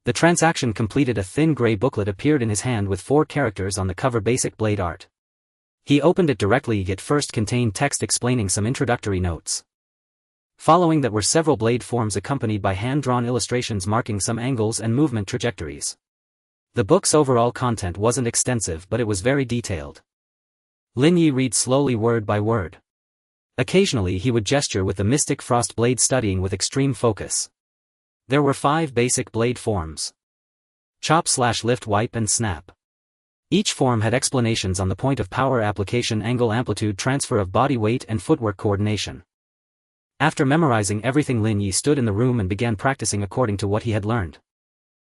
The transaction completed, a thin gray booklet appeared in his hand with 4 characters on the cover: basic blade art. He opened it directly. It first contained text explaining some introductory notes. Following that were several blade forms accompanied by hand-drawn illustrations marking some angles and movement trajectories. The book's overall content wasn't extensive, but it was very detailed. Lin Ye read slowly, word by word. Occasionally he would gesture with the mystic frost blade, studying with extreme focus. There were 5 basic blade forms: chop, slash, lift, wipe, and snap. Each form had explanations on the point of power application, angle, amplitude, transfer of body weight, and footwork coordination. After memorizing everything, Lin Ye stood in the room and began practicing according to what he had learned.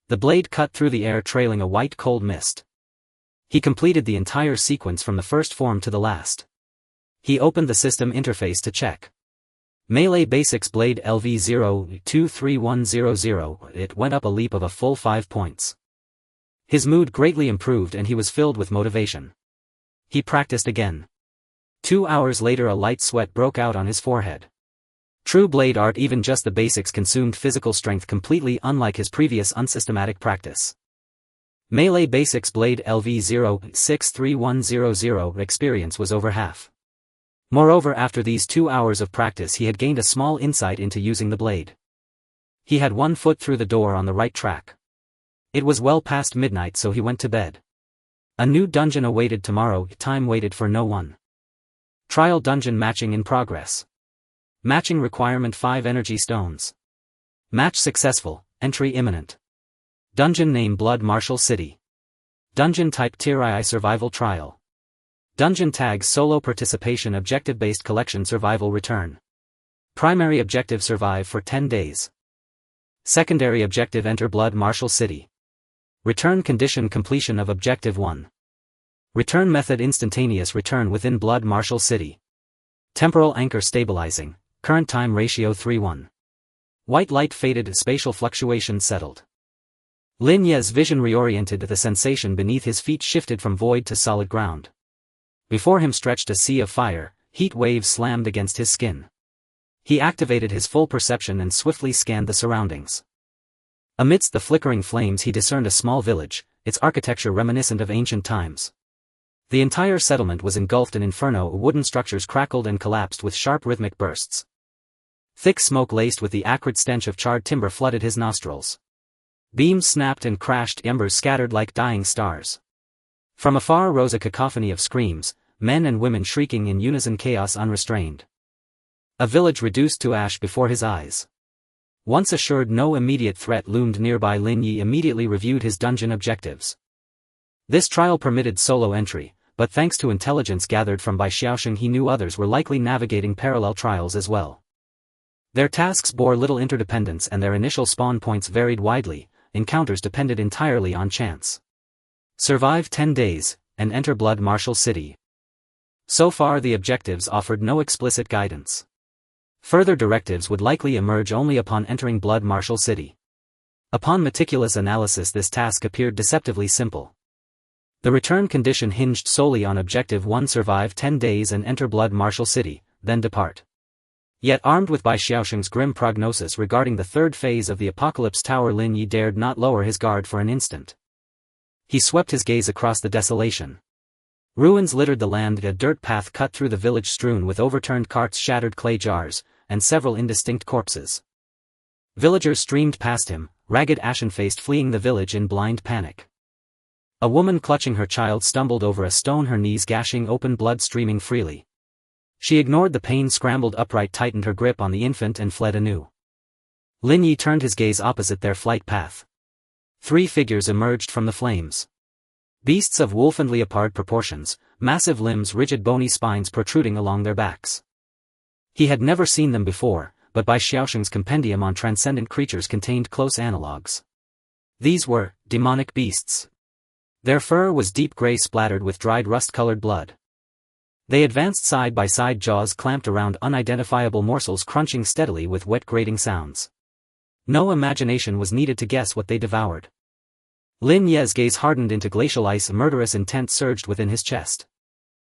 The blade cut through the air, trailing a white cold mist. He completed the entire sequence from the first form to the last. He opened the system interface to check. Melee Basics Blade LV023100, it went up a leap of a full 5 points. His mood greatly improved and he was filled with motivation. He practiced again. 2 hours later, a light sweat broke out on his forehead. True blade art, even just the basics, consumed physical strength completely, unlike his previous unsystematic practice. Melee Basics Blade LV063100 experience was over half. Moreover, after these 2 hours of practice he had gained a small insight into using the blade. He had 1 foot through the door on the right track. It was well past midnight, so he went to bed. A new dungeon awaited tomorrow. Time waited for no one. Trial dungeon matching in progress. Matching requirement: 5 energy stones. Match successful, entry imminent. Dungeon name: Blood Marshal City. Dungeon type: Tier II survival trial. Dungeon tag: solo participation, objective-based collection, survival return. Primary objective: survive for 10 days. Secondary objective: enter Blood Marshal City. Return condition: completion of objective 1. Return method: instantaneous return within Blood Marshal City. Temporal anchor stabilizing, current time ratio 3:1. White light faded, spatial fluctuations settled. Lin Ye's vision reoriented, the sensation beneath his feet shifted from void to solid ground. Before him stretched a sea of fire, heat waves slammed against his skin. He activated his full perception and swiftly scanned the surroundings. Amidst the flickering flames he discerned a small village, its architecture reminiscent of ancient times. The entire settlement was engulfed in inferno, wooden structures crackled and collapsed with sharp rhythmic bursts. Thick smoke laced with the acrid stench of charred timber flooded his nostrils. Beams snapped and crashed, embers scattered like dying stars. From afar rose a cacophony of screams, men and women shrieking in unison, chaos unrestrained. A village reduced to ash before his eyes. Once assured no immediate threat loomed nearby, Lin Ye immediately reviewed his dungeon objectives. This trial permitted solo entry, but thanks to intelligence gathered from Bai Xiaosheng he knew others were likely navigating parallel trials as well. Their tasks bore little interdependence and their initial spawn points varied widely, encounters depended entirely on chance. Survive 10 days, and enter Blood Marshal City. So far the objectives offered no explicit guidance. Further directives would likely emerge only upon entering Blood Marshal City. Upon meticulous analysis this task appeared deceptively simple. The return condition hinged solely on Objective 1: survive 10 days and enter Blood Marshal City, then depart. Yet armed with Bai Xiaosheng's grim prognosis regarding the 3rd phase of the Apocalypse Tower, Lin Ye dared not lower his guard for an instant. He swept his gaze across the desolation. Ruins littered the land, a dirt path cut through the village strewn with overturned carts, shattered clay jars, and several indistinct corpses. Villagers streamed past him, ragged, ashen-faced, fleeing the village in blind panic. A woman clutching her child stumbled over a stone, her knees gashing open, blood streaming freely. She ignored the pain, scrambled upright, tightened her grip on the infant and fled anew. Lin Ye turned his gaze opposite their flight path. 3 figures emerged from the flames. Beasts of wolf and leopard proportions, massive limbs, rigid bony spines protruding along their backs. He had never seen them before, but Bai Xiaosheng's compendium on transcendent creatures contained close analogues. These were demonic beasts. Their fur was deep gray splattered with dried rust-colored blood. They advanced side by side, jaws clamped around unidentifiable morsels, crunching steadily with wet grating sounds. No imagination was needed to guess what they devoured. Lin Ye's gaze hardened into glacial ice, murderous intent surged within his chest.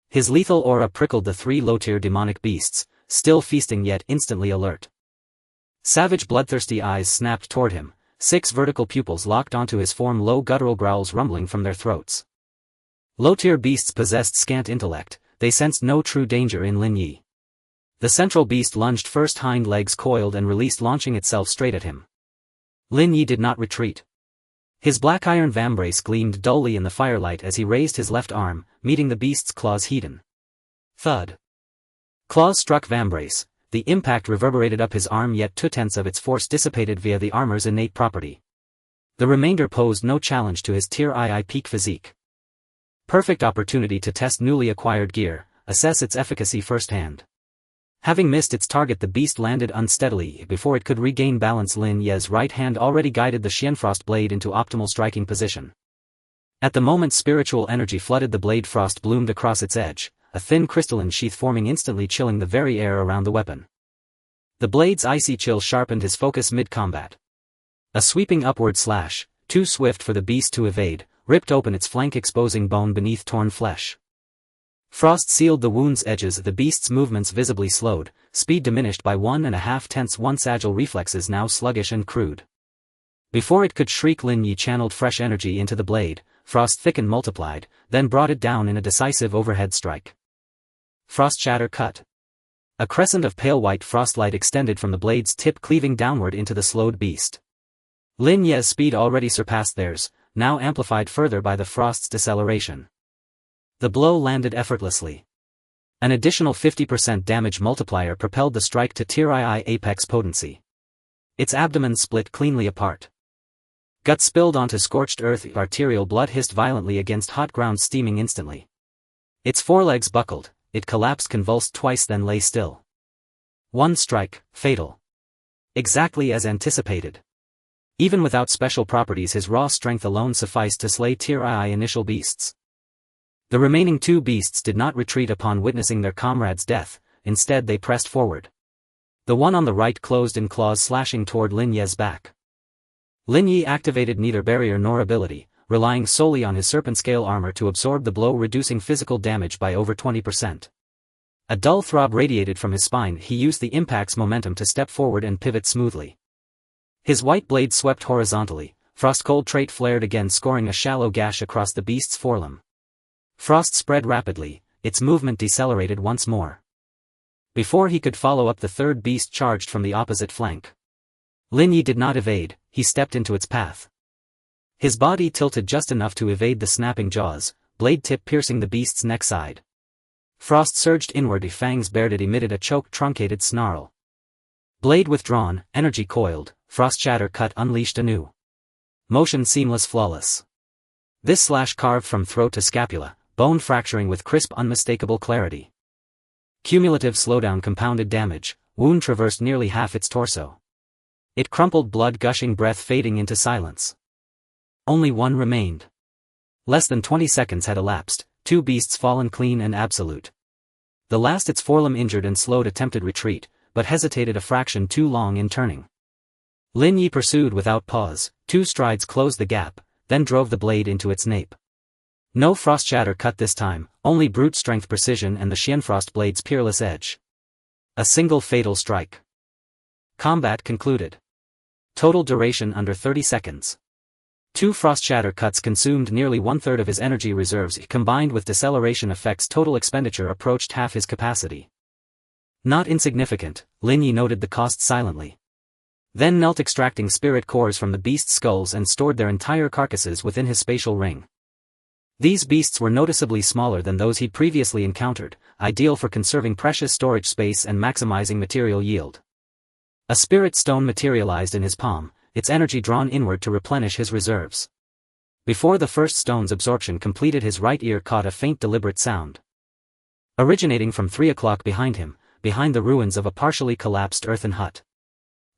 His lethal aura prickled the 3 low-tier demonic beasts, still feasting yet instantly alert. Savage bloodthirsty eyes snapped toward him, 6 vertical pupils locked onto his form, low guttural growls rumbling from their throats. Low-tier beasts possessed scant intellect, they sensed no true danger in Lin Ye. The central beast lunged first, hind legs coiled and released, launching itself straight at him. Lin Ye did not retreat. His black iron vambrace gleamed dully in the firelight as he raised his left arm, meeting the beast's claws head-on. Thud. Claws struck vambrace, the impact reverberated up his arm, yet 2/10 of its force dissipated via the armor's innate property. The remainder posed no challenge to his Tier II peak physique. Perfect opportunity to test newly acquired gear, assess its efficacy firsthand. Having missed its target, the beast landed unsteadily. Before it could regain balance, Lin Ye's right hand already guided the Xianfrost blade into optimal striking position. At the moment spiritual energy flooded the blade, frost bloomed across its edge, a thin crystalline sheath forming, instantly chilling the very air around the weapon. The blade's icy chill sharpened his focus mid-combat. A sweeping upward slash, too swift for the beast to evade, ripped open its flank, exposing bone beneath torn flesh. Frost sealed the wound's edges, the beast's movements visibly slowed, speed diminished by 1.5 once agile, reflexes now sluggish and crude. Before it could shriek, Lin Ye channeled fresh energy into the blade, frost thickened, multiplied, then brought it down in a decisive overhead strike. Frost shatter cut. A crescent of pale white frostlight extended from the blade's tip, cleaving downward into the slowed beast. Lin Ye's speed already surpassed theirs, now amplified further by the frost's deceleration. The blow landed effortlessly. An additional 50% damage multiplier propelled the strike to Tier II apex potency. Its abdomen split cleanly apart. Guts spilled onto scorched earth, arterial blood hissed violently against hot ground, steaming instantly. Its forelegs buckled, it collapsed, convulsed twice, then lay still. One strike, fatal. Exactly as anticipated. Even without special properties, his raw strength alone sufficed to slay Tier II initial beasts. The remaining 2 beasts did not retreat upon witnessing their comrade's death, instead they pressed forward. The one on the right closed in, claws slashing toward Lin Ye's back. Lin Ye activated neither barrier nor ability, relying solely on his serpent-scale armor to absorb the blow, reducing physical damage by over 20%. A dull throb radiated from his spine, he used the impact's momentum to step forward and pivot smoothly. His white blade swept horizontally, frost-cold trait flared again, scoring a shallow gash across the beast's forelimb. Frost spread rapidly, its movement decelerated once more. Before he could follow up, the third beast charged from the opposite flank. Lin Ye did not evade, he stepped into its path. His body tilted just enough to evade the snapping jaws, blade tip piercing the beast's neck side. Frost surged inward, fangs bared, it emitted a choked, truncated snarl. Blade withdrawn, energy coiled, frost shatter cut unleashed anew. Motion seamless, flawless. This slash carved from throat to scapula, bone fracturing with crisp, unmistakable clarity. Cumulative slowdown, compounded damage, wound traversed nearly half its torso. It crumpled, blood gushing, breath fading into silence. Only one remained. Less than 20 seconds had elapsed, 2 beasts fallen clean and absolute. The last, its forelimb injured and slowed, attempted retreat, but hesitated a fraction too long in turning. Lin Ye pursued without pause, 2 strides closed the gap, then drove the blade into its nape. No frost shatter cut this time, only brute strength, precision, and the Xianfrost blade's peerless edge. A single fatal strike. Combat concluded. Total duration under 30 seconds. 2 frost shatter cuts consumed nearly 1/3 of his energy reserves, combined with deceleration effects, total expenditure approached half his capacity. Not insignificant, Lin Ye noted the cost silently. Then knelt, extracting spirit cores from the beast's skulls, and stored their entire carcasses within his spatial ring. These beasts were noticeably smaller than those he'd previously encountered, ideal for conserving precious storage space and maximizing material yield. A spirit stone materialized in his palm, its energy drawn inward to replenish his reserves. Before the first stone's absorption completed, his right ear caught a faint, deliberate sound. Originating from 3 o'clock behind him, behind the ruins of a partially collapsed earthen hut.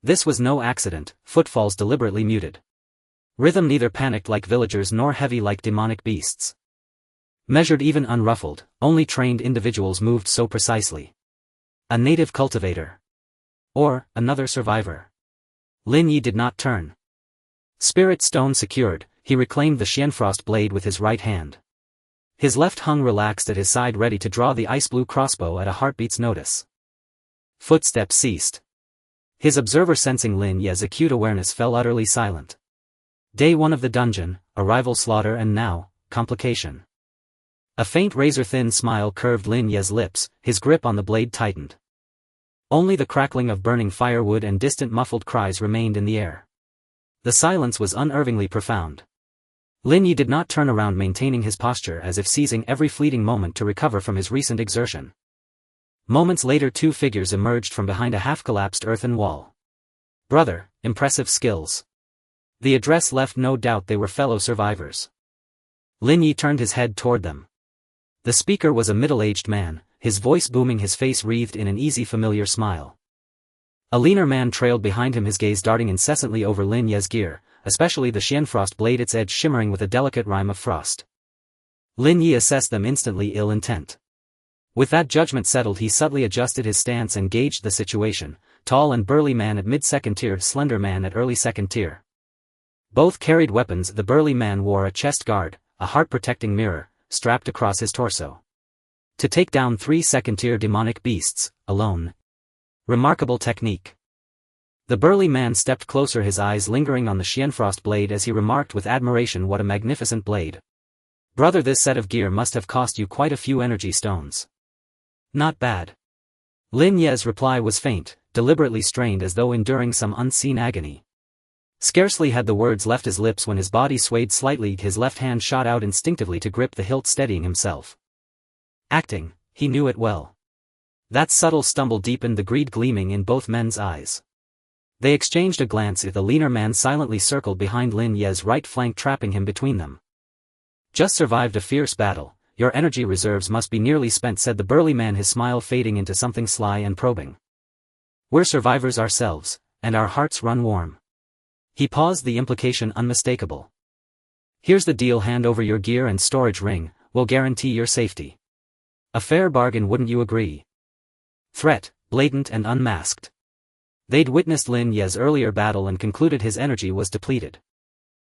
This was no accident, footfalls deliberately muted. Rhythm neither panicked like villagers nor heavy like demonic beasts. Measured, even unruffled, only trained individuals moved so precisely. A native cultivator. Or, another survivor. Lin Ye did not turn. Spirit stone secured, he reclaimed the Xianfrost blade with his right hand. His left hung relaxed at his side, ready to draw the ice blue crossbow at a heartbeat's notice. Footsteps ceased. His observer, sensing Lin Ye's acute awareness, fell utterly silent. Day 1 of the dungeon, arrival, slaughter, and now, complication. A faint razor-thin smile curved Lin Ye's lips, his grip on the blade tightened. Only the crackling of burning firewood and distant muffled cries remained in the air. The silence was unnervingly profound. Lin Ye did not turn around, maintaining his posture as if seizing every fleeting moment to recover from his recent exertion. Moments later, 2 figures emerged from behind a half-collapsed earthen wall. Brother, impressive skills. The address left no doubt they were fellow survivors. Lin Ye turned his head toward them. The speaker was a middle-aged man, his voice booming, his face wreathed in an easy, familiar smile. A leaner man trailed behind him, his gaze darting incessantly over Lin Ye's gear, especially the Xianfrost blade, its edge shimmering with a delicate rime of frost. Lin Ye assessed them instantly, ill intent. With that judgment settled, he subtly adjusted his stance and gauged the situation. Tall and burly man at mid-second tier, slender man at early second tier. Both carried weapons. The burly man wore a chest guard, a heart-protecting mirror, strapped across his torso. To take down 3 second-tier demonic beasts, alone. Remarkable technique. The burly man stepped closer, his eyes lingering on the Xianfrost blade as he remarked with admiration, "What a magnificent blade. Brother, this set of gear must have cost you quite a few energy stones." "Not bad." Lin Ye's reply was faint, deliberately strained, as though enduring some unseen agony. Scarcely had the words left his lips when his body swayed slightly, his left hand shot out instinctively to grip the hilt, steadying himself. Acting, he knew it well. That subtle stumble deepened the greed gleaming in both men's eyes. They exchanged a glance as the leaner man silently circled behind Lin Ye's right flank, trapping him between them. "Just survived a fierce battle, your energy reserves must be nearly spent," said the burly man, his smile fading into something sly and probing. "We're survivors ourselves, and our hearts run warm." He paused, the implication unmistakable. "Here's the deal, hand over your gear and storage ring, we'll guarantee your safety. A fair bargain, wouldn't you agree?" Threat, blatant and unmasked. They'd witnessed Lin Ye's earlier battle and concluded his energy was depleted.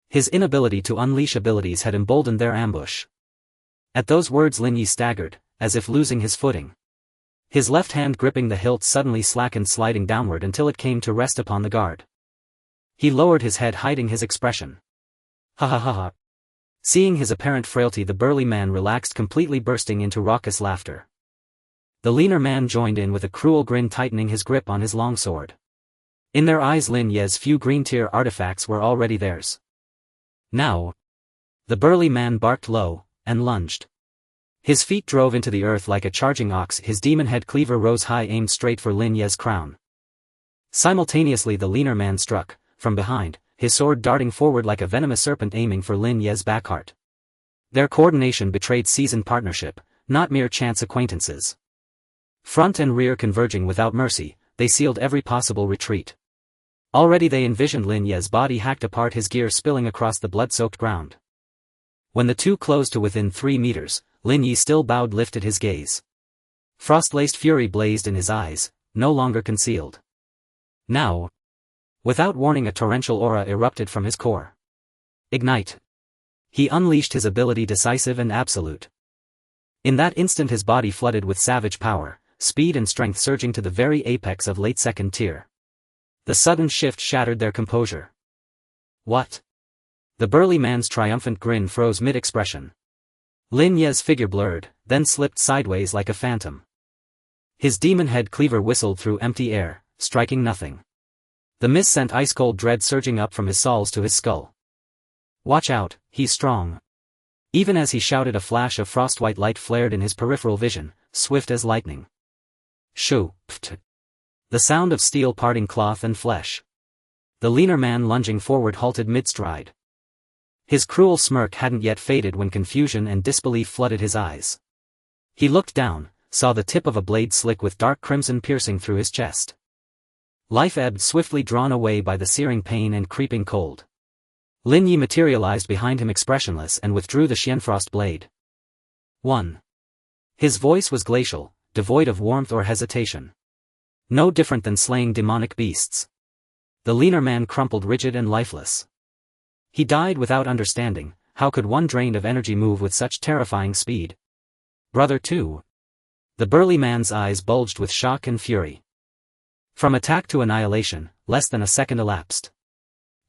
His inability to unleash abilities had emboldened their ambush. At those words Lin Ye staggered, as if losing his footing. His left hand gripping the hilt suddenly slackened, sliding downward until it came to rest upon the guard. He lowered his head, hiding his expression. "Ha ha ha ha." Seeing his apparent frailty, the burly man relaxed completely, bursting into raucous laughter. The leaner man joined in with a cruel grin, tightening his grip on his longsword. In their eyes Lin Ye's few green-tier artifacts were already theirs. "Now!" The burly man barked low, and lunged. His feet drove into the earth like a charging ox, his demon head cleaver rose high, aimed straight for Lin Ye's crown. Simultaneously the leaner man struck, from behind, his sword darting forward like a venomous serpent, aiming for Lin Ye's back heart. Their coordination betrayed seasoned partnership, not mere chance acquaintances. Front and rear converging without mercy, they sealed every possible retreat. Already they envisioned Lin Ye's body hacked apart, his gear spilling across the blood-soaked ground. When the two closed to within 3 meters, Lin Ye, still bowed, lifted his gaze. Frost-laced fury blazed in his eyes, no longer concealed. Now! Without warning, a torrential aura erupted from his core. Ignite! He unleashed his ability, decisive and absolute. In that instant his body flooded with savage power, speed and strength surging to the very apex of late second tier. The sudden shift shattered their composure. "What?" The burly man's triumphant grin froze mid-expression. Lin Ye's figure blurred, then slipped sideways like a phantom. His demon head cleaver whistled through empty air, striking nothing. The mist sent ice-cold dread surging up from his soles to his skull. "Watch out, he's strong." Even as he shouted, a flash of frost-white light flared in his peripheral vision, swift as lightning. Shoo, pft. The sound of steel parting cloth and flesh. The leaner man lunging forward halted mid-stride. His cruel smirk hadn't yet faded when confusion and disbelief flooded his eyes. He looked down, saw the tip of a blade slick with dark crimson piercing through his chest. Life ebbed, swiftly drawn away by the searing pain and creeping cold. Lin Ye materialized behind him expressionless and withdrew the Xianfrost blade. 1. His voice was glacial, devoid of warmth or hesitation. No different than slaying demonic beasts. The leaner man crumpled rigid and lifeless. He died without understanding. How could one drained of energy move with such terrifying speed? Brother too. The burly man's eyes bulged with shock and fury. From attack to annihilation, less than a second elapsed.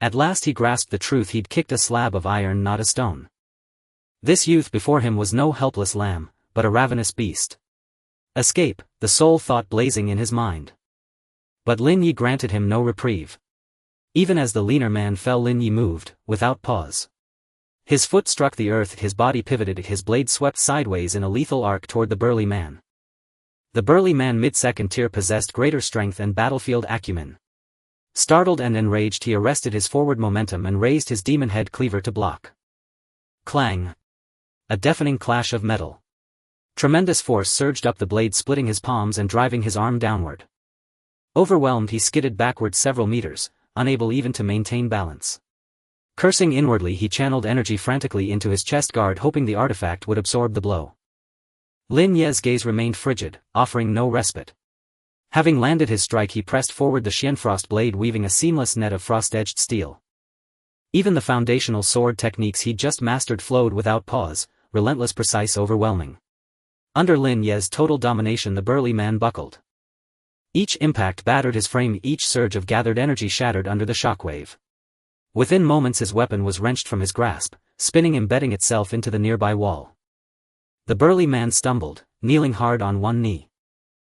At last he grasped the truth: he'd kicked a slab of iron, not a stone. This youth before him was no helpless lamb, but a ravenous beast. Escape, the sole thought blazing in his mind. But Lin Ye granted him no reprieve. Even as the leaner man fell, Lin Ye moved, without pause. His foot struck the earth, his body pivoted, his blade swept sideways in a lethal arc toward the burly man. The burly man mid-second tier possessed greater strength and battlefield acumen. Startled and enraged, he arrested his forward momentum and raised his demon head cleaver to block. Clang! A deafening clash of metal. Tremendous force surged up the blade, splitting his palms and driving his arm downward. Overwhelmed, he skidded backward several meters, unable even to maintain balance. Cursing inwardly, he channeled energy frantically into his chest guard, hoping the artifact would absorb the blow. Lin Ye's gaze remained frigid, offering no respite. Having landed his strike, he pressed forward, the Xianfrost blade weaving a seamless net of frost-edged steel. Even the foundational sword techniques he'd just mastered flowed without pause, relentless, precise, overwhelming. Under Lin Ye's total domination, the burly man buckled. Each impact battered his frame, each surge of gathered energy shattered under the shockwave. Within moments his weapon was wrenched from his grasp, spinning, embedding itself into the nearby wall. The burly man stumbled, kneeling hard on one knee.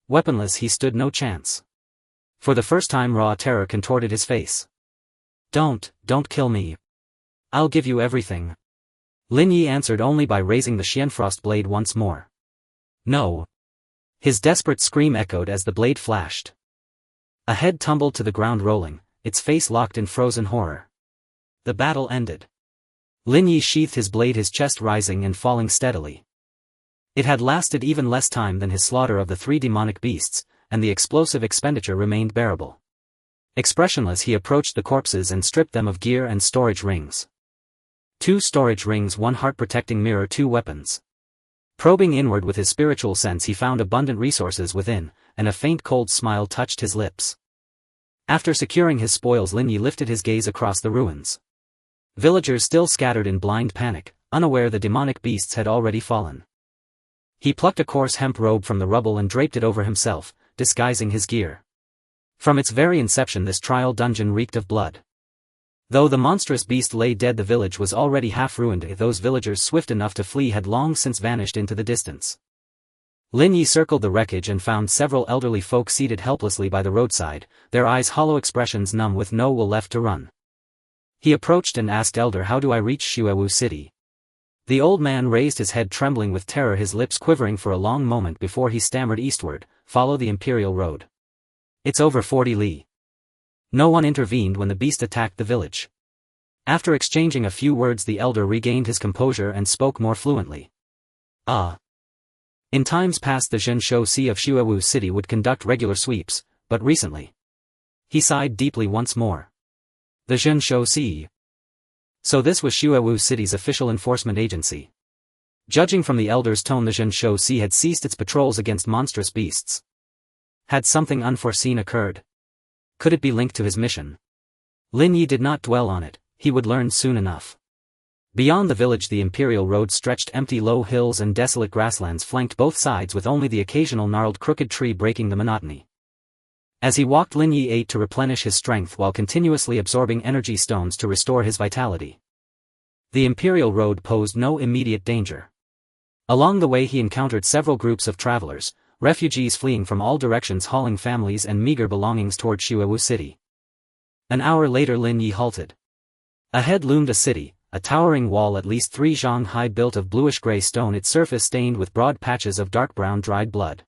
Weaponless, he stood no chance. For the first time, raw terror contorted his face. Don't kill me. I'll give you everything. Lin Ye answered only by raising the Xianfrost blade once more. No. His desperate scream echoed as the blade flashed. A head tumbled to the ground, rolling, its face locked in frozen horror. The battle ended. Lin Ye sheathed his blade, his chest rising and falling steadily. It had lasted even less time than his slaughter of the 3 demonic beasts, and the explosive expenditure remained bearable. Expressionless, he approached the corpses and stripped them of gear and storage rings. 2 storage rings, 1 heart-protecting mirror, 2 weapons. Probing inward with his spiritual sense, he found abundant resources within, and a faint cold smile touched his lips. After securing his spoils, Lin Ye lifted his gaze across the ruins. Villagers still scattered in blind panic, unaware the demonic beasts had already fallen. He plucked a coarse hemp robe from the rubble and draped it over himself, disguising his gear. From its very inception, this trial dungeon reeked of blood. Though the monstrous beast lay dead, the village was already half ruined. Those villagers swift enough to flee had long since vanished into the distance. Lin Ye circled the wreckage and found several elderly folk seated helplessly by the roadside, their eyes hollow, expressions numb, with no will left to run. He approached and asked, "Elder, how do I reach Xuewu City?" The old man raised his head, trembling with terror, his lips quivering for a long moment before he stammered, "Eastward, follow the Imperial Road. It's over 40 li." No one intervened when the beast attacked the village. After exchanging a few words, the elder regained his composure and spoke more fluently. In times past, the Zhenshou of Xuewu City would conduct regular sweeps, but recently. He sighed deeply once more. The Zhenshou. So this was Xuewu City's official enforcement agency. Judging from the elder's tone, the Zhenshou had ceased its patrols against monstrous beasts. Had something unforeseen occurred? Could it be linked to his mission? Lin Ye did not dwell on it, he would learn soon enough. Beyond the village, the Imperial Road stretched, empty low hills and desolate grasslands flanked both sides, with only the occasional gnarled crooked tree breaking the monotony. As he walked, Lin Ye ate to replenish his strength while continuously absorbing energy stones to restore his vitality. The Imperial Road posed no immediate danger. Along the way he encountered several groups of travelers, refugees fleeing from all directions, hauling families and meager belongings toward Xuewu City. An hour later, Lin Ye halted. Ahead loomed a city, a towering wall at least 3 zhang high, built of bluish-gray stone, its surface stained with broad patches of dark brown dried blood.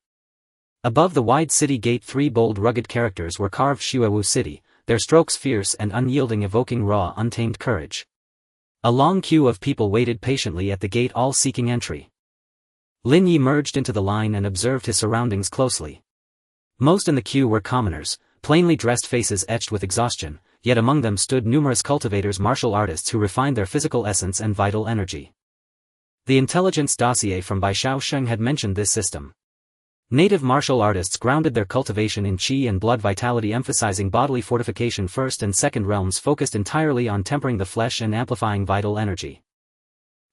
Above the wide city gate, 3 bold rugged characters were carved: Xuewu City, their strokes fierce and unyielding, evoking raw, untamed courage. A long queue of people waited patiently at the gate, all seeking entry. Lin Ye merged into the line and observed his surroundings closely. Most in the queue were commoners, plainly dressed, faces etched with exhaustion, yet among them stood numerous cultivators, martial artists who refined their physical essence and vital energy. The intelligence dossier from Bai Shaosheng had mentioned this system. Native martial artists grounded their cultivation in qi and blood vitality, emphasizing bodily fortification. First and second realms focused entirely on tempering the flesh and amplifying vital energy.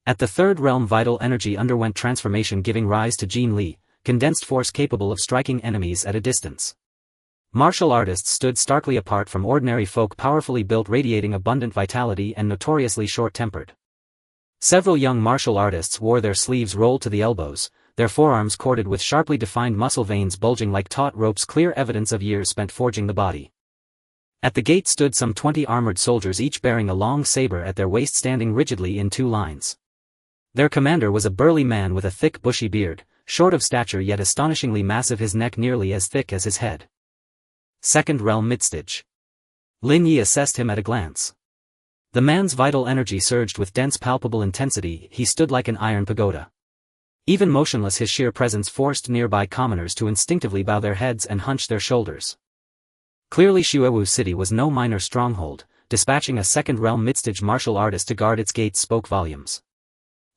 At the third realm, vital energy underwent transformation, giving rise to Jin Li, condensed force capable of striking enemies at a distance. Martial artists stood starkly apart from ordinary folk, powerfully built, radiating abundant vitality and notoriously short-tempered. Several young martial artists wore their sleeves rolled to the elbows, their forearms corded with sharply defined muscle veins bulging like taut ropes, clear evidence of years spent forging the body. At the gate stood some 20 armored soldiers, each bearing a long saber at their waist, standing rigidly in 2 lines. Their commander was a burly man with a thick bushy beard, short of stature yet astonishingly massive, his neck nearly as thick as his head. Second realm midstage. Lin Ye assessed him at a glance. The man's vital energy surged with dense palpable intensity, he stood like an iron pagoda. Even motionless, his sheer presence forced nearby commoners to instinctively bow their heads and hunch their shoulders. Clearly Xuewu City was no minor stronghold, dispatching a second realm midstage martial artist to guard its gates spoke volumes.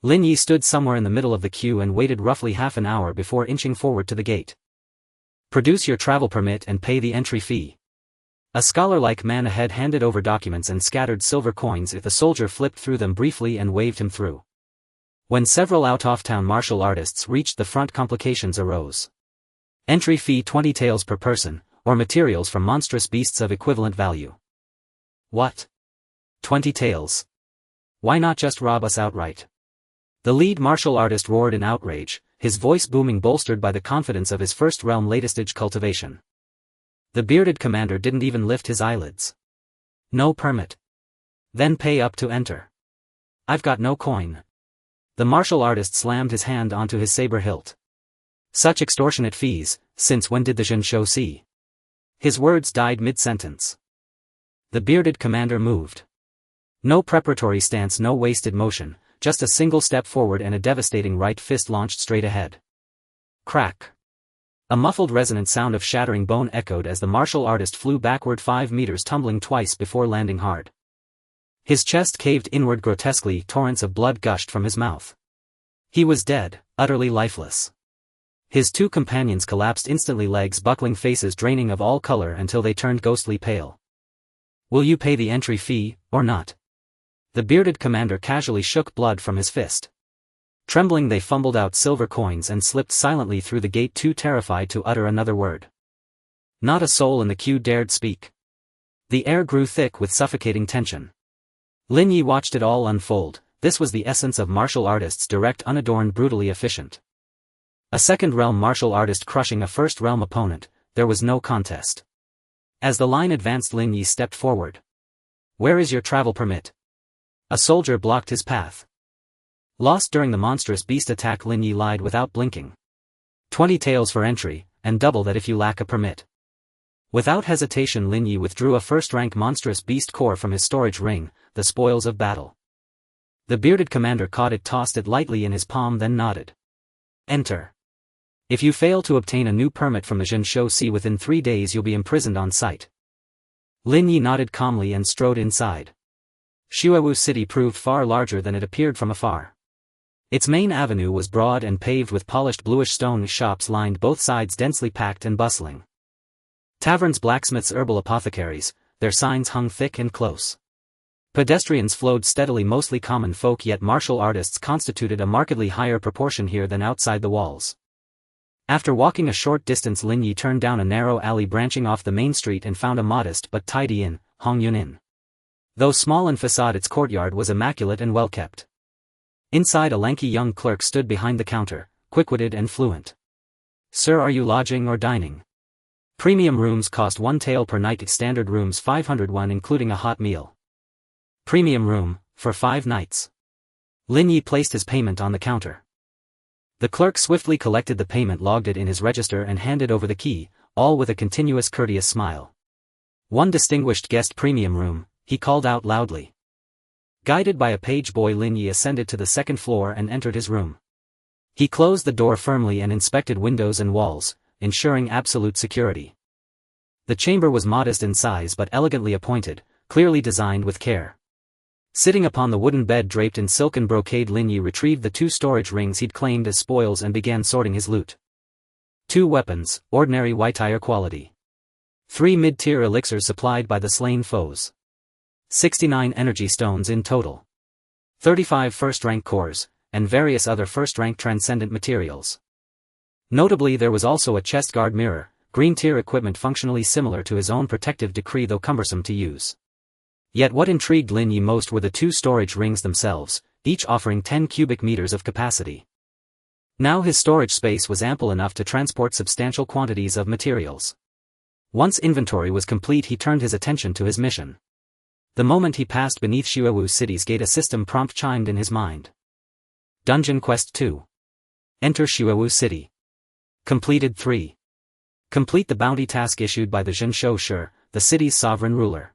Lin Ye stood somewhere in the middle of the queue and waited roughly half an hour before inching forward to the gate. Produce your travel permit and pay the entry fee. A scholar-like man ahead handed over documents and scattered silver coins. If the soldier flipped through them briefly and waved him through. When several out-of-town martial artists reached the front, complications arose. Entry fee 20 taels per person, or materials from monstrous beasts of equivalent value. What? 20 taels? Why not just rob us outright? The lead martial artist roared in outrage, his voice booming, bolstered by the confidence of his first realm latestage cultivation. The bearded commander didn't even lift his eyelids. No permit. Then pay up to enter. I've got no coin. The martial artist slammed his hand onto his saber hilt. Such extortionate fees, since when did the Zhenshou see? His words died mid-sentence. The bearded commander moved. No preparatory stance, no wasted motion, just a single step forward and a devastating right fist launched straight ahead. Crack. A muffled resonant sound of shattering bone echoed as the martial artist flew backward 5 meters, tumbling twice before landing hard. His chest caved inward grotesquely, torrents of blood gushed from his mouth. He was dead, utterly lifeless. His 2 companions collapsed instantly, legs buckling, faces draining of all color until they turned ghostly pale. Will you pay the entry fee, or not? The bearded commander casually shook blood from his fist. Trembling, they fumbled out silver coins and slipped silently through the gate, too terrified to utter another word. Not a soul in the queue dared speak. The air grew thick with suffocating tension. Lin Ye watched it all unfold. This was the essence of martial artists, direct, unadorned, brutally efficient. A second realm martial artist crushing a first realm opponent, there was no contest. As the line advanced, Lin Ye stepped forward. Where is your travel permit? A soldier blocked his path. Lost during the monstrous beast attack, Lin Ye lied without blinking. 20 taels for entry, and double that if you lack a permit. Without hesitation, Lin Ye withdrew a first-rank monstrous beast core from his storage ring, the spoils of battle. The bearded commander caught it, tossed it lightly in his palm, then nodded. Enter. If you fail to obtain a new permit from the Zhenshou Sea within 3 days, you'll be imprisoned on sight. Lin Ye nodded calmly and strode inside. Xuewu City proved far larger than it appeared from afar. Its main avenue was broad and paved with polished bluish stone. Shops lined both sides, densely packed and bustling. Taverns, blacksmiths, herbal apothecaries, their signs hung thick and close. Pedestrians flowed steadily, mostly common folk, yet martial artists constituted a markedly higher proportion here than outside the walls. After walking a short distance, Lin Ye turned down a narrow alley branching off the main street and found a modest but tidy inn, Hongyun Inn. Though small in facade, its courtyard was immaculate and well kept. Inside, a lanky young clerk stood behind the counter, quick-witted and fluent. Sir, are you lodging or dining? Premium rooms cost 1 tael per night, standard rooms 501 including a hot meal. Premium room, for 5 nights. Lin Ye placed his payment on the counter. The clerk swiftly collected the payment, logged it in his register and handed over the key, all with a continuous courteous smile. 1 distinguished guest premium room, he called out loudly. Guided by a page boy, Lin Ye ascended to the 2nd floor and entered his room. He closed the door firmly and inspected windows and walls, ensuring absolute security. The chamber was modest in size but elegantly appointed, clearly designed with care. Sitting upon the wooden bed draped in silken brocade, Lin Ye retrieved the 2 storage rings he'd claimed as spoils and began sorting his loot. 2 weapons, ordinary white-iron quality. 3 mid-tier elixirs supplied by the slain foes. 69 energy stones in total. 35 first-rank cores, and various other first-rank transcendent materials. Notably, there was also a chest guard mirror, green tier equipment functionally similar to his own protective decree though cumbersome to use. Yet what intrigued Lin Ye most were the two storage rings themselves, each offering 10 cubic meters of capacity. Now his storage space was ample enough to transport substantial quantities of materials. Once inventory was complete, he turned his attention to his mission. The moment he passed beneath Xuewu City's gate, a system prompt chimed in his mind. Dungeon Quest 2. Enter Xuewu City. Completed 3. Complete the bounty task issued by the Zhenshou Shi, the city's sovereign ruler.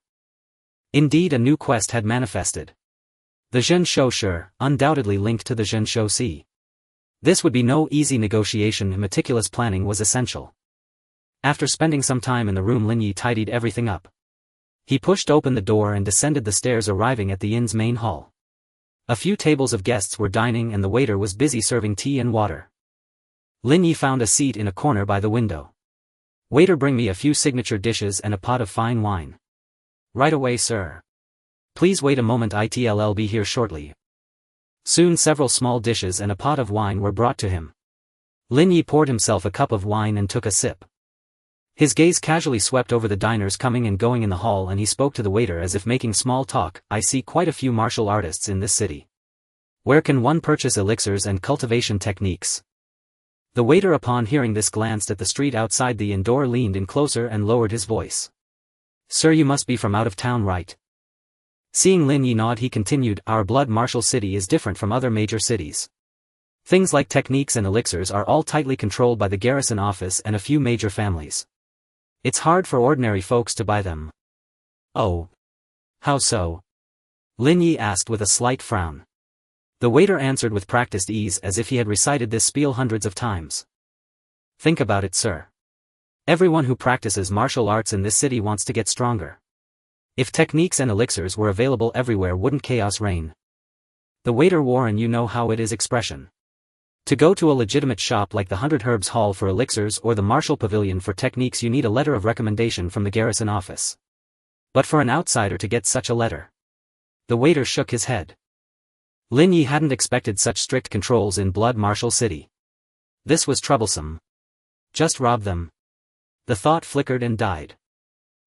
Indeed, a new quest had manifested. The Zhenshou Shi, undoubtedly linked to the Zhenshou Sea. This would be no easy negotiation, and meticulous planning was essential. After spending some time in the room, Lin Ye tidied everything up. He pushed open the door and descended the stairs, arriving at the inn's main hall. A few tables of guests were dining and the waiter was busy serving tea and water. Lin Ye found a seat in a corner by the window. "Waiter, bring me a few signature dishes and a pot of fine wine." "Right away, sir." "Please wait a moment, I'll be here shortly." Soon several small dishes and a pot of wine were brought to him. Lin Ye poured himself a cup of wine and took a sip. His gaze casually swept over the diners coming and going in the hall, and he spoke to the waiter as if making small talk. "I see quite a few martial artists in this city. Where can one purchase elixirs and cultivation techniques?" The waiter, upon hearing this, glanced at the street outside the inn door, leaned in closer and lowered his voice. "Sir, you must be from out of town, right?" Seeing Lin Ye nod, he continued, "Our blood martial city is different from other major cities. Things like techniques and elixirs are all tightly controlled by the garrison office and a few major families. It's hard for ordinary folks to buy them." "Oh. How so?" Lin Ye asked with a slight frown. The waiter answered with practiced ease, as if he had recited this spiel hundreds of times. "Think about it, sir. Everyone who practices martial arts in this city wants to get stronger. If techniques and elixirs were available everywhere, wouldn't chaos reign?" The waiter wore an "you know how it is" expression. To go to a legitimate shop like the 100 Herbs Hall for elixirs or the Martial Pavilion for techniques, you need a letter of recommendation from the garrison office. But for an outsider to get such a letter? The waiter shook his head. Lin Ye hadn't expected such strict controls in Blood Martial City. This was troublesome. Just rob them. The thought flickered and died.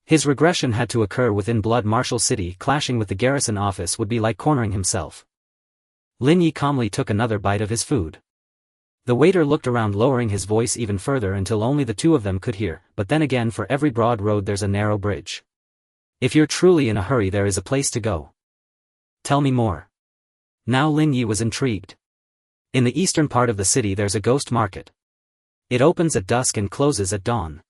His regression had to occur within Blood Martial City. Clashing with the garrison office would be like cornering himself. Lin Ye calmly took another bite of his food. The waiter looked around, lowering his voice even further until only the two of them could hear. "But then again, for every broad road there's a narrow bridge. If you're truly in a hurry, there is a place to go. Tell me more." Now Lin Ye was intrigued. In the eastern part of the city there's a ghost market. It opens at dusk and closes at dawn.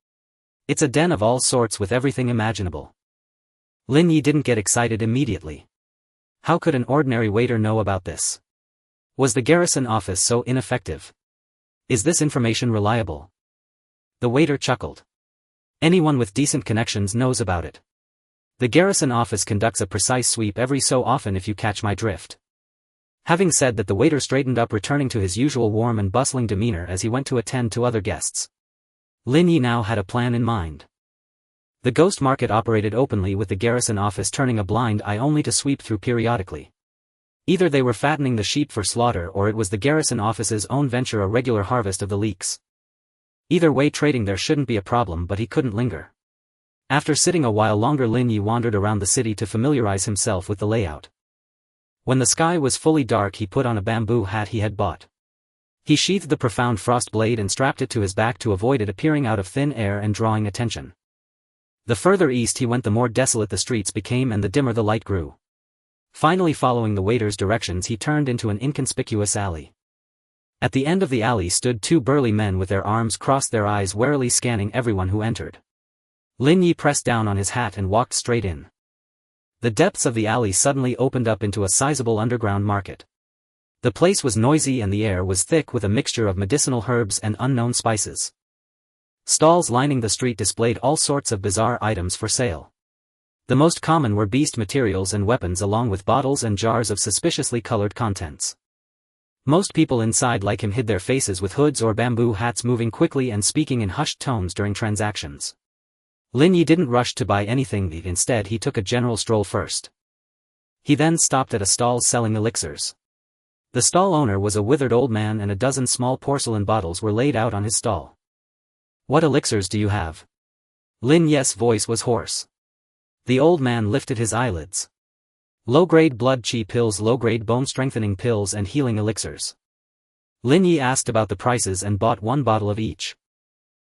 It's a den of all sorts with everything imaginable. Lin Ye didn't get excited immediately. How could an ordinary waiter know about this? Was the garrison office so ineffective? Is this information reliable? The waiter chuckled. Anyone with decent connections knows about it. The garrison office conducts a precise sweep every so often, if you catch my drift. Having said that, the waiter straightened up, returning to his usual warm and bustling demeanor as he went to attend to other guests. Lin Ye now had a plan in mind. The ghost market operated openly, with the garrison office turning a blind eye only to sweep through periodically. Either they were fattening the sheep for slaughter, or it was the garrison office's own venture, a regular harvest of the leeks. Either way, trading there shouldn't be a problem, but he couldn't linger. After sitting a while longer, Lin Ye wandered around the city to familiarize himself with the layout. When the sky was fully dark, he put on a bamboo hat he had bought. He sheathed the profound frost blade and strapped it to his back to avoid it appearing out of thin air and drawing attention. The further east he went, the more desolate the streets became and the dimmer the light grew. Finally, following the waiter's directions, he turned into an inconspicuous alley. At the end of the alley stood two burly men with their arms crossed, their eyes warily scanning everyone who entered. Lin Ye pressed down on his hat and walked straight in. The depths of the alley suddenly opened up into a sizable underground market. The place was noisy and the air was thick with a mixture of medicinal herbs and unknown spices. Stalls lining the street displayed all sorts of bizarre items for sale. The most common were beast materials and weapons, along with bottles and jars of suspiciously colored contents. Most people inside, like him, hid their faces with hoods or bamboo hats, moving quickly and speaking in hushed tones during transactions. Lin Ye didn't rush to buy anything, instead he took a general stroll first. He then stopped at a stall selling elixirs. The stall owner was a withered old man, and a dozen small porcelain bottles were laid out on his stall. What elixirs do you have? Lin Ye's voice was hoarse. The old man lifted his eyelids. Low-grade blood chi pills, low-grade bone-strengthening pills and healing elixirs. Lin Ye asked about the prices and bought 1 bottle of each.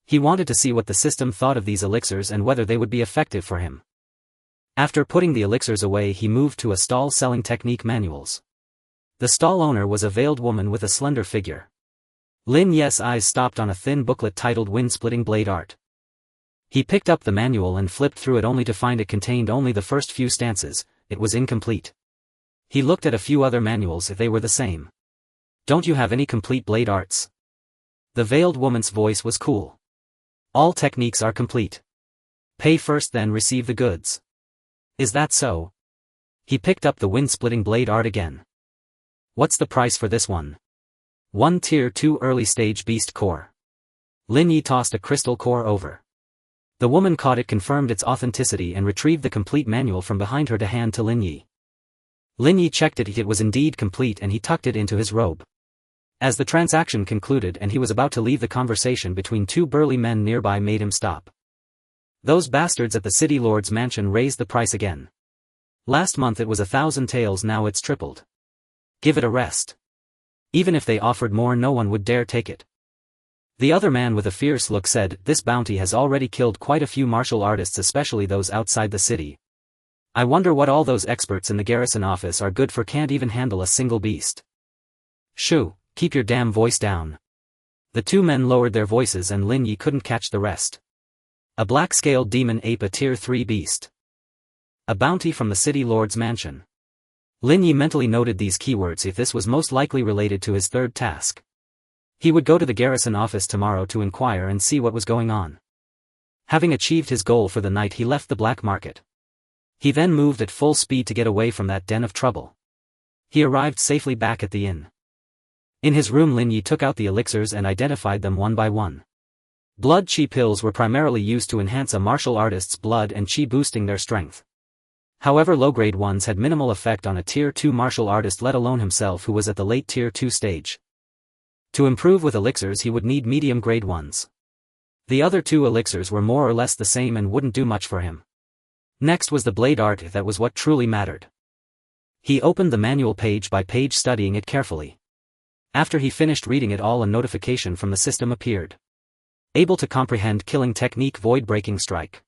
He wanted to see what the system thought of these elixirs and whether they would be effective for him. After putting the elixirs away, he moved to a stall selling technique manuals. The stall owner was a veiled woman with a slender figure. Lin Ye's eyes stopped on a thin booklet titled Wind-Splitting Blade Art. He picked up the manual and flipped through it only to find it contained only the first few stanzas. It was incomplete. He looked at a few other manuals if they were the same. Don't you have any complete blade arts? The veiled woman's voice was cool. All techniques are complete. Pay first then receive the goods. Is that so? He picked up the wind-splitting blade art again. What's the price for this one? 1 Tier 2 Early Stage Beast Core. Lin Ye tossed a crystal core over. The woman caught it, confirmed its authenticity and retrieved the complete manual from behind her to hand to Lin Ye. Lin Ye checked it, it was indeed complete, and he tucked it into his robe. As the transaction concluded and he was about to leave, the conversation between 2 burly men nearby made him stop. Those bastards at the city lord's mansion raised the price again. Last month it was 1,000 taels, now it's tripled. Give it a rest. Even if they offered more, no one would dare take it. The other man with a fierce look said, this bounty has already killed quite a few martial artists, especially those outside the city. I wonder what all those experts in the garrison office are good for, can't even handle a single beast. Shoo, keep your damn voice down. The 2 men lowered their voices and Lin Ye couldn't catch the rest. A black-scaled demon ape, a tier 3 beast. A bounty from the city lord's mansion. Lin Ye mentally noted these keywords if this was most likely related to his third task. He would go to the garrison office tomorrow to inquire and see what was going on. Having achieved his goal for the night, he left the black market. He then moved at full speed to get away from that den of trouble. He arrived safely back at the inn. In his room, Lin Ye took out the elixirs and identified them one by one. Blood chi pills were primarily used to enhance a martial artist's blood and chi, boosting their strength. However, low-grade ones had minimal effect on a tier 2 martial artist, let alone himself, who was at the late tier 2 stage. To improve with elixirs, he would need medium-grade ones. The other 2 elixirs were more or less the same and wouldn't do much for him. Next was the blade art, that was what truly mattered. He opened the manual page by page, studying it carefully. After he finished reading it all, a notification from the system appeared. Able to comprehend killing technique, void-breaking strike.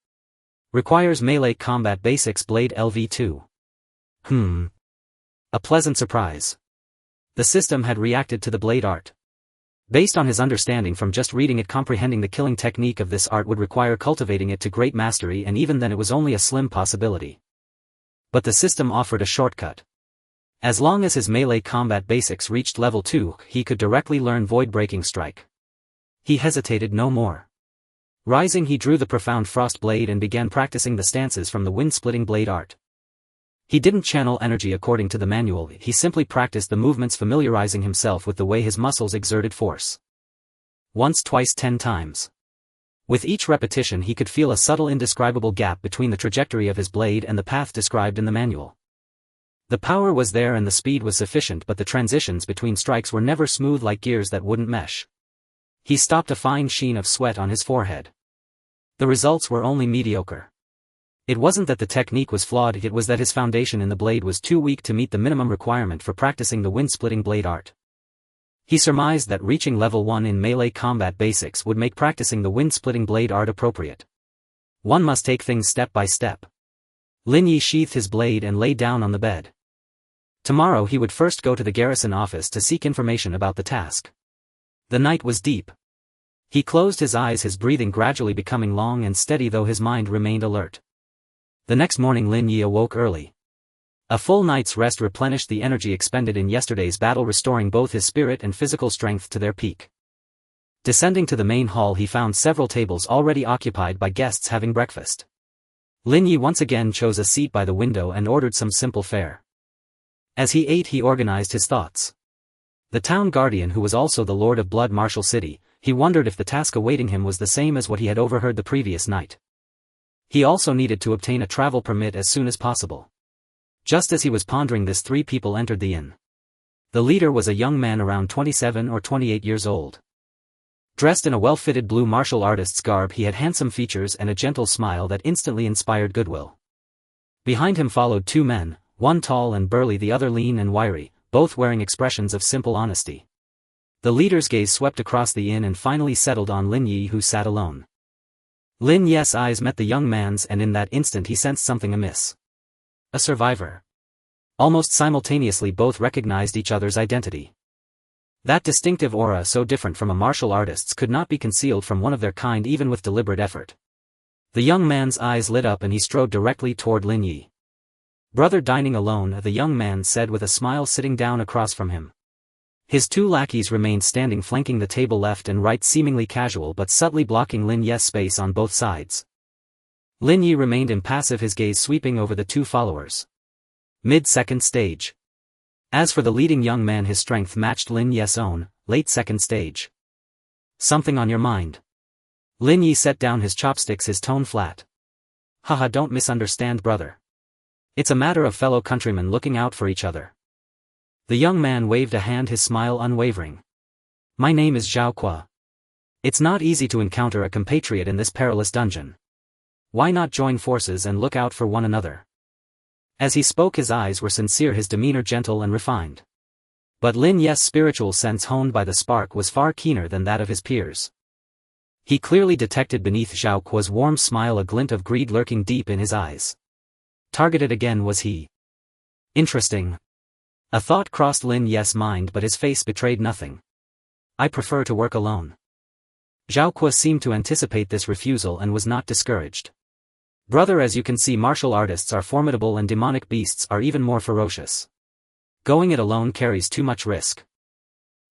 Requires melee combat basics, blade LV2. A pleasant surprise. The system had reacted to the blade art. Based on his understanding from just reading it, comprehending the killing technique of this art would require cultivating it to great mastery, and even then it was only a slim possibility. But the system offered a shortcut. As long as his melee combat basics reached level 2, he could directly learn void-breaking strike. He hesitated no more. Rising, he drew the profound frost blade and began practicing the stances from the wind-splitting blade art. He didn't channel energy according to the manual, he simply practiced the movements, familiarizing himself with the way his muscles exerted force. Once, twice, 10 times. With each repetition he could feel a subtle, indescribable gap between the trajectory of his blade and the path described in the manual. The power was there and the speed was sufficient, but the transitions between strikes were never smooth, like gears that wouldn't mesh. He stopped, a fine sheen of sweat on his forehead. The results were only mediocre. It wasn't that the technique was flawed, it was that his foundation in the blade was too weak to meet the minimum requirement for practicing the wind-splitting blade art. He surmised that reaching level 1 in melee combat basics would make practicing the wind-splitting blade art appropriate. One must take things step by step. Lin Ye sheathed his blade and lay down on the bed. Tomorrow he would first go to the garrison office to seek information about the task. The night was deep. He closed his eyes, his breathing gradually becoming long and steady, though his mind remained alert. The next morning Lin Ye awoke early. A full night's rest replenished the energy expended in yesterday's battle, restoring both his spirit and physical strength to their peak. Descending to the main hall, he found several tables already occupied by guests having breakfast. Lin Ye once again chose a seat by the window and ordered some simple fare. As he ate, he organized his thoughts. The town guardian, who was also the Lord of Blood Martial City, he wondered if the task awaiting him was the same as what he had overheard the previous night. He also needed to obtain a travel permit as soon as possible. Just as he was pondering this, 3 people entered the inn. The leader was a young man around 27 or 28 years old. Dressed in a well-fitted blue martial artist's garb, he had handsome features and a gentle smile that instantly inspired goodwill. Behind him followed two men, one tall and burly, the other lean and wiry, both wearing expressions of simple honesty. The leader's gaze swept across the inn and finally settled on Lin Ye, who sat alone. Lin Ye's eyes met the young man's, and in that instant he sensed something amiss. A survivor. Almost simultaneously both recognized each other's identity. That distinctive aura, so different from a martial artist's, could not be concealed from one of their kind even with deliberate effort. The young man's eyes lit up and he strode directly toward Lin Ye. "Brother, dining alone?" the young man said with a smile, sitting down across from him. His two lackeys remained standing flanking the table left and right, seemingly casual but subtly blocking Lin Ye's space on both sides. Lin Ye remained impassive, his gaze sweeping over the two followers. Mid-second stage. As for the leading young man, his strength matched Lin Ye's own, late second stage. "Something on your mind?" Lin Ye set down his chopsticks, his tone flat. "Haha, don't misunderstand, brother. It's a matter of fellow countrymen looking out for each other." The young man waved a hand, his smile unwavering. "My name is Zhao Qua. It's not easy to encounter a compatriot in this perilous dungeon. Why not join forces and look out for one another?" As he spoke, his eyes were sincere, his demeanor gentle and refined. But Lin Ye's spiritual sense, honed by the spark, was far keener than that of his peers. He clearly detected beneath Zhao Qua's warm smile a glint of greed lurking deep in his eyes. Targeted again, was he? Interesting. A thought crossed Lin Ye's mind, but his face betrayed nothing. "I prefer to work alone." Zhao Qua seemed to anticipate this refusal and was not discouraged. "Brother, as you can see, martial artists are formidable and demonic beasts are even more ferocious. Going it alone carries too much risk."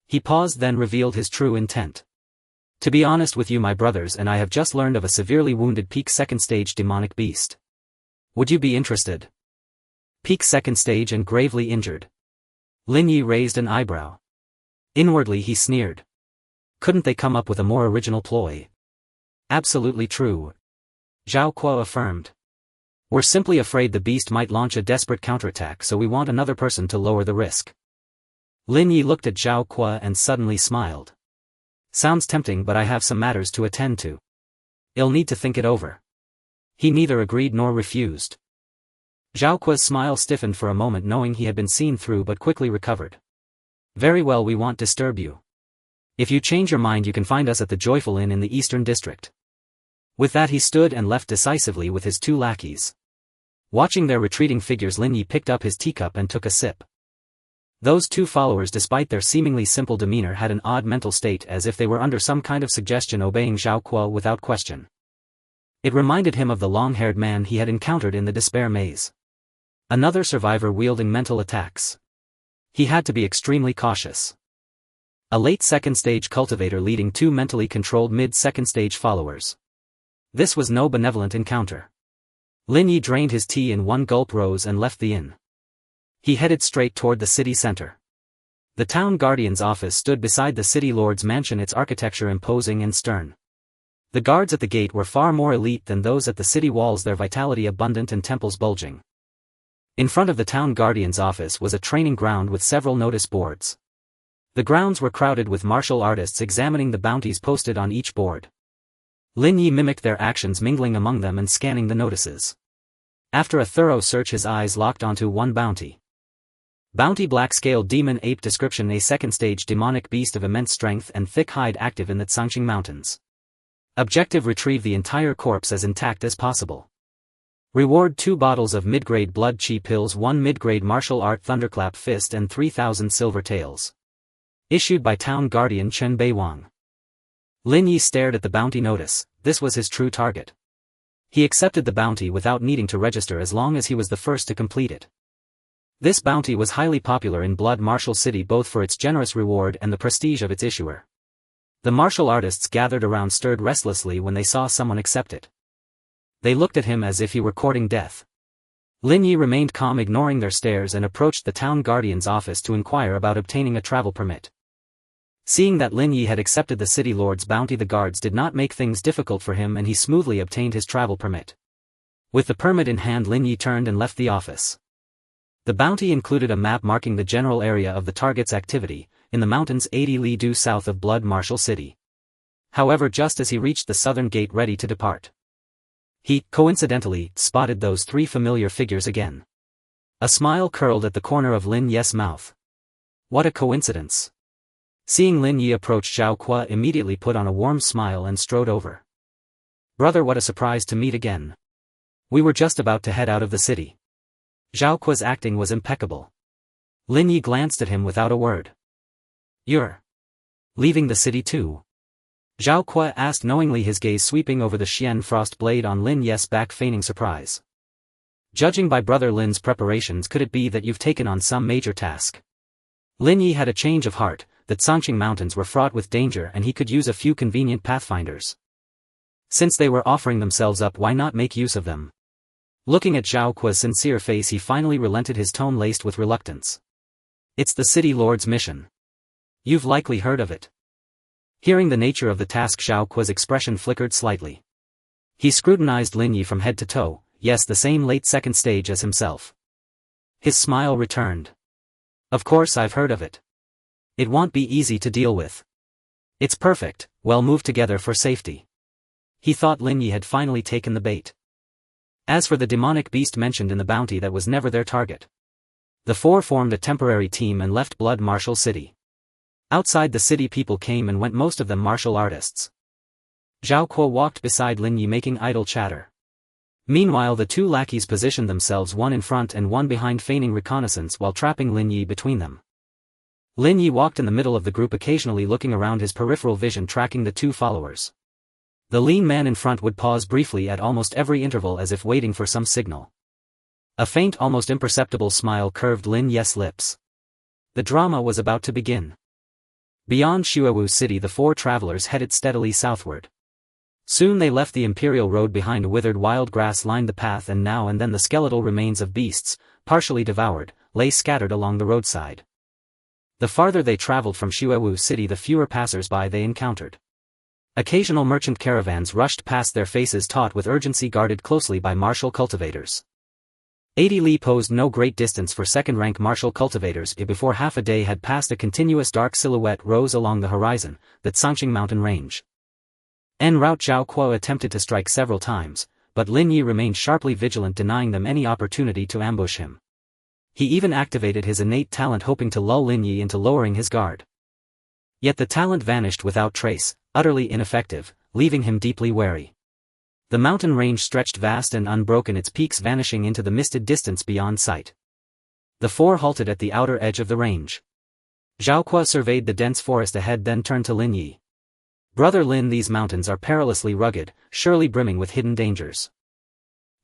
He paused, then revealed his true intent. "To be honest with you, my brothers and I have just learned of a severely wounded peak second stage demonic beast. Would you be interested?" Peak second stage and gravely injured. Lin Ye raised an eyebrow. Inwardly he sneered. Couldn't they come up with a more original ploy? "Absolutely true," Zhao Qua affirmed. "We're simply afraid the beast might launch a desperate counterattack, so we want another person to lower the risk." Lin Ye looked at Zhao Qua and suddenly smiled. "Sounds tempting, but I have some matters to attend to. I'll need to think it over." He neither agreed nor refused. Zhao Qua's smile stiffened for a moment, knowing he had been seen through, but quickly recovered. "Very well, we won't disturb you. If you change your mind, you can find us at the Joyful Inn in the Eastern District." With that he stood and left decisively with his two lackeys. Watching their retreating figures, Lin Ye picked up his teacup and took a sip. Those two followers, despite their seemingly simple demeanor, had an odd mental state, as if they were under some kind of suggestion, obeying Zhao Qua without question. It reminded him of the long-haired man he had encountered in the Despair Maze. Another survivor wielding mental attacks. He had to be extremely cautious. A late second stage cultivator leading two mentally controlled mid-second stage followers. This was no benevolent encounter. Lin Ye drained his tea in one gulp, rose and left the inn. He headed straight toward the city center. The town guardian's office stood beside the city lord's mansion, its architecture imposing and stern. The guards at the gate were far more elite than those at the city walls, their vitality abundant and temples bulging. In front of the town guardian's office was a training ground with several notice boards. The grounds were crowded with martial artists examining the bounties posted on each board. Lin Ye mimicked their actions, mingling among them and scanning the notices. After a thorough search, his eyes locked onto one bounty. Bounty: Black-scaled demon ape. Description: a second-stage demonic beast of immense strength and thick hide, active in the Tsangqing Mountains. Objective: retrieve the entire corpse as intact as possible. Reward: 2 bottles of mid-grade blood chi pills, 1 mid-grade martial art thunderclap fist, and 3,000 silver taels. Issued by Town Guardian Chen Beiwang. Lin Ye stared at the bounty notice. This was his true target. He accepted the bounty without needing to register, as long as he was the first to complete it. This bounty was highly popular in Blood Martial City, both for its generous reward and the prestige of its issuer. The martial artists gathered around stirred restlessly when they saw someone accept it. They looked at him as if he were courting death. Lin Ye remained calm, ignoring their stares, and approached the town guardian's office to inquire about obtaining a travel permit. Seeing that Lin Ye had accepted the city lord's bounty, the guards did not make things difficult for him and he smoothly obtained his travel permit. With the permit in hand, Lin Ye turned and left the office. The bounty included a map marking the general area of the target's activity, in the mountains 80 li due south of Blood Martial City. However, just as he reached the southern gate ready to depart, he, coincidentally, spotted those three familiar figures again. A smile curled at the corner of Lin Ye's mouth. What a coincidence. Seeing Lin Ye approach, Zhao Kuo immediately put on a warm smile and strode over. Brother, what a surprise to meet again. We were just about to head out of the city. Zhao Kuo's acting was impeccable. Lin Ye glanced at him without a word. You're leaving the city too? Zhao Kuo asked knowingly, his gaze sweeping over the Xian frost blade on Lin Ye's back, feigning surprise. Judging by Brother Lin's preparations, could it be that you've taken on some major task? Lin Ye had a change of heart. The Zangqing Mountains were fraught with danger and he could use a few convenient pathfinders. Since they were offering themselves up, why not make use of them? Looking at Zhao Kuo's sincere face, he finally relented, his tone laced with reluctance. It's the city lord's mission. You've likely heard of it. Hearing the nature of the task, Zhao Kuo's expression flickered slightly. He scrutinized Lin Ye from head to toe. Yes, the same late second stage as himself. His smile returned. Of course I've heard of it. It won't be easy to deal with. It's perfect, well move together for safety. He thought Lin Ye had finally taken the bait. As for the demonic beast mentioned in the bounty, that was never their target. The four formed a temporary team and left Blood Martial City. Outside the city, people came and went, most of them martial artists. Zhao Kuo walked beside Lin Ye, making idle chatter. Meanwhile, the two lackeys positioned themselves, one in front and one behind, feigning reconnaissance while trapping Lin Ye between them. Lin Ye walked in the middle of the group, occasionally looking around, his peripheral vision tracking the two followers. The lean man in front would pause briefly at almost every interval, as if waiting for some signal. A faint, almost imperceptible smile curved Lin Ye's lips. The drama was about to begin. Beyond Xuewu City, the four travelers headed steadily southward. Soon they left the imperial road behind. Withered wild grass lined the path, and now and then the skeletal remains of beasts, partially devoured, lay scattered along the roadside. The farther they traveled from Xuewu City, the fewer passers-by they encountered. Occasional merchant caravans rushed past, their faces taut with urgency, guarded closely by martial cultivators. 80 li posed no great distance for second-rank martial cultivators. Before half a day had passed, a continuous dark silhouette rose along the horizon, the Zangqing mountain range. En route, Zhao Kuo attempted to strike several times, but Lin Ye remained sharply vigilant, denying them any opportunity to ambush him. He even activated his innate talent, hoping to lull Lin Ye into lowering his guard. Yet the talent vanished without trace, utterly ineffective, leaving him deeply wary. The mountain range stretched vast and unbroken, its peaks vanishing into the misted distance beyond sight. The four halted at the outer edge of the range. Zhao Kuo surveyed the dense forest ahead, then turned to Lin Ye. Brother Lin, these mountains are perilously rugged, surely brimming with hidden dangers.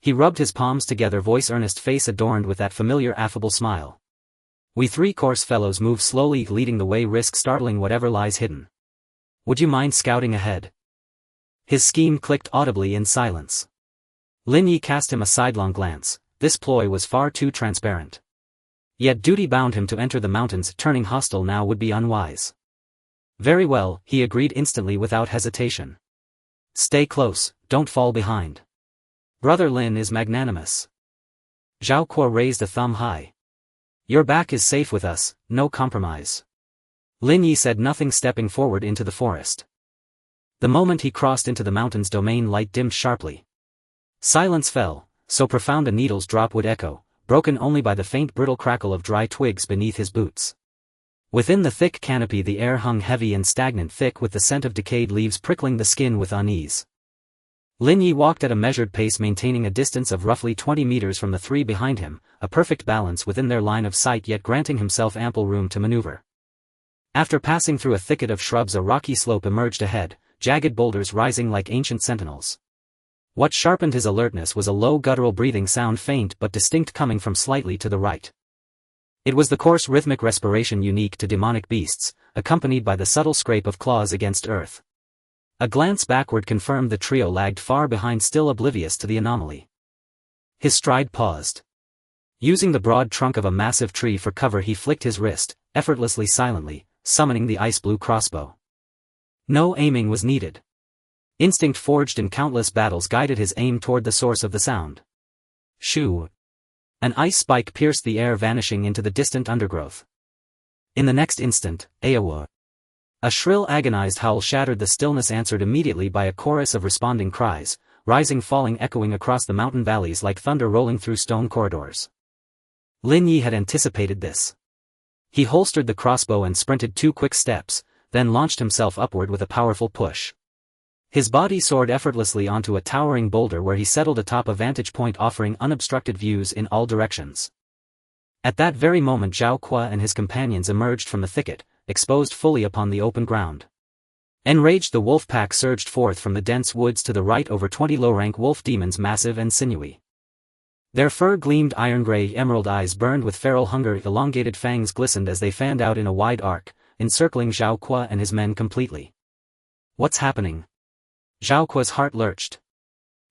He rubbed his palms together, voice earnest, face adorned with that familiar affable smile. We three coarse fellows move slowly, leading the way, risk startling whatever lies hidden. Would you mind scouting ahead? His scheme clicked audibly in silence. Lin Ye cast him a sidelong glance. This ploy was far too transparent. Yet duty bound him to enter the mountains. Turning hostile now would be unwise. Very well, he agreed instantly without hesitation. Stay close, don't fall behind. Brother Lin is magnanimous. Zhao Kuo raised a thumb high. Your back is safe with us, no compromise. Lin Ye said nothing, stepping forward into the forest. The moment he crossed into the mountain's domain, light dimmed sharply. Silence fell, so profound a needle's drop would echo, broken only by the faint brittle crackle of dry twigs beneath his boots. Within the thick canopy, the air hung heavy and stagnant, thick with the scent of decayed leaves prickling the skin with unease. Lin Ye walked at a measured pace, maintaining a distance of roughly 20 meters from the three behind him, a perfect balance within their line of sight, yet granting himself ample room to maneuver. After passing through a thicket of shrubs, a rocky slope emerged ahead, jagged boulders rising like ancient sentinels. What sharpened his alertness was a low guttural breathing sound, faint but distinct, coming from slightly to the right. It was the coarse rhythmic respiration unique to demonic beasts, accompanied by the subtle scrape of claws against earth. A glance backward confirmed the trio lagged far behind, still oblivious to the anomaly. His stride paused. Using the broad trunk of a massive tree for cover, he flicked his wrist, effortlessly, silently, summoning the ice blue crossbow. No aiming was needed. Instinct forged in countless battles guided his aim toward the source of the sound. Shoo! An ice spike pierced the air, vanishing into the distant undergrowth. In the next instant, Aowa! A shrill agonized howl shattered the stillness, answered immediately by a chorus of responding cries, rising falling echoing across the mountain valleys like thunder rolling through stone corridors. Lin Ye had anticipated this. He holstered the crossbow and sprinted 2 quick steps, then launched himself upward with a powerful push. His body soared effortlessly onto a towering boulder where he settled atop a vantage point offering unobstructed views in all directions. At that very moment Zhao Kuo and his companions emerged from the thicket, exposed fully upon the open ground. Enraged, the wolf pack surged forth from the dense woods to the right, over 20 low-rank wolf demons, massive and sinewy. Their fur gleamed iron-gray, emerald eyes burned with feral hunger, elongated fangs glistened as they fanned out in a wide arc, encircling Zhao Kuo and his men completely. What's happening? Zhao Kuo's heart lurched.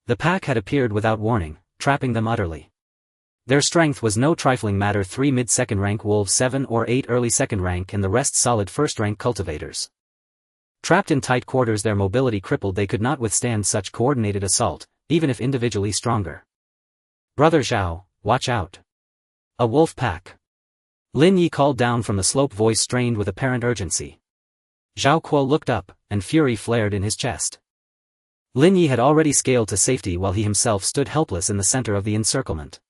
The pack had appeared without warning, trapping them utterly. Their strength was no trifling matter: 3 mid-second rank wolves, 7 or 8 early second rank, and the rest solid first-rank cultivators. Trapped in tight quarters, their mobility crippled, they could not withstand such coordinated assault, even if individually stronger. Brother Zhao, watch out. A wolf pack. Lin Ye called down from the slope, voice strained with apparent urgency. Zhao Kuo looked up, and fury flared in his chest. Lin Ye had already scaled to safety while he himself stood helpless in the center of the encirclement.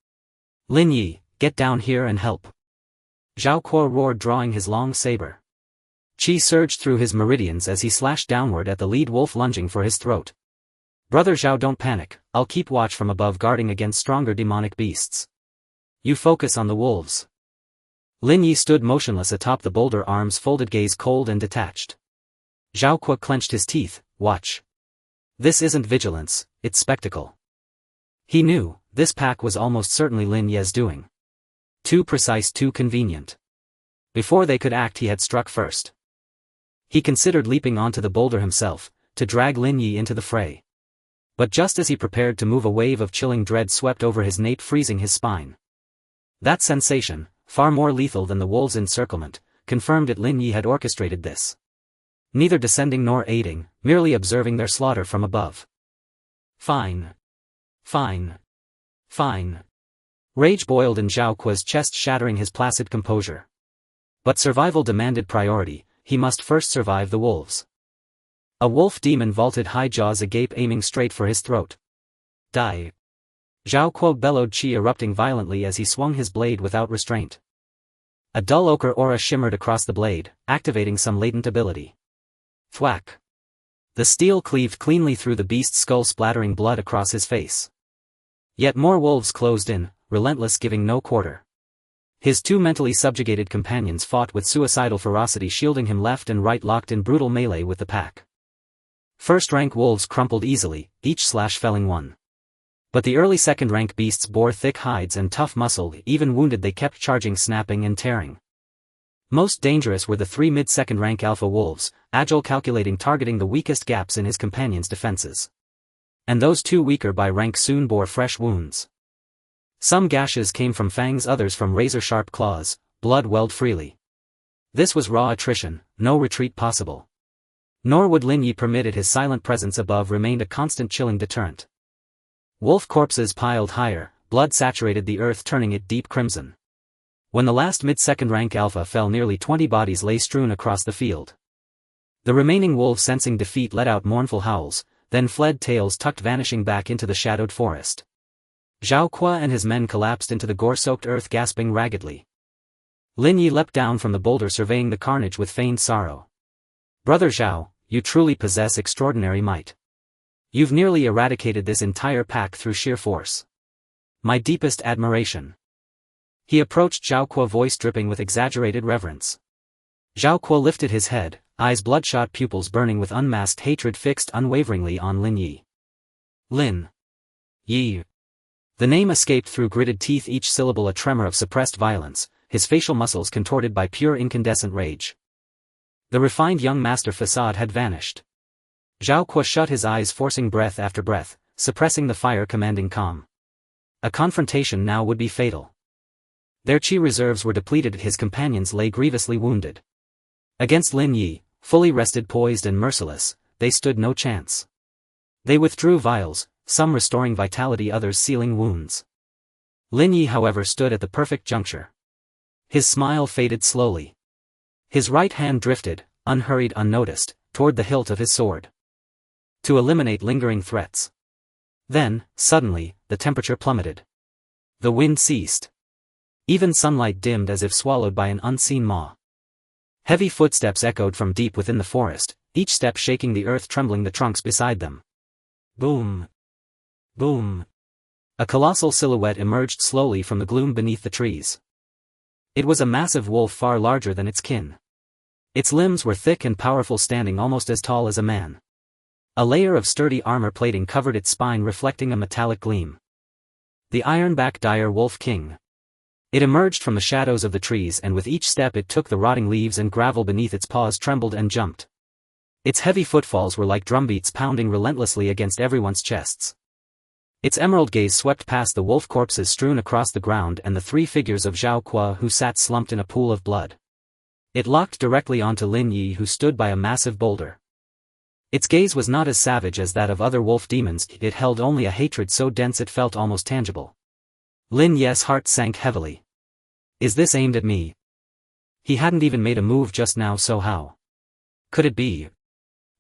Lin Ye, get down here and help. Zhao Kuo roared, drawing his long saber. Qi surged through his meridians as he slashed downward at the lead wolf, lunging for his throat. Brother Zhao, don't panic, I'll keep watch from above, guarding against stronger demonic beasts. You focus on the wolves. Lin Ye stood motionless atop the boulder, arms folded, gaze cold and detached. Zhao Kuo clenched his teeth. Watch. This isn't vigilance, it's spectacle. He knew, this pack was almost certainly Lin Ye's doing. Too precise, too convenient. Before they could act, he had struck first. He considered leaping onto the boulder himself, to drag Lin Ye into the fray. But just as he prepared to move, a wave of chilling dread swept over his nape, freezing his spine. That sensation, far more lethal than the wolves' encirclement, confirmed that Lin Ye had orchestrated this. Neither descending nor aiding, merely observing their slaughter from above. Fine. Fine. Fine. Rage boiled in Zhao Kuo's chest, shattering his placid composure. But survival demanded priority, he must first survive the wolves. A wolf demon vaulted high, jaws agape, aiming straight for his throat. Die. Zhao Kuo bellowed, Qi erupting violently as he swung his blade without restraint. A dull ochre aura shimmered across the blade, activating some latent ability. Thwack. The steel cleaved cleanly through the beast's skull, splattering blood across his face. Yet more wolves closed in, relentless, giving no quarter. His 2 mentally subjugated companions fought with suicidal ferocity, shielding him left and right, locked in brutal melee with the pack. First-rank wolves crumpled easily, each slash felling 1. But the early second-rank beasts bore thick hides and tough muscle, even wounded they kept charging, snapping and tearing. Most dangerous were the 3 mid-second rank alpha wolves, agile, calculating, targeting the weakest gaps in his companions' defenses. And those 2 weaker by rank soon bore fresh wounds. Some gashes came from fangs, others from razor-sharp claws, blood welled freely. This was raw attrition, no retreat possible. Nor would Lin Ye permit it. His silent presence above remained a constant chilling deterrent. Wolf corpses piled higher, blood saturated the earth, turning it deep crimson. When the last mid-second rank alpha fell, nearly 20 bodies lay strewn across the field. The remaining wolves, sensing defeat, let out mournful howls, then fled, tails tucked, vanishing back into the shadowed forest. Zhao Kuo and his men collapsed into the gore-soaked earth, gasping raggedly. Lin Ye leapt down from the boulder, surveying the carnage with feigned sorrow. Brother Zhao, you truly possess extraordinary might. You've nearly eradicated this entire pack through sheer force. My deepest admiration. He approached Zhao Kuo, voice dripping with exaggerated reverence. Zhao Kuo lifted his head, eyes bloodshot, pupils burning with unmasked hatred, fixed unwaveringly on Lin Ye. Lin Ye. The name escaped through gritted teeth, each syllable a tremor of suppressed violence, his facial muscles contorted by pure incandescent rage. The refined young master facade had vanished. Zhao Kuo shut his eyes, forcing breath after breath, suppressing the fire, commanding calm. A confrontation now would be fatal. Their chi reserves were depleted, his companions lay grievously wounded. Against Lin Ye, fully rested, poised and merciless, they stood no chance. They withdrew vials, some restoring vitality, others sealing wounds. Lin Ye, however, stood at the perfect juncture. His smile faded slowly. His right hand drifted, unhurried, unnoticed, toward the hilt of his sword. To eliminate lingering threats. Then, suddenly, the temperature plummeted. The wind ceased. Even sunlight dimmed as if swallowed by an unseen maw. Heavy footsteps echoed from deep within the forest, each step shaking the earth, trembling the trunks beside them. Boom! Boom! A colossal silhouette emerged slowly from the gloom beneath the trees. It was a massive wolf far larger than its kin. Its limbs were thick and powerful, standing almost as tall as a man. A layer of sturdy armor plating covered its spine, reflecting a metallic gleam. The iron-backed dire wolf king. It emerged from the shadows of the trees, and with each step it took, the rotting leaves and gravel beneath its paws trembled and jumped. Its heavy footfalls were like drumbeats pounding relentlessly against everyone's chests. Its emerald gaze swept past the wolf corpses strewn across the ground and the three figures of Zhao Kuo who sat slumped in a pool of blood. It locked directly onto Lin Ye, who stood by a massive boulder. Its gaze was not as savage as that of other wolf demons, it held only a hatred so dense it felt almost tangible. Lin Ye's heart sank heavily. Is this aimed at me? He hadn't even made a move just now, so how could it be?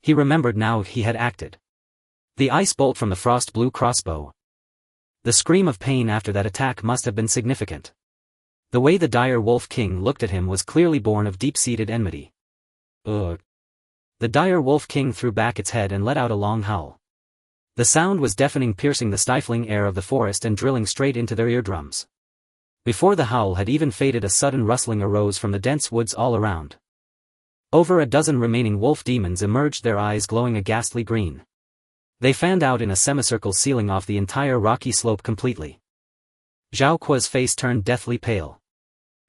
He remembered now he had acted. The ice bolt from the frost blue crossbow. The scream of pain after that attack must have been significant. The way the dire wolf king looked at him was clearly born of deep-seated enmity. Ugh. The dire wolf king threw back its head and let out a long howl. The sound was deafening, piercing the stifling air of the forest and drilling straight into their eardrums. Before the howl had even faded, a sudden rustling arose from the dense woods all around. Over a dozen remaining wolf demons emerged, their eyes glowing a ghastly green. They fanned out in a semicircle, sealing off the entire rocky slope completely. Zhao Kuo's face turned deathly pale.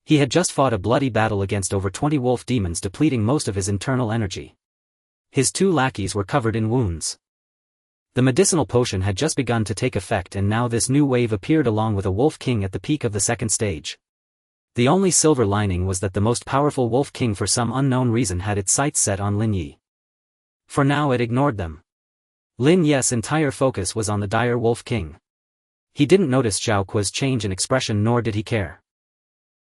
He had just fought a bloody battle against over 20 wolf demons, depleting most of his internal energy. His two lackeys were covered in wounds. The medicinal potion had just begun to take effect, and now this new wave appeared along with a wolf king at the peak of the second stage. The only silver lining was that the most powerful wolf king, for some unknown reason, had its sights set on Lin Ye. For now it ignored them. Lin Ye's entire focus was on the dire wolf king. He didn't notice Zhao Kuo's change in expression, nor did he care.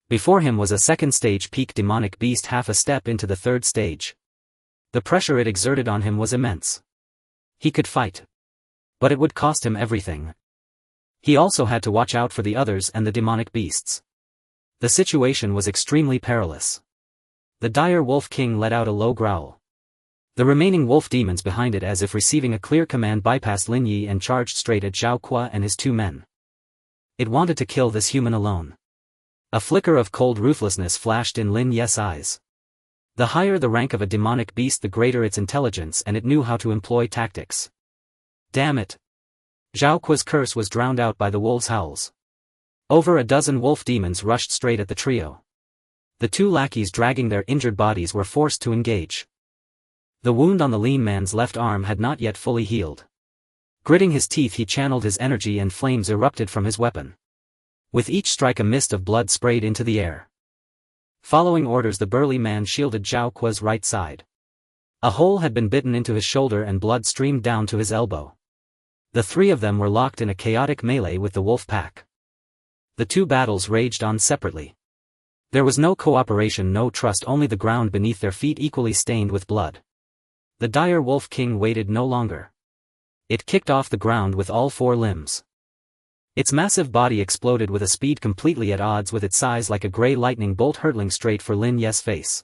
Before him was a second stage peak demonic beast, half a step into the third stage. The pressure it exerted on him was immense. He could fight. But it would cost him everything. He also had to watch out for the others and the demonic beasts. The situation was extremely perilous. The dire wolf king let out a low growl. The remaining wolf demons behind it, as if receiving a clear command, bypassed Lin Ye and charged straight at Zhao Kuo and his two men. It wanted to kill this human alone. A flicker of cold ruthlessness flashed in Lin Ye's eyes. The higher the rank of a demonic beast, the greater its intelligence, and it knew how to employ tactics. Damn it! Zhao Kuo's curse was drowned out by the wolves' howls. Over a dozen wolf demons rushed straight at the trio. The two lackeys dragging their injured bodies were forced to engage. The wound on the lean man's left arm had not yet fully healed. Gritting his teeth, he channeled his energy and flames erupted from his weapon. With each strike, a mist of blood sprayed into the air. Following orders, the burly man shielded Zhao Kuo's right side. A hole had been bitten into his shoulder and blood streamed down to his elbow. The three of them were locked in a chaotic melee with the wolf pack. The two battles raged on separately. There was no cooperation, no trust, only the ground beneath their feet equally stained with blood. The dire wolf king waited no longer. It kicked off the ground with all four limbs. Its massive body exploded with a speed completely at odds with its size, like a gray lightning bolt hurtling straight for Lin Ye's face.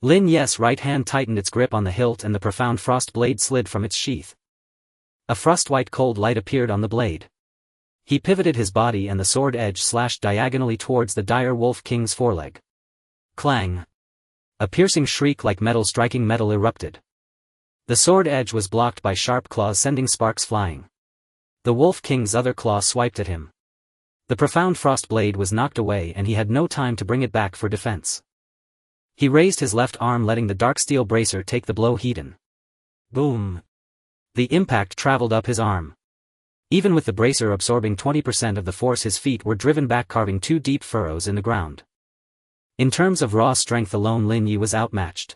Lin Ye's right hand tightened its grip on the hilt and the profound frost blade slid from its sheath. A frostwhite cold light appeared on the blade. He pivoted his body and the sword edge slashed diagonally towards the dire wolf king's foreleg. Clang! A piercing shriek like metal striking metal erupted. The sword edge was blocked by sharp claws, sending sparks flying. The wolf king's other claw swiped at him. The profound frost blade was knocked away and he had no time to bring it back for defense. He raised his left arm, letting the dark steel bracer take the blow heaten. Boom! The impact traveled up his arm. Even with the bracer absorbing 20% of the force, his feet were driven back, carving two deep furrows in the ground. In terms of raw strength alone, Lin Ye was outmatched.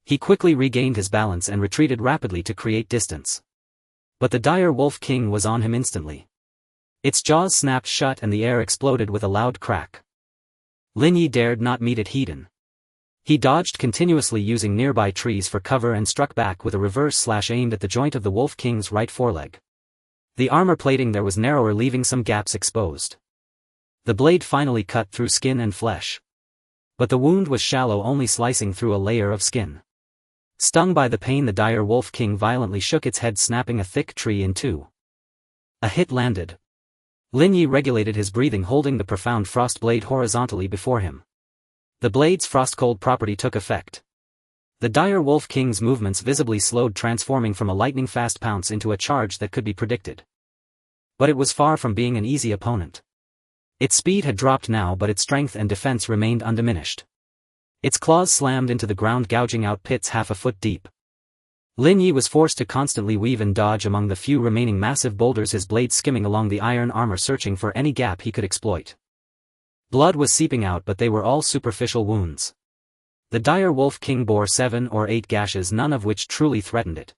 He quickly regained his balance and retreated rapidly to create distance. But the dire wolf king was on him instantly. Its jaws snapped shut and the air exploded with a loud crack. Lin Ye dared not meet it head-on. He dodged continuously using nearby trees for cover and struck back with a reverse slash aimed at the joint of the Wolf King's right foreleg. The armor plating there was narrower, leaving some gaps exposed. The blade finally cut through skin and flesh. But the wound was shallow, only slicing through a layer of skin. Stung by the pain, the dire Wolf King violently shook its head, snapping a thick tree in two. A hit landed. Lin Ye regulated his breathing, holding the profound frost blade horizontally before him. The blade's frost-cold property took effect. The dire Wolf King's movements visibly slowed, transforming from a lightning-fast pounce into a charge that could be predicted. But it was far from being an easy opponent. Its speed had dropped now, but its strength and defense remained undiminished. Its claws slammed into the ground, gouging out pits half a foot deep. Lin Ye was forced to constantly weave and dodge among the few remaining massive boulders, his blade skimming along the iron armor, searching for any gap he could exploit. Blood was seeping out, but they were all superficial wounds. The dire Wolf King bore 7 or 8 gashes, none of which truly threatened it.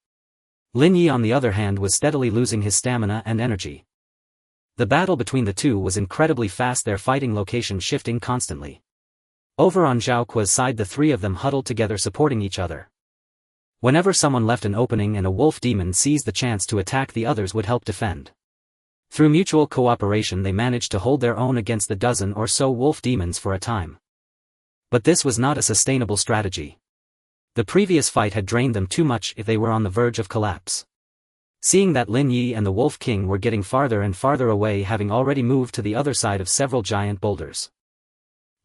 Lin Ye, on the other hand, was steadily losing his stamina and energy. The battle between the two was incredibly fast, their fighting location shifting constantly. Over on Zhao Kuo's side, the three of them huddled together, supporting each other. Whenever someone left an opening and a wolf demon seized the chance to attack, the others would help defend. Through mutual cooperation, they managed to hold their own against the dozen or so wolf demons for a time. But this was not a sustainable strategy. The previous fight had drained them too much if they were on the verge of collapse. Seeing that Lin Ye and the Wolf King were getting farther and farther away, having already moved to the other side of several giant boulders,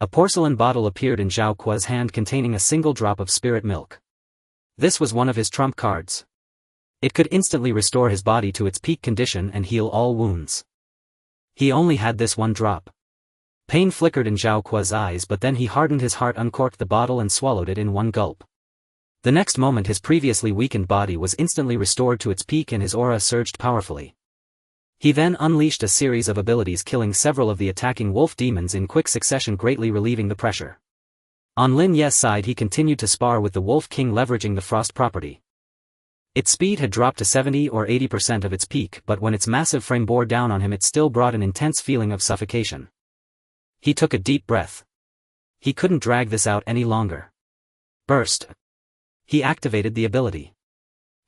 a porcelain bottle appeared in Zhao Kuo's hand containing a single drop of spirit milk. This was one of his trump cards. It could instantly restore his body to its peak condition and heal all wounds. He only had this one drop. Pain flickered in Zhao Kuo's eyes, but then he hardened his heart, uncorked the bottle and swallowed it in one gulp. The next moment his previously weakened body was instantly restored to its peak and his aura surged powerfully. He then unleashed a series of abilities, killing several of the attacking wolf demons in quick succession, greatly relieving the pressure. On Lin Ye's side, he continued to spar with the Wolf King, leveraging the frost property. Its speed had dropped to 70 or 80% of its peak, but when its massive frame bore down on him, it still brought an intense feeling of suffocation. He took a deep breath. He couldn't drag this out any longer. Burst. He activated the ability.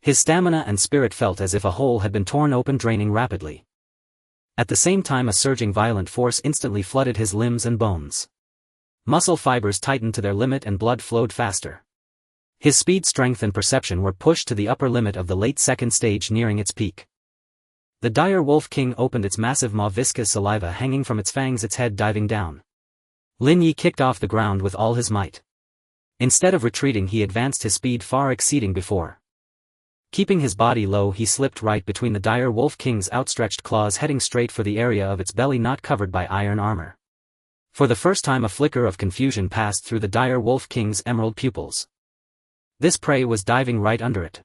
His stamina and spirit felt as if a hole had been torn open, draining rapidly. At the same time, a surging violent force instantly flooded his limbs and bones. Muscle fibers tightened to their limit and blood flowed faster. His speed, strength and perception were pushed to the upper limit of the late second stage, nearing its peak. The dire Wolf King opened its massive maw, viscous saliva hanging from its fangs, its head diving down. Lin Ye kicked off the ground with all his might. Instead of retreating, he advanced, his speed far exceeding before. Keeping his body low, he slipped right between the dire Wolf King's outstretched claws, heading straight for the area of its belly not covered by iron armor. For the first time, a flicker of confusion passed through the dire Wolf King's emerald pupils. This prey was diving right under it.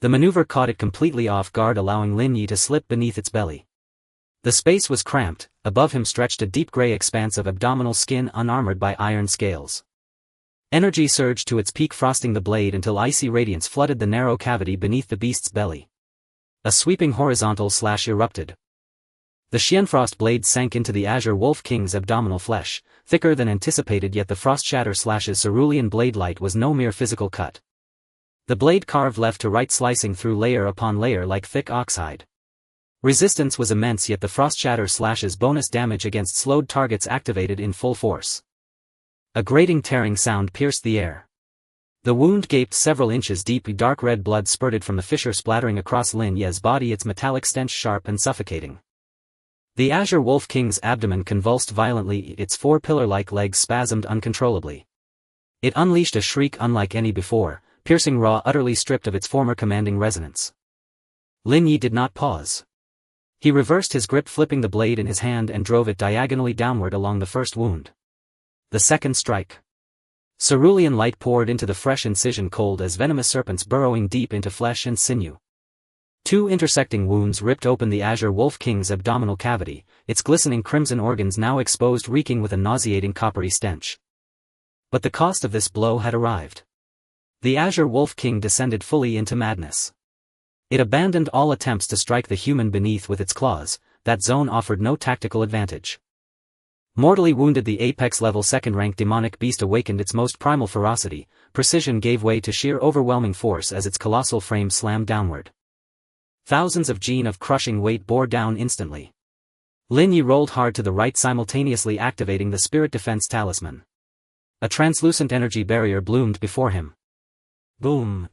The maneuver caught it completely off guard, allowing Lin Ye to slip beneath its belly. The space was cramped, above him stretched a deep gray expanse of abdominal skin unarmored by iron scales. Energy surged to its peak, frosting the blade until icy radiance flooded the narrow cavity beneath the beast's belly. A sweeping horizontal slash erupted. The Xianfrost blade sank into the Azure Wolf King's abdominal flesh, thicker than anticipated, yet the Frost Shatter Slash's cerulean blade light was no mere physical cut. The blade carved left to right, slicing through layer upon layer like thick oxhide. Resistance was immense, yet the Frost Shatter Slash's bonus damage against slowed targets activated in full force. A grating, tearing sound pierced the air. The wound gaped several inches deep, dark red blood spurted from the fissure, splattering across Lin Ye's body, its metallic stench sharp and suffocating. The Azure Wolf King's abdomen convulsed violently, its 4 pillar-like legs spasmed uncontrollably. It unleashed a shriek unlike any before, piercing raw, utterly stripped of its former commanding resonance. Lin Ye did not pause. He reversed his grip, flipping the blade in his hand, and drove it diagonally downward along the first wound. The second strike. Cerulean light poured into the fresh incision, cold as venomous serpents burrowing deep into flesh and sinew. 2 intersecting wounds ripped open the Azure Wolf King's abdominal cavity, its glistening crimson organs now exposed, reeking with a nauseating coppery stench. But the cost of this blow had arrived. The Azure Wolf King descended fully into madness. It abandoned all attempts to strike the human beneath with its claws. That zone offered no tactical advantage. Mortally wounded, the apex-level second-rank demonic beast awakened its most primal ferocity. Precision gave way to sheer overwhelming force as its colossal frame slammed downward. Thousands of Gene of crushing weight bore down instantly. Lin Ye rolled hard to the right, simultaneously activating the spirit defense talisman. A translucent energy barrier bloomed before him. Boom!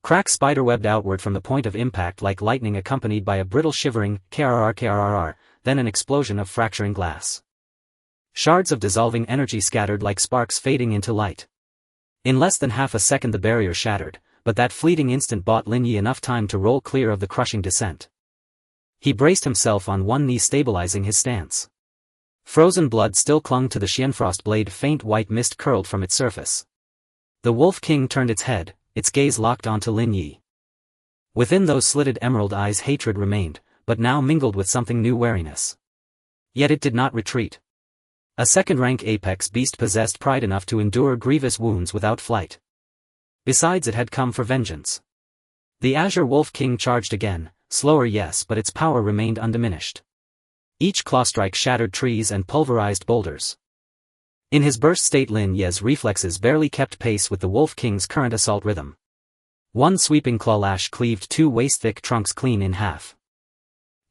Cracks spiderwebbed outward from the point of impact like lightning, accompanied by a brittle shivering krrr, then an explosion of fracturing glass. Shards of dissolving energy scattered like sparks fading into light. In less than half a second the barrier shattered, but that fleeting instant bought Lin Ye enough time to roll clear of the crushing descent. He braced himself on one knee, stabilizing his stance. Frozen blood still clung to the Xianfrost blade, faint white mist curled from its surface. The Wolf King turned its head, its gaze locked onto Lin Ye. Within those slitted emerald eyes hatred remained, but now mingled with something new, wariness. Yet it did not retreat. A second-rank apex beast possessed pride enough to endure grievous wounds without flight. Besides, it had come for vengeance. The Azure Wolf King charged again, slower yes, but its power remained undiminished. Each claw strike shattered trees and pulverized boulders. In his burst state, Lin Ye's reflexes barely kept pace with the Wolf King's current assault rhythm. One sweeping claw lash cleaved two waist-thick trunks clean in half.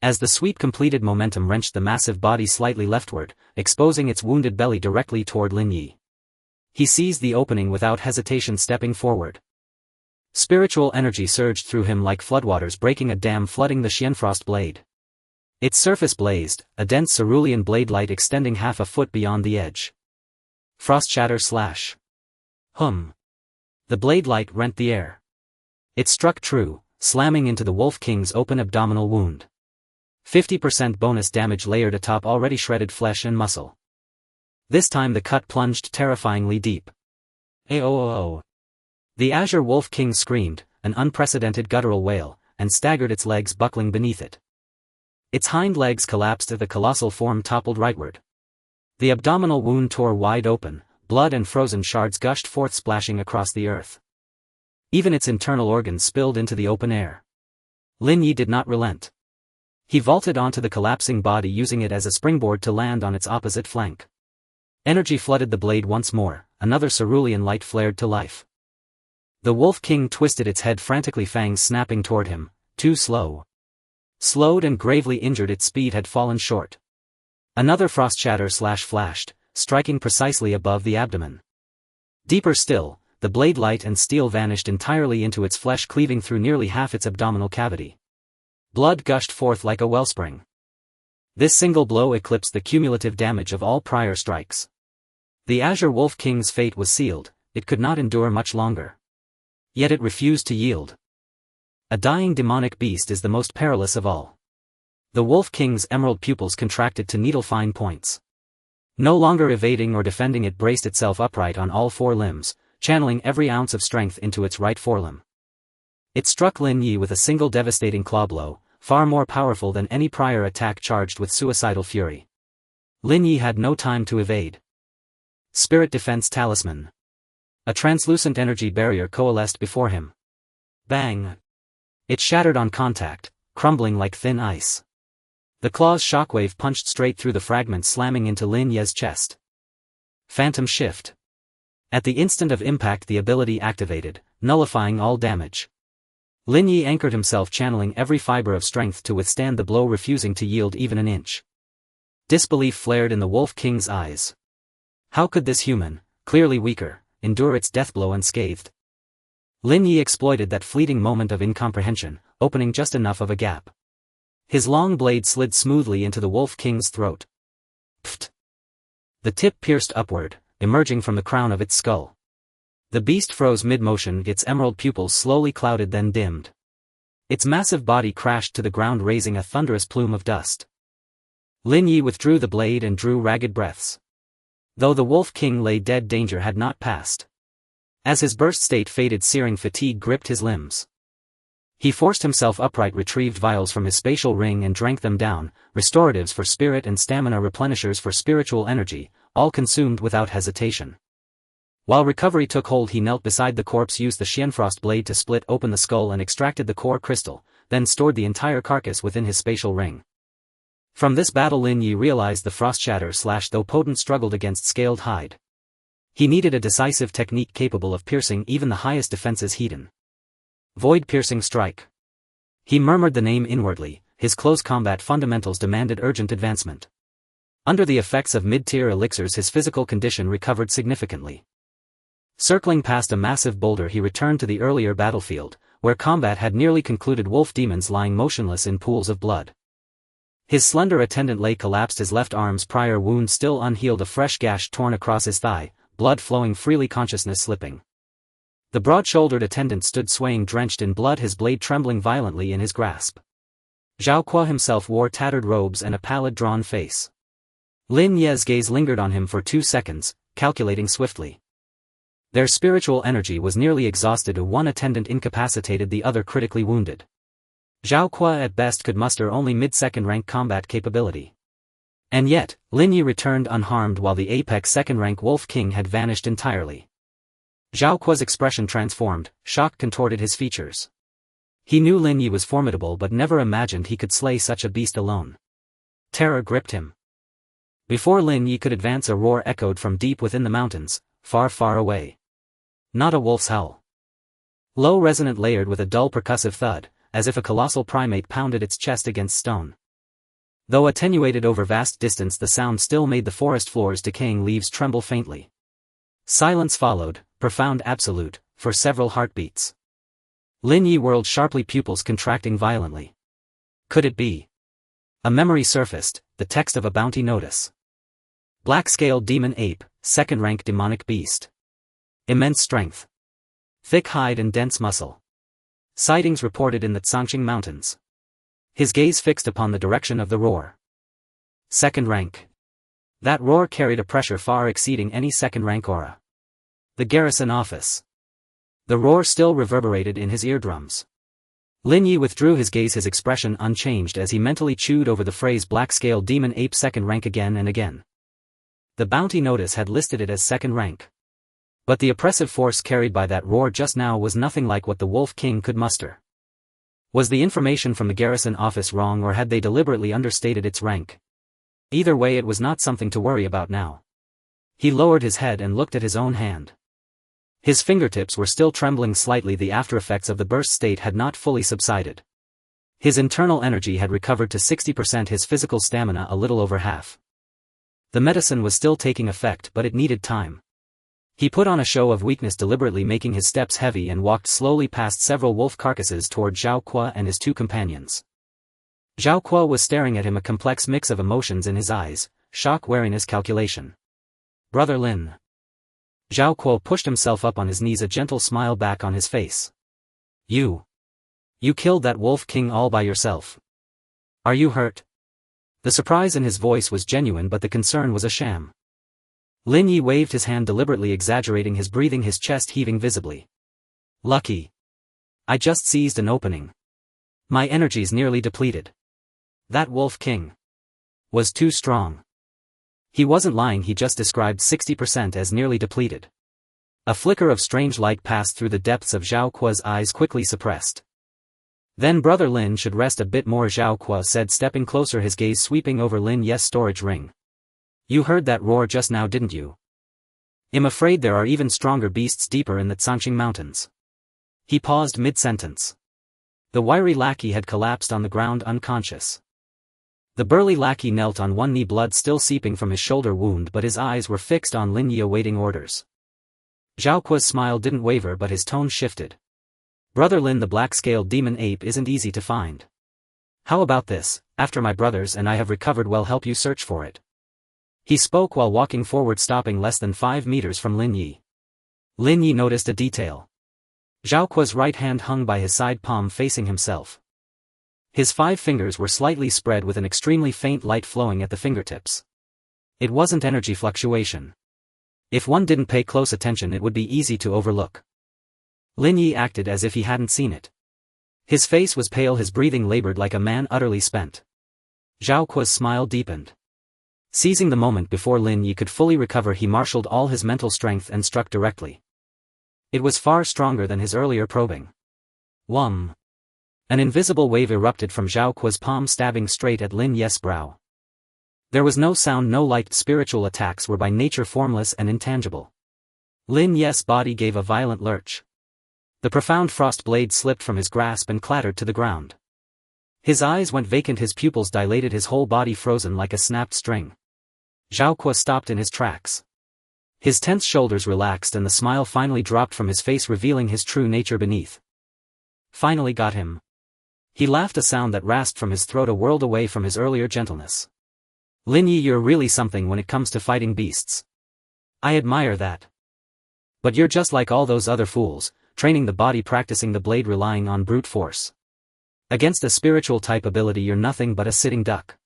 As the sweep completed, momentum wrenched the massive body slightly leftward, exposing its wounded belly directly toward Lin Ye. He seized the opening without hesitation, stepping forward. Spiritual energy surged through him like floodwaters, breaking a dam, flooding the Xianfrost blade. Its surface blazed, a dense cerulean blade light extending half a foot beyond the edge. Frost shatter slash. Hum. The blade light rent the air. It struck true, slamming into the Wolf King's open abdominal wound. 50% bonus damage layered atop already shredded flesh and muscle. This time the cut plunged terrifyingly deep. Aoo! The Azure Wolf King screamed, an unprecedented guttural wail, and staggered, its legs buckling beneath it. Its hind legs collapsed as the colossal form toppled rightward. The abdominal wound tore wide open, blood and frozen shards gushed forth, splashing across the earth. Even its internal organs spilled into the open air. Lin Ye did not relent. He vaulted onto the collapsing body, using it as a springboard to land on its opposite flank. Energy flooded the blade once more, another cerulean light flared to life. The Wolf King twisted its head frantically, fangs snapping toward him, too slow. Slowed and gravely injured, its speed had fallen short. Another frost shatter slash flashed, striking precisely above the abdomen. Deeper still, the blade light and steel vanished entirely into its flesh, cleaving through nearly half its abdominal cavity. Blood gushed forth like a wellspring. This single blow eclipsed the cumulative damage of all prior strikes. The Azure Wolf King's fate was sealed, it could not endure much longer. Yet it refused to yield. A dying demonic beast is the most perilous of all. The Wolf King's emerald pupils contracted to needle-fine points. No longer evading or defending, it braced itself upright on all four limbs, channeling every ounce of strength into its right forelimb. It struck Lin Ye with a single devastating claw blow, far more powerful than any prior attack, charged with suicidal fury. Lin Ye had no time to evade. Spirit Defense Talisman. A translucent energy barrier coalesced before him. Bang! It shattered on contact, crumbling like thin ice. The claw's shockwave punched straight through the fragment, slamming into Lin Ye's chest. Phantom Shift. At the instant of impact, the ability activated, nullifying all damage. Lin Ye anchored himself, channeling every fiber of strength to withstand the blow, refusing to yield even an inch. Disbelief flared in the Wolf King's eyes. How could this human, clearly weaker, endure its deathblow unscathed? Lin Ye exploited that fleeting moment of incomprehension, opening just enough of a gap. His long blade slid smoothly into the Wolf King's throat. Pfft! The tip pierced upward, emerging from the crown of its skull. The beast froze mid-motion, its emerald pupils slowly clouded, then dimmed. Its massive body crashed to the ground, raising a thunderous plume of dust. Lin Ye withdrew the blade and drew ragged breaths. Though the Wolf King lay dead, danger had not passed. As his burst state faded, searing fatigue gripped his limbs. He forced himself upright, retrieved vials from his spatial ring and drank them down, restoratives for spirit and stamina, replenishers for spiritual energy, all consumed without hesitation. While recovery took hold, he knelt beside the corpse, used the Xianfrost blade to split open the skull and extracted the core crystal, then stored the entire carcass within his spatial ring. From this battle Lin Ye realized the frost shatter / though potent struggled against scaled hide. He needed a decisive technique capable of piercing even the highest defenses hidden. Void-piercing strike. He murmured the name inwardly, his close combat fundamentals demanded urgent advancement. Under the effects of mid-tier elixirs his physical condition recovered significantly. Circling past a massive boulder he returned to the earlier battlefield, where combat had nearly concluded wolf demons lying motionless in pools of blood. His slender attendant lay collapsed, his left arm's prior wound still unhealed, a fresh gash torn across his thigh, blood flowing freely, consciousness slipping. The broad-shouldered attendant stood swaying, drenched in blood, his blade trembling violently in his grasp. Zhao Kuo himself wore tattered robes and a pallid, drawn face. Lin Ye's gaze lingered on him for 2 seconds, calculating swiftly. Their spiritual energy was nearly exhausted, one attendant incapacitated, the other critically wounded. Zhao Kuo at best could muster only mid-second rank combat capability. And yet, Lin Ye returned unharmed while the apex second-rank Wolf King had vanished entirely. Zhao Kuo's expression transformed, shock contorted his features. He knew Lin Ye was formidable but never imagined he could slay such a beast alone. Terror gripped him. Before Lin Ye could advance, a roar echoed from deep within the mountains, far, far away. Not a wolf's howl. Low, resonant, layered with a dull percussive thud, as if a colossal primate pounded its chest against stone. Though attenuated over vast distance, the sound still made the forest floor's decaying leaves tremble faintly. Silence followed, profound, absolute, for several heartbeats. Lin Ye whirled sharply, pupils contracting violently. Could it be? A memory surfaced, the text of a bounty notice. Black-scaled demon ape, second-rank demonic beast. Immense strength. Thick hide and dense muscle. Sightings reported in the Zhangqing Mountains. His gaze fixed upon the direction of the roar. Second rank. That roar carried a pressure far exceeding any second-rank aura. The garrison office. The roar still reverberated in his eardrums. Lin Ye withdrew his gaze, his expression unchanged as he mentally chewed over the phrase black-scaled demon ape second rank again and again. The bounty notice had listed it as second rank. But the oppressive force carried by that roar just now was nothing like what the Wolf King could muster. Was the information from the garrison office wrong, or had they deliberately understated its rank? Either way, it was not something to worry about now. He lowered his head and looked at his own hand. His fingertips were still trembling slightly, the aftereffects of the burst state had not fully subsided. His internal energy had recovered to 60%, his physical stamina a little over half. The medicine was still taking effect, but it needed time. He put on a show of weakness, deliberately making his steps heavy, and walked slowly past several wolf carcasses toward Zhao Kuo and his 2 companions. Zhao Kuo was staring at him, a complex mix of emotions in his eyes, shock, wariness, calculation. Brother Lin. Zhao Kuo pushed himself up on his knees, a gentle smile back on his face. You killed that Wolf King all by yourself. Are you hurt? The surprise in his voice was genuine, but the concern was a sham. Lin Ye waved his hand, deliberately exaggerating his breathing, his chest heaving visibly. Lucky. I just seized an opening. My energy's nearly depleted. That Wolf King was too strong. He wasn't lying, he just described 60% as nearly depleted. A flicker of strange light passed through the depths of Zhao Kuo's eyes, quickly suppressed. Then Brother Lin should rest a bit more, Zhao Kuo said, stepping closer, his gaze sweeping over Lin Ye's storage ring. You heard that roar just now, didn't you? I'm afraid there are even stronger beasts deeper in the Zhangqing Mountains. He paused mid-sentence. The wiry lackey had collapsed on the ground unconscious. The burly lackey knelt on one knee, blood still seeping from his shoulder wound, but his eyes were fixed on Lin Ye, awaiting orders. Zhao Kuo's smile didn't waver, but his tone shifted. Brother Lin, the black-scaled demon ape isn't easy to find. How about this? After my brothers and I have recovered, we'll help you search for it. He spoke while walking forward, stopping less than 5 meters from Lin Ye. Lin Ye noticed a detail. Zhao Kuo's right hand hung by his side palm, facing himself. His 5 fingers were slightly spread, with an extremely faint light flowing at the fingertips. It wasn't energy fluctuation. If one didn't pay close attention, it would be easy to overlook. Lin Ye acted as if he hadn't seen it. His face was pale, his breathing labored like a man utterly spent. Zhao Kuo's smile deepened. Seizing the moment before Lin Ye could fully recover, he marshaled all his mental strength and struck directly. It was far stronger than his earlier probing. Whum! An invisible wave erupted from Zhao Kuo's palm, stabbing straight at Lin Ye's brow. There was no sound, no light. Spiritual attacks were by nature formless and intangible. Lin Ye's body gave a violent lurch. The profound frost blade slipped from his grasp and clattered to the ground. His eyes went vacant, his pupils dilated, his whole body frozen like a snapped string. Zhao Kuo stopped in his tracks. His tense shoulders relaxed and the smile finally dropped from his face, revealing his true nature beneath. Finally got him. He laughed, a sound that rasped from his throat a world away from his earlier gentleness. Lin Ye, you're really something when it comes to fighting beasts. I admire that. But you're just like all those other fools, training the body, practicing the blade, relying on brute force. Against a spiritual type ability you're nothing but a sitting duck.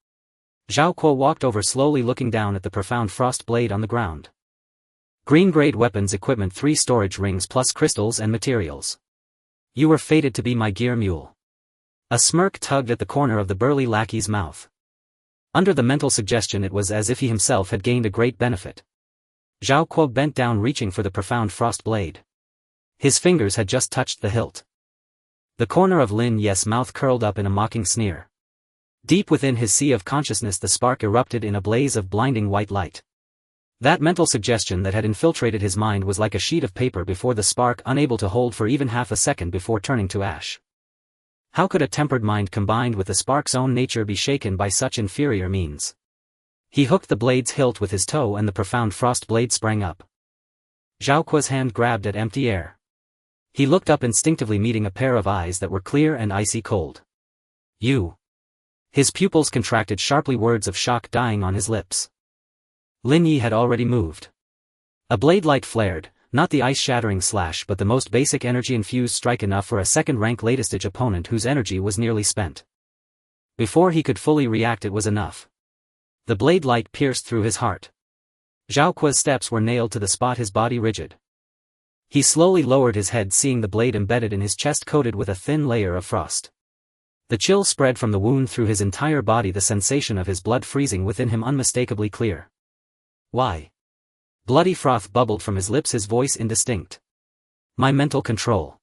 Zhao Kuo walked over slowly, looking down at the profound frost blade on the ground. Green-grade weapons equipment, 3 storage rings plus crystals and materials. You were fated to be my gear mule. A smirk tugged at the corner of the burly lackey's mouth. Under the mental suggestion it was as if he himself had gained a great benefit. Zhao Kuo bent down, reaching for the profound frost blade. His fingers had just touched the hilt. The corner of Lin Ye's mouth curled up in a mocking sneer. Deep within his sea of consciousness the spark erupted in a blaze of blinding white light. That mental suggestion that had infiltrated his mind was like a sheet of paper before the spark, unable to hold for even half a second before turning to ash. How could a tempered mind combined with the spark's own nature be shaken by such inferior means? He hooked the blade's hilt with his toe and the profound frost blade sprang up. Zhao Kuo's hand grabbed at empty air. He looked up instinctively, meeting a pair of eyes that were clear and icy cold. You. His pupils contracted sharply, words of shock dying on his lips. Lin Ye had already moved. A blade light flared, not the ice-shattering slash but the most basic energy-infused strike, enough for a second-rank latest-stage opponent whose energy was nearly spent. Before he could fully react, it was enough. The blade light pierced through his heart. Zhao Kuo's steps were nailed to the spot, his body rigid. He slowly lowered his head, seeing the blade embedded in his chest, coated with a thin layer of frost. The chill spread from the wound through his entire body, the sensation of his blood freezing within him unmistakably clear. Why? Bloody froth bubbled from his lips, his voice indistinct. My mental control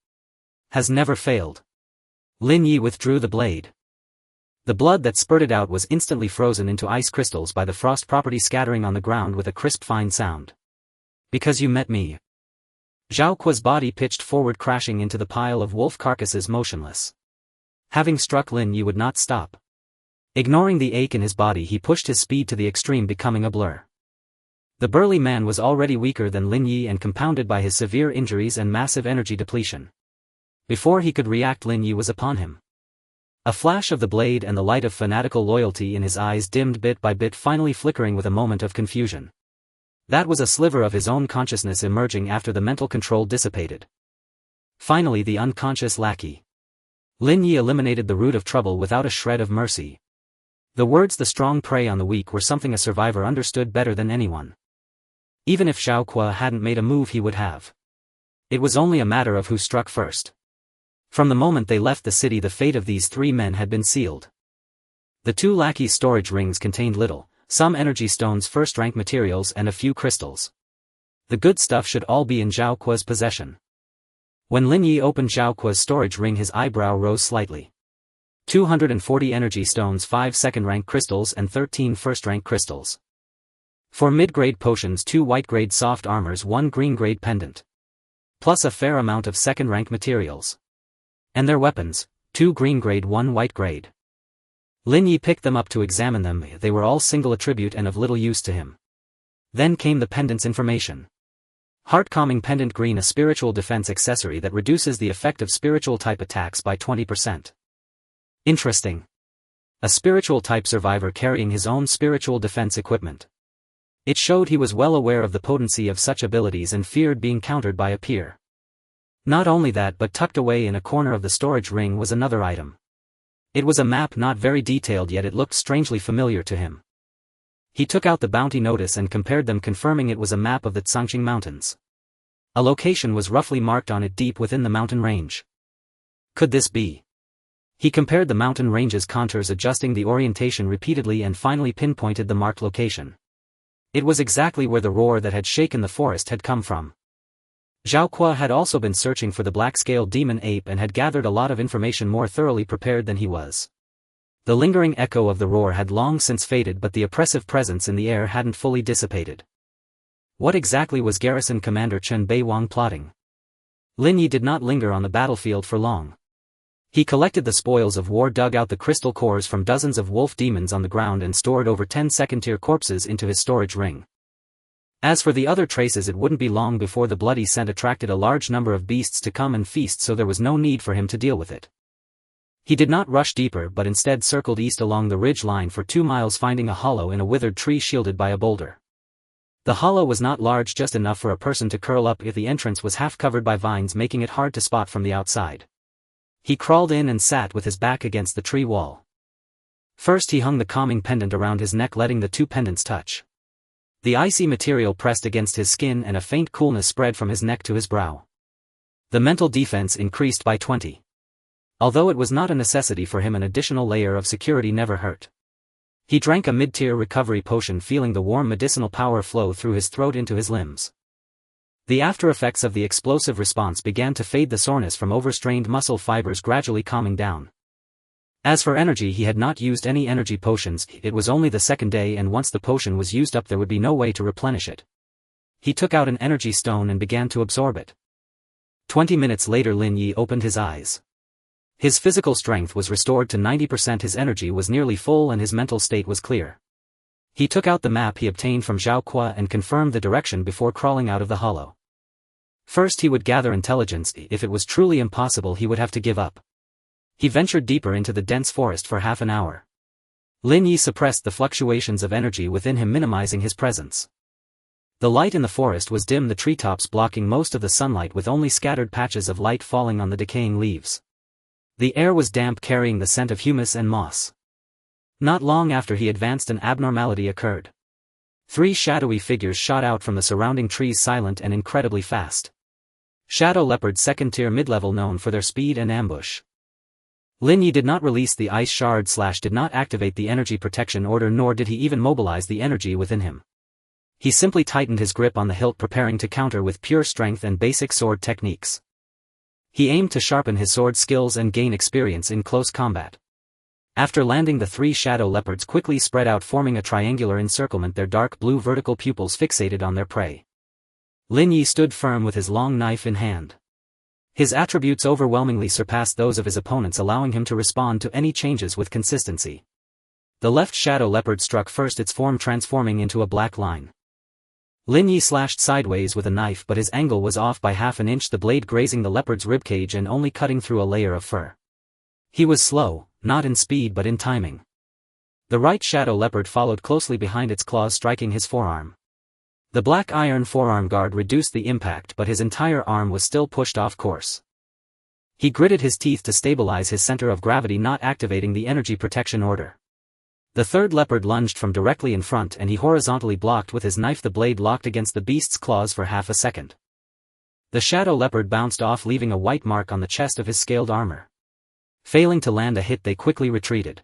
has never failed. Lin Ye withdrew the blade. The blood that spurted out was instantly frozen into ice crystals by the frost property, scattering on the ground with a crisp fine sound. Because you met me. Zhao Kuo's body pitched forward, crashing into the pile of wolf carcasses, motionless. Having struck, Lin Ye would not stop. Ignoring the ache in his body, he pushed his speed to the extreme, becoming a blur. The burly man was already weaker than Lin Ye and compounded by his severe injuries and massive energy depletion. Before he could react, Lin Ye was upon him. A flash of the blade and the light of fanatical loyalty in his eyes dimmed bit by bit, finally flickering with a moment of confusion. That was a sliver of his own consciousness emerging after the mental control dissipated. Finally, the unconscious lackey. Lin Ye eliminated the root of trouble without a shred of mercy. The words "the strong prey on the weak" were something a survivor understood better than anyone. Even if Zhao Kuo hadn't made a move, he would have. It was only a matter of who struck first. From the moment they left the city, the fate of these 3 men had been sealed. The 2 lackeys' storage rings contained little, some energy stones, first-rank materials and a few crystals. The good stuff should all be in Zhao Kuo's possession. When Lin Ye opened Zhao Kuo's storage ring, his eyebrow rose slightly. 240 energy stones, 5 second-rank crystals and 13 first-rank crystals. 4 mid-grade potions, 2 white-grade soft armors, 1 green-grade pendant. Plus a fair amount of second-rank materials. And their weapons, 2 green-grade, 1 white-grade. Lin Ye picked them up to examine them. They were all single attribute and of little use to him. Then came the pendant's information. Heart-calming pendant, green, a spiritual defense accessory that reduces the effect of spiritual-type attacks by 20%. Interesting. A spiritual-type survivor carrying his own spiritual defense equipment. It showed he was well aware of the potency of such abilities and feared being countered by a peer. Not only that, but tucked away in a corner of the storage ring was another item. It was a map, not very detailed, yet it looked strangely familiar to him. He took out the bounty notice and compared them, confirming it was a map of the Tsangqing Mountains. A location was roughly marked on it, deep within the mountain range. Could this be? He compared the mountain range's contours, adjusting the orientation repeatedly, and finally pinpointed the marked location. It was exactly where the roar that had shaken the forest had come from. Zhao Kuo had also been searching for the black-scaled demon ape and had gathered a lot of information, more thoroughly prepared than he was. The lingering echo of the roar had long since faded, but the oppressive presence in the air hadn't fully dissipated. What exactly was Garrison Commander Chen Beiwang plotting? Lin Ye did not linger on the battlefield for long. He collected the spoils of war, dug out the crystal cores from dozens of wolf demons on the ground, and stored over 10 second-tier corpses into his storage ring. As for the other traces, it wouldn't be long before the bloody scent attracted a large number of beasts to come and feast, so there was no need for him to deal with it. He did not rush deeper, but instead circled east along the ridge line for 2 miles, finding a hollow in a withered tree shielded by a boulder. The hollow was not large, just enough for a person to curl up if the entrance was half covered by vines, making it hard to spot from the outside. He crawled in and sat with his back against the tree wall. First he hung the calming pendant around his neck, letting the 2 pendants touch. The icy material pressed against his skin and a faint coolness spread from his neck to his brow. The mental defense increased by 20. Although it was not a necessity for him, an additional layer of security never hurt. He drank a mid-tier recovery potion, feeling the warm medicinal power flow through his throat into his limbs. The after-effects of the explosive response began to fade, the soreness from overstrained muscle fibers gradually calming down. As for energy, he had not used any energy potions. It was only the second day, and once the potion was used up there would be no way to replenish it. He took out an energy stone and began to absorb it. 20 minutes later Lin Ye opened his eyes. His physical strength was restored to 90%, his energy was nearly full, and his mental state was clear. He took out the map he obtained from Zhao Kuo and confirmed the direction before crawling out of the hollow. First he would gather intelligence. If it was truly impossible, he would have to give up. He ventured deeper into the dense forest for half an hour. Lin Ye suppressed the fluctuations of energy within him, minimizing his presence. The light in the forest was dim, the treetops blocking most of the sunlight, with only scattered patches of light falling on the decaying leaves. The air was damp, carrying the scent of humus and moss. Not long after he advanced, an abnormality occurred. 3 shadowy figures shot out from the surrounding trees, silent and incredibly fast. Shadow leopards, second-tier mid-level, known for their speed and ambush. Lin Ye did not release the ice shard / did not activate the energy protection order, nor did he even mobilize the energy within him. He simply tightened his grip on the hilt, preparing to counter with pure strength and basic sword techniques. He aimed to sharpen his sword skills and gain experience in close combat. After landing, the 3 shadow leopards quickly spread out, forming a triangular encirclement, their dark blue vertical pupils fixated on their prey. Lin Ye stood firm with his long knife in hand. His attributes overwhelmingly surpassed those of his opponents, allowing him to respond to any changes with consistency. The left shadow leopard struck first, its form transforming into a black line. Lin Ye slashed sideways with a knife, but his angle was off by half an inch, the blade grazing the leopard's ribcage and only cutting through a layer of fur. He was slow, not in speed but in timing. The right shadow leopard followed closely behind, its claws striking his forearm. The black iron forearm guard reduced the impact, but his entire arm was still pushed off course. He gritted his teeth to stabilize his center of gravity, not activating the energy protection order. The third leopard lunged from directly in front, and he horizontally blocked with his knife, the blade locked against the beast's claws for half a second. The shadow leopard bounced off, leaving a white mark on the chest of his scaled armor. Failing to land a hit, they quickly retreated.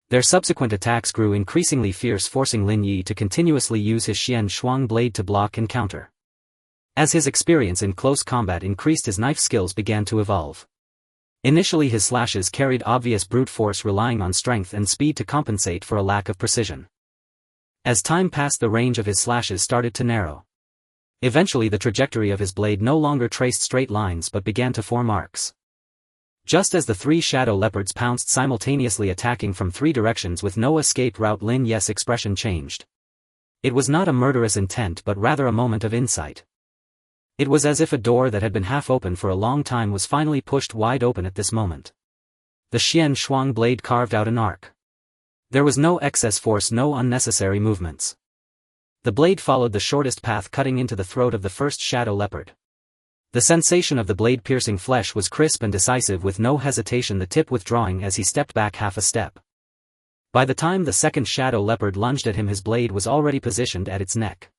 Their subsequent attacks grew increasingly fierce, forcing Lin Ye to continuously use his Xian Shuang blade to block and counter. As his experience in close combat increased, his knife skills began to evolve. Initially his slashes carried obvious brute force, relying on strength and speed to compensate for a lack of precision. As time passed, the range of his slashes started to narrow. Eventually the trajectory of his blade no longer traced straight lines but began to form arcs. Just as the 3 shadow leopards pounced, simultaneously attacking from 3 directions with no escape route, Lin Ye's expression changed. It was not a murderous intent but rather a moment of insight. It was as if a door that had been half open for a long time was finally pushed wide open at this moment. The Xian Shuang blade carved out an arc. There was no excess force, no unnecessary movements. The blade followed the shortest path, cutting into the throat of the first shadow leopard. The sensation of the blade piercing flesh was crisp and decisive, with no hesitation, the tip withdrawing as he stepped back half a step. By the time the second shadow leopard lunged at him, his blade was already positioned at its neck.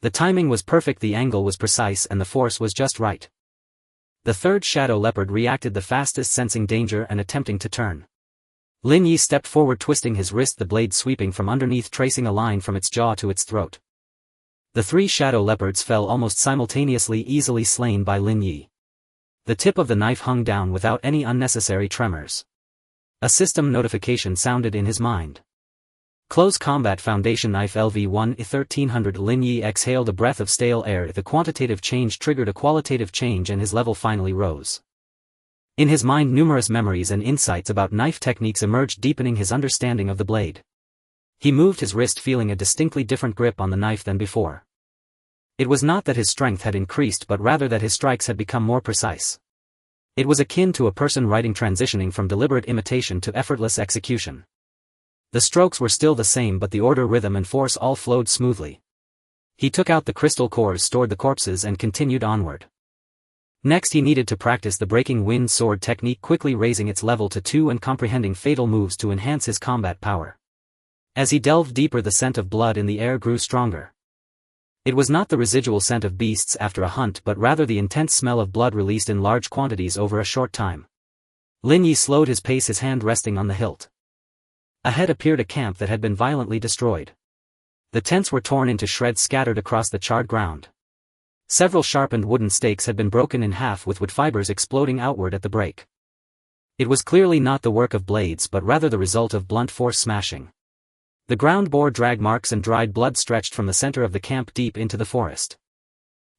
The timing was perfect, the angle was precise, and the force was just right. The third shadow leopard reacted the fastest, sensing danger and attempting to turn. Lin Ye stepped forward, twisting his wrist, the blade sweeping from underneath, tracing a line from its jaw to its throat. The 3 shadow leopards fell almost simultaneously, easily slain by Lin Ye. The tip of the knife hung down without any unnecessary tremors. A system notification sounded in his mind. Close Combat Foundation Knife LV1 1300. Lin Ye exhaled a breath of stale air. The quantitative change triggered a qualitative change and his level finally rose. In his mind numerous memories and insights about knife techniques emerged, deepening his understanding of the blade. He moved his wrist, feeling a distinctly different grip on the knife than before. It was not that his strength had increased but rather that his strikes had become more precise. It was akin to a person riding, transitioning from deliberate imitation to effortless execution. The strokes were still the same but the order, rhythm and force all flowed smoothly. He took out the crystal cores, stored the corpses and continued onward. Next he needed to practice the breaking wind sword technique, quickly raising its level to 2 and comprehending fatal moves to enhance his combat power. As he delved deeper, the scent of blood in the air grew stronger. It was not the residual scent of beasts after a hunt but rather the intense smell of blood released in large quantities over a short time. Lin Ye slowed his pace, his hand resting on the hilt. Ahead appeared a camp that had been violently destroyed. The tents were torn into shreds scattered across the charred ground. Several sharpened wooden stakes had been broken in half, with wood fibers exploding outward at the break. It was clearly not the work of blades but rather the result of blunt force smashing. The ground bore drag marks and dried blood stretched from the center of the camp deep into the forest.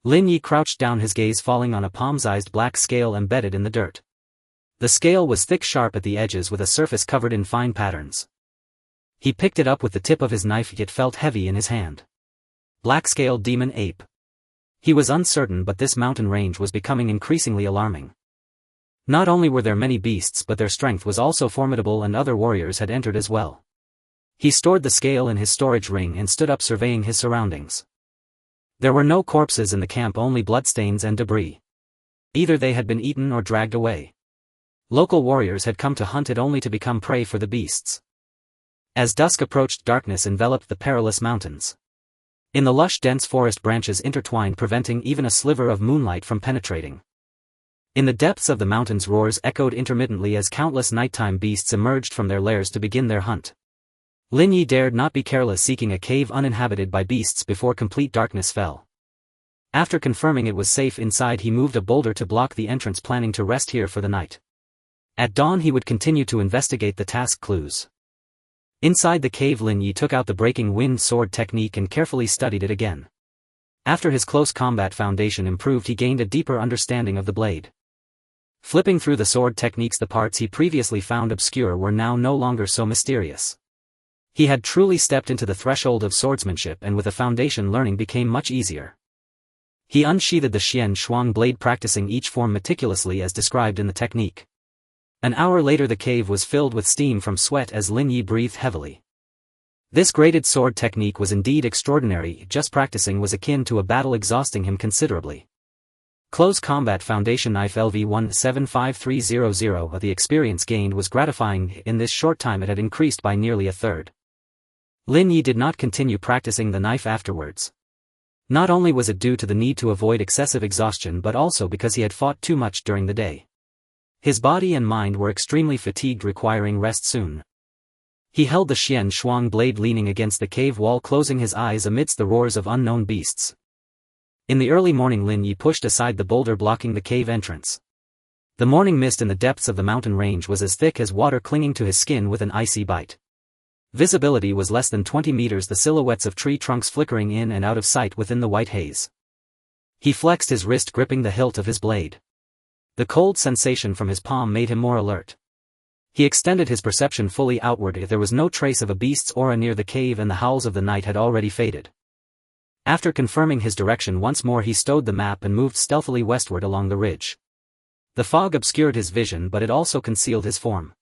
Lin Ye crouched down, his gaze falling on a palm-sized black scale embedded in the dirt. The scale was thick, sharp at the edges with a surface covered in fine patterns. He picked it up with the tip of his knife, yet felt heavy in his hand. Black scale demon ape. He was uncertain, but this mountain range was becoming increasingly alarming. Not only were there many beasts but their strength was also formidable, and other warriors had entered as well. He stored the scale in his storage ring and stood up, surveying his surroundings. There were no corpses in the camp, only bloodstains and debris. Either they had been eaten or dragged away. Local warriors had come to hunt it only to become prey for the beasts. As dusk approached, darkness enveloped the perilous mountains. In the lush dense forest, branches intertwined, preventing even a sliver of moonlight from penetrating. In the depths of the mountains, roars echoed intermittently as countless nighttime beasts emerged from their lairs to begin their hunt. Lin Ye dared not be careless, seeking a cave uninhabited by beasts before complete darkness fell. After confirming it was safe inside, he moved a boulder to block the entrance, planning to rest here for the night. At dawn he would continue to investigate the task clues. Inside the cave, Lin Ye took out the breaking wind sword technique and carefully studied it again. After his close combat foundation improved, he gained a deeper understanding of the blade. Flipping through the sword techniques, the parts he previously found obscure were now no longer so mysterious. He had truly stepped into the threshold of swordsmanship, and with a foundation, learning became much easier. He unsheathed the Xian Shuang blade, practicing each form meticulously as described in the technique. An hour later the cave was filled with steam from sweat as Lin Ye breathed heavily. This graded sword technique was indeed extraordinary. Just practicing was akin to a battle, exhausting him considerably. Close Combat Foundation Knife LV1 75300. The experience gained was gratifying. In this short time it had increased by nearly a third. Lin Ye did not continue practicing the knife afterwards. Not only was it due to the need to avoid excessive exhaustion but also because he had fought too much during the day. His body and mind were extremely fatigued, requiring rest soon. He held the Xian Shuang blade leaning against the cave wall, closing his eyes amidst the roars of unknown beasts. In the early morning, Lin Ye pushed aside the boulder blocking the cave entrance. The morning mist in the depths of the mountain range was as thick as water, clinging to his skin with an icy bite. Visibility was less than 20 meters, the silhouettes of tree trunks flickering in and out of sight within the white haze. He flexed his wrist, gripping the hilt of his blade. The cold sensation from his palm made him more alert. He extended his perception fully outward. There was no trace of a beast's aura near the cave, and the howls of the night had already faded. After confirming his direction once more, he stowed the map and moved stealthily westward along the ridge. The fog obscured his vision, but it also concealed his form.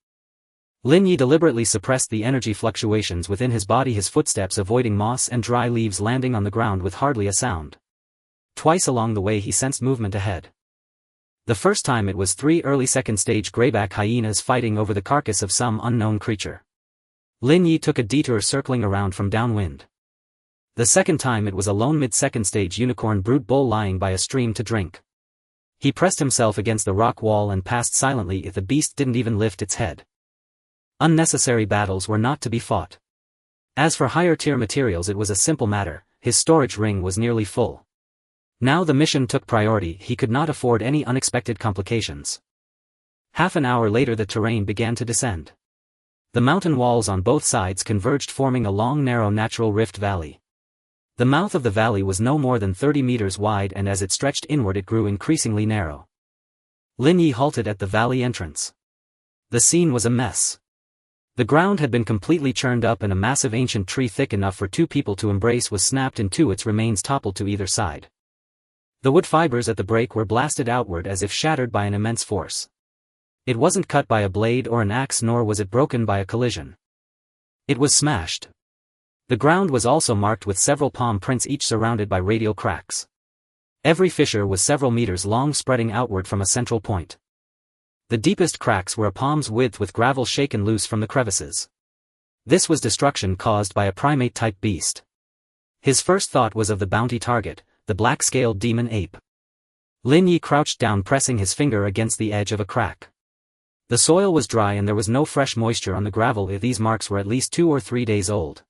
Lin Ye deliberately suppressed the energy fluctuations within his body, his footsteps avoiding moss and dry leaves, landing on the ground with hardly a sound. Twice along the way he sensed movement ahead. The first time it was 3 early second-stage greyback hyenas fighting over the carcass of some unknown creature. Lin Ye took a detour, circling around from downwind. The second time it was a lone mid-second-stage unicorn brute bull lying by a stream to drink. He pressed himself against the rock wall and passed silently. The beast didn't even lift its head. Unnecessary battles were not to be fought. As for higher-tier materials, it was a simple matter. His storage ring was nearly full. Now the mission took priority. He could not afford any unexpected complications. Half an hour later the terrain began to descend. The mountain walls on both sides converged, forming a long narrow natural rift valley. The mouth of the valley was no more than 30 meters wide, and as it stretched inward it grew increasingly narrow. Lin Ye halted at the valley entrance. The scene was a mess. The ground had been completely churned up, and a massive ancient tree thick enough for two people to embrace was snapped in two, its remains toppled to either side. The wood fibers at the break were blasted outward as if shattered by an immense force. It wasn't cut by a blade or an axe, nor was it broken by a collision. It was smashed. The ground was also marked with several palm prints, each surrounded by radial cracks. Every fissure was several meters long, spreading outward from a central point. The deepest cracks were a palm's width, with gravel shaken loose from the crevices. This was destruction caused by a primate-type beast. His first thought was of the bounty target, the black-scaled demon ape. Lin Ye crouched down, pressing his finger against the edge of a crack. The soil was dry and there was no fresh moisture on the gravel, if these marks were at least 2 or 3 days old.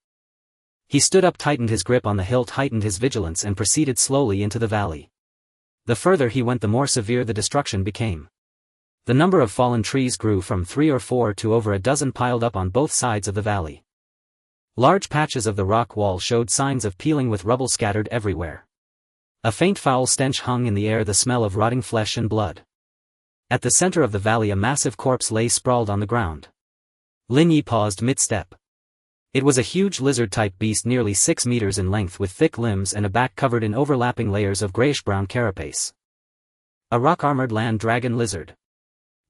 He stood up, tightened his grip on the hilt, heightened his vigilance, and proceeded slowly into the valley. The further he went, the more severe the destruction became. The number of fallen trees grew from 3 or 4 to over a dozen, piled up on both sides of the valley. Large patches of the rock wall showed signs of peeling, with rubble scattered everywhere. A faint foul stench hung in the air, the smell of rotting flesh and blood. At the center of the valley a massive corpse lay sprawled on the ground. Lin Ye paused mid-step. It was a huge lizard-type beast, nearly 6 meters in length, with thick limbs and a back covered in overlapping layers of grayish-brown carapace. A rock-armored land dragon lizard.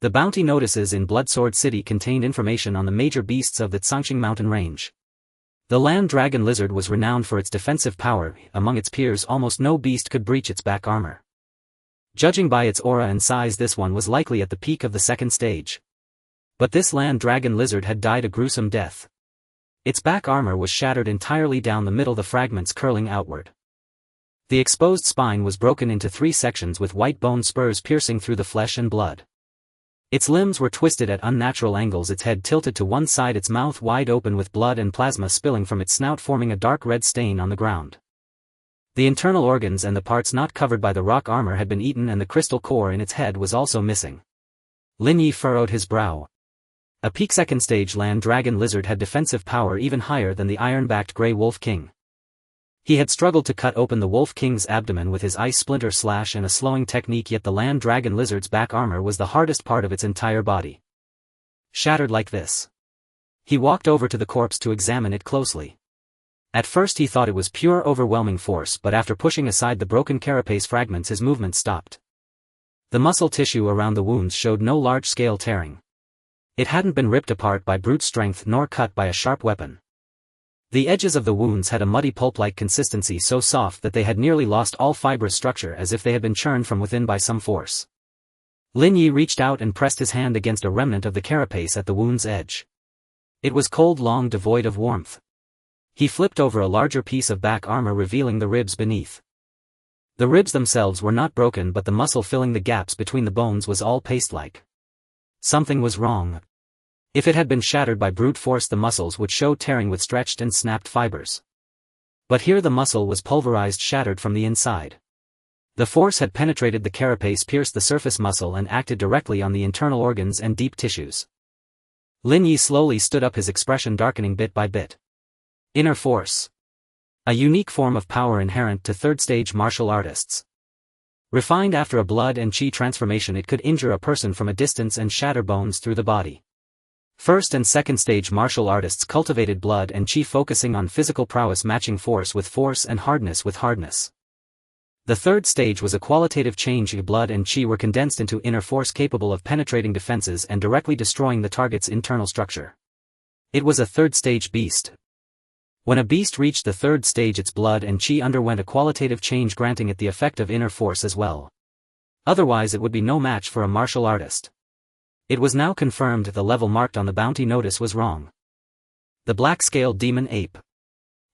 The bounty notices in Bloodsword City contained information on the major beasts of the Tsangqing mountain range. The land dragon lizard was renowned for its defensive power. Among its peers almost no beast could breach its back armor. Judging by its aura and size, this one was likely at the peak of the second stage. But this land dragon lizard had died a gruesome death. Its back armor was shattered entirely down the middle, the fragments curling outward. The exposed spine was broken into 3 sections, with white bone spurs piercing through the flesh and blood. Its limbs were twisted at unnatural angles, its head tilted to one side, its mouth wide open, with blood and plasma spilling from its snout, forming a dark red stain on the ground. The internal organs and the parts not covered by the rock armor had been eaten, and the crystal core in its head was also missing. Lin Ye furrowed his brow. A peak second stage land dragon lizard had defensive power even higher than the iron-backed Grey Wolf King. He had struggled to cut open the Wolf King's abdomen with his ice splinter slash and a slowing technique, yet the land dragon lizard's back armor was the hardest part of its entire body. Shattered like this. He walked over to the corpse to examine it closely. At first he thought it was pure overwhelming force, but after pushing aside the broken carapace fragments his movement stopped. The muscle tissue around the wounds showed no large-scale tearing. It hadn't been ripped apart by brute strength nor cut by a sharp weapon. The edges of the wounds had a muddy pulp-like consistency, so soft that they had nearly lost all fibrous structure, as if they had been churned from within by some force. Lin Ye reached out and pressed his hand against a remnant of the carapace at the wound's edge. It was cold, long, devoid of warmth. He flipped over a larger piece of back armor, revealing the ribs beneath. The ribs themselves were not broken, but the muscle filling the gaps between the bones was all paste-like. Something was wrong. If it had been shattered by brute force, the muscles would show tearing with stretched and snapped fibers. But here the muscle was pulverized, shattered from the inside. The force had penetrated the carapace, pierced the surface muscle, and acted directly on the internal organs and deep tissues. Lin Ye slowly stood up, his expression darkening bit by bit. Inner force. A unique form of power inherent to third-stage martial artists. Refined after a blood and chi transformation, it could injure a person from a distance and shatter bones through the body. First and second stage martial artists cultivated blood and chi, focusing on physical prowess, matching force with force and hardness with hardness. The third stage was a qualitative change. Blood and chi were condensed into inner force, capable of penetrating defenses and directly destroying the target's internal structure. It was a third stage beast. When a beast reached the third stage, its blood and chi underwent a qualitative change, granting it the effect of inner force as well. Otherwise it would be no match for a martial artist. It was now confirmed the level marked on the bounty notice was wrong. The black-scaled demon ape.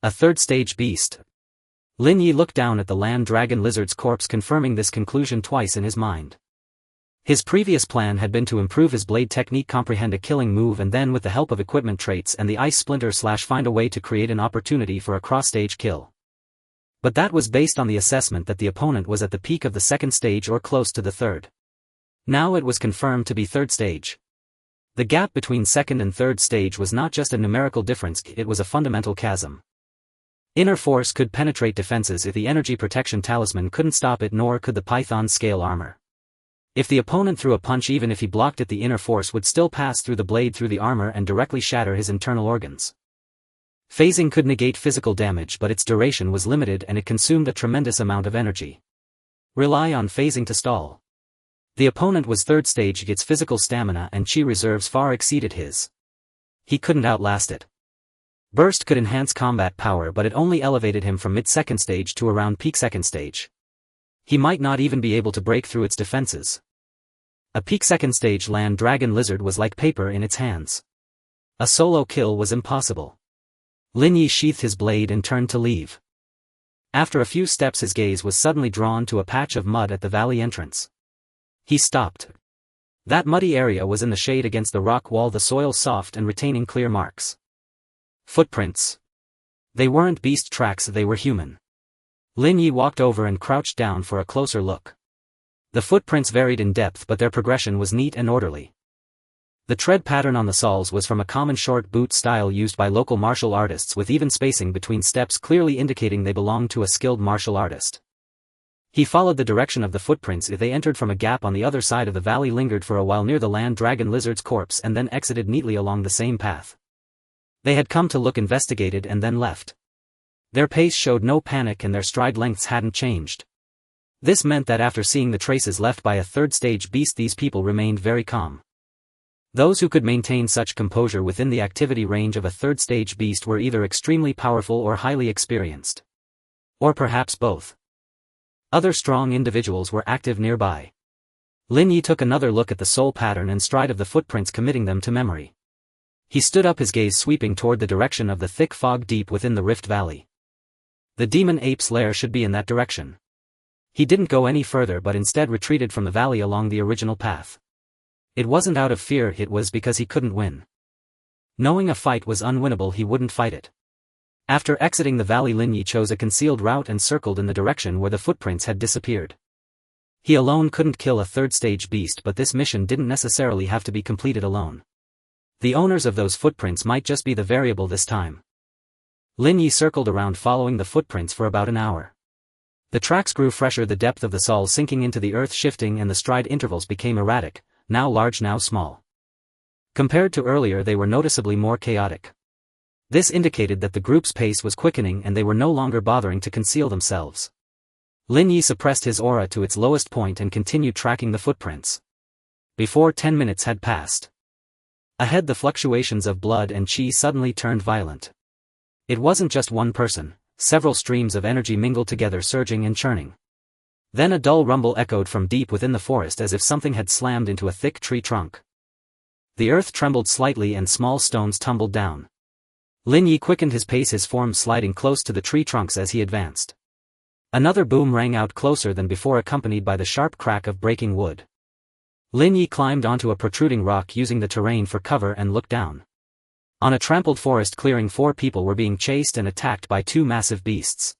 A third stage beast. Lin Ye looked down at the land dragon lizard's corpse, confirming this conclusion twice in his mind. His previous plan had been to improve his blade technique, comprehend a killing move, and then with the help of equipment traits and the ice splinter slash find a way to create an opportunity for a cross-stage kill. But that was based on the assessment that the opponent was at the peak of the second stage or close to the third. Now it was confirmed to be third stage. The gap between second and third stage was not just a numerical difference, it was a fundamental chasm. Inner force could penetrate defenses if the energy protection talisman couldn't stop it, nor could the python's scale armor. If the opponent threw a punch, even if he blocked it, the inner force would still pass through the blade through the armor and directly shatter his internal organs. Phasing could negate physical damage, but its duration was limited and it consumed a tremendous amount of energy. Rely on phasing to stall. The opponent was third stage, its physical stamina and chi reserves far exceeded his. He couldn't outlast it. Burst could enhance combat power, but it only elevated him from mid-second stage to around peak second stage. He might not even be able to break through its defenses. A peak second stage land dragon lizard was like paper in its hands. A solo kill was impossible. Lin Ye sheathed his blade and turned to leave. After a few steps, his gaze was suddenly drawn to a patch of mud at the valley entrance. He stopped. That muddy area was in the shade against the rock wall, the soil soft and retaining clear marks. Footprints. They weren't beast tracks, they were human. Lin Ye walked over and crouched down for a closer look. The footprints varied in depth, but their progression was neat and orderly. The tread pattern on the soles was from a common short boot style used by local martial artists, with even spacing between steps, clearly indicating they belonged to a skilled martial artist. He followed the direction of the footprints. They entered from a gap on the other side of the valley, lingered for a while near the land dragon lizard's corpse, and then exited neatly along the same path. They had come to look, investigated, and then left. Their pace showed no panic and their stride lengths hadn't changed. This meant that after seeing the traces left by a third stage beast, these people remained very calm. Those who could maintain such composure within the activity range of a third stage beast were either extremely powerful or highly experienced. Or perhaps both. Other strong individuals were active nearby. Lin Ye took another look at the sole pattern and stride of the footprints, committing them to memory. He stood up, his gaze sweeping toward the direction of the thick fog deep within the Rift Valley. The demon ape's lair should be in that direction. He didn't go any further, but instead retreated from the valley along the original path. It wasn't out of fear, it was because he couldn't win. Knowing a fight was unwinnable, he wouldn't fight it. After exiting the valley, Lin Ye chose a concealed route and circled in the direction where the footprints had disappeared. He alone couldn't kill a third stage beast, but this mission didn't necessarily have to be completed alone. The owners of those footprints might just be the variable this time. Lin Ye circled around, following the footprints for about an hour. The tracks grew fresher, the depth of the sole sinking into the earth shifting, and the stride intervals became erratic, now large, now small. Compared to earlier, they were noticeably more chaotic. This indicated that the group's pace was quickening and they were no longer bothering to conceal themselves. Lin Ye suppressed his aura to its lowest point and continued tracking the footprints. Before 10 minutes had passed. Ahead, the fluctuations of blood and chi suddenly turned violent. It wasn't just one person, several streams of energy mingled together, surging and churning. Then a dull rumble echoed from deep within the forest, as if something had slammed into a thick tree trunk. The earth trembled slightly and small stones tumbled down. Lin Ye quickened his pace, his form sliding close to the tree trunks as he advanced. Another boom rang out closer than before, accompanied by the sharp crack of breaking wood. Lin Ye climbed onto a protruding rock, using the terrain for cover, and looked down. On a trampled forest clearing, 4 people were being chased and attacked by 2 massive beasts.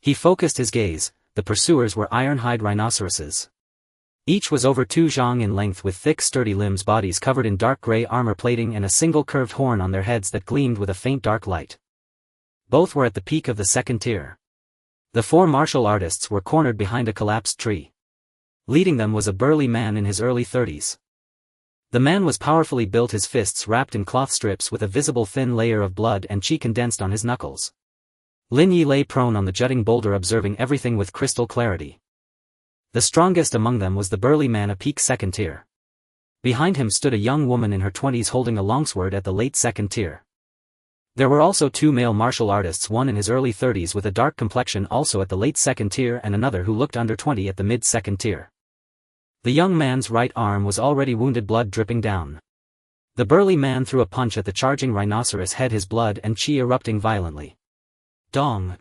He focused his gaze. The pursuers were iron-hide rhinoceroses. Each was over 2 zhang in length, with thick sturdy limbs, bodies covered in dark gray armor plating, and a single curved horn on their heads that gleamed with a faint dark light. Both were at the peak of the second tier. The 4 martial artists were cornered behind a collapsed tree. Leading them was a burly man in his early 30s. The man was powerfully built, his fists wrapped in cloth strips with a visible thin layer of blood and chi condensed on his knuckles. Lin Ye lay prone on the jutting boulder, observing everything with crystal clarity. The strongest among them was the burly man, a peak second tier. Behind him stood a young woman in her 20s holding a longsword at the late second tier. There were also 2 male martial artists, one in his early 30s with a dark complexion also at the late second tier, and another who looked under 20 at the mid second tier. The young man's right arm was already wounded, blood dripping down. The burly man threw a punch at the charging rhinoceros head, his blood and chi erupting violently. Dong!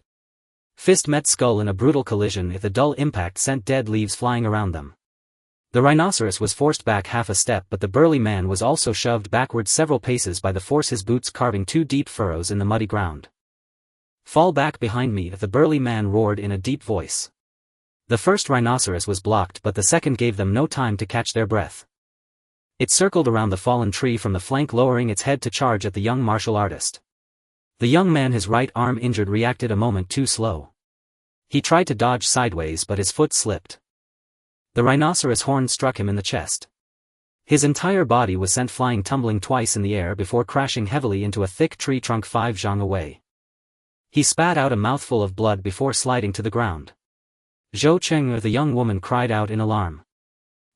Fist met skull in a brutal collision. The dull impact sent dead leaves flying around them. The rhinoceros was forced back half a step, but the burly man was also shoved backward several paces by the force, his boots carving 2 deep furrows in the muddy ground. Fall back behind me! The burly man roared in a deep voice. The first rhinoceros was blocked, but the second gave them no time to catch their breath. It circled around the fallen tree from the flank, lowering its head to charge at the young martial artist. The young man, his right arm injured, reacted a moment too slow. He tried to dodge sideways but his foot slipped. The rhinoceros horn struck him in the chest. His entire body was sent flying, tumbling twice in the air before crashing heavily into a thick tree trunk 5 zhang away. He spat out a mouthful of blood before sliding to the ground. Zhou Cheng, the young woman, cried out in alarm.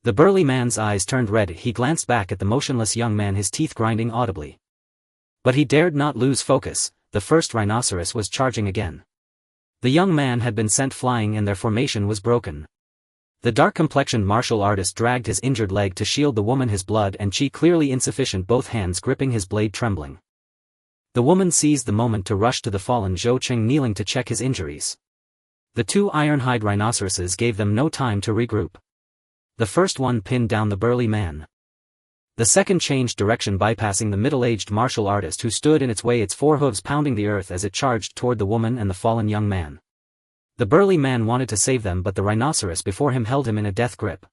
The burly man's eyes turned red. He glanced back at the motionless young man, his teeth grinding audibly. But he dared not lose focus. The first rhinoceros was charging again. The young man had been sent flying and their formation was broken. The dark-complexioned martial artist dragged his injured leg to shield the woman, his blood and chi clearly insufficient, both hands gripping his blade, trembling. The woman seized the moment to rush to the fallen Zhou Cheng, kneeling to check his injuries. The 2 ironhide rhinoceroses gave them no time to regroup. The first one pinned down the burly man. The second changed direction, bypassing the middle-aged martial artist who stood in its way, its forehooves pounding the earth as it charged toward the woman and the fallen young man. The burly man wanted to save them, but the rhinoceros before him held him in a death grip.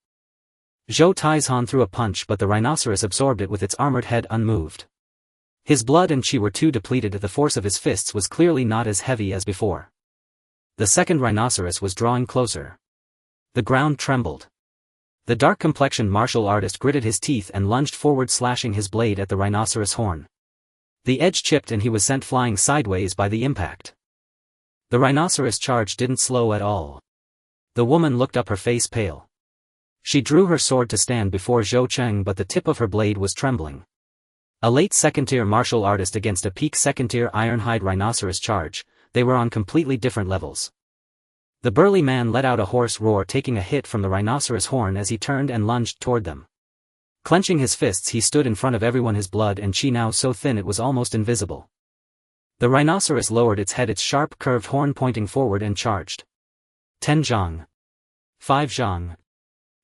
Zhou Taizhan threw a punch, but the rhinoceros absorbed it with its armored head unmoved. His blood and chi were too depleted. The force of his fists was clearly not as heavy as before. The second rhinoceros was drawing closer. The ground trembled. The dark-complexioned martial artist gritted his teeth and lunged forward, slashing his blade at the rhinoceros horn. The edge chipped and he was sent flying sideways by the impact. The rhinoceros charge didn't slow at all. The woman looked up, her face pale. She drew her sword to stand before Zhou Cheng, but the tip of her blade was trembling. A late second-tier martial artist against a peak second-tier ironhide rhinoceros charge, they were on completely different levels. The burly man let out a hoarse roar, taking a hit from the rhinoceros horn as he turned and lunged toward them. Clenching his fists, he stood in front of everyone, his blood and chi now so thin it was almost invisible. The rhinoceros lowered its head, its sharp curved horn pointing forward, and charged. 10 zhang. 5 zhang.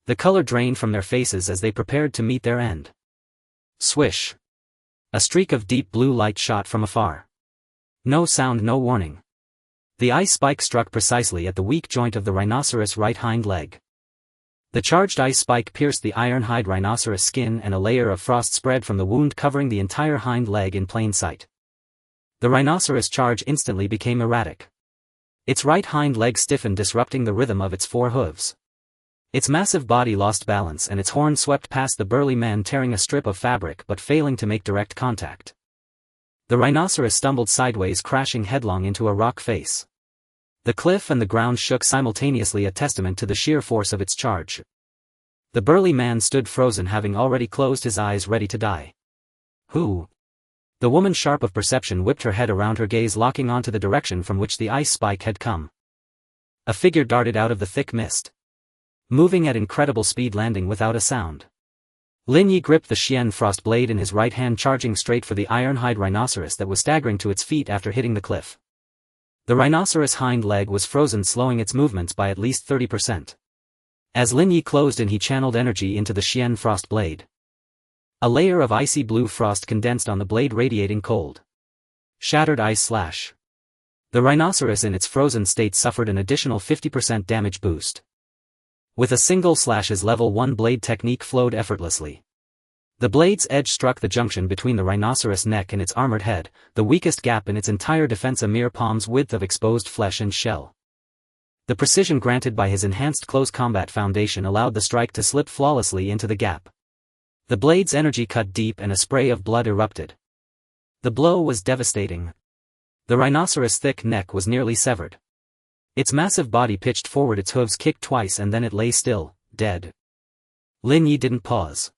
The color drained from their faces as they prepared to meet their end. Swish. A streak of deep blue light shot from afar. No sound, no warning. The ice spike struck precisely at the weak joint of the rhinoceros' right hind leg. The charged ice spike pierced the ironhide rhinoceros skin and a layer of frost spread from the wound, covering the entire hind leg in plain sight. The rhinoceros charge instantly became erratic. Its right hind leg stiffened, disrupting the rhythm of its 4 hooves. Its massive body lost balance and its horn swept past the burly man, tearing a strip of fabric but failing to make direct contact. The rhinoceros stumbled sideways, crashing headlong into a rock face. The cliff and the ground shook simultaneously, a testament to the sheer force of its charge. The burly man stood frozen, having already closed his eyes, ready to die. Who? The woman, sharp of perception, whipped her head around, her gaze locking onto the direction from which the ice spike had come. A figure darted out of the thick mist. Moving at incredible speed, landing without a sound. Lin Ye gripped the Xian frost blade in his right hand, charging straight for the ironhide rhinoceros that was staggering to its feet after hitting the cliff. The rhinoceros' hind leg was frozen, slowing its movements by at least 30%. As Lin Ye closed in, he channeled energy into the Xian frost blade. A layer of icy blue frost condensed on the blade, radiating cold. Shattered ice slash. The rhinoceros in its frozen state suffered an additional 50% damage boost. With a single slash, his level 1 blade technique flowed effortlessly. The blade's edge struck the junction between the rhinoceros neck and its armored head, the weakest gap in its entire defense, a mere palm's width of exposed flesh and shell. The precision granted by his enhanced close combat foundation allowed the strike to slip flawlessly into the gap. The blade's energy cut deep and a spray of blood erupted. The blow was devastating. The rhinoceros' thick neck was nearly severed. Its massive body pitched forward, its hooves kicked twice, and then it lay still, dead. Lin Ye didn't pause.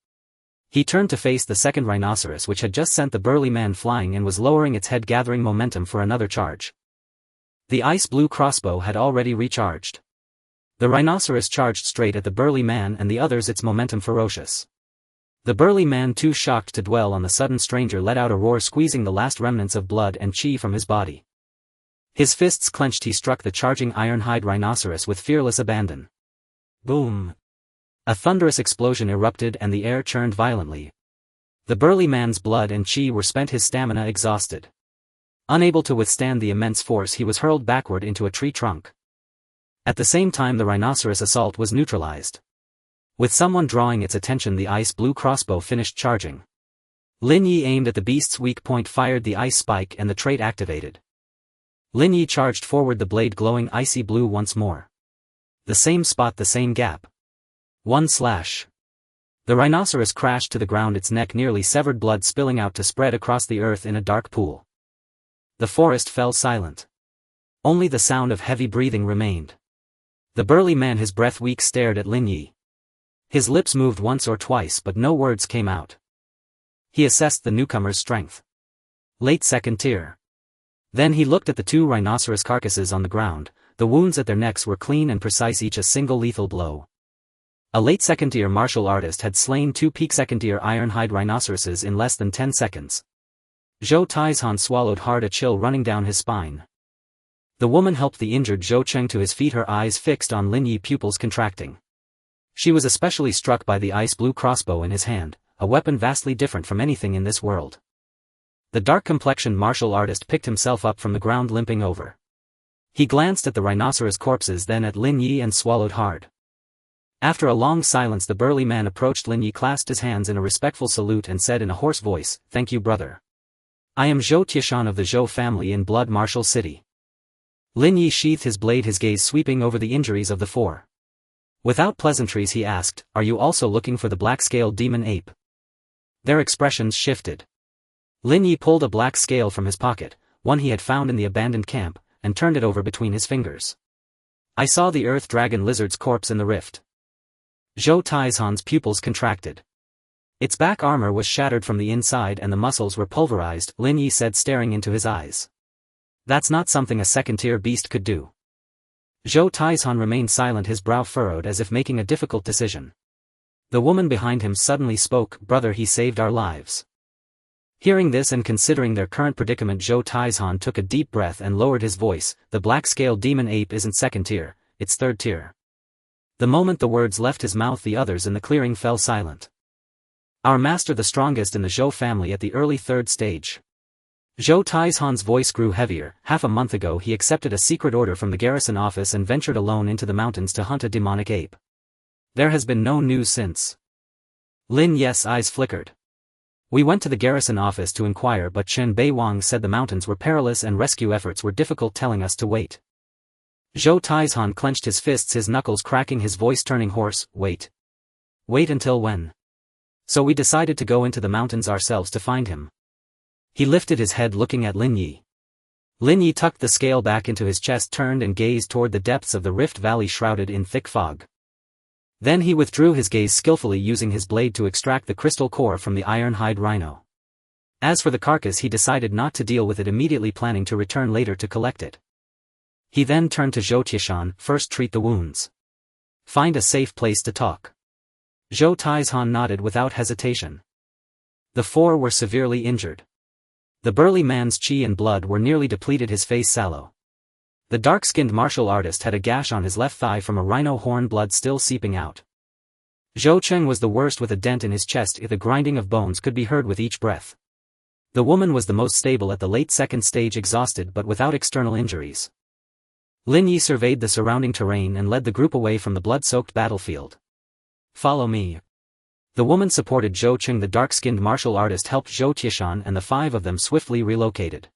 He turned to face the second rhinoceros, which had just sent the burly man flying and was lowering its head, gathering momentum for another charge. The ice blue crossbow had already recharged. The rhinoceros charged straight at the burly man and the others, its momentum ferocious. The burly man, too shocked to dwell on the sudden stranger, let out a roar, squeezing the last remnants of blood and chi from his body. His fists clenched, he struck the charging ironhide rhinoceros with fearless abandon. Boom! A thunderous explosion erupted and the air churned violently. The burly man's blood and chi were spent, his stamina exhausted. Unable to withstand the immense force, he was hurled backward into a tree trunk. At the same time, the rhinoceros assault was neutralized. With someone drawing its attention, the ice blue crossbow finished charging. Lin Ye aimed at the beast's weak point, fired the ice spike, and the trait activated. Lin Ye charged forward, the blade glowing icy blue once more. The same spot, the same gap. One slash. The rhinoceros crashed to the ground, its neck nearly severed, blood spilling out to spread across the earth in a dark pool. The forest fell silent. Only the sound of heavy breathing remained. The burly man, his breath weak, stared at Lin Ye. His lips moved once or twice, but no words came out. He assessed the newcomer's strength. Late second tier. Then he looked at the two rhinoceros carcasses on the ground. The wounds at their necks were clean and precise, each a single lethal blow. A late second tier martial artist had slain two peak second tier ironhide rhinoceroses in less than 10 seconds. Zhou Taizhan swallowed hard, a chill running down his spine. The woman helped the injured Zhou Cheng to his feet, her eyes fixed on Lin Ye, pupils contracting. She was especially struck by the ice blue crossbow in his hand, a weapon vastly different from anything in this world. The dark-complexioned martial artist picked himself up from the ground, limping over. He glanced at the rhinoceros corpses, then at Lin Ye, and swallowed hard. After a long silence, the burly man approached Lin Ye, clasped his hands in a respectful salute, and said in a hoarse voice, "Thank you, brother. I am Zhou Tieshan of the Zhou family in Blood Martial City." Lin Ye sheathed his blade, his gaze sweeping over the injuries of the four. Without pleasantries he asked, "Are you also looking for the black-scaled demon ape?" Their expressions shifted. Lin Ye pulled a black scale from his pocket, one he had found in the abandoned camp, and turned it over between his fingers. "I saw the earth dragon lizard's corpse in the rift." Zhou Taizhan's pupils contracted. Its back armor was shattered from the inside and the muscles were pulverized, Lin Ye said, staring into his eyes. "That's not something a second-tier beast could do." Zhou Taizhan remained silent, his brow furrowed as if making a difficult decision. The woman behind him suddenly spoke, "Brother, he saved our lives." Hearing this and considering their current predicament, Zhou Taizhan took a deep breath and lowered his voice. "The black-scaled demon ape isn't second tier, it's third tier." The moment the words left his mouth, the others in the clearing fell silent. "Our master, the strongest in the Zhou family at the early third stage." Zhou Taizhan's voice grew heavier. Half a month ago he accepted a secret order from the garrison office and ventured alone into the mountains to hunt a demonic ape. There has been no news since. Lin Ye's eyes flickered. "We went to the garrison office to inquire, but Chen Beiwang said the mountains were perilous and rescue efforts were difficult, telling us to wait." Zhou Taizhan clenched his fists, his knuckles cracking, his voice turning hoarse. "Wait. Wait until when?" "So we decided to go into the mountains ourselves to find him." He lifted his head, looking at Lin Ye. Lin Ye tucked the scale back into his chest, turned and gazed toward the depths of the rift valley shrouded in thick fog. Then he withdrew his gaze, skillfully using his blade to extract the crystal core from the ironhide rhino. As for the carcass, he decided not to deal with it immediately, planning to return later to collect it. He then turned to Zhou Tieshan, "First treat the wounds. Find a safe place to talk." Zhou Taizhan nodded without hesitation. The four were severely injured. The burly man's chi and blood were nearly depleted, his face sallow. The dark-skinned martial artist had a gash on his left thigh from a rhino horn, blood still seeping out. Zhou Cheng was the worst, with a dent in his chest. The grinding of bones could be heard with each breath. The woman was the most stable at the late second stage, exhausted but without external injuries. Lin Ye surveyed the surrounding terrain and led the group away from the blood-soaked battlefield. "Follow me." The woman supported Zhou Cheng, the dark-skinned martial artist helped Zhou Tieshan, and the five of them swiftly relocated.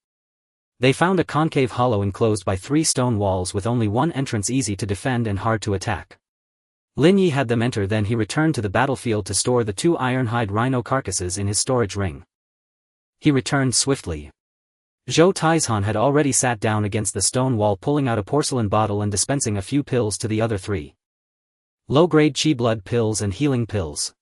They found a concave hollow enclosed by 3 stone walls with only one entrance, easy to defend and hard to attack. Lin Ye had them enter, then he returned to the battlefield to store the 2 ironhide rhino carcasses in his storage ring. He returned swiftly. Zhou Taizhan had already sat down against the stone wall, pulling out a porcelain bottle and dispensing a few pills to the other 3. Low-grade chi blood pills and healing pills.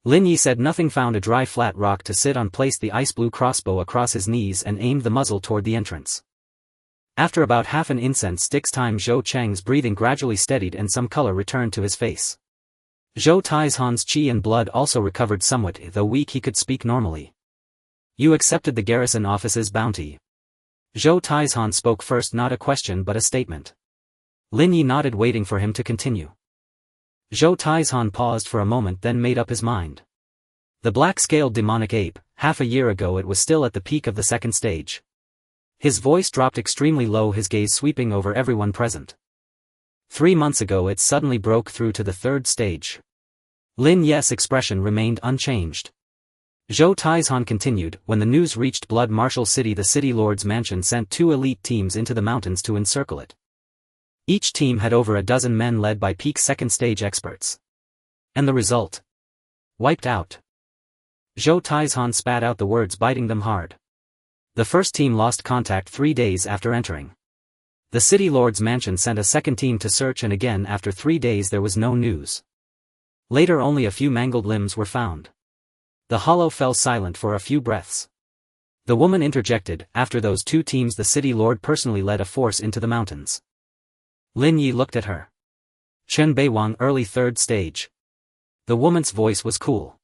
Lin Ye said nothing, found a dry flat rock to sit on, placed the ice blue crossbow across his knees and aimed the muzzle toward the entrance. After about half an incense stick's time, Zhou Cheng's breathing gradually steadied and some color returned to his face. Zhou Taizhan's chi and blood also recovered somewhat, though weak he could speak normally. "You accepted the garrison office's bounty." Zhou Taizhan spoke first, not a question but a statement. Lin Ye nodded, waiting for him to continue. Zhou Taizhan paused for a moment, then made up his mind. The black-scaled demonic ape, half a year ago it was still at the peak of the second stage. His voice dropped extremely low, his gaze sweeping over everyone present. 3 months ago it suddenly broke through to the third stage. Lin Ye's expression remained unchanged. Zhou Taizhan continued, when the news reached Blood Marshal City, the City Lord's mansion sent 2 elite teams into the mountains to encircle it. Each team had over a dozen men led by peak second stage experts. And the result? Wiped out. Zhou Taizhan spat out the words, biting them hard. The first team lost contact 3 days after entering. The City Lord's mansion sent a second team to search, and again after 3 days there was no news. Later only a few mangled limbs were found. The hollow fell silent for a few breaths. The woman interjected, after those 2 teams the City Lord personally led a force into the mountains. Lin Ye looked at her. Chen Beiwang, early 3rd stage. The woman's voice was cool.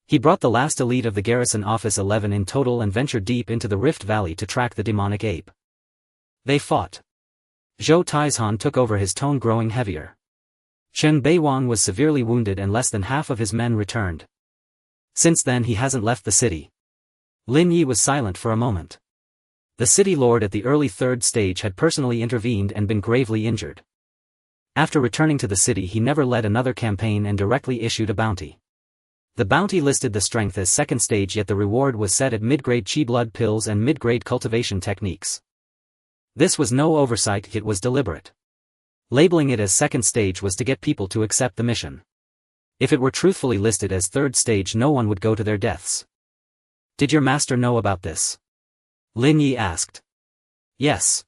He brought the last elite of the garrison office, 11 in total, and ventured deep into the Rift Valley to track the demonic ape. They fought. Zhou Taizhan took over, his tone growing heavier. Chen Beiwang was severely wounded and less than half of his men returned. Since then he hasn't left the city. Lin Ye was silent for a moment. The City Lord at the early 3rd stage had personally intervened and been gravely injured. After returning to the city he never led another campaign and directly issued a bounty. The bounty listed the strength as 2nd stage, yet the reward was set at mid-grade chi blood pills and mid-grade cultivation techniques. This was no oversight, it was deliberate. Labeling it as 2nd stage was to get people to accept the mission. If it were truthfully listed as 3rd stage, no one would go to their deaths. Did your master know about this? Lin Ye asked. Yes.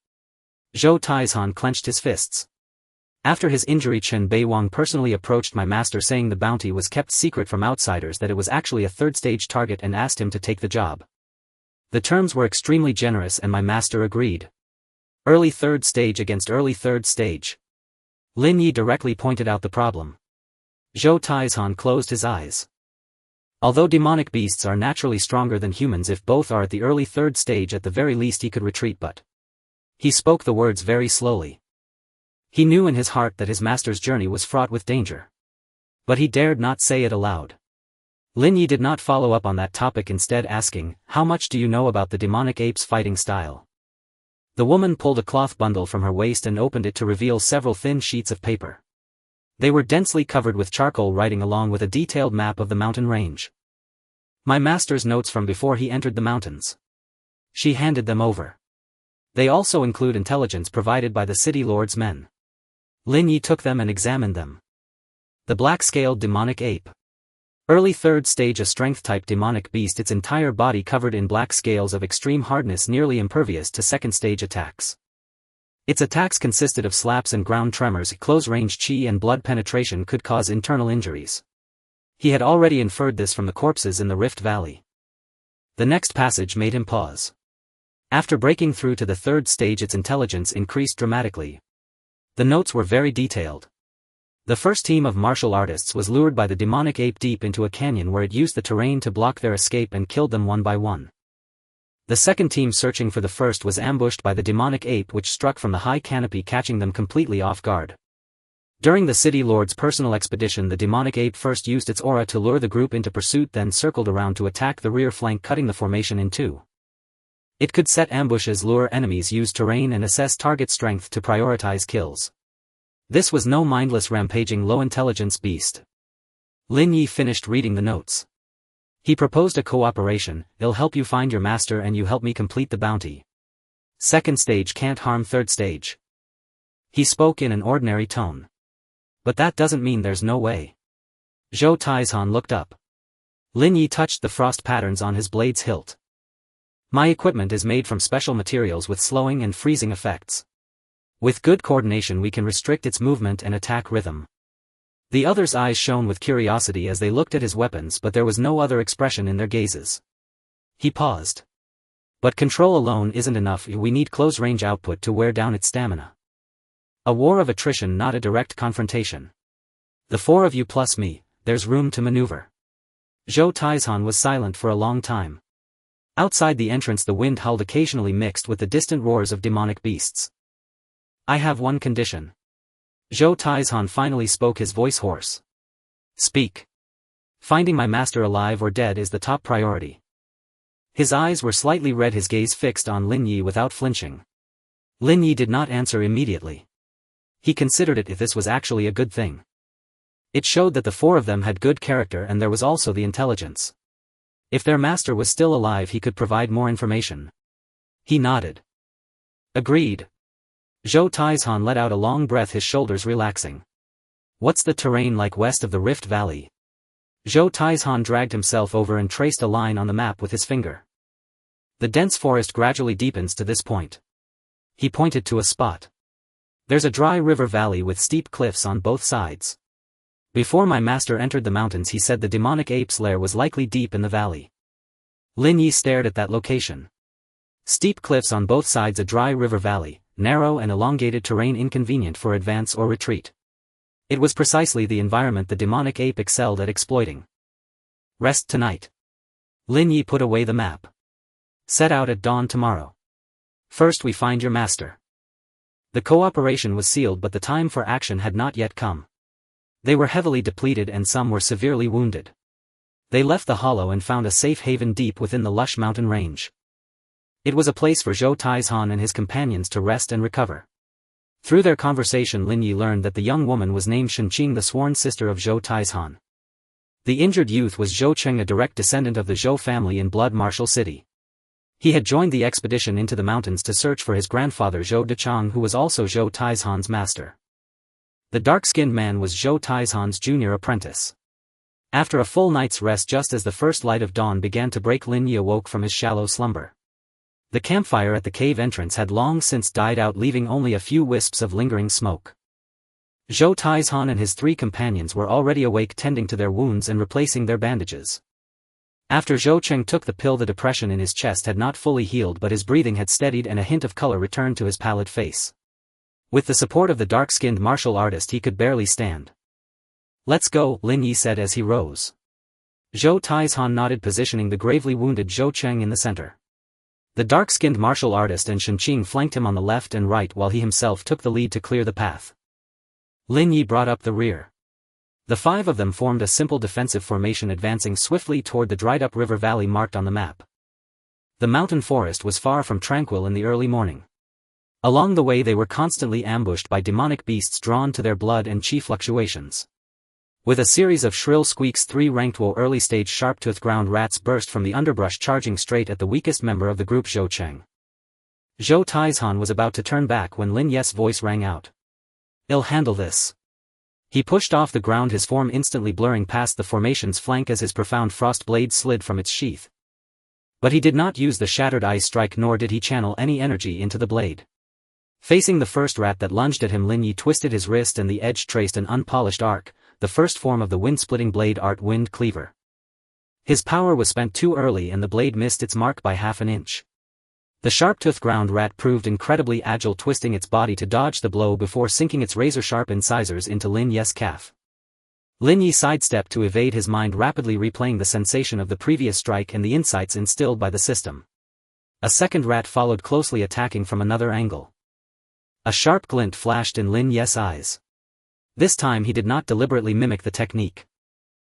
Zhou Taizhan clenched his fists. After his injury, Chen Beiwang personally approached my master saying the bounty was kept secret from outsiders, that it was actually a 3rd stage target, and asked him to take the job. The terms were extremely generous and my master agreed. Early 3rd stage against early 3rd stage. Lin Ye directly pointed out the problem. Zhou Taizhan closed his eyes. Although demonic beasts are naturally stronger than humans, if both are at the early 3rd stage, at the very least he could retreat, but... He spoke the words very slowly. He knew in his heart that his master's journey was fraught with danger. But he dared not say it aloud. Lin Ye did not follow up on that topic, instead asking, "How much do you know about the demonic ape's fighting style?" The woman pulled a cloth bundle from her waist and opened it to reveal several thin sheets of paper. They were densely covered with charcoal writing along with a detailed map of the mountain range. My master's notes from before he entered the mountains. She handed them over. They also include intelligence provided by the City Lord's men. Lin Ye took them and examined them. The black-scaled demonic ape. Early 3rd stage, a strength-type demonic beast, its entire body covered in black scales of extreme hardness, nearly impervious to 2nd stage attacks. Its attacks consisted of slaps and ground tremors, close-range chi and blood penetration could cause internal injuries. He had already inferred this from the corpses in the Rift Valley. The next passage made him pause. After breaking through to the 3rd stage, its intelligence increased dramatically. The notes were very detailed. The first team of martial artists was lured by the demonic ape deep into a canyon where it used the terrain to block their escape and killed them one by one. The second team, searching for the first, was ambushed by the demonic ape, which struck from the high canopy, catching them completely off guard. During the City Lord's personal expedition, the demonic ape first used its aura to lure the group into pursuit, then circled around to attack the rear flank, cutting the formation in two. It could set ambushes, lure enemies, use terrain, and assess target strength to prioritize kills. This was no mindless rampaging low-intelligence beast. Lin Ye finished reading the notes. He proposed a cooperation: "I'll help you find your master and you help me complete the bounty. 2nd stage can't harm 3rd stage." He spoke in an ordinary tone. "But that doesn't mean there's no way." Zhou Taizhan looked up. Lin Ye touched the frost patterns on his blade's hilt. "My equipment is made from special materials with slowing and freezing effects. With good coordination we can restrict its movement and attack rhythm." The others' eyes shone with curiosity as they looked at his weapons, but there was no other expression in their gazes. He paused. "But control alone isn't enough, we need close-range output to wear down its stamina. A war of attrition, not a direct confrontation. The 4 of you plus me, there's room to maneuver." Zhou Taizhan was silent for a long time. Outside the entrance the wind howled occasionally, mixed with the distant roars of demonic beasts. "I have one condition." Zhou Taizhan finally spoke, his voice hoarse. "Speak." "Finding my master alive or dead is the top priority." His eyes were slightly red, his gaze fixed on Lin Ye without flinching. Lin Ye did not answer immediately. He considered it if this was actually a good thing. It showed that the four of them had good character and there was also the intelligence. If their master was still alive he could provide more information. He nodded. Agreed. Zhou Taizhan let out a long breath, his shoulders relaxing. What's the terrain like west of the Rift Valley? Zhou Taizhan dragged himself over and traced a line on the map with his finger. The dense forest gradually deepens to this point. He pointed to a spot. There's a dry river valley with steep cliffs on both sides. Before my master entered the mountains he said the demonic ape's lair was likely deep in the valley. Lin Ye stared at that location. Steep cliffs on both sides, a dry river valley, narrow and elongated terrain inconvenient for advance or retreat. It was precisely the environment the demonic ape excelled at exploiting. Rest tonight. Lin Ye put away the map. Set out at dawn tomorrow. First we find your master. The cooperation was sealed but the time for action had not yet come. They were heavily depleted and some were severely wounded. They left the hollow and found a safe haven deep within the lush mountain range. It was a place for Zhou Taizhan and his companions to rest and recover. Through their conversation Lin Ye learned that the young woman was named Shenqing, the sworn sister of Zhou Taizhan. The injured youth was Zhou Cheng, a direct descendant of the Zhou family in Blood Martial City. He had joined the expedition into the mountains to search for his grandfather Zhou Dechang, who was also Zhou Taizhan's master. The dark-skinned man was Zhou Taizhan's junior apprentice. After a full night's rest, just as the first light of dawn began to break, Lin Ye awoke from his shallow slumber. The campfire at the cave entrance had long since died out, leaving only a few wisps of lingering smoke. Zhou Taizhan and his three companions were already awake, tending to their wounds and replacing their bandages. After Zhou Cheng took the pill, the depression in his chest had not fully healed but his breathing had steadied and a hint of color returned to his pallid face. With the support of the dark-skinned martial artist he could barely stand. Let's go, Lin Ye said as he rose. Zhou Taizhan nodded, positioning the gravely wounded Zhou Cheng in the center. The dark-skinned martial artist and Shenqing flanked him on the left and right while he himself took the lead to clear the path. Lin Ye brought up the rear. The five of them formed a simple defensive formation, advancing swiftly toward the dried-up river valley marked on the map. The mountain forest was far from tranquil in the early morning. Along the way they were constantly ambushed by demonic beasts drawn to their blood and chi fluctuations. With a series of shrill squeaks, three ranked Wo early-stage sharp-toothed ground rats burst from the underbrush, charging straight at the weakest member of the group, Zhou Cheng. Zhou Taizhan was about to turn back when Lin Ye's voice rang out. "I'll handle this." He pushed off the ground, his form instantly blurring past the formation's flank as his profound frost blade slid from its sheath. But he did not use the shattered ice strike, nor did he channel any energy into the blade. Facing the first rat that lunged at him, Lin Ye twisted his wrist and the edge traced an unpolished arc, the first form of the wind-splitting blade art, Wind Cleaver. His power was spent too early and the blade missed its mark by half an inch. The sharp-toothed ground rat proved incredibly agile, twisting its body to dodge the blow before sinking its razor-sharp incisors into Lin Ye's calf. Lin Ye sidestepped to evade, his mind rapidly replaying the sensation of the previous strike and the insights instilled by the system. A second rat followed closely, attacking from another angle. A sharp glint flashed in Lin Ye's eyes. This time he did not deliberately mimic the technique.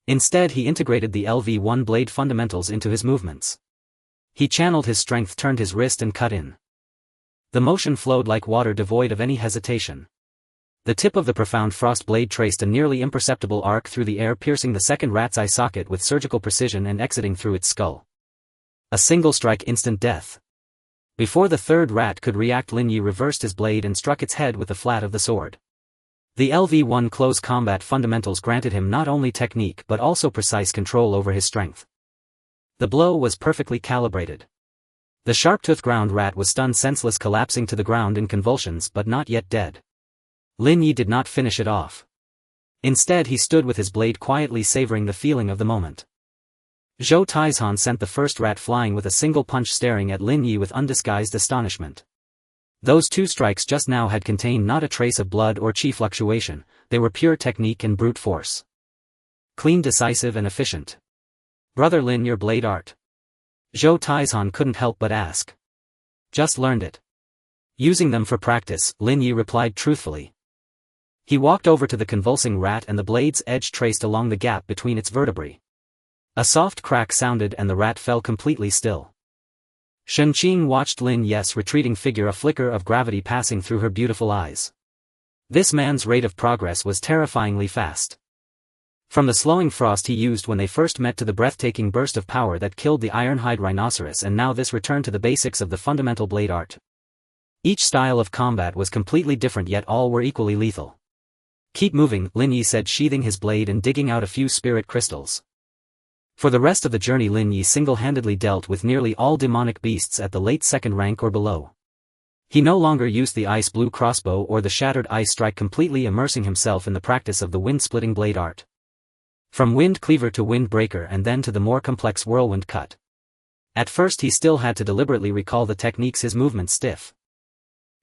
Instead he integrated the LV1 blade fundamentals into his movements. He channeled his strength, turned his wrist and cut in. The motion flowed like water, devoid of any hesitation. The tip of the profound frost blade traced a nearly imperceptible arc through the air, piercing the second rat's eye socket with surgical precision and exiting through its skull. A single strike, instant death. Before the third rat could react, Lin Ye reversed his blade and struck its head with the flat of the sword. The LV1 close combat fundamentals granted him not only technique but also precise control over his strength. The blow was perfectly calibrated. The sharp-toothed ground rat was stunned senseless, collapsing to the ground in convulsions, but not yet dead. Lin Ye did not finish it off. Instead he stood with his blade quietly, savoring the feeling of the moment. Zhou Taizhan sent the first rat flying with a single punch, staring at Lin Ye with undisguised astonishment. Those two strikes just now had contained not a trace of blood or chi fluctuation, they were pure technique and brute force. Clean, decisive and efficient. "Brother Lin, your blade art?" Zhou Taizhan couldn't help but ask. "Just learned it. Using them for practice," Lin Ye replied truthfully. He walked over to the convulsing rat and the blade's edge traced along the gap between its vertebrae. A soft crack sounded and the rat fell completely still. Shenqing watched Lin Ye's retreating figure, a flicker of gravity passing through her beautiful eyes. This man's rate of progress was terrifyingly fast. From the slowing frost he used when they first met to the breathtaking burst of power that killed the Ironhide Rhinoceros, and now this returned to the basics of the fundamental blade art. Each style of combat was completely different, yet all were equally lethal. "Keep moving," Lin Ye said, sheathing his blade and digging out a few spirit crystals. For the rest of the journey Lin Ye single-handedly dealt with nearly all demonic beasts at the late second rank or below. He no longer used the ice blue crossbow or the shattered ice strike, completely immersing himself in the practice of the wind-splitting blade art. From wind cleaver to wind breaker and then to the more complex whirlwind cut. At first he still had to deliberately recall the techniques, his movements stiff.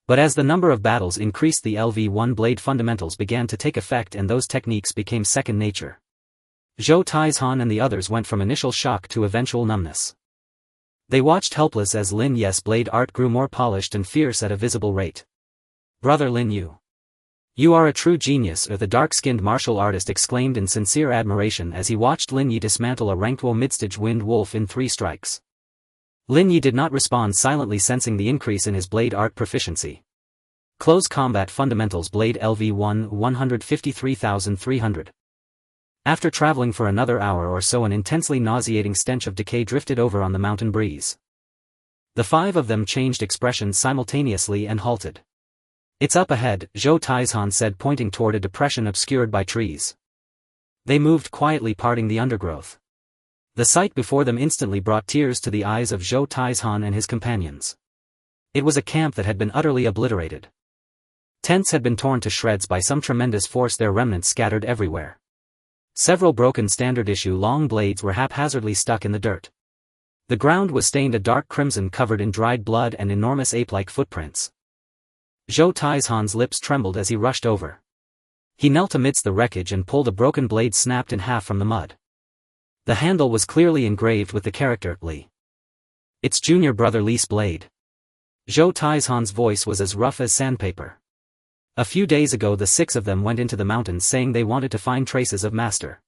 But as the number of battles increased, the LV1 blade fundamentals began to take effect and those techniques became second nature. Zhou Taizhan and the others went from initial shock to eventual numbness. They watched helpless as Lin Ye's blade art grew more polished and fierce at a visible rate. "Brother Lin Yu. You are a true genius," the dark-skinned martial artist exclaimed in sincere admiration as he watched Lin Ye dismantle a ranked midstage wind wolf in 3 strikes. Lin Ye did not respond, silently sensing the increase in his blade art proficiency. Close Combat Fundamentals Blade LV1 153,300. After traveling for another hour or so, an intensely nauseating stench of decay drifted over on the mountain breeze. The 5 of them changed expressions simultaneously and halted. "It's up ahead," Zhou Taizhan said, pointing toward a depression obscured by trees. They moved quietly, parting the undergrowth. The sight before them instantly brought tears to the eyes of Zhou Taizhan and his companions. It was a camp that had been utterly obliterated. Tents had been torn to shreds by some tremendous force, their remnants scattered everywhere. Several broken standard-issue long blades were haphazardly stuck in the dirt. The ground was stained a dark crimson, covered in dried blood and enormous ape-like footprints. Zhou Taizhan's lips trembled as he rushed over. He knelt amidst the wreckage and pulled a broken blade snapped in half from the mud. The handle was clearly engraved with the character Li. "It's junior brother Li's blade." Zhou Taizhan's voice was as rough as sandpaper. A few days ago the 6 of them went into the mountains saying they wanted to find traces of Master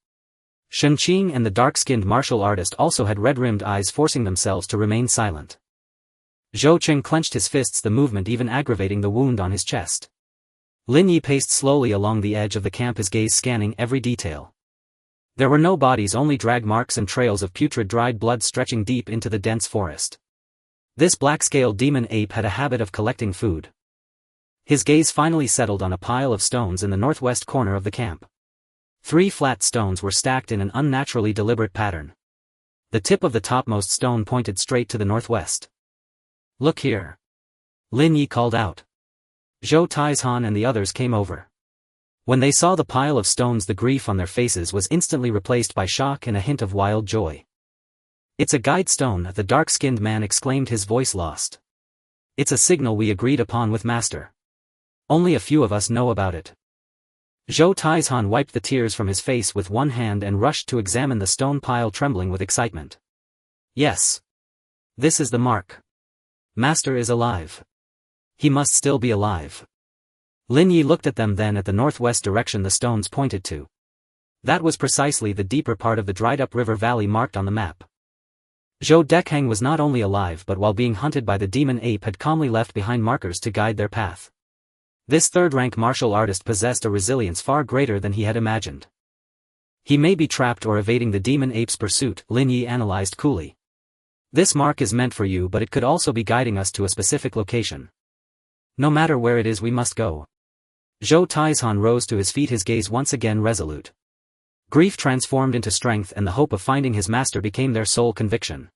Shenqing, and the dark-skinned martial artist also had red-rimmed eyes, forcing themselves to remain silent. Zhou Qing clenched his fists, the movement even aggravating the wound on his chest. Lin Ye paced slowly along the edge of the camp, his gaze scanning every detail. There were no bodies, only drag marks and trails of putrid dried blood stretching deep into the dense forest. This black-scaled demon ape had a habit of collecting food. His gaze finally settled on a pile of stones in the northwest corner of the camp. 3 flat stones were stacked in an unnaturally deliberate pattern. The tip of the topmost stone pointed straight to the northwest. "Look here," Lin Ye called out. Zhou Taizhan and the others came over. When they saw the pile of stones, the grief on their faces was instantly replaced by shock and a hint of wild joy. "It's a guide stone," the dark-skinned man exclaimed, his voice lost. "It's a signal we agreed upon with Master. Only a few of us know about it." Zhou Taizhan wiped the tears from his face with one hand and rushed to examine the stone pile, trembling with excitement. "Yes. This is the mark. Master is alive. He must still be alive." Lin Ye looked at them, then at the northwest direction the stones pointed to. That was precisely the deeper part of the dried-up river valley marked on the map. Zhou Dekheng was not only alive, but while being hunted by the demon ape had calmly left behind markers to guide their path. This third-rank martial artist possessed a resilience far greater than he had imagined. "He may be trapped or evading the demon ape's pursuit," Lin Ye analyzed coolly. "This mark is meant for you, but it could also be guiding us to a specific location. No matter where it is, we must go." Zhou Taizhan rose to his feet, his gaze once again resolute. Grief transformed into strength, and the hope of finding his master became their sole conviction.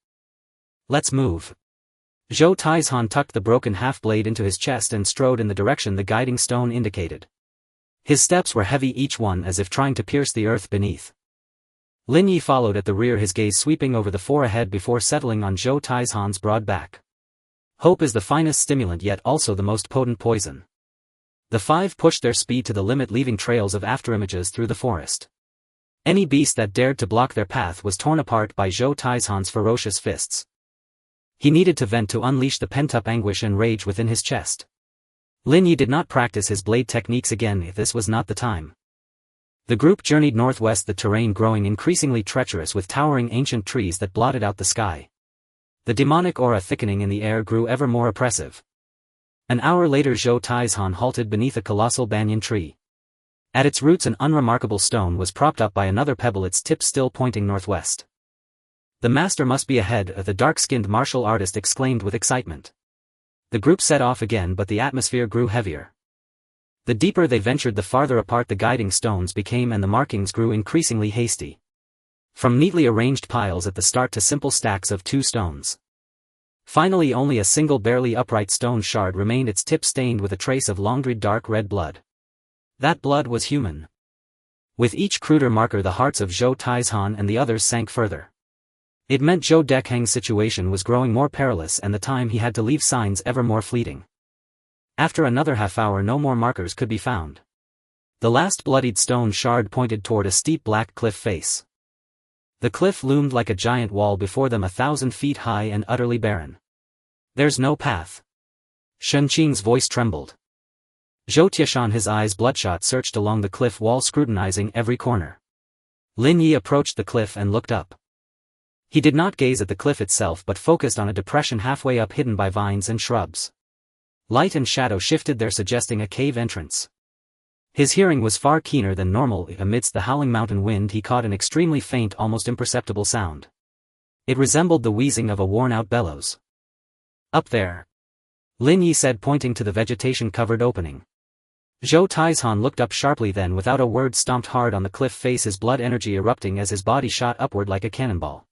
"Let's move." Zhou Taizhan tucked the broken half-blade into his chest and strode in the direction the guiding stone indicated. His steps were heavy, each one as if trying to pierce the earth beneath. Lin Ye followed at the rear, his gaze sweeping over the 4 ahead before settling on Zhou Taizhan's broad back. Hope is the finest stimulant, yet also the most potent poison. The 5 pushed their speed to the limit, leaving trails of afterimages through the forest. Any beast that dared to block their path was torn apart by Zhou Taizhan's ferocious fists. He needed to vent, to unleash the pent-up anguish and rage within his chest. Lin Ye did not practice his blade techniques again. This was not the time. The group journeyed northwest, the terrain growing increasingly treacherous with towering ancient trees that blotted out the sky. The demonic aura thickening in the air grew ever more oppressive. An hour later Zhou Taizhan halted beneath a colossal banyan tree. At its roots an unremarkable stone was propped up by another pebble, its tip still pointing northwest. The master must be ahead, the dark-skinned martial artist exclaimed with excitement. The group set off again, but the atmosphere grew heavier. The deeper they ventured, the farther apart the guiding stones became, and the markings grew increasingly hasty. From neatly arranged piles at the start to simple stacks of 2 stones. Finally only a single barely upright stone shard remained, its tip stained with a trace of long-dried dark red blood. That blood was human. With each cruder marker the hearts of Zhou Taizhan and the others sank further. It meant Zhou Dekheng's situation was growing more perilous and the time he had to leave signs ever more fleeting. After another half-hour no more markers could be found. The last bloodied stone shard pointed toward a steep black cliff face. The cliff loomed like a giant wall before them, 1,000 feet high and utterly barren. There's no path. Shen Qing's voice trembled. Zhou Tiashan, his eyes bloodshot, searched along the cliff wall, scrutinizing every corner. Lin Ye approached the cliff and looked up. He did not gaze at the cliff itself but focused on a depression halfway up hidden by vines and shrubs. Light and shadow shifted there, suggesting a cave entrance. His hearing was far keener than normal. Amidst the howling mountain wind he caught an extremely faint, almost imperceptible sound. It resembled the wheezing of a worn-out bellows. Up there, Lin Ye said, pointing to the vegetation-covered opening. Zhou Taizhan looked up sharply, then without a word stomped hard on the cliff face, his blood energy erupting as his body shot upward like a cannonball.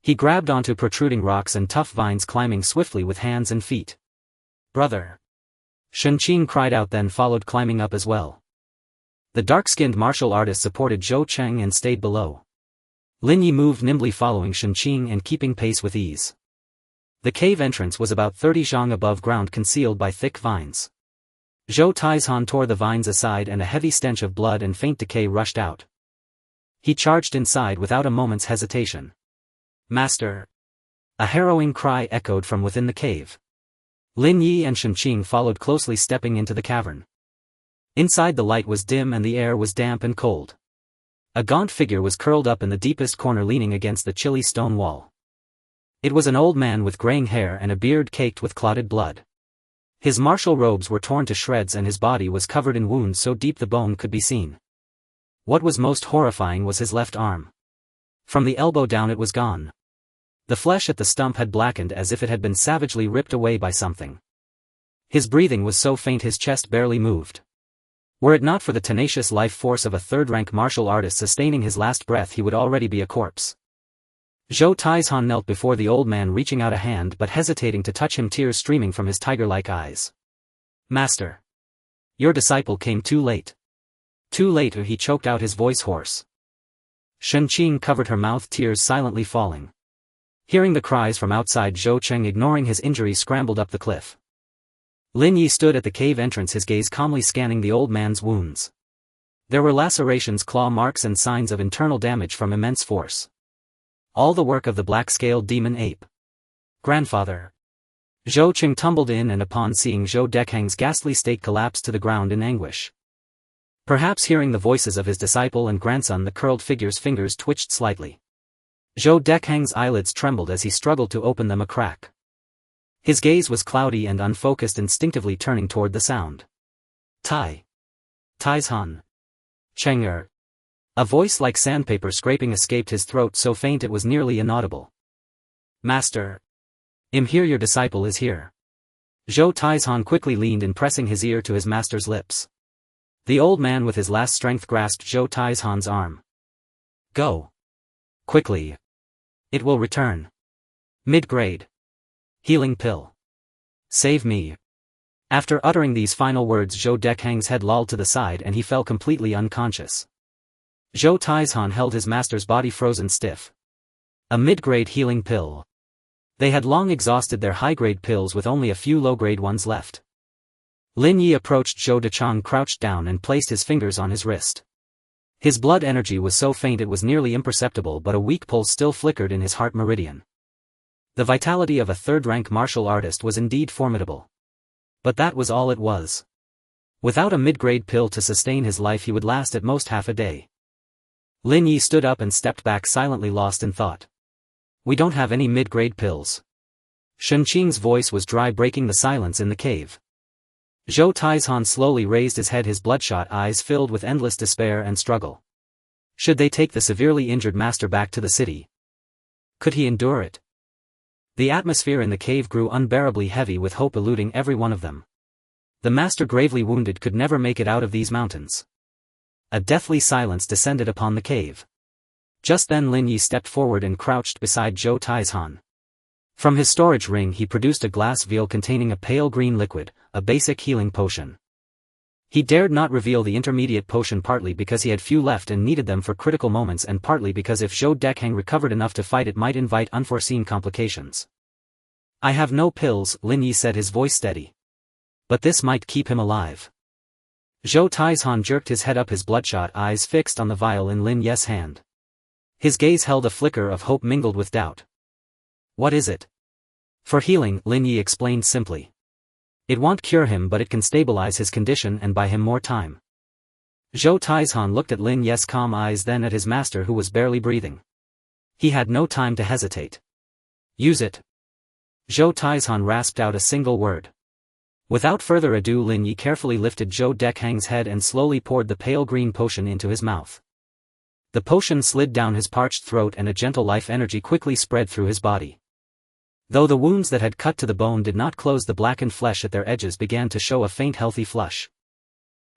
He grabbed onto protruding rocks and tough vines, climbing swiftly with hands and feet. "Brother!" Shen Qing cried out, then followed, climbing up as well. The dark-skinned martial artist supported Zhou Cheng and stayed below. Lin Ye moved nimbly, following Shen Qing and keeping pace with ease. The cave entrance was about 30 zhang above ground, concealed by thick vines. Zhou Taizhan tore the vines aside and a heavy stench of blood and faint decay rushed out. He charged inside without a moment's hesitation. "Master!" A harrowing cry echoed from within the cave. Lin Ye and Shen Qing followed closely, stepping into the cavern. Inside the light was dim and the air was damp and cold. A gaunt figure was curled up in the deepest corner, leaning against the chilly stone wall. It was an old man with graying hair and a beard caked with clotted blood. His martial robes were torn to shreds and his body was covered in wounds so deep the bone could be seen. What was most horrifying was his left arm. From the elbow down it was gone. The flesh at the stump had blackened as if it had been savagely ripped away by something. His breathing was so faint his chest barely moved. Were it not for the tenacious life force of a third-rank martial artist sustaining his last breath, he would already be a corpse. Zhou Taizhan knelt before the old man, reaching out a hand but hesitating to touch him, tears streaming from his tiger-like eyes. "Master! Your disciple came too late." "Too late," he choked out, his voice hoarse. Shen Qing covered her mouth, tears silently falling. Hearing the cries from outside, Zhou Cheng, ignoring his injuries, scrambled up the cliff. Lin Ye stood at the cave entrance, his gaze calmly scanning the old man's wounds. There were lacerations, claw marks and signs of internal damage from immense force. All the work of the black-scaled demon ape. "Grandfather!" Zhou Cheng tumbled in and upon seeing Zhou Dekheng's ghastly state collapsed to the ground in anguish. Perhaps hearing the voices of his disciple and grandson, the curled figure's fingers twitched slightly. Zhou Dekheng's eyelids trembled as he struggled to open them a crack. His gaze was cloudy and unfocused, instinctively turning toward the sound. Taizhan. Cheng'er. A voice like sandpaper scraping escaped his throat, so faint it was nearly inaudible. "Master! Here, your disciple is here." Zhou Taizhan quickly leaned in, pressing his ear to his master's lips. The old man with his last strength grasped Zhou Taizhan's arm. "Go. Quickly. It will return. Mid-grade. Healing pill. Save me." After uttering these final words, Zhou Dekheng's head lolled to the side and he fell completely unconscious. Zhou Taizhan held his master's body frozen stiff. A mid-grade healing pill. They had long exhausted their high-grade pills with only a few low-grade ones left. Lin Ye approached Zhou Dechang, crouched down and placed his fingers on his wrist. His blood energy was so faint it was nearly imperceptible, but a weak pulse still flickered in his heart meridian. The vitality of a third-rank martial artist was indeed formidable. But that was all it was. Without a mid-grade pill to sustain his life, he would last at most half a day. Lin Ye stood up and stepped back, silently lost in thought. "We don't have any mid-grade pills." Shen Qing's voice was dry, breaking the silence in the cave. Zhou Taizhan slowly raised his head, his bloodshot eyes filled with endless despair and struggle. Should they take the severely injured master back to the city? Could he endure it? The atmosphere in the cave grew unbearably heavy with hope eluding every one of them. The master gravely wounded could never make it out of these mountains. A deathly silence descended upon the cave. Just then Lin Ye stepped forward and crouched beside Zhou Taizhan. From his storage ring he produced a glass vial containing a pale green liquid, a basic healing potion. He dared not reveal the intermediate potion, partly because he had few left and needed them for critical moments, and partly because if Zhou Dekheng recovered enough to fight it might invite unforeseen complications. I have no pills, Lin Ye said, his voice steady. But this might keep him alive. Zhou Taizhan jerked his head up, his bloodshot eyes fixed on the vial in Lin Ye's hand. His gaze held a flicker of hope mingled with doubt. What is it? For healing, Lin Ye explained simply. It won't cure him, but it can stabilize his condition and buy him more time. Zhou Taizhan looked at Lin Ye's calm eyes, then at his master who was barely breathing. He had no time to hesitate. Use it. Zhou Taizhan rasped out a single word. Without further ado, Lin Ye carefully lifted Zhou Dekheng's head and slowly poured the pale green potion into his mouth. The potion slid down his parched throat and a gentle life energy quickly spread through his body. Though the wounds that had cut to the bone did not close, the blackened flesh at their edges began to show a faint healthy flush.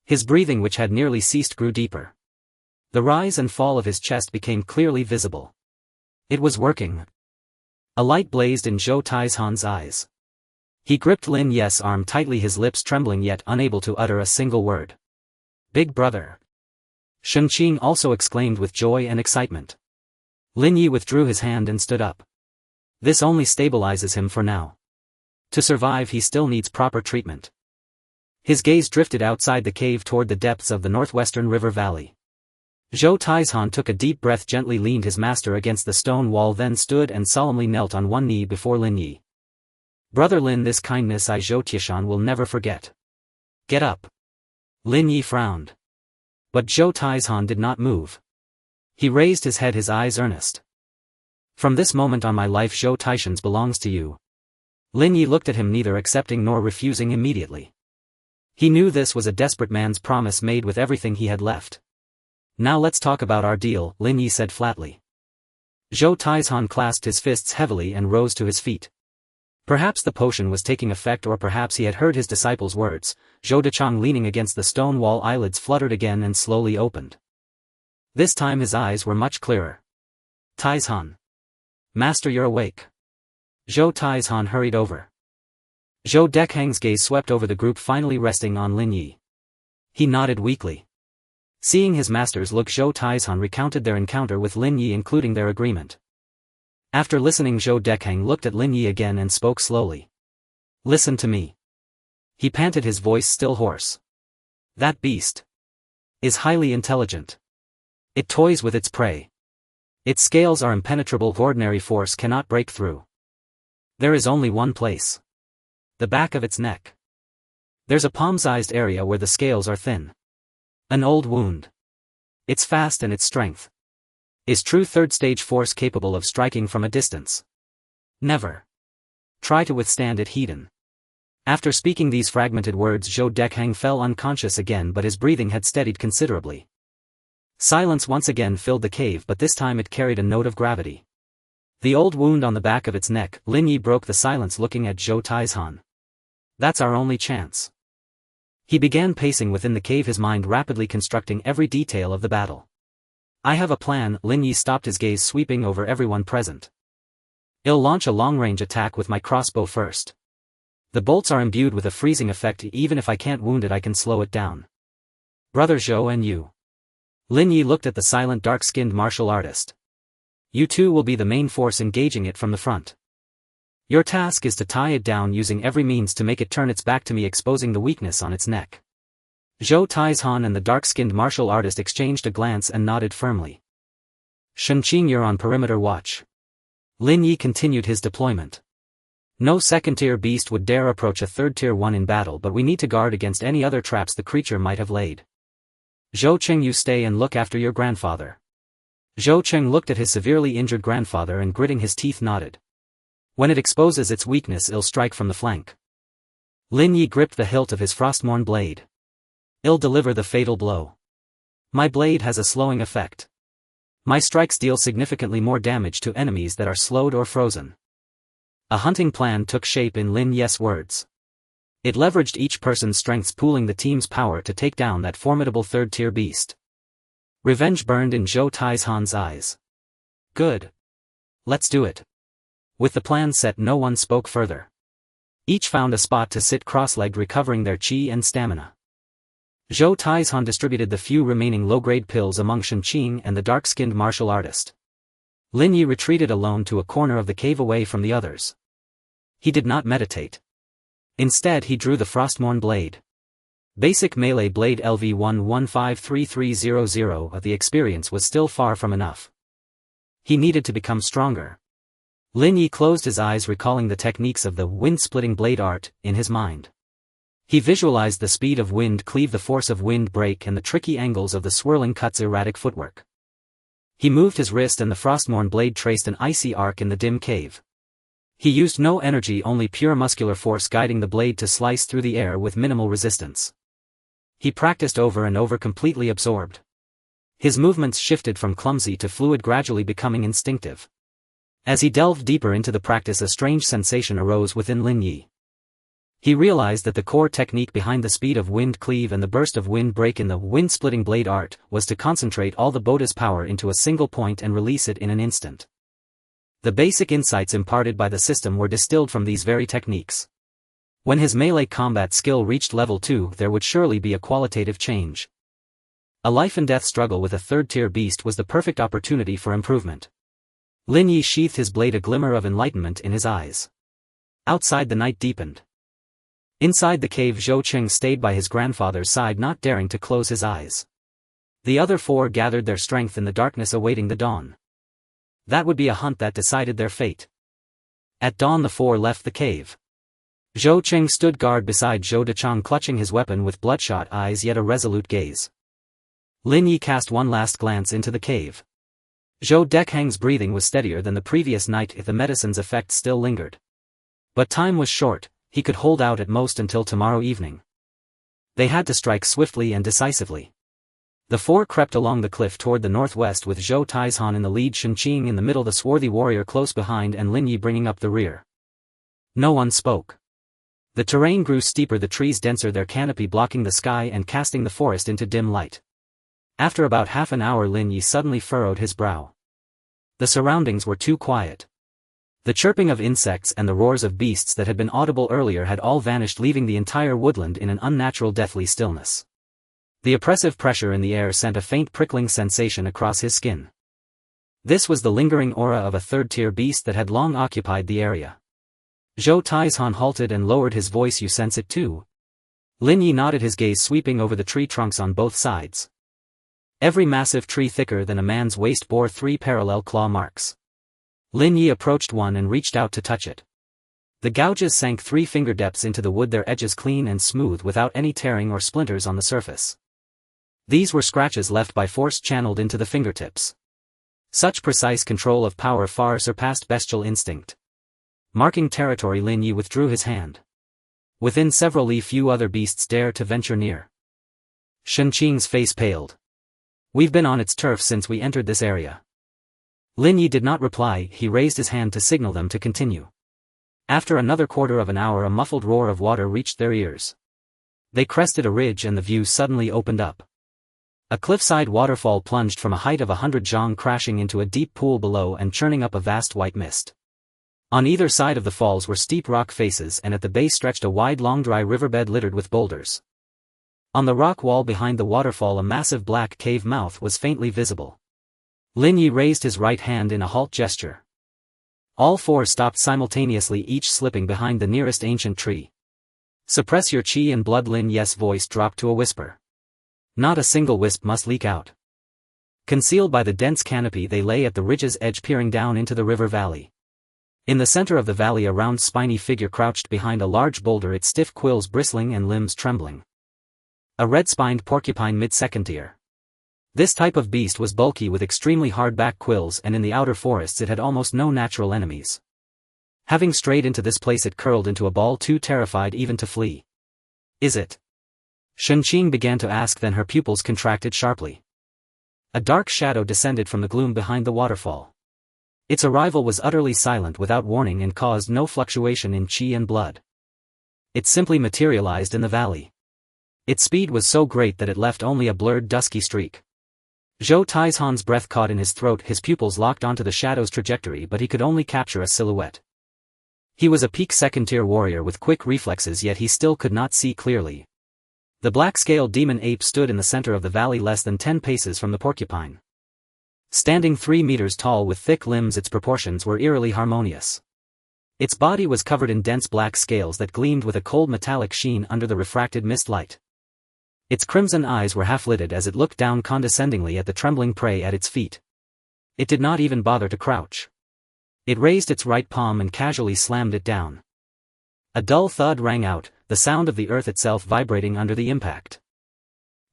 His breathing, which had nearly ceased, grew deeper. The rise and fall of his chest became clearly visible. It was working. A light blazed in Zhou Taizhan's eyes. He gripped Lin Ye's arm tightly, his lips trembling yet unable to utter a single word. Big brother! Shenqing also exclaimed with joy and excitement. Lin Ye withdrew his hand and stood up. This only stabilizes him for now. To survive he still needs proper treatment. His gaze drifted outside the cave toward the depths of the northwestern river valley. Zhou Taizhan took a deep breath, gently leaned his master against the stone wall, then stood and solemnly knelt on one knee before Lin Ye. Brother Lin, this kindness I Zhou Tiashan will never forget. Get up. Lin Ye frowned. But Zhou Taizhan did not move. He raised his head, his eyes earnest. From this moment on my life Zhou Taishan's belongs to you. Lin Ye looked at him, neither accepting nor refusing immediately. He knew this was a desperate man's promise made with everything he had left. Now let's talk about our deal, Lin Ye said flatly. Zhou Taizhan clasped his fists heavily and rose to his feet. Perhaps the potion was taking effect, or perhaps he had heard his disciple's words. Zhou Dechang, leaning against the stone wall, eyelids fluttered again and slowly opened. This time his eyes were much clearer. Taizhan. Master, you're awake. Zhou Taizhan hurried over. Zhou Dekheng's gaze swept over the group, finally resting on Lin Ye. He nodded weakly. Seeing his master's look, Zhou Taizhan recounted their encounter with Lin Ye, including their agreement. After listening, Zhou Dekheng looked at Lin Ye again and spoke slowly. Listen to me. He panted, his voice still hoarse. That beast is highly intelligent. It toys with its prey. Its scales are impenetrable, ordinary force cannot break through. There is only one place. The back of its neck. There's a palm-sized area where the scales are thin. An old wound. It's fast, and its strength is true third-stage force capable of striking from a distance. Never try to withstand it, Heathen. After speaking these fragmented words, Zhou Dekheng fell unconscious again, but his breathing had steadied considerably. Silence once again filled the cave, but this time it carried a note of gravity. The old wound on the back of its neck. Lin Ye broke the silence, looking at Zhou Taizhan. That's our only chance. He began pacing within the cave, his mind rapidly constructing every detail of the battle. I have a plan. Lin Ye stopped, his gaze sweeping over everyone present. I'll launch a long-range attack with my crossbow first. The bolts are imbued with a freezing effect. Even if I can't wound it, I can slow it down. Brother Zhou, and you. Lin Ye looked at the silent, dark-skinned martial artist. You two will be the main force engaging it from the front. Your task is to tie it down, using every means to make it turn its back to me, exposing the weakness on its neck. Zhou Taizhan and the dark-skinned martial artist exchanged a glance and nodded firmly. Shenqing, you're on perimeter watch. Lin Ye continued his deployment. No second-tier beast would dare approach a third-tier one in battle, but we need to guard against any other traps the creature might have laid. Zhou Cheng, you stay and look after your grandfather. Zhou Cheng looked at his severely injured grandfather and, gritting his teeth, nodded. When it exposes its weakness, it'll strike from the flank. Lin Ye gripped the hilt of his frostmourne blade. I'll deliver the fatal blow. My blade has a slowing effect. My strikes deal significantly more damage to enemies that are slowed or frozen. A hunting plan took shape in Lin Ye's words. It leveraged each person's strengths, pooling the team's power to take down that formidable third-tier beast. Revenge burned in Zhou Taizhan's eyes. Good. Let's do it. With the plan set, no one spoke further. Each found a spot to sit cross-legged, recovering their qi and stamina. Zhou Taizhan distributed the few remaining low-grade pills among Shenqing and the dark-skinned martial artist. Lin Ye retreated alone to a corner of the cave away from the others. He did not meditate. Instead he drew the frostmourne blade. Basic melee blade LV11533300, but the experience was still far from enough. He needed to become stronger. Lin Ye closed his eyes, recalling the techniques of the wind-splitting blade art in his mind. He visualized the speed of wind cleave, the force of wind break, and the tricky angles of the swirling cut's erratic footwork. He moved his wrist and the frostmourne blade traced an icy arc in the dim cave. He used no energy, only pure muscular force guiding the blade to slice through the air with minimal resistance. He practiced over and over, completely absorbed. His movements shifted from clumsy to fluid, gradually becoming instinctive. As he delved deeper into the practice, a strange sensation arose within Lin Ye. He realized that the core technique behind the speed of wind cleave and the burst of wind break in the wind-splitting blade art was to concentrate all the Boda's power into a single point and release it in an instant. The basic insights imparted by the system were distilled from these very techniques. When his melee combat skill reached level 2, there would surely be a qualitative change. A life-and-death struggle with a third-tier beast was the perfect opportunity for improvement. Lin Ye sheathed his blade, a glimmer of enlightenment in his eyes. Outside, the night deepened. Inside the cave, Zhou Qing stayed by his grandfather's side, not daring to close his eyes. The other four gathered their strength in the darkness, awaiting the dawn. That would be a hunt that decided their fate. At dawn the four left the cave. Zhou Qing stood guard beside Zhou Dechang, clutching his weapon with bloodshot eyes yet a resolute gaze. Lin Ye cast one last glance into the cave. Zhou Dekhang's breathing was steadier than the previous night, if the medicine's effect still lingered. But time was short, he could hold out at most until tomorrow evening. They had to strike swiftly and decisively. The four crept along the cliff toward the northwest, with Zhou Taizhan in the lead, Shenqing in the middle, the swarthy warrior close behind, and Lin Ye bringing up the rear. No one spoke. The terrain grew steeper, the trees denser, their canopy blocking the sky and casting the forest into dim light. After about half an hour, Lin Ye suddenly furrowed his brow. The surroundings were too quiet. The chirping of insects and the roars of beasts that had been audible earlier had all vanished, leaving the entire woodland in an unnatural, deathly stillness. The oppressive pressure in the air sent a faint prickling sensation across his skin. This was the lingering aura of a third-tier beast that had long occupied the area. Zhou Taizhan halted and lowered his voice. You sense it too? Lin Ye nodded, his gaze sweeping over the tree trunks on both sides. Every massive tree thicker than a man's waist bore 3 parallel claw marks. Lin Ye approached one and reached out to touch it. The gouges sank 3 finger depths into the wood, their edges clean and smooth without any tearing or splinters on the surface. These were scratches left by force channeled into the fingertips. Such precise control of power far surpassed bestial instinct. Marking territory, Lin Ye withdrew his hand. Within several li, few other beasts dare to venture near. Shenqing's face paled. We've been on its turf since we entered this area. Lin Ye did not reply, he raised his hand to signal them to continue. After another quarter of an hour, a muffled roar of water reached their ears. They crested a ridge and the view suddenly opened up. A cliffside waterfall plunged from a height of 100 zhang, crashing into a deep pool below and churning up a vast white mist. On either side of the falls were steep rock faces, and at the base stretched a wide, long, dry riverbed littered with boulders. On the rock wall behind the waterfall, a massive black cave mouth was faintly visible. Lin Ye raised his right hand in a halt gesture. All four stopped simultaneously, each slipping behind the nearest ancient tree. Suppress your chi and blood. Lin Ye's voice dropped to a whisper. Not a single wisp must leak out. Concealed by the dense canopy, they lay at the ridge's edge, peering down into the river valley. In the center of the valley, a round, spiny figure crouched behind a large boulder, its stiff quills bristling and limbs trembling. A red-spined porcupine mid-second tier. This type of beast was bulky with extremely hard back quills, and in the outer forests it had almost no natural enemies. Having strayed into this place, it curled into a ball, too terrified even to flee. Is it? Shenqing began to ask, then her pupils contracted sharply. A dark shadow descended from the gloom behind the waterfall. Its arrival was utterly silent without warning and caused no fluctuation in qi and blood. It simply materialized in the valley. Its speed was so great that it left only a blurred dusky streak. Zhou Taizhan's breath caught in his throat, his pupils locked onto the shadow's trajectory, but he could only capture a silhouette. He was a peak second-tier warrior with quick reflexes, yet he still could not see clearly. The black-scaled demon ape stood in the center of the valley, less than 10 paces from the porcupine. Standing 3 meters tall with thick limbs, its proportions were eerily harmonious. Its body was covered in dense black scales that gleamed with a cold metallic sheen under the refracted mist light. Its crimson eyes were half-lidded as it looked down condescendingly at the trembling prey at its feet. It did not even bother to crouch. It raised its right palm and casually slammed it down. A dull thud rang out, the sound of the earth itself vibrating under the impact.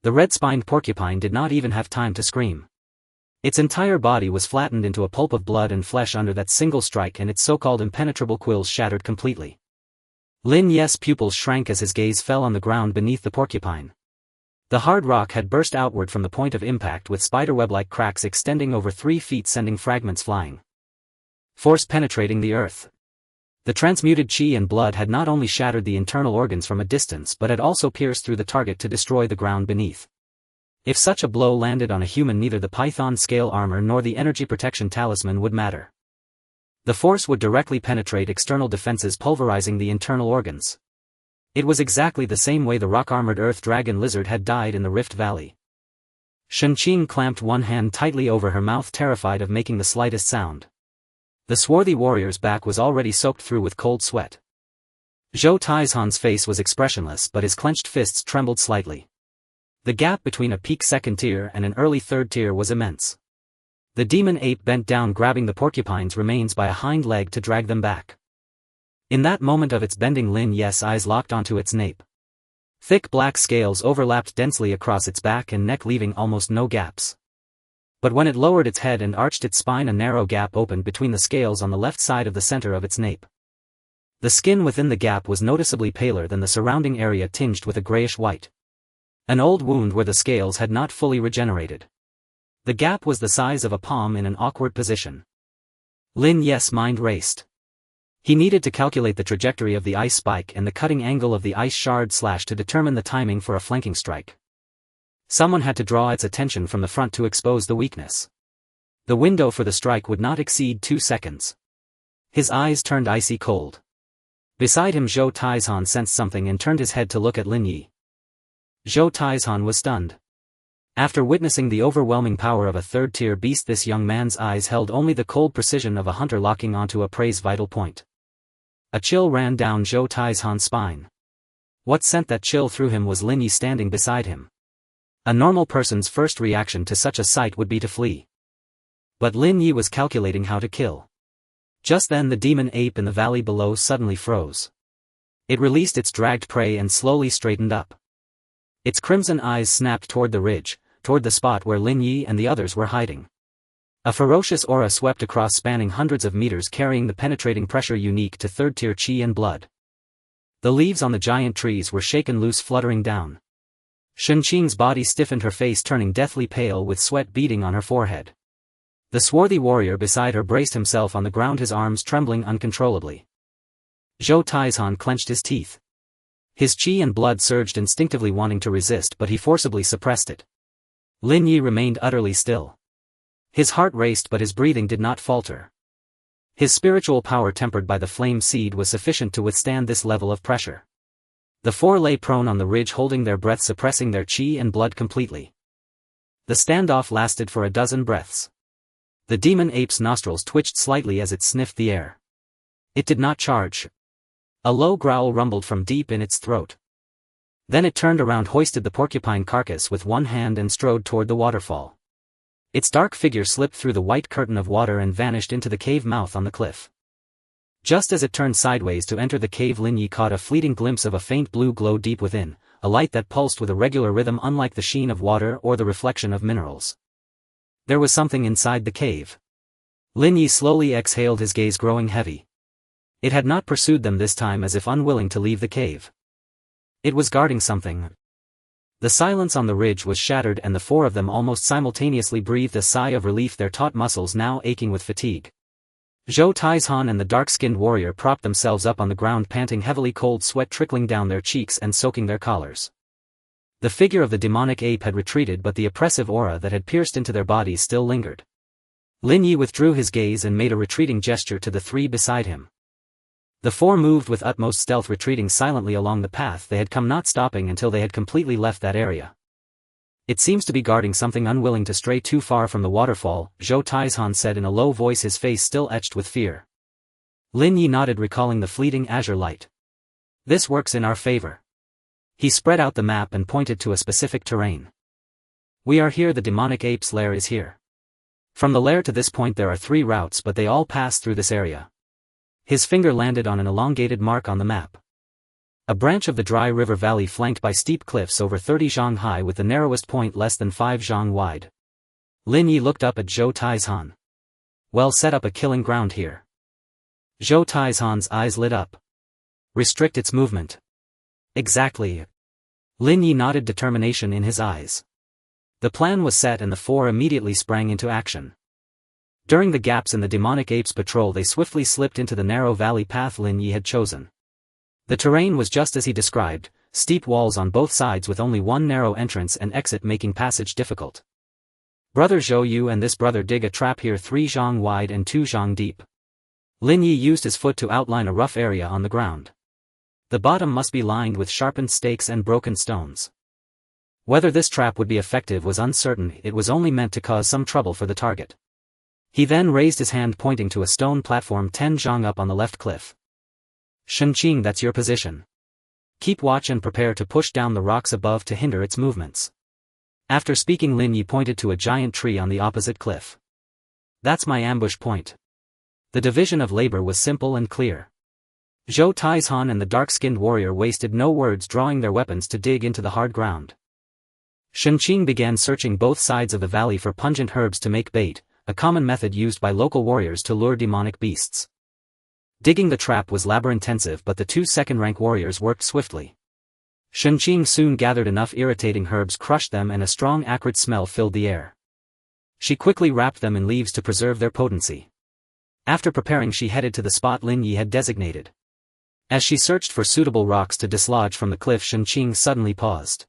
The red-spined porcupine did not even have time to scream. Its entire body was flattened into a pulp of blood and flesh under that single strike, and its so-called impenetrable quills shattered completely. Lin Ye's pupils shrank as his gaze fell on the ground beneath the porcupine. The hard rock had burst outward from the point of impact, with spiderweb-like cracks extending over 3 feet, sending fragments flying. Force penetrating the earth. The transmuted qi and blood had not only shattered the internal organs from a distance, but had also pierced through the target to destroy the ground beneath. If such a blow landed on a human, neither the python scale armor nor the energy protection talisman would matter. The force would directly penetrate external defenses, pulverizing the internal organs. It was exactly the same way the rock-armored earth dragon lizard had died in the Rift Valley. Shenqing clamped one hand tightly over her mouth, terrified of making the slightest sound. The swarthy warrior's back was already soaked through with cold sweat. Zhou Taizhan's face was expressionless, but his clenched fists trembled slightly. The gap between a peak second tier and an early third tier was immense. The demon ape bent down, grabbing the porcupine's remains by a hind leg to drag them back. In that moment of its bending, Lin Ye's eyes locked onto its nape. Thick black scales overlapped densely across its back and neck, leaving almost no gaps. But when it lowered its head and arched its spine, a narrow gap opened between the scales on the left side of the center of its nape. The skin within the gap was noticeably paler than the surrounding area, tinged with a grayish-white. An old wound where the scales had not fully regenerated. The gap was the size of a palm in an awkward position. Lin Ye's mind raced. He needed to calculate the trajectory of the ice spike and the cutting angle of the ice shard slash to determine the timing for a flanking strike. Someone had to draw its attention from the front to expose the weakness. The window for the strike would not exceed 2 seconds. His eyes turned icy cold. Beside him, Zhou Taizhan sensed something and turned his head to look at Lin Ye. Zhou Taizhan was stunned. After witnessing the overwhelming power of a third-tier beast, this young man's eyes held only the cold precision of a hunter locking onto a prey's vital point. A chill ran down Zhou Taizhan's spine. What sent that chill through him was Lin Ye standing beside him. A normal person's first reaction to such a sight would be to flee. But Lin Ye was calculating how to kill. Just then the demon ape in the valley below suddenly froze. It released its dragged prey and slowly straightened up. Its crimson eyes snapped toward the ridge, toward the spot where Lin Ye and the others were hiding. A ferocious aura swept across, spanning hundreds of meters, carrying the penetrating pressure unique to third-tier qi and blood. The leaves on the giant trees were shaken loose, fluttering down. Shenqing's body stiffened, her face turning deathly pale with sweat beading on her forehead. The swarthy warrior beside her braced himself on the ground, his arms trembling uncontrollably. Zhou Taizhan clenched his teeth. His qi and blood surged instinctively, wanting to resist, but he forcibly suppressed it. Lin Ye remained utterly still. His heart raced, but his breathing did not falter. His spiritual power, tempered by the flame seed, was sufficient to withstand this level of pressure. The 4 lay prone on the ridge, holding their breath, suppressing their qi and blood completely. The standoff lasted for a dozen breaths. The demon ape's nostrils twitched slightly as it sniffed the air. It did not charge. A low growl rumbled from deep in its throat. Then it turned around, hoisted the porcupine carcass with one hand and strode toward the waterfall. Its dark figure slipped through the white curtain of water and vanished into the cave mouth on the cliff. Just as it turned sideways to enter the cave, Lin Ye caught a fleeting glimpse of a faint blue glow deep within, a light that pulsed with a regular rhythm, unlike the sheen of water or the reflection of minerals. There was something inside the cave. Lin Ye slowly exhaled, his gaze growing heavy. It had not pursued them this time, as if unwilling to leave the cave. It was guarding something. The silence on the ridge was shattered, and the four of them almost simultaneously breathed a sigh of relief, their taut muscles now aching with fatigue. Zhou Taizhan and the dark-skinned warrior propped themselves up on the ground, panting heavily, cold sweat trickling down their cheeks and soaking their collars. The figure of the demonic ape had retreated, but the oppressive aura that had pierced into their bodies still lingered. Lin Ye withdrew his gaze and made a retreating gesture to the three beside him. The four moved with utmost stealth, retreating silently along the path they had come, not stopping until they had completely left that area. It seems to be guarding something, unwilling to stray too far from the waterfall, Zhou Taizhan said in a low voice, his face still etched with fear. Lin Ye nodded, recalling the fleeting azure light. This works in our favor. He spread out the map and pointed to a specific terrain. We are here, the demonic ape's lair is here. From the lair to this point there are 3 routes, but they all pass through this area. His finger landed on an elongated mark on the map. A branch of the dry river valley flanked by steep cliffs over 30 zhang high, with the narrowest point less than 5 zhang wide. Lin Ye looked up at Zhou Taizhan. Well, set up a killing ground here. Zhou Taizhan's eyes lit up. Restrict its movement. Exactly. Lin Ye nodded, determination in his eyes. The plan was set, and the four immediately sprang into action. During the gaps in the demonic ape's patrol, they swiftly slipped into the narrow valley path Lin Ye had chosen. The terrain was just as he described, steep walls on both sides with only one narrow entrance and exit, making passage difficult. Brother Zhou, you and this brother dig a trap here 3 zhang wide and 2 zhang deep. Lin Ye used his foot to outline a rough area on the ground. The bottom must be lined with sharpened stakes and broken stones. Whether this trap would be effective was uncertain, it was only meant to cause some trouble for the target. He then raised his hand, pointing to a stone platform 10 zhang up on the left cliff. Shenqing, that's your position. Keep watch and prepare to push down the rocks above to hinder its movements. After speaking, Lin Ye pointed to a giant tree on the opposite cliff. That's my ambush point. The division of labor was simple and clear. Zhou Taizhan and the dark-skinned warrior wasted no words, drawing their weapons to dig into the hard ground. Shenqing began searching both sides of the valley for pungent herbs to make bait, a common method used by local warriors to lure demonic beasts. Digging the trap was labor-intensive, but the 2 second-rank warriors worked swiftly. Shenqing soon gathered enough irritating herbs, crushed them, and a strong acrid smell filled the air. She quickly wrapped them in leaves to preserve their potency. After preparing, she headed to the spot Lin Ye had designated. As she searched for suitable rocks to dislodge from the cliff, Shenqing suddenly paused.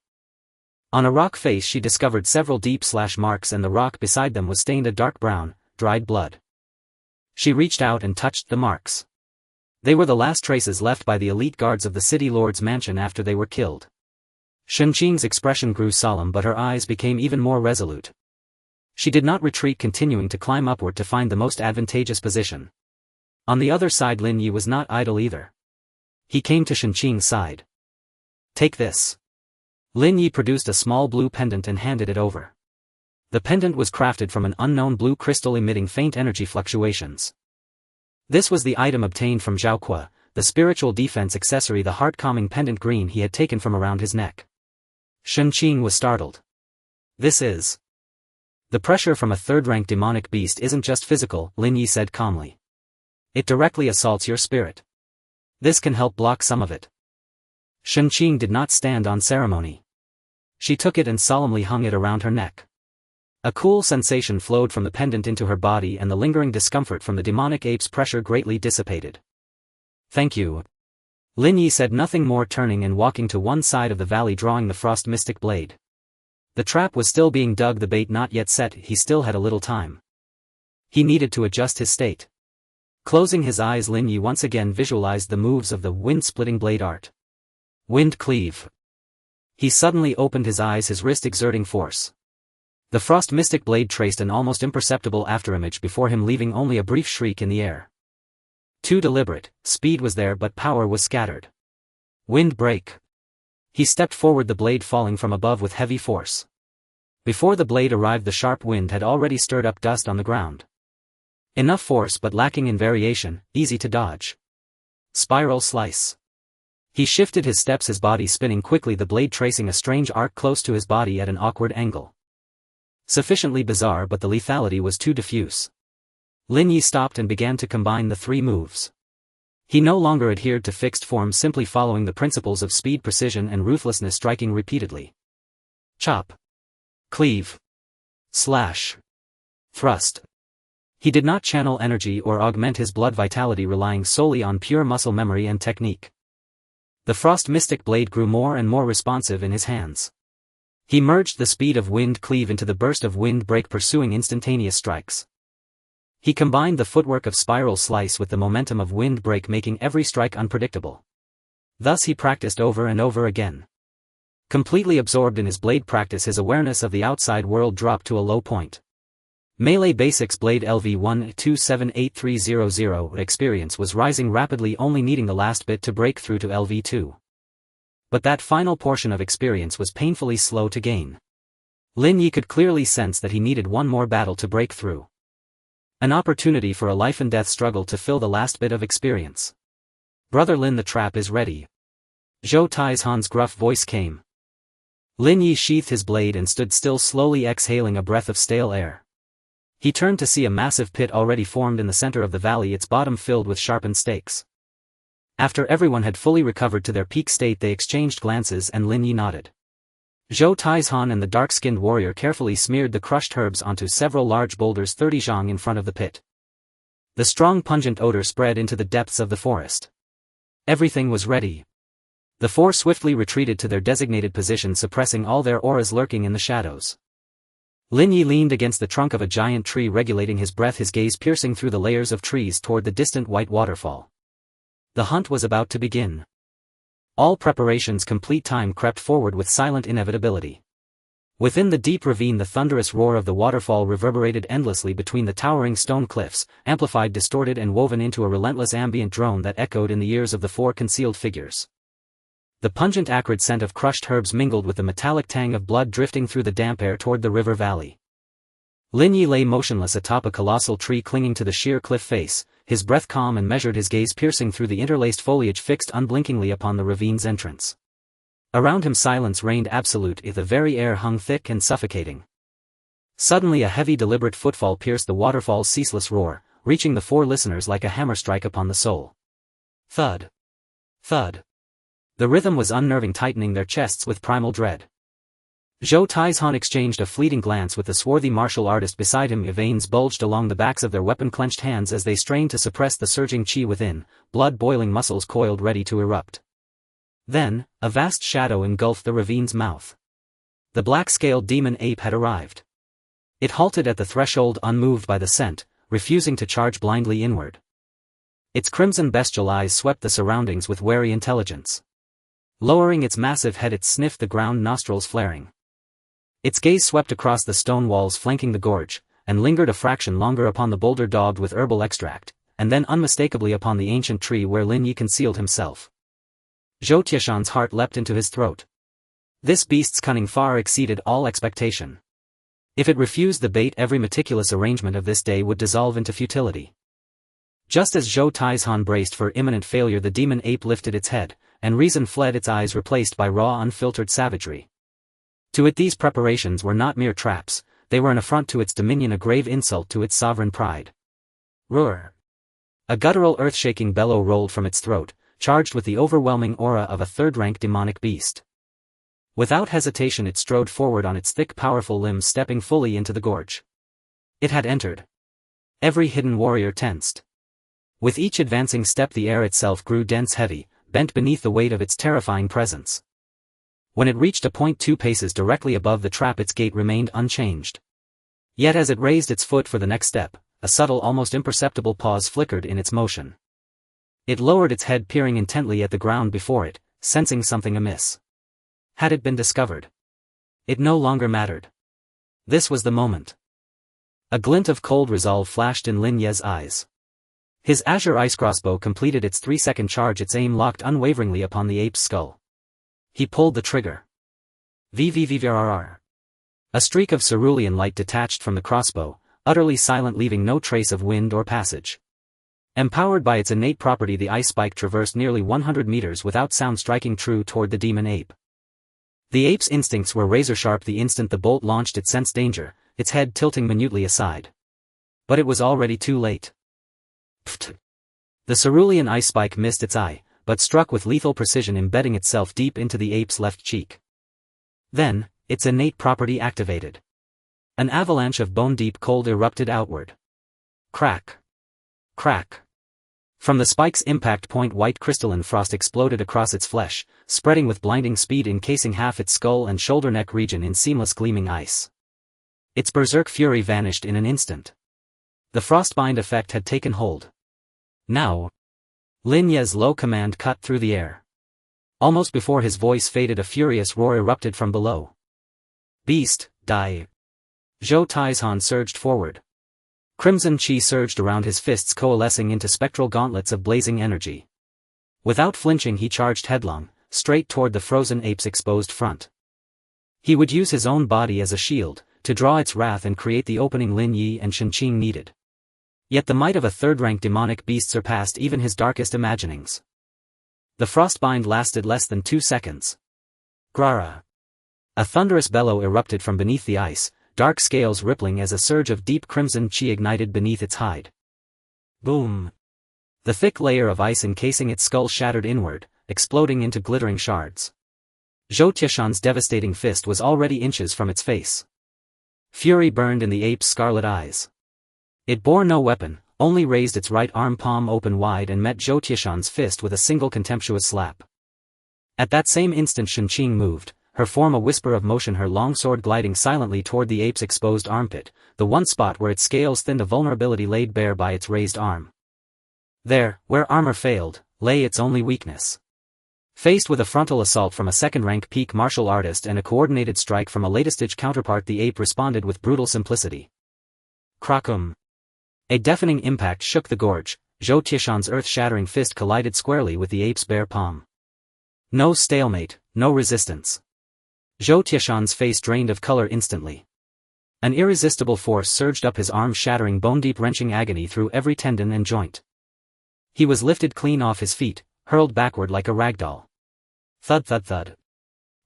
On a rock face she discovered several deep slash marks, and the rock beside them was stained a dark brown, dried blood. She reached out and touched the marks. They were the last traces left by the elite guards of the city lord's mansion after they were killed. Shenqing's expression grew solemn, but her eyes became even more resolute. She did not retreat, continuing to climb upward to find the most advantageous position. On the other side, Lin Ye was not idle either. He came to Shenqing's side. Take this. Lin Ye produced a small blue pendant and handed it over. The pendant was crafted from an unknown blue crystal emitting faint energy fluctuations. This was the item obtained from Zhao Kuo, the spiritual defense accessory, the heart-calming pendant green he had taken from around his neck. Shenqing was startled. This is... The pressure from a third-rank demonic beast isn't just physical, Lin Ye said calmly. It directly assaults your spirit. This can help block some of it. Shenqing did not stand on ceremony. She took it and solemnly hung it around her neck. A cool sensation flowed from the pendant into her body, and the lingering discomfort from the demonic ape's pressure greatly dissipated. Thank you. Lin Ye said nothing more, turning and walking to one side of the valley, drawing the frost mystic blade. The trap was still being dug, the bait not yet set, he still had a little time. He needed to adjust his state. Closing his eyes, Lin Ye once again visualized the moves of the wind-splitting blade art. Wind cleave. He suddenly opened his eyes, his wrist exerting force. The frost mystic blade traced an almost imperceptible afterimage before him, leaving only a brief shriek in the air. Too deliberate, speed was there but power was scattered. Wind break. He stepped forward, the blade falling from above with heavy force. Before the blade arrived, the sharp wind had already stirred up dust on the ground. Enough force but lacking in variation, easy to dodge. Spiral slice. He shifted his steps, his body spinning quickly, the blade tracing a strange arc close to his body at an awkward angle. Sufficiently bizarre, but the lethality was too diffuse. Lin Ye stopped and began to combine the 3 moves. He no longer adhered to fixed form, simply following the principles of speed, precision and ruthlessness, striking repeatedly. Chop. Cleave. Slash. Thrust. He did not channel energy or augment his blood vitality, relying solely on pure muscle memory and technique. The frost mystic blade grew more and more responsive in his hands. He merged the speed of wind cleave into the burst of wind break, pursuing instantaneous strikes. He combined the footwork of spiral slice with the momentum of wind break, making every strike unpredictable. Thus he practiced over and over again. Completely absorbed in his blade practice, his awareness of the outside world dropped to a low point. Melee Basics Blade LV1-278300 experience was rising rapidly, only needing the last bit to break through to LV2. But that final portion of experience was painfully slow to gain. Lin Ye could clearly sense that he needed one more battle to break through. An opportunity for a life-and-death struggle to fill the last bit of experience. "Brother Lin, the trap is ready." Zhou Taizhan's gruff voice came. Lin Ye sheathed his blade and stood still, slowly exhaling a breath of stale air. He turned to see a massive pit already formed in the center of the valley, its bottom filled with sharpened stakes. After everyone had fully recovered to their peak state, they exchanged glances and Lin Ye nodded. Zhou Taizhan and the dark-skinned warrior carefully smeared the crushed herbs onto several large boulders 30 zhang in front of the pit. The strong pungent odor spread into the depths of the forest. Everything was ready. The four swiftly retreated to their designated positions, suppressing all their auras lurking in the shadows. Lin Ye leaned against the trunk of a giant tree, regulating his breath, his gaze piercing through the layers of trees toward the distant white waterfall. The hunt was about to begin. All preparations complete, time crept forward with silent inevitability. Within the deep ravine, the thunderous roar of the waterfall reverberated endlessly between the towering stone cliffs, amplified, distorted and woven into a relentless ambient drone that echoed in the ears of the four concealed figures. The pungent acrid scent of crushed herbs mingled with the metallic tang of blood drifting through the damp air toward the river valley. Lin Ye lay motionless atop a colossal tree clinging to the sheer cliff face, his breath calm and measured, his gaze piercing through the interlaced foliage fixed unblinkingly upon the ravine's entrance. Around him silence reigned absolute, the very air hung thick and suffocating. Suddenly a heavy deliberate footfall pierced the waterfall's ceaseless roar, reaching the four listeners like a hammer strike upon the soul. Thud. Thud. The rhythm was unnerving, tightening their chests with primal dread. Zhou Taizhan exchanged a fleeting glance with the swarthy martial artist beside him. Veins bulged along the backs of their weapon-clenched hands as they strained to suppress the surging chi within, blood-boiling muscles coiled ready to erupt. Then, a vast shadow engulfed the ravine's mouth. The black-scaled demon ape had arrived. It halted at the threshold, unmoved by the scent, refusing to charge blindly inward. Its crimson bestial eyes swept the surroundings with wary intelligence. Lowering its massive head, it sniffed the ground, nostrils flaring. Its gaze swept across the stone walls flanking the gorge, and lingered a fraction longer upon the boulder daubed with herbal extract, and then unmistakably upon the ancient tree where Lin Ye concealed himself. Zhou Tieshan's heart leapt into his throat. This beast's cunning far exceeded all expectation. If it refused the bait, every meticulous arrangement of this day would dissolve into futility. Just as Zhou Taizhan braced for imminent failure, the demon ape lifted its head, and reason fled, its eyes replaced by raw, unfiltered savagery. To it these preparations were not mere traps, they were an affront to its dominion, a grave insult to its sovereign pride. Roar! A guttural earth-shaking bellow rolled from its throat, charged with the overwhelming aura of a third-rank demonic beast. Without hesitation it strode forward on its thick, powerful limbs, stepping fully into the gorge. It had entered. Every hidden warrior tensed. With each advancing step the air itself grew dense, heavy, bent beneath the weight of its terrifying presence. When it reached a point 2 paces directly above the trap, its gait remained unchanged. Yet as it raised its foot for the next step, a subtle, almost imperceptible pause flickered in its motion. It lowered its head, peering intently at the ground before it, sensing something amiss. Had it been discovered? It no longer mattered. This was the moment. A glint of cold resolve flashed in Lin Ye's eyes. His azure ice crossbow completed its 3-second charge, its aim locked unwaveringly upon the ape's skull. He pulled the trigger. VVVVRR. A streak of cerulean light detached from the crossbow, utterly silent, leaving no trace of wind or passage. Empowered by its innate property, the ice spike traversed nearly 100 meters without sound, striking true toward the demon ape. The ape's instincts were razor-sharp. The instant the bolt launched, it sensed danger, its head tilting minutely aside. But it was already too late. Pfft. The cerulean ice spike missed its eye, but struck with lethal precision, embedding itself deep into the ape's left cheek. Then, its innate property activated. An avalanche of bone-deep cold erupted outward. Crack. Crack. From the spike's impact point, white crystalline frost exploded across its flesh, spreading with blinding speed, encasing half its skull and shoulder-neck region in seamless gleaming ice. Its berserk fury vanished in an instant. The frostbind effect had taken hold. Now, Lin Ye's low command cut through the air. Almost before his voice faded, a furious roar erupted from below. Beast, die! Zhou Taizhan surged forward. Crimson chi surged around his fists, coalescing into spectral gauntlets of blazing energy. Without flinching, he charged headlong, straight toward the frozen ape's exposed front. He would use his own body as a shield, to draw its wrath and create the opening Lin Ye and Shenqing needed. Yet the might of a third-rank demonic beast surpassed even his darkest imaginings. The frostbind lasted less than 2 seconds. Grara! A thunderous bellow erupted from beneath the ice, dark scales rippling as a surge of deep crimson chi ignited beneath its hide. Boom! The thick layer of ice encasing its skull shattered inward, exploding into glittering shards. Zhou Tieshan's devastating fist was already inches from its face. Fury burned in the ape's scarlet eyes. It bore no weapon, only raised its right arm palm open wide and met Zhou Tieshan's fist with a single contemptuous slap. At that same instant, Shenqing moved, her form a whisper of motion, her long sword gliding silently toward the ape's exposed armpit, the one spot where its scales thinned, a vulnerability laid bare by its raised arm. There, where armor failed, lay its only weakness. Faced with a frontal assault from a second-rank peak martial artist and a coordinated strike from a latest-stage counterpart, the ape responded with brutal simplicity. Krakum! A deafening impact shook the gorge. Zhou Tieshan's earth-shattering fist collided squarely with the ape's bare palm. No stalemate, no resistance. Zhou Tieshan's face drained of color instantly. An irresistible force surged up his arm, shattering bone-deep wrenching agony through every tendon and joint. He was lifted clean off his feet, hurled backward like a ragdoll. Thud thud thud.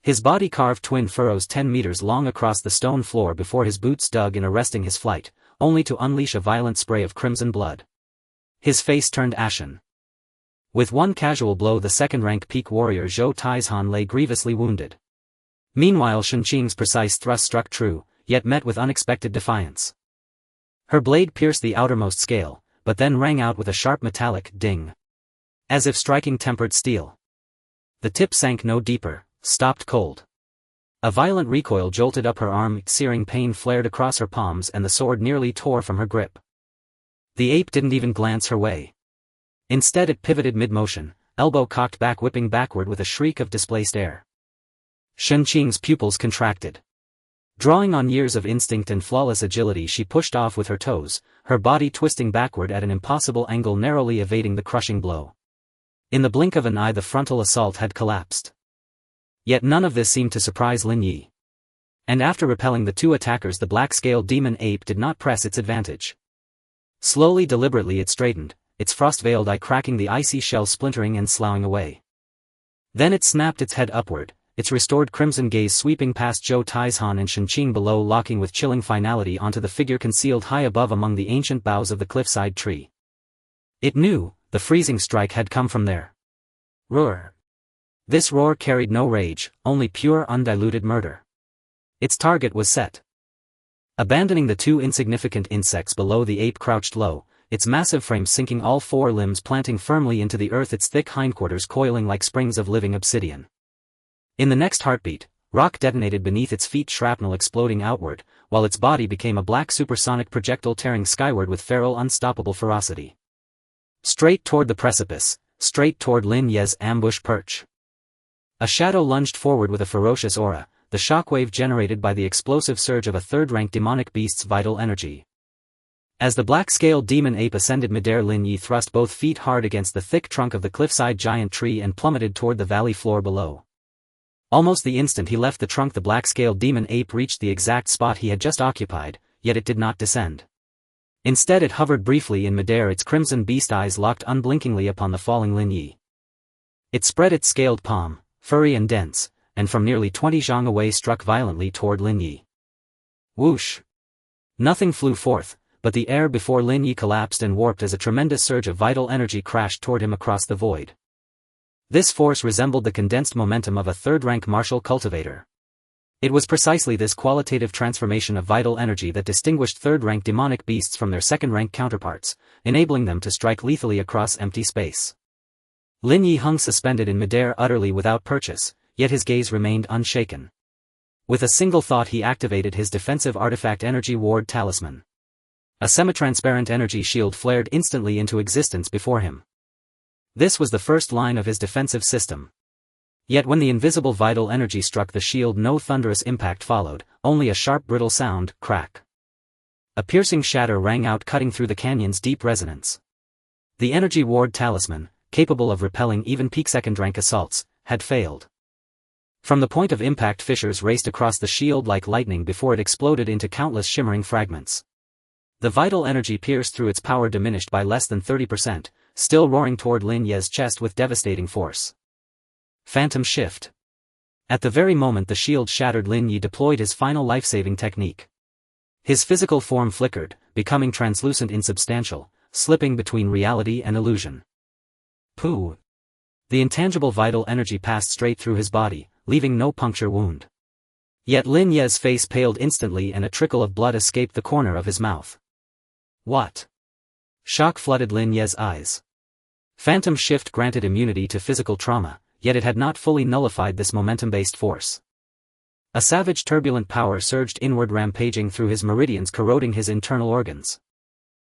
His body carved twin furrows 10 meters long across the stone floor before his boots dug in, arresting his flight, only to unleash a violent spray of crimson blood. His face turned ashen. With one casual blow, the second-rank peak warrior Zhou Taizhan lay grievously wounded. Meanwhile, Shenqing's precise thrust struck true, yet met with unexpected defiance. Her blade pierced the outermost scale, but then rang out with a sharp metallic ding. As if striking tempered steel. The tip sank no deeper, stopped cold. A violent recoil jolted up her arm, searing pain flared across her palms, and the sword nearly tore from her grip. The ape didn't even glance her way. Instead, it pivoted mid-motion, elbow cocked back, whipping backward with a shriek of displaced air. Shenqing's pupils contracted. Drawing on years of instinct and flawless agility, she pushed off with her toes, her body twisting backward at an impossible angle, narrowly evading the crushing blow. In the blink of an eye, the frontal assault had collapsed. Yet none of this seemed to surprise Lin Ye. And after repelling the two attackers, the black-scaled demon ape did not press its advantage. Slowly, deliberately, it straightened, its frost-veiled eye cracking, the icy shell splintering and sloughing away. Then it snapped its head upward, its restored crimson gaze sweeping past Zhou Taizhan and Shenqing below, locking with chilling finality onto the figure concealed high above among the ancient boughs of the cliffside tree. It knew, the freezing strike had come from there. Roar! This roar carried no rage, only pure undiluted murder. Its target was set. Abandoning the two insignificant insects below, the ape crouched low, its massive frame sinking, all four limbs planting firmly into the earth, its thick hindquarters coiling like springs of living obsidian. In the next heartbeat, rock detonated beneath its feet, shrapnel exploding outward, while its body became a black supersonic projectile tearing skyward with feral, unstoppable ferocity. Straight toward the precipice, straight toward Lin Ye's ambush perch. A shadow lunged forward with a ferocious aura, the shockwave generated by the explosive surge of a third-rank demonic beast's vital energy. As the black-scaled demon ape ascended midair, Lin Ye thrust both feet hard against the thick trunk of the cliffside giant tree and plummeted toward the valley floor below. Almost the instant he left the trunk, the black-scaled demon ape reached the exact spot he had just occupied, yet it did not descend. Instead, it hovered briefly in midair, its crimson beast eyes locked unblinkingly upon the falling Lin Ye. It spread its scaled palm, furry and dense, and from nearly 20 zhang away struck violently toward Lin Ye. Whoosh! Nothing flew forth, but the air before Lin Ye collapsed and warped as a tremendous surge of vital energy crashed toward him across the void. This force resembled the condensed momentum of a third-rank martial cultivator. It was precisely this qualitative transformation of vital energy that distinguished third-rank demonic beasts from their second-rank counterparts, enabling them to strike lethally across empty space. Lin Ye hung suspended in midair utterly without purchase, yet his gaze remained unshaken. With a single thought he activated his defensive artifact energy ward talisman. A semi-transparent energy shield flared instantly into existence before him. This was the first line of his defensive system. Yet when the invisible vital energy struck the shield, no thunderous impact followed, only a sharp brittle sound, crack. A piercing shatter rang out, cutting through the canyon's deep resonance. The energy ward talisman, capable of repelling even peak second-rank assaults, had failed. From the point of impact, fissures raced across the shield like lightning before it exploded into countless shimmering fragments. The vital energy pierced through, its power diminished by less than 30%, still roaring toward Lin Ye's chest with devastating force. Phantom shift. At the very moment the shield shattered, Lin Ye deployed his final life-saving technique. His physical form flickered, becoming translucent, insubstantial, slipping between reality and illusion. Pooh! The intangible vital energy passed straight through his body, leaving no puncture wound. Yet Lin Ye's face paled instantly and a trickle of blood escaped the corner of his mouth. What? Shock flooded Lin Ye's eyes. Phantom shift granted immunity to physical trauma, yet it had not fully nullified this momentum-based force. A savage turbulent power surged inward, rampaging through his meridians, corroding his internal organs.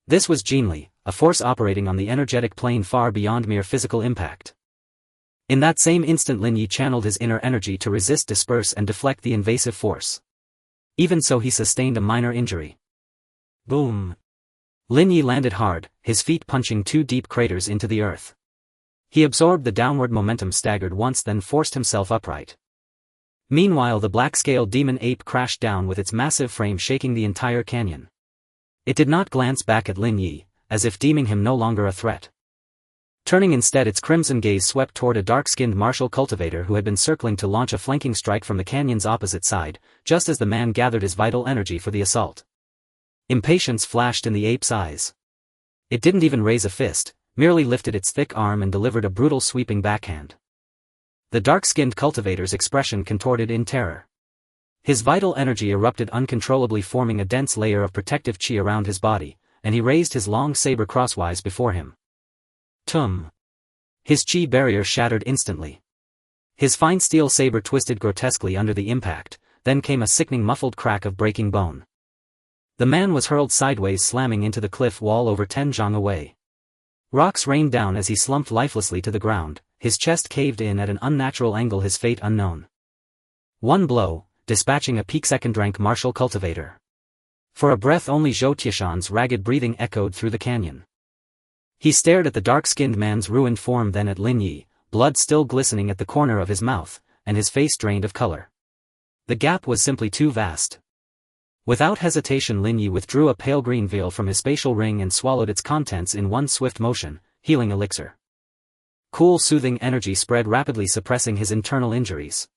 This was Jinli, a force operating on the energetic plane far beyond mere physical impact. In that same instant Lin Ye channeled his inner energy to resist, disperse and deflect the invasive force. Even so, he sustained a minor injury. Boom! Lin Ye landed hard, his feet punching two deep craters into the earth. He absorbed the downward momentum, staggered once, then forced himself upright. Meanwhile the black-scaled demon ape crashed down with its massive frame shaking the entire canyon. It did not glance back at Lin Ye, as if deeming him no longer a threat. Turning instead, its crimson gaze swept toward a dark-skinned martial cultivator who had been circling to launch a flanking strike from the canyon's opposite side, just as the man gathered his vital energy for the assault. Impatience flashed in the ape's eyes. It didn't even raise a fist, merely lifted its thick arm and delivered a brutal sweeping backhand. The dark-skinned cultivator's expression contorted in terror. His vital energy erupted uncontrollably, forming a dense layer of protective chi around his body, and he raised his long saber crosswise before him. Tum! His chi barrier shattered instantly. His fine steel saber twisted grotesquely under the impact, then came a sickening muffled crack of breaking bone. The man was hurled sideways, slamming into the cliff wall over 10 zhang away. Rocks rained down as he slumped lifelessly to the ground, his chest caved in at an unnatural angle, his fate unknown. One blow, dispatching a peak second-rank martial cultivator. For a breath only, Zhou Tieshan's ragged breathing echoed through the canyon. He stared at the dark-skinned man's ruined form, then at Lin Ye, blood still glistening at the corner of his mouth, and his face drained of color. The gap was simply too vast. Without hesitation Lin Ye withdrew a pale green vial from his spatial ring and swallowed its contents in one swift motion, healing elixir. Cool soothing energy spread rapidly, suppressing his internal injuries.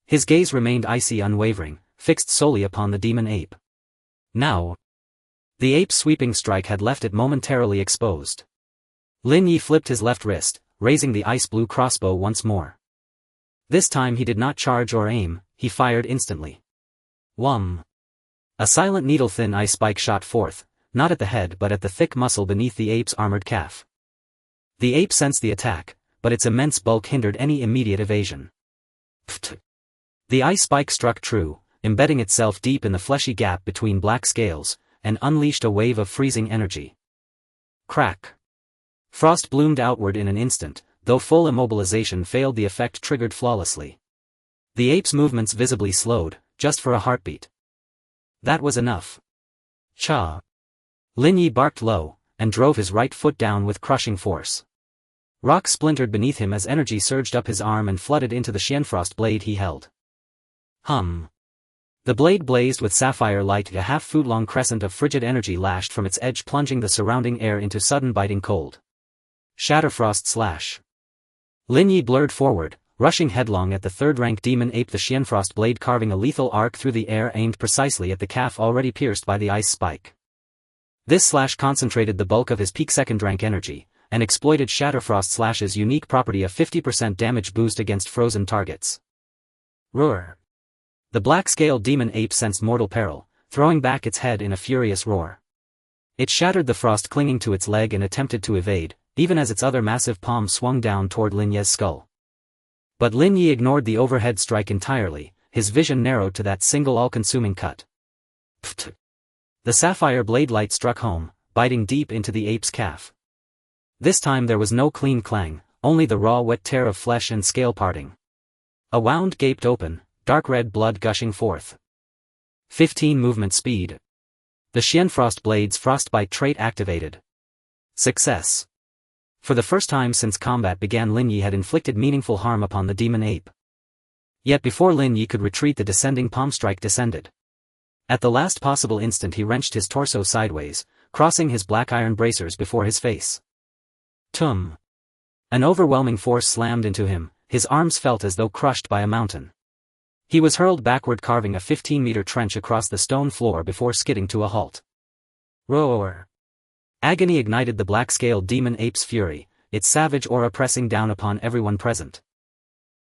His gaze remained icy, unwavering, fixed solely upon the demon ape. Now. The ape's sweeping strike had left it momentarily exposed. Lin Ye flipped his left wrist, raising the ice-blue crossbow once more. This time he did not charge or aim, he fired instantly. Whum! A silent needle-thin ice spike shot forth, not at the head but at the thick muscle beneath the ape's armored calf. The ape sensed the attack, but its immense bulk hindered any immediate evasion. Pft! The ice spike struck true, embedding itself deep in the fleshy gap between black scales, and unleashed a wave of freezing energy. Crack! Frost bloomed outward in an instant, though full immobilization failed, the effect triggered flawlessly. The ape's movements visibly slowed, just for a heartbeat. That was enough. Cha! Lin Ye barked low, and drove his right foot down with crushing force. Rock splintered beneath him as energy surged up his arm and flooded into the Xianfrost blade he held. Hum! The blade blazed with sapphire light, a half-foot-long crescent of frigid energy lashed from its edge, plunging the surrounding air into sudden biting cold. Shatterfrost slash! Lin Ye blurred forward, rushing headlong at the third-rank demon ape, the Xianfrost blade carving a lethal arc through the air aimed precisely at the calf already pierced by the ice spike. This slash concentrated the bulk of his peak second rank energy, and exploited Shatterfrost Slash's unique property of 50% damage boost against frozen targets. Roar! The black-scaled demon ape sensed mortal peril, throwing back its head in a furious roar. It shattered the frost clinging to its leg and attempted to evade, even as its other massive palm swung down toward Lin Ye's skull. But Lin Ye ignored the overhead strike entirely, his vision narrowed to that single all-consuming cut. Pft! The sapphire blade light struck home, biting deep into the ape's calf. This time there was no clean clang, only the raw wet tear of flesh and scale parting. A wound gaped open, dark red blood gushing forth. 15 movement speed. The Xianfrost Blade's Frostbite trait activated. Success. For the first time since combat began, Lin Ye had inflicted meaningful harm upon the demon ape. Yet before Lin Ye could retreat, the descending palm strike descended. At the last possible instant he wrenched his torso sideways, crossing his black iron bracers before his face. Tum! An overwhelming force slammed into him, his arms felt as though crushed by a mountain. He was hurled backward, carving a 15-meter trench across the stone floor before skidding to a halt. Roar! Agony ignited the black-scaled demon ape's fury, its savage aura pressing down upon everyone present.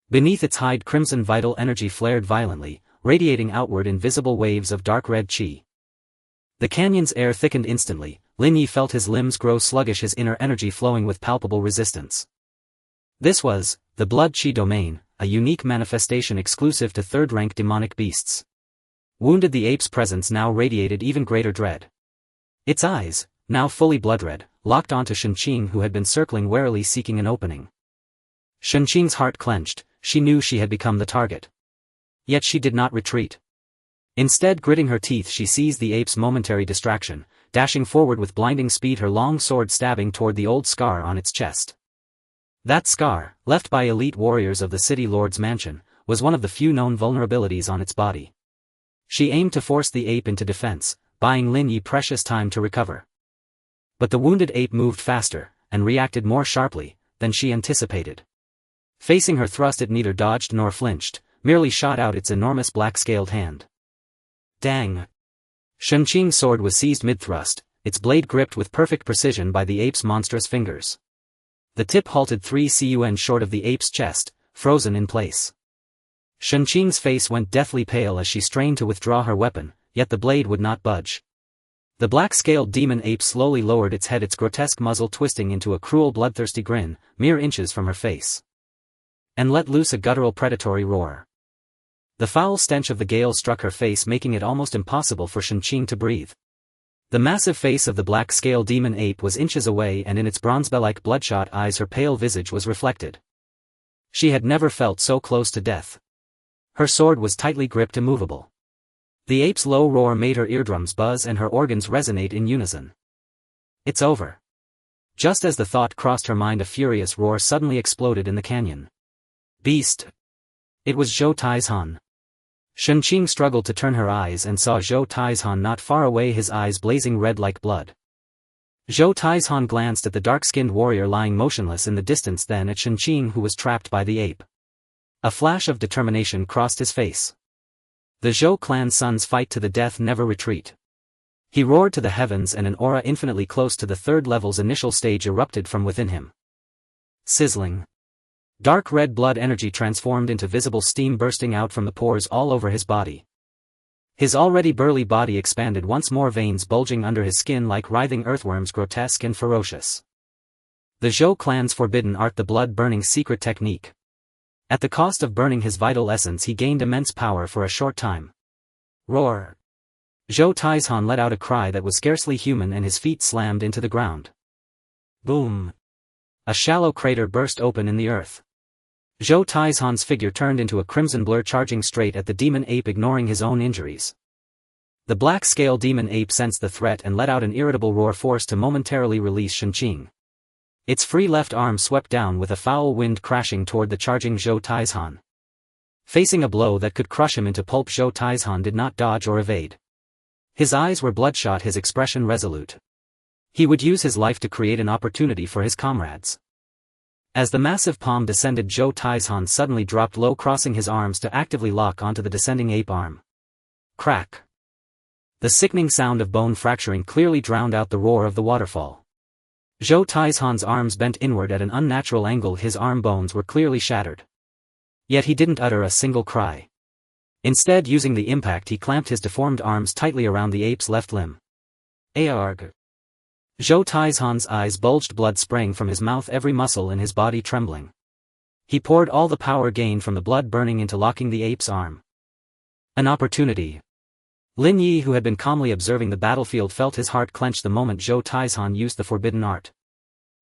Beneath its hide, crimson vital energy flared violently, radiating outward in visible waves of dark red chi. The canyon's air thickened instantly. Lin Ye felt his limbs grow sluggish, his inner energy flowing with palpable resistance. This was the blood chi domain, a unique manifestation exclusive to third-rank demonic beasts. Wounded, the ape's presence now radiated even greater dread. Its eyes, now fully blood-red, locked onto Shenqing, who had been circling warily seeking an opening. Shenqing's heart clenched, she knew she had become the target. Yet she did not retreat. Instead, gritting her teeth, she seized the ape's momentary distraction, dashing forward with blinding speed, her long sword stabbing toward the old scar on its chest. That scar, left by elite warriors of the city lord's mansion, was one of the few known vulnerabilities on its body. She aimed to force the ape into defense, buying Lin Ye precious time to recover. But the wounded ape moved faster, and reacted more sharply, than she anticipated. Facing her thrust, it neither dodged nor flinched, merely shot out its enormous black-scaled hand. Dang! Shenqing's sword was seized mid-thrust, its blade gripped with perfect precision by the ape's monstrous fingers. The tip halted 3 cun short of the ape's chest, frozen in place. Shenqing's face went deathly pale as she strained to withdraw her weapon, yet the blade would not budge. The black-scaled demon ape slowly lowered its head, its grotesque muzzle twisting into a cruel bloodthirsty grin, mere inches from her face. And let loose a guttural predatory roar. The foul stench of the gale struck her face, making it almost impossible for Shenqing to breathe. The massive face of the black-scale demon ape was inches away, and in its bronze-bell-like bloodshot eyes her pale visage was reflected. She had never felt so close to death. Her sword was tightly gripped, immovable. The ape's low roar made her eardrums buzz and her organs resonate in unison. It's over. Just as the thought crossed her mind, a furious roar suddenly exploded in the canyon. Beast! It was Zhou Taizhan. Shenqing struggled to turn her eyes and saw Zhou Taizhan not far away, his eyes blazing red like blood. Zhou Taizhan glanced at the dark-skinned warrior lying motionless in the distance, then at Shenqing, who was trapped by the ape. A flash of determination crossed his face. The Zhou clan sons fight to the death, never retreat. He roared to the heavens, and an aura infinitely close to the third level's initial stage erupted from within him. Sizzling. Dark red blood energy transformed into visible steam bursting out from the pores all over his body. His already burly body expanded once more, veins bulging under his skin like writhing earthworms, grotesque and ferocious. The Zhou clan's forbidden art, the blood-burning secret technique. At the cost of burning his vital essence, he gained immense power for a short time. Roar! Zhou Taizhan let out a cry that was scarcely human, and his feet slammed into the ground. Boom! A shallow crater burst open in the earth. Zhou Taizhan's figure turned into a crimson blur, charging straight at the demon ape, ignoring his own injuries. The black-scale demon ape sensed the threat and let out an irritable roar, forced to momentarily release Shenqing. Its free left arm swept down with a foul wind, crashing toward the charging Zhou Taizhan. Facing a blow that could crush him into pulp, Zhou Taizhan did not dodge or evade. His eyes were bloodshot, his expression resolute. He would use his life to create an opportunity for his comrades. As the massive palm descended, Zhou Taizhan suddenly dropped low, crossing his arms to actively lock onto the descending ape arm. Crack! The sickening sound of bone fracturing clearly drowned out the roar of the waterfall. Zhou Taizhan's arms bent inward at an unnatural angle, his arm bones were clearly shattered. Yet he didn't utter a single cry. Instead, using the impact, he clamped his deformed arms tightly around the ape's left limb. Arg! Zhou Taizhan's eyes bulged, blood sprang from his mouth, every muscle in his body trembling. He poured all the power gained from the blood burning into locking the ape's arm. An opportunity. Lin Ye, who had been calmly observing the battlefield, felt his heart clench the moment Zhou Taizhan used the forbidden art.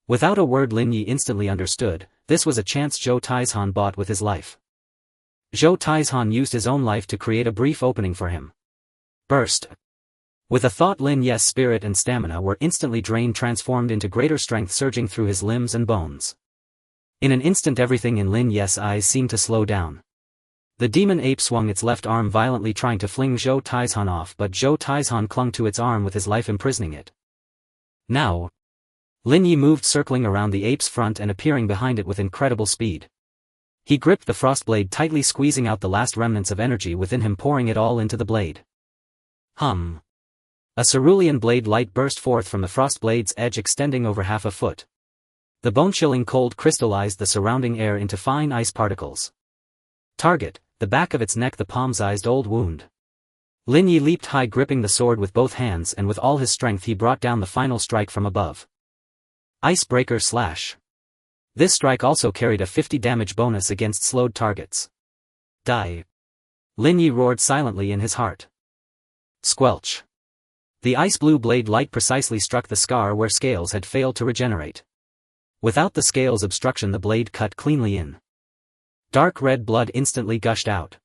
Without a word, Lin Ye instantly understood, this was a chance Zhou Taizhan bought with his life. Zhou Taizhan used his own life to create a brief opening for him. Burst. With a thought, Lin Ye's spirit and stamina were instantly drained, transformed into greater strength surging through his limbs and bones. In an instant, everything in Lin Ye's eyes seemed to slow down. The demon ape swung its left arm violently, trying to fling Zhou Taizhan off, but Zhou Taizhan clung to its arm with his life imprisoning it. Now, Lin Ye moved, circling around the ape's front and appearing behind it with incredible speed. He gripped the frost blade tightly, squeezing out the last remnants of energy within him, pouring it all into the blade. Hum. A cerulean blade light burst forth from the frost blade's edge, extending over half a foot. The bone-chilling cold crystallized the surrounding air into fine ice particles. Target, the back of its neck, the palm-sized old wound. Lin Ye leaped high, gripping the sword with both hands, and with all his strength he brought down the final strike from above. Icebreaker Slash. This strike also carried a 50 damage bonus against slowed targets. Die. Lin Ye roared silently in his heart. Squelch. The ice-blue blade light precisely struck the scar where scales had failed to regenerate. Without the scales obstruction, the blade cut cleanly in. Dark red blood instantly gushed out.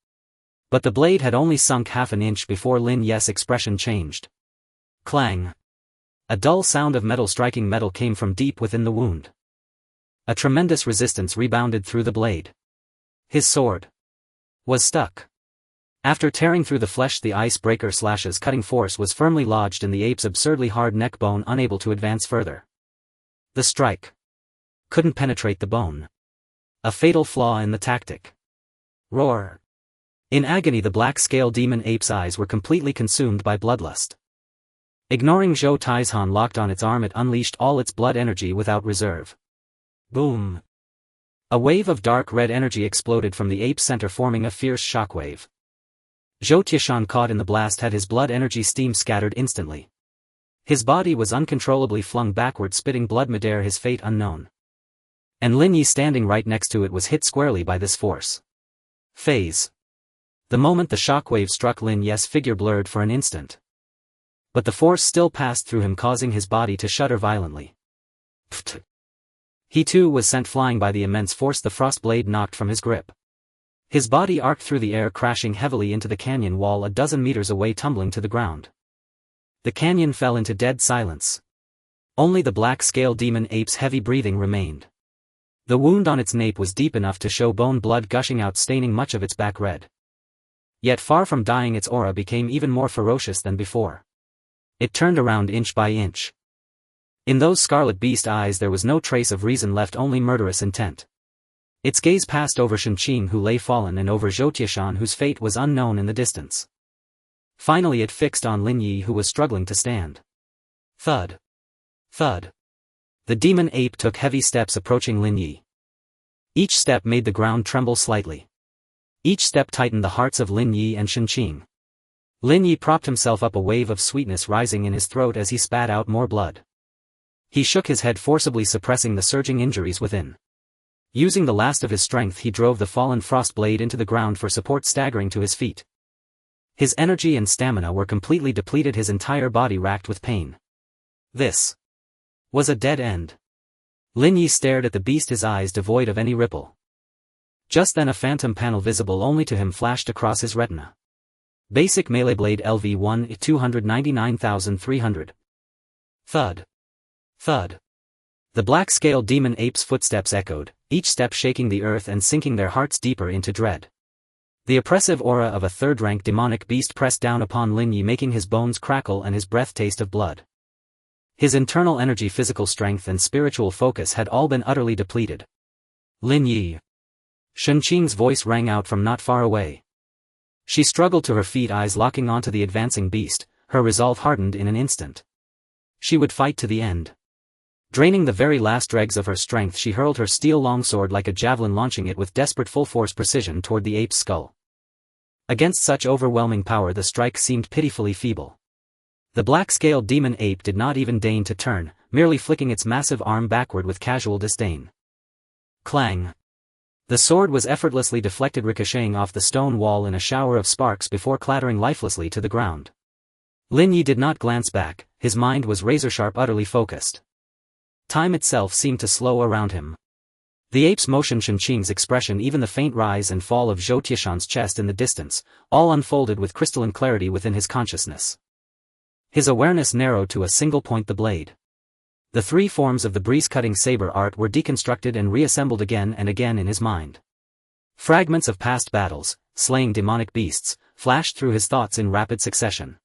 But the blade had only sunk half an inch before Lin Ye's expression changed. Clang. A dull sound of metal striking metal came from deep within the wound. A tremendous resistance rebounded through the blade. His sword was stuck. After tearing through the flesh, the icebreaker slash's cutting force was firmly lodged in the ape's absurdly hard neck bone, unable to advance further. The strike couldn't penetrate the bone. A fatal flaw in the tactic. Roar. In agony, the black scale demon ape's eyes were completely consumed by bloodlust. Ignoring Zhou Taizhan locked on its arm, it unleashed all its blood energy without reserve. Boom. A wave of dark red energy exploded from the ape's center, forming a fierce shockwave. Zhou Taizhan, caught in the blast, had his blood energy steam scattered instantly. His body was uncontrollably flung backward, spitting blood midair, his fate unknown. And Lin Ye, standing right next to it, was hit squarely by this force. Phase. The moment the shockwave struck, Lin Ye's figure blurred for an instant. But the force still passed through him, causing his body to shudder violently. Pft. He too was sent flying by the immense force the frost blade knocked from his grip. His body arced through the air, crashing heavily into the canyon wall a dozen meters away, tumbling to the ground. The canyon fell into dead silence. Only the black scale demon ape's heavy breathing remained. The wound on its nape was deep enough to show bone, blood gushing out, staining much of its back red. Yet far from dying, its aura became even more ferocious than before. It turned around inch by inch. In those scarlet beast eyes there was no trace of reason left, only murderous intent. Its gaze passed over Shenqing, who lay fallen, and over Zhou Taizhan, whose fate was unknown, in the distance. Finally it fixed on Lin Ye, who was struggling to stand. Thud. Thud. The demon ape took heavy steps approaching Lin Ye. Each step made the ground tremble slightly. Each step tightened the hearts of Lin Ye and Shenqing. Lin Ye propped himself up, a wave of sweetness rising in his throat as he spat out more blood. He shook his head, forcibly suppressing the surging injuries within. Using the last of his strength, he drove the fallen frost blade into the ground for support, staggering to his feet. His energy and stamina were completely depleted, his entire body racked with pain. This was a dead end. Lin Ye stared at the beast, his eyes devoid of any ripple. Just then a phantom panel visible only to him flashed across his retina. Basic melee blade LV1 299,300. Thud. Thud. The black-scale demon ape's footsteps echoed, each step shaking the earth and sinking their hearts deeper into dread. The oppressive aura of a third-rank demonic beast pressed down upon Lin Ye, making his bones crackle and his breath taste of blood. His internal energy, physical strength and spiritual focus had all been utterly depleted. Lin Ye. Shenqing's voice rang out from not far away. She struggled to her feet, eyes locking onto the advancing beast, her resolve hardened in an instant. She would fight to the end. Draining the very last dregs of her strength, she hurled her steel longsword like a javelin, launching it with desperate full-force precision toward the ape's skull. Against such overwhelming power, the strike seemed pitifully feeble. The black-scaled demon ape did not even deign to turn, merely flicking its massive arm backward with casual disdain. Clang! The sword was effortlessly deflected, ricocheting off the stone wall in a shower of sparks before clattering lifelessly to the ground. Lin Ye did not glance back, his mind was razor-sharp, utterly focused. Time itself seemed to slow around him. The ape's motion, Shenqing's expression, even the faint rise and fall of Zhou Tieshan's chest in the distance, all unfolded with crystalline clarity within his consciousness. His awareness narrowed to a single point: the blade. The three forms of the breeze-cutting saber art were deconstructed and reassembled again and again in his mind. Fragments of past battles, slaying demonic beasts, flashed through his thoughts in rapid succession.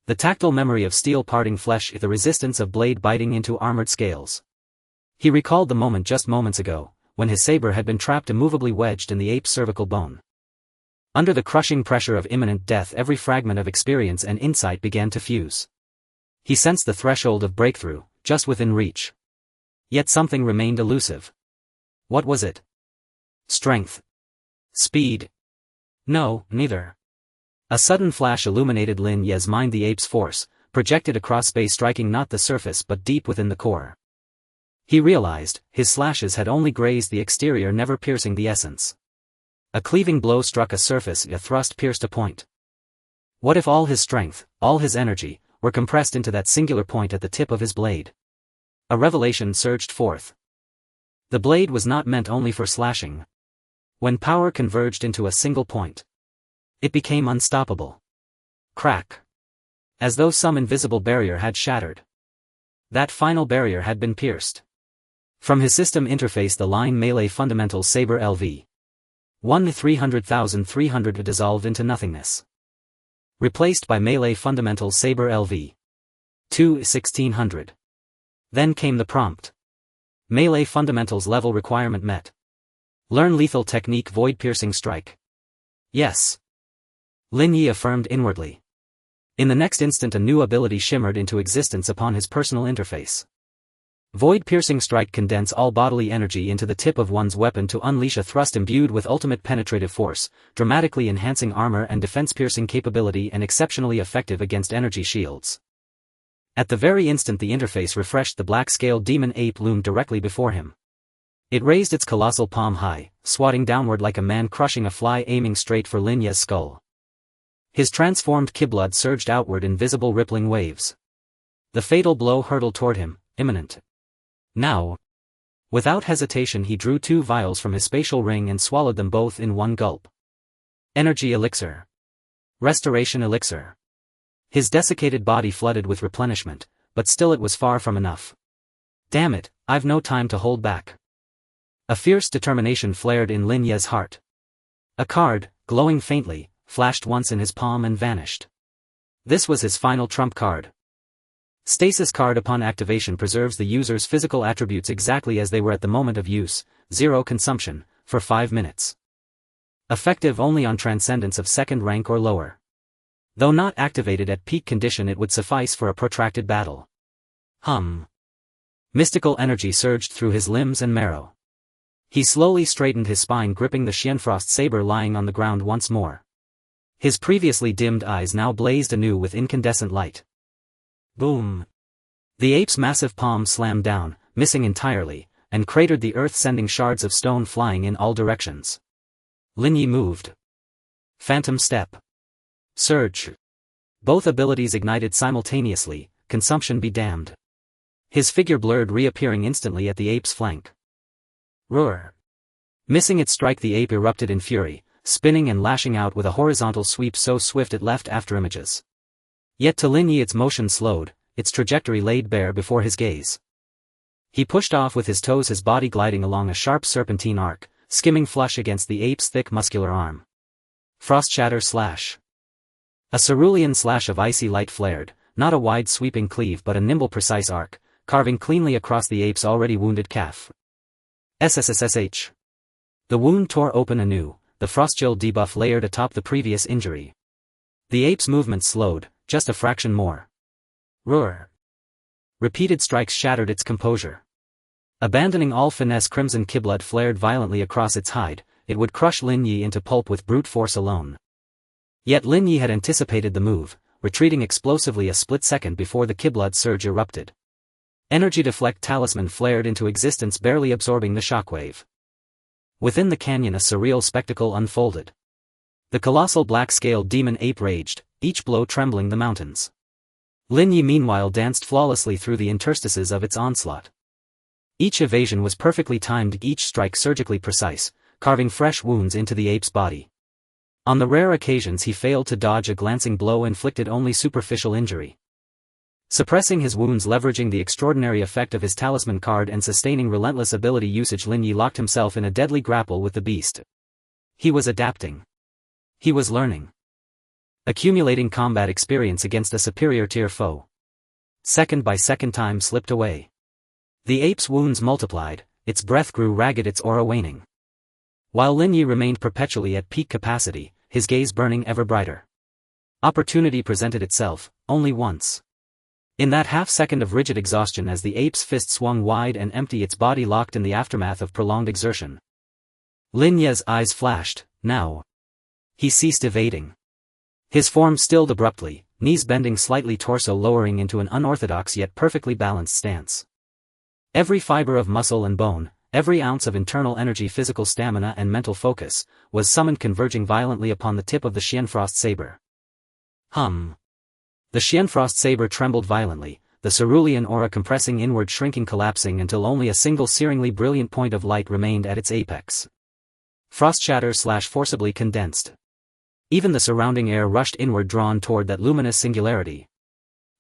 The tactile memory of steel parting flesh, the resistance of blade biting into armored scales. He recalled the moment just moments ago, when his saber had been trapped immovably wedged in the ape's cervical bone. Under the crushing pressure of imminent death, every fragment of experience and insight began to fuse. He sensed the threshold of breakthrough, just within reach. Yet something remained elusive. What was it? Strength? Speed? No, neither. A sudden flash illuminated Lin Ye's mind, the ape's force, projected across space, striking not the surface but deep within the core. He realized, his slashes had only grazed the exterior, never piercing the essence. A cleaving blow struck a surface, a thrust pierced a point. What if all his strength, all his energy, were compressed into that singular point at the tip of his blade? A revelation surged forth. The blade was not meant only for slashing. When power converged into a single point, it became unstoppable. Crack! As though some invisible barrier had shattered. That final barrier had been pierced. From his system interface, the line Melee Fundamental Saber LV 1/300,300 dissolved into nothingness. Replaced by Melee Fundamental Saber LV 2/1600. Then came the prompt. Melee Fundamentals level requirement met. Learn lethal technique Void Piercing Strike. Yes. Lin Ye affirmed inwardly. In the next instant, a new ability shimmered into existence upon his personal interface. Void Piercing Strike: condense all bodily energy into the tip of one's weapon to unleash a thrust imbued with ultimate penetrative force, dramatically enhancing armor and defense, piercing capability, and exceptionally effective against energy shields. At the very instant the interface refreshed, the black-scaled demon ape loomed directly before him. It raised its colossal palm high, swatting downward like a man crushing a fly, aiming straight for Lin Ye's skull. His transformed ki-blood surged outward in visible rippling waves. The fatal blow hurtled toward him, imminent. Now. Without hesitation he drew 2 vials from his spatial ring and swallowed them both in one gulp. Energy elixir. Restoration elixir. His desiccated body flooded with replenishment, but still it was far from enough. Damn it, I've no time to hold back. A fierce determination flared in Lin Ye's heart. A card, glowing faintly, flashed once in his palm and vanished. This was his final trump card. Stasis card. Upon activation preserves the user's physical attributes exactly as they were at the moment of use, 0 consumption, for 5 minutes. Effective only on transcendence of 2nd rank or lower. Though not activated at peak condition, it would suffice for a protracted battle. Mystical energy surged through his limbs and marrow. He slowly straightened his spine, gripping the Xianfrost saber lying on the ground once more. His previously dimmed eyes now blazed anew with incandescent light. Boom! The ape's massive palm slammed down, missing entirely, and cratered the earth, sending shards of stone flying in all directions. Lin Ye moved. Phantom Step. Surge. Both abilities ignited simultaneously, consumption be damned. His figure blurred, reappearing instantly at the ape's flank. Roar. Missing its strike, the ape erupted in fury, spinning and lashing out with a horizontal sweep so swift it left afterimages. Yet to Lin Ye its motion slowed, its trajectory laid bare before his gaze. He pushed off with his toes, his body gliding along a sharp serpentine arc, skimming flush against the ape's thick muscular arm. Frost shatter slash. A cerulean slash of icy light flared, not a wide sweeping cleave but a nimble precise arc, carving cleanly across the ape's already wounded calf. SSSSH. The wound tore open anew, the frostchill debuff layered atop the previous injury. The ape's movement slowed, just a fraction more. Roar. Repeated strikes shattered its composure. Abandoning all finesse, crimson kiblood flared violently across its hide. It would crush Lin Ye into pulp with brute force alone. Yet Lin Ye had anticipated the move, retreating explosively a split second before the kiblood surge erupted. Energy deflect talisman flared into existence, barely absorbing the shockwave. Within the canyon a surreal spectacle unfolded. The colossal black-scaled demon ape raged, each blow trembling the mountains. Lin Ye meanwhile danced flawlessly through the interstices of its onslaught. Each evasion was perfectly timed, each strike surgically precise, carving fresh wounds into the ape's body. On the rare occasions he failed to dodge a glancing blow, inflicted only superficial injury. Suppressing his wounds, leveraging the extraordinary effect of his talisman card and sustaining relentless ability usage, Lin Ye locked himself in a deadly grapple with the beast. He was adapting. He was learning. Accumulating combat experience against a superior tier foe. Second by second time slipped away. The ape's wounds multiplied, its breath grew ragged, its aura waning. While Lin Ye remained perpetually at peak capacity, his gaze burning ever brighter. Opportunity presented itself, only once. In that half-second of rigid exhaustion, as the ape's fist swung wide and empty, its body locked in the aftermath of prolonged exertion. Lin Ye's eyes flashed, now. He ceased evading. His form stilled abruptly, knees bending slightly, torso lowering into an unorthodox yet perfectly balanced stance. Every fiber of muscle and bone, every ounce of internal energy, physical stamina and mental focus, was summoned, converging violently upon the tip of the Xianfrost saber. Hum. The Xianfrost saber trembled violently, the cerulean aura compressing inward, shrinking, collapsing until only a single searingly brilliant point of light remained at its apex. Frost shatter / forcibly condensed. Even the surrounding air rushed inward, drawn toward that luminous singularity.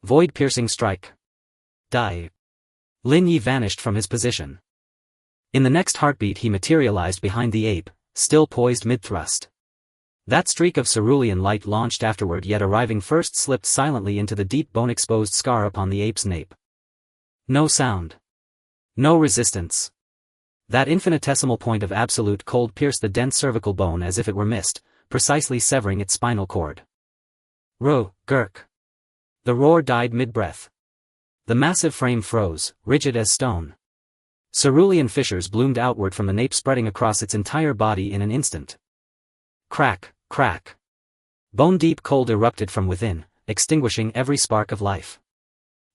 Void-piercing strike. Die. Lin Ye vanished from his position. In the next heartbeat he materialized behind the ape, still poised mid-thrust. That streak of cerulean light launched afterward, yet arriving first, slipped silently into the deep bone-exposed scar upon the ape's nape. No sound. No resistance. That infinitesimal point of absolute cold pierced the dense cervical bone as if it were mist, precisely severing its spinal cord. Gurk. The roar died mid-breath. The massive frame froze, rigid as stone. Cerulean fissures bloomed outward from the nape, spreading across its entire body in an instant. Crack, crack. Bone-deep cold erupted from within, extinguishing every spark of life.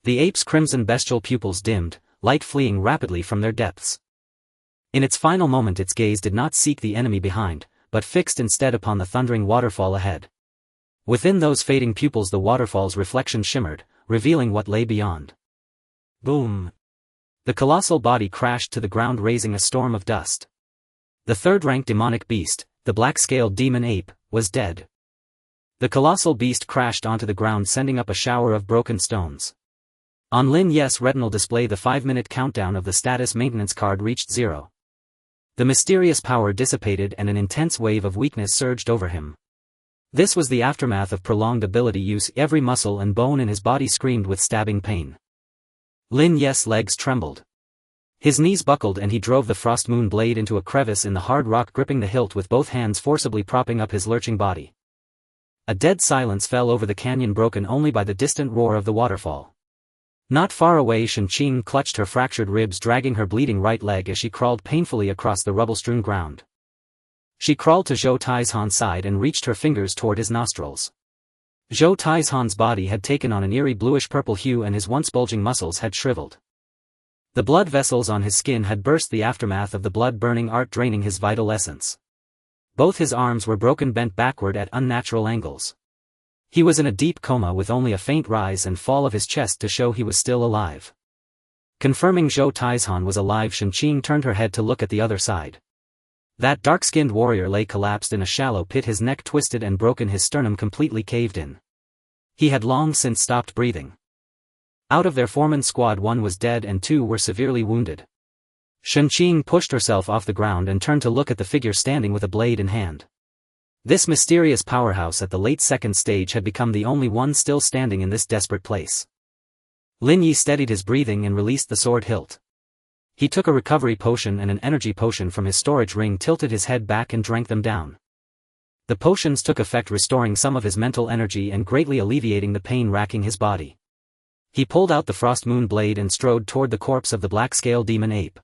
The ape's crimson bestial pupils dimmed, light fleeing rapidly from their depths. In its final moment its gaze did not seek the enemy behind, but fixed instead upon the thundering waterfall ahead. Within those fading pupils the waterfall's reflection shimmered, revealing what lay beyond. Boom. The colossal body crashed to the ground, raising a storm of dust. The third-ranked demonic beast, the black-scaled demon ape, was dead. The colossal beast crashed onto the ground, sending up a shower of broken stones. On Lin Ye's retinal display the 5-minute countdown of the status maintenance card reached 0. The mysterious power dissipated and an intense wave of weakness surged over him. This was the aftermath of prolonged ability use. Every muscle and bone in his body screamed with stabbing pain. Lin Ye's legs trembled. His knees buckled and he drove the frost moon blade into a crevice in the hard rock, gripping the hilt with both hands, forcibly propping up his lurching body. A dead silence fell over the canyon, broken only by the distant roar of the waterfall. Not far away Shenqing clutched her fractured ribs, dragging her bleeding right leg as she crawled painfully across the rubble-strewn ground. She crawled to Zhou Taizhan's side and reached her fingers toward his nostrils. Zhou Taizhan's body had taken on an eerie bluish-purple hue and his once bulging muscles had shriveled. The blood vessels on his skin had burst, the aftermath of the blood-burning art draining his vital essence. Both his arms were broken, bent backward at unnatural angles. He was in a deep coma with only a faint rise and fall of his chest to show he was still alive. Confirming Zhou Taizhan was alive, Shenqing turned her head to look at the other side. That dark-skinned warrior lay collapsed in a shallow pit, his neck twisted and broken, his sternum completely caved in. He had long since stopped breathing. Out of their foreman's squad 1 was dead and 2 were severely wounded. Shenqing pushed herself off the ground and turned to look at the figure standing with a blade in hand. This mysterious powerhouse at the late second stage had become the only one still standing in this desperate place. Lin Ye steadied his breathing and released the sword hilt. He took a recovery potion and an energy potion from his storage ring, tilted his head back and drank them down. The potions took effect, restoring some of his mental energy and greatly alleviating the pain racking his body. He pulled out the frost moon blade and strode toward the corpse of the black-scale demon ape.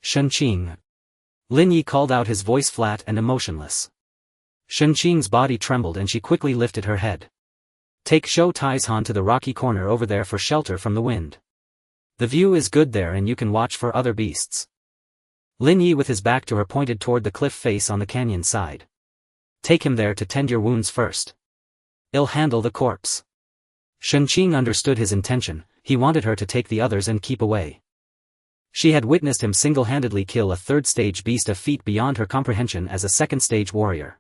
Shenqing. Lin Ye called out, his voice flat and emotionless. Shenqing's body trembled and she quickly lifted her head. Take Zhou Taizhan to the rocky corner over there for shelter from the wind. The view is good there and you can watch for other beasts. Lin Ye with his back to her pointed toward the cliff face on the canyon side. Take him there to tend your wounds first. I'll handle the corpse. Shenqing understood his intention, he wanted her to take the others and keep away. She had witnessed him single-handedly kill a third-stage beast, a feat beyond her comprehension as a second-stage warrior.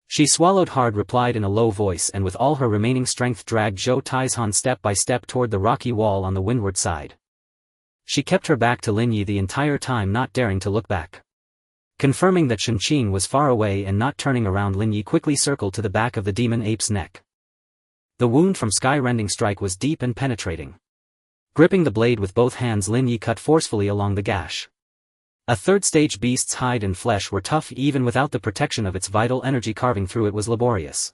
She swallowed hard, replied in a low voice, and with all her remaining strength dragged Zhou Taizhan step by step toward the rocky wall on the windward side. She kept her back to Lin Ye the entire time, not daring to look back. Confirming that Shenqing was far away and not turning around, Lin Ye quickly circled to the back of the demon ape's neck. The wound from sky-rending strike was deep and penetrating. Gripping the blade with both hands, Lin Ye cut forcefully along the gash. A third-stage beast's hide and flesh were tough even without the protection of its vital energy. Carving through it was laborious.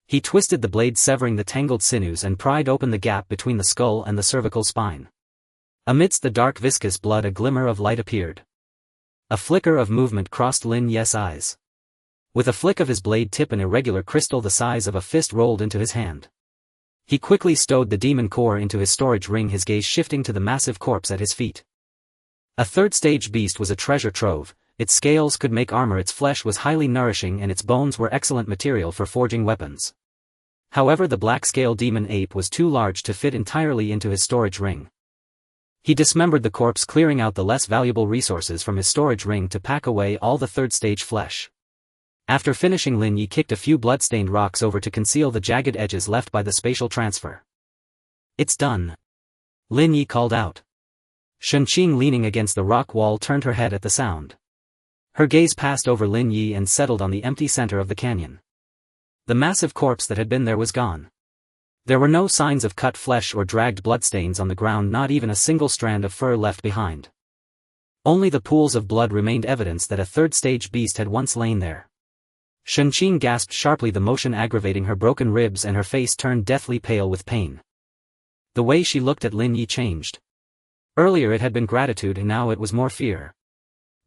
He twisted the blade, severing the tangled sinews, and pried open the gap between the skull and the cervical spine. Amidst the dark viscous blood a glimmer of light appeared. A flicker of movement crossed Lin Ye's eyes. With a flick of his blade tip, an irregular crystal the size of a fist rolled into his hand. He quickly stowed the demon core into his storage ring, his gaze shifting to the massive corpse at his feet. A third-stage beast was a treasure trove, its scales could make armor, its flesh was highly nourishing, and its bones were excellent material for forging weapons. However, the black-scale demon ape was too large to fit entirely into his storage ring. He dismembered the corpse, clearing out the less valuable resources from his storage ring to pack away all the third-stage flesh. After finishing, Lin Ye kicked a few blood-stained rocks over to conceal the jagged edges left by the spatial transfer. It's done. Lin Ye called out. Shenqing, leaning against the rock wall, turned her head at the sound. Her gaze passed over Lin Ye and settled on the empty center of the canyon. The massive corpse that had been there was gone. There were no signs of cut flesh or dragged bloodstains on the ground, not even a single strand of fur left behind. Only the pools of blood remained, evidence that a third-stage beast had once lain there. Shenqing gasped sharply, the motion aggravating her broken ribs, and her face turned deathly pale with pain. The way she looked at Lin Ye changed. Earlier it had been gratitude, and now it was more fear.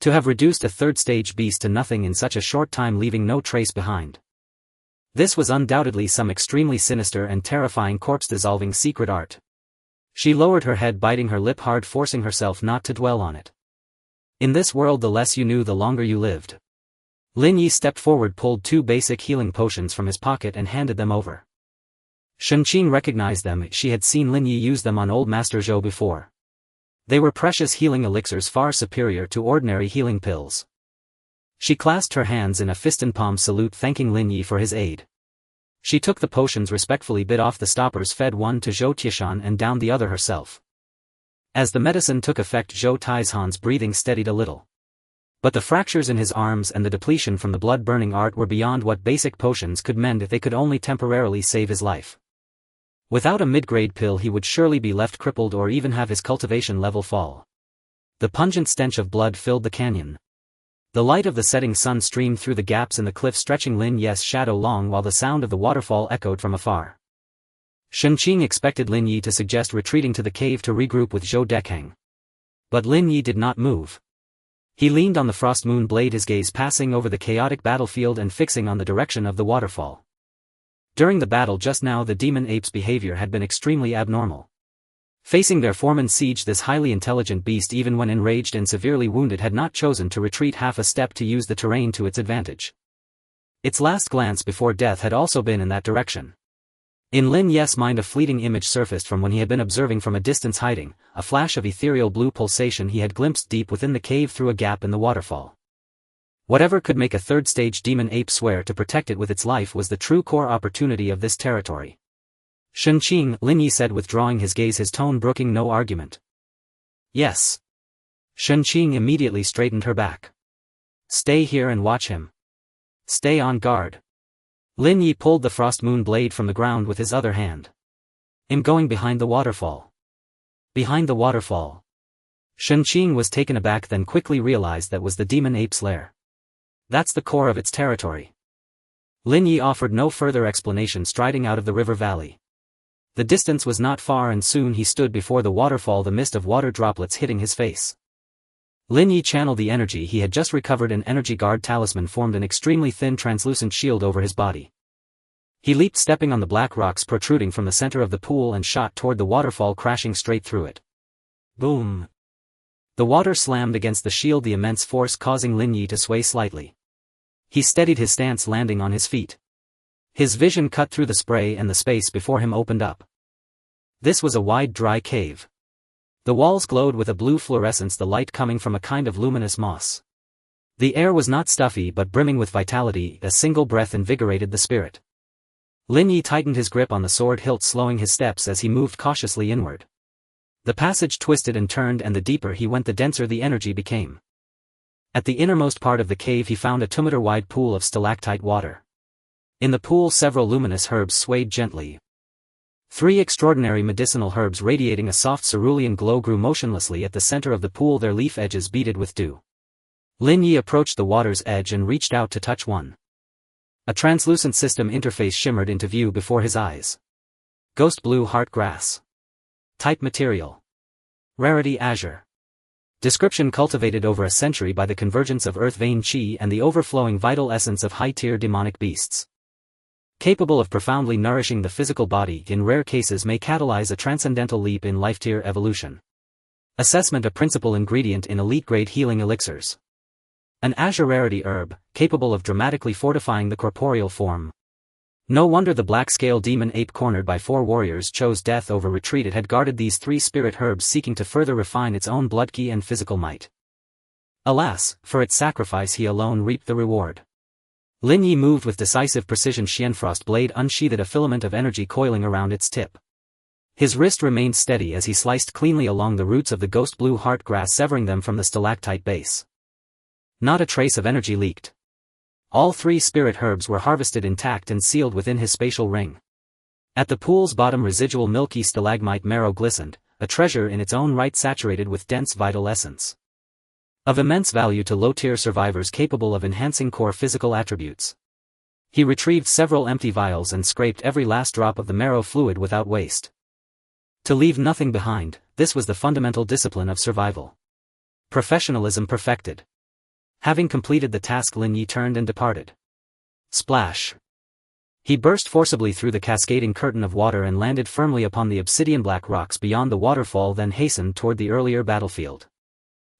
To have reduced a third-stage beast to nothing in such a short time, leaving no trace behind. This was undoubtedly some extremely sinister and terrifying corpse-dissolving secret art. She lowered her head, biting her lip hard, forcing herself not to dwell on it. In this world, the less you knew, the longer you lived. Lin Ye stepped forward, pulled 2 basic healing potions from his pocket and handed them over. Shenqing recognized them, she had seen Lin Ye use them on old Master Zhou before. They were precious healing elixirs, far superior to ordinary healing pills. She clasped her hands in a fist-and-palm salute, thanking Lin Ye for his aid. She took the potions respectfully, bit off the stoppers, fed one to Zhou Tiashan and downed the other herself. As the medicine took effect, Zhou Taizhan's breathing steadied a little. But the fractures in his arms and the depletion from the blood-burning art were beyond what basic potions could mend. They could only temporarily save his life. Without a mid-grade pill he would surely be left crippled or even have his cultivation level fall. The pungent stench of blood filled the canyon. The light of the setting sun streamed through the gaps in the cliff, stretching Lin Ye's shadow long, while the sound of the waterfall echoed from afar. Shenqing expected Lin Ye to suggest retreating to the cave to regroup with Zhou Dekheng. But Lin Ye did not move. He leaned on the frost moon blade, his gaze passing over the chaotic battlefield and fixing on the direction of the waterfall. During the battle just now, the demon ape's behavior had been extremely abnormal. Facing their foreman siege, this highly intelligent beast, even when enraged and severely wounded, had not chosen to retreat half a step to use the terrain to its advantage. Its last glance before death had also been in that direction. In Lin Ye's mind a fleeting image surfaced from when he had been observing from a distance, hiding, a flash of ethereal blue pulsation he had glimpsed deep within the cave through a gap in the waterfall. Whatever could make a third-stage demon ape swear to protect it with its life was the true core opportunity of this territory. Shenqing, Lin Ye said, withdrawing his gaze, his tone brooking no argument. Yes. Shenqing immediately straightened her back. Stay here and watch him. Stay on guard. Lin Ye pulled the frost moon blade from the ground with his other hand. I'm going behind the waterfall. Behind the waterfall. Shenqing was taken aback, then quickly realized that was the demon ape's lair. That's the core of its territory. Lin Ye offered no further explanation, striding out of the river valley. The distance was not far and soon he stood before the waterfall, the mist of water droplets hitting his face. Lin Ye channeled the energy he had just recovered. An energy guard talisman formed an extremely thin translucent shield over his body. He leaped, stepping on the black rocks protruding from the center of the pool, and shot toward the waterfall, crashing straight through it. Boom! The water slammed against the shield, the immense force causing Lin Ye to sway slightly. He steadied his stance, landing on his feet. His vision cut through the spray and the space before him opened up. This was a wide, dry cave. The walls glowed with a blue fluorescence, the light coming from a kind of luminous moss. The air was not stuffy but brimming with vitality. A single breath invigorated the spirit. Lin Ye tightened his grip on the sword hilt, slowing his steps as he moved cautiously inward. The passage twisted and turned, and the deeper he went the denser the energy became. At the innermost part of the cave he found a 2-meter-wide pool of stalactite water. In the pool several luminous herbs swayed gently. 3 extraordinary medicinal herbs radiating a soft cerulean glow grew motionlessly at the center of the pool, their leaf edges beaded with dew. Lin Ye approached the water's edge and reached out to touch one. A translucent system interface shimmered into view before his eyes. Ghost blue heart grass. Type material. Rarity azure. Description: cultivated over a century by the convergence of earth vein qi and the overflowing vital essence of high-tier demonic beasts. Capable of profoundly nourishing the physical body, in rare cases may catalyze a transcendental leap in life-tier evolution. Assessment: a principal ingredient in elite-grade healing elixirs. An azure rarity herb, capable of dramatically fortifying the corporeal form. No wonder the black-scale demon ape, cornered by 4 warriors, chose death over retreat. It had guarded these 3 spirit herbs, seeking to further refine its own blood ki and physical might. Alas, for its sacrifice he alone reaped the reward. Lin Ye moved with decisive precision. Xianfrost blade unsheathed, a filament of energy coiling around its tip. His wrist remained steady as he sliced cleanly along the roots of the ghost blue heart grass, severing them from the stalactite base. Not a trace of energy leaked. All 3 spirit herbs were harvested intact and sealed within his spatial ring. At the pool's bottom residual milky stalagmite marrow glistened, a treasure in its own right, saturated with dense vital essence. Of immense value to low-tier survivors, capable of enhancing core physical attributes. He retrieved several empty vials and scraped every last drop of the marrow fluid without waste. To leave nothing behind, this was the fundamental discipline of survival. Professionalism perfected. Having completed the task, Lin Ye turned and departed. Splash! He burst forcibly through the cascading curtain of water and landed firmly upon the obsidian black rocks beyond the waterfall, then hastened toward the earlier battlefield.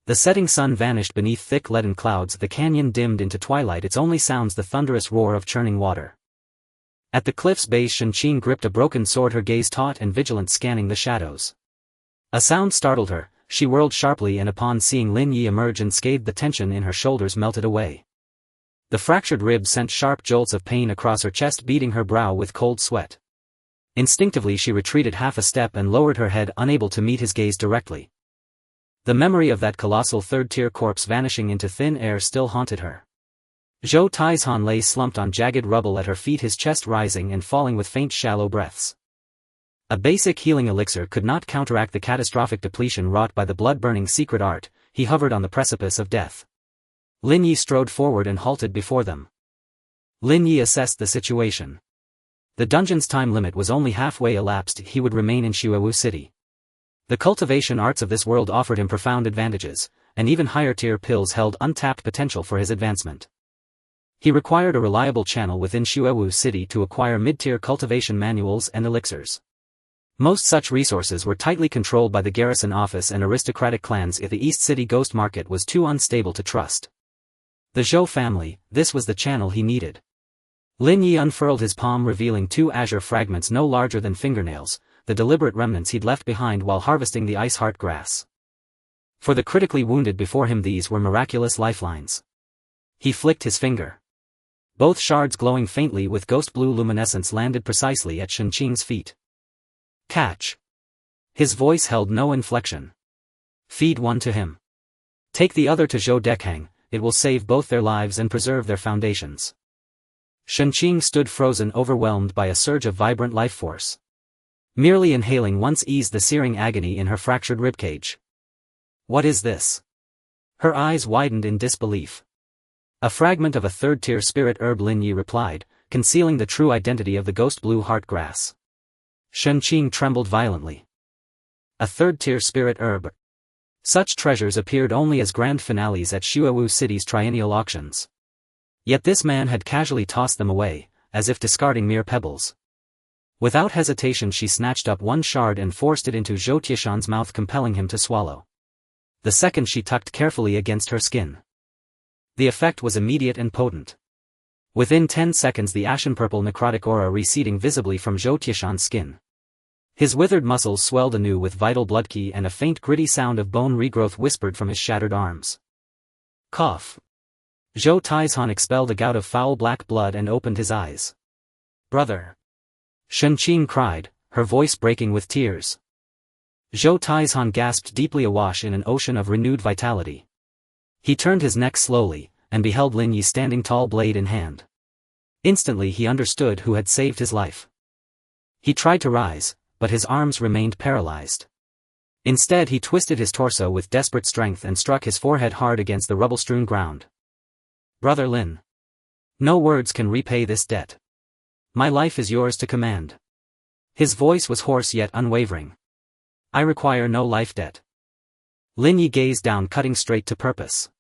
The setting sun vanished beneath thick leaden clouds, the canyon dimmed into twilight, its only sounds the thunderous roar of churning water. At the cliff's base Shenqing gripped a broken sword, her gaze taut and vigilant, scanning the shadows. A sound startled her, she whirled sharply, and upon seeing Lin Ye emerge unscathed, the tension in her shoulders melted away. The fractured rib sent sharp jolts of pain across her chest, beading her brow with cold sweat. Instinctively she retreated half a step and lowered her head, unable to meet his gaze directly. The memory of that colossal third-tier corpse vanishing into thin air still haunted her. Zhou Taizhan lay slumped on jagged rubble at her feet, his chest rising and falling with faint shallow breaths. A basic healing elixir could not counteract the catastrophic depletion wrought by the blood-burning secret art. He hovered on the precipice of death. Lin Ye strode forward and halted before them. Lin Ye assessed the situation. The dungeon's time limit was only halfway elapsed. He would remain in Xuewu City. The cultivation arts of this world offered him profound advantages, and even higher-tier pills held untapped potential for his advancement. He required a reliable channel within Xuewu City to acquire mid-tier cultivation manuals and elixirs. Most such resources were tightly controlled by the garrison office and aristocratic clans. If the East City ghost market was too unstable to trust the Zhou family, this was the channel he needed. Lin Ye unfurled his palm, revealing 2 azure fragments no larger than fingernails, the deliberate remnants he'd left behind while harvesting the ice heart grass. For the critically wounded before him, these were miraculous lifelines. He flicked his finger. Both shards, glowing faintly with ghost blue luminescence, landed precisely at Shenqing's feet. Catch. His voice held no inflection. Feed one to him. Take the other to Zhou Dekhang, it will save both their lives and preserve their foundations. Shenqing stood frozen, overwhelmed by a surge of vibrant life force. Merely inhaling once eased the searing agony in her fractured ribcage. What is this? Her eyes widened in disbelief. A fragment of a third-tier spirit herb, Lin Ye replied, concealing the true identity of the ghost blue heart grass. Shen Qing trembled violently. A third-tier spirit herb. Such treasures appeared only as grand finales at Shuewu City's triennial auctions. Yet this man had casually tossed them away, as if discarding mere pebbles. Without hesitation she snatched up one shard and forced it into Zhou Tieshan's mouth, compelling him to swallow. The second she tucked carefully against her skin. The effect was immediate and potent. Within 10 seconds the ashen-purple necrotic aura receding visibly from Zhou Tieshan's skin. His withered muscles swelled anew with vital blood qi, and a faint gritty sound of bone regrowth whispered from his shattered arms. Cough. Zhou Taizhan expelled a gout of foul black blood and opened his eyes. Brother! Shen Qing cried, her voice breaking with tears. Zhou Taizhan gasped deeply awash in an ocean of renewed vitality. He turned his neck slowly, and beheld Lin Ye standing tall, blade in hand. Instantly he understood who had saved his life. He tried to rise, but his arms remained paralyzed. Instead he twisted his torso with desperate strength and struck his forehead hard against the rubble-strewn ground. Brother Lin. No words can repay this debt. My life is yours to command. His voice was hoarse yet unwavering. I require no life debt. Lin Ye gazed down, cutting straight to purpose.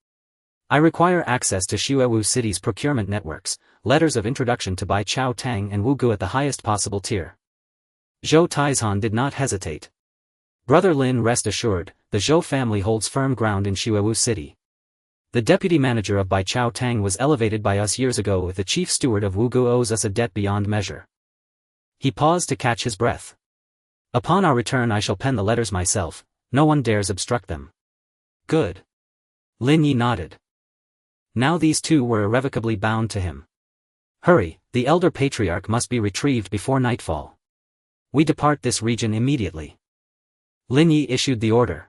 I require access to Shuewu City's procurement networks, letters of introduction to Bai Chao Tang and Wu Gu at the highest possible tier. Zhou Taizhan did not hesitate. Brother Lin, rest assured, the Zhou family holds firm ground in Shuewu City. The deputy manager of Bai Chao Tang was elevated by us years ago. The chief steward of Wu Gu owes us a debt beyond measure. He paused to catch his breath. Upon our return I shall pen the letters myself, no one dares obstruct them. Good. Lin Ye nodded. Now these two were irrevocably bound to him. Hurry, the elder patriarch must be retrieved before nightfall. We depart this region immediately. Lin Ye issued the order.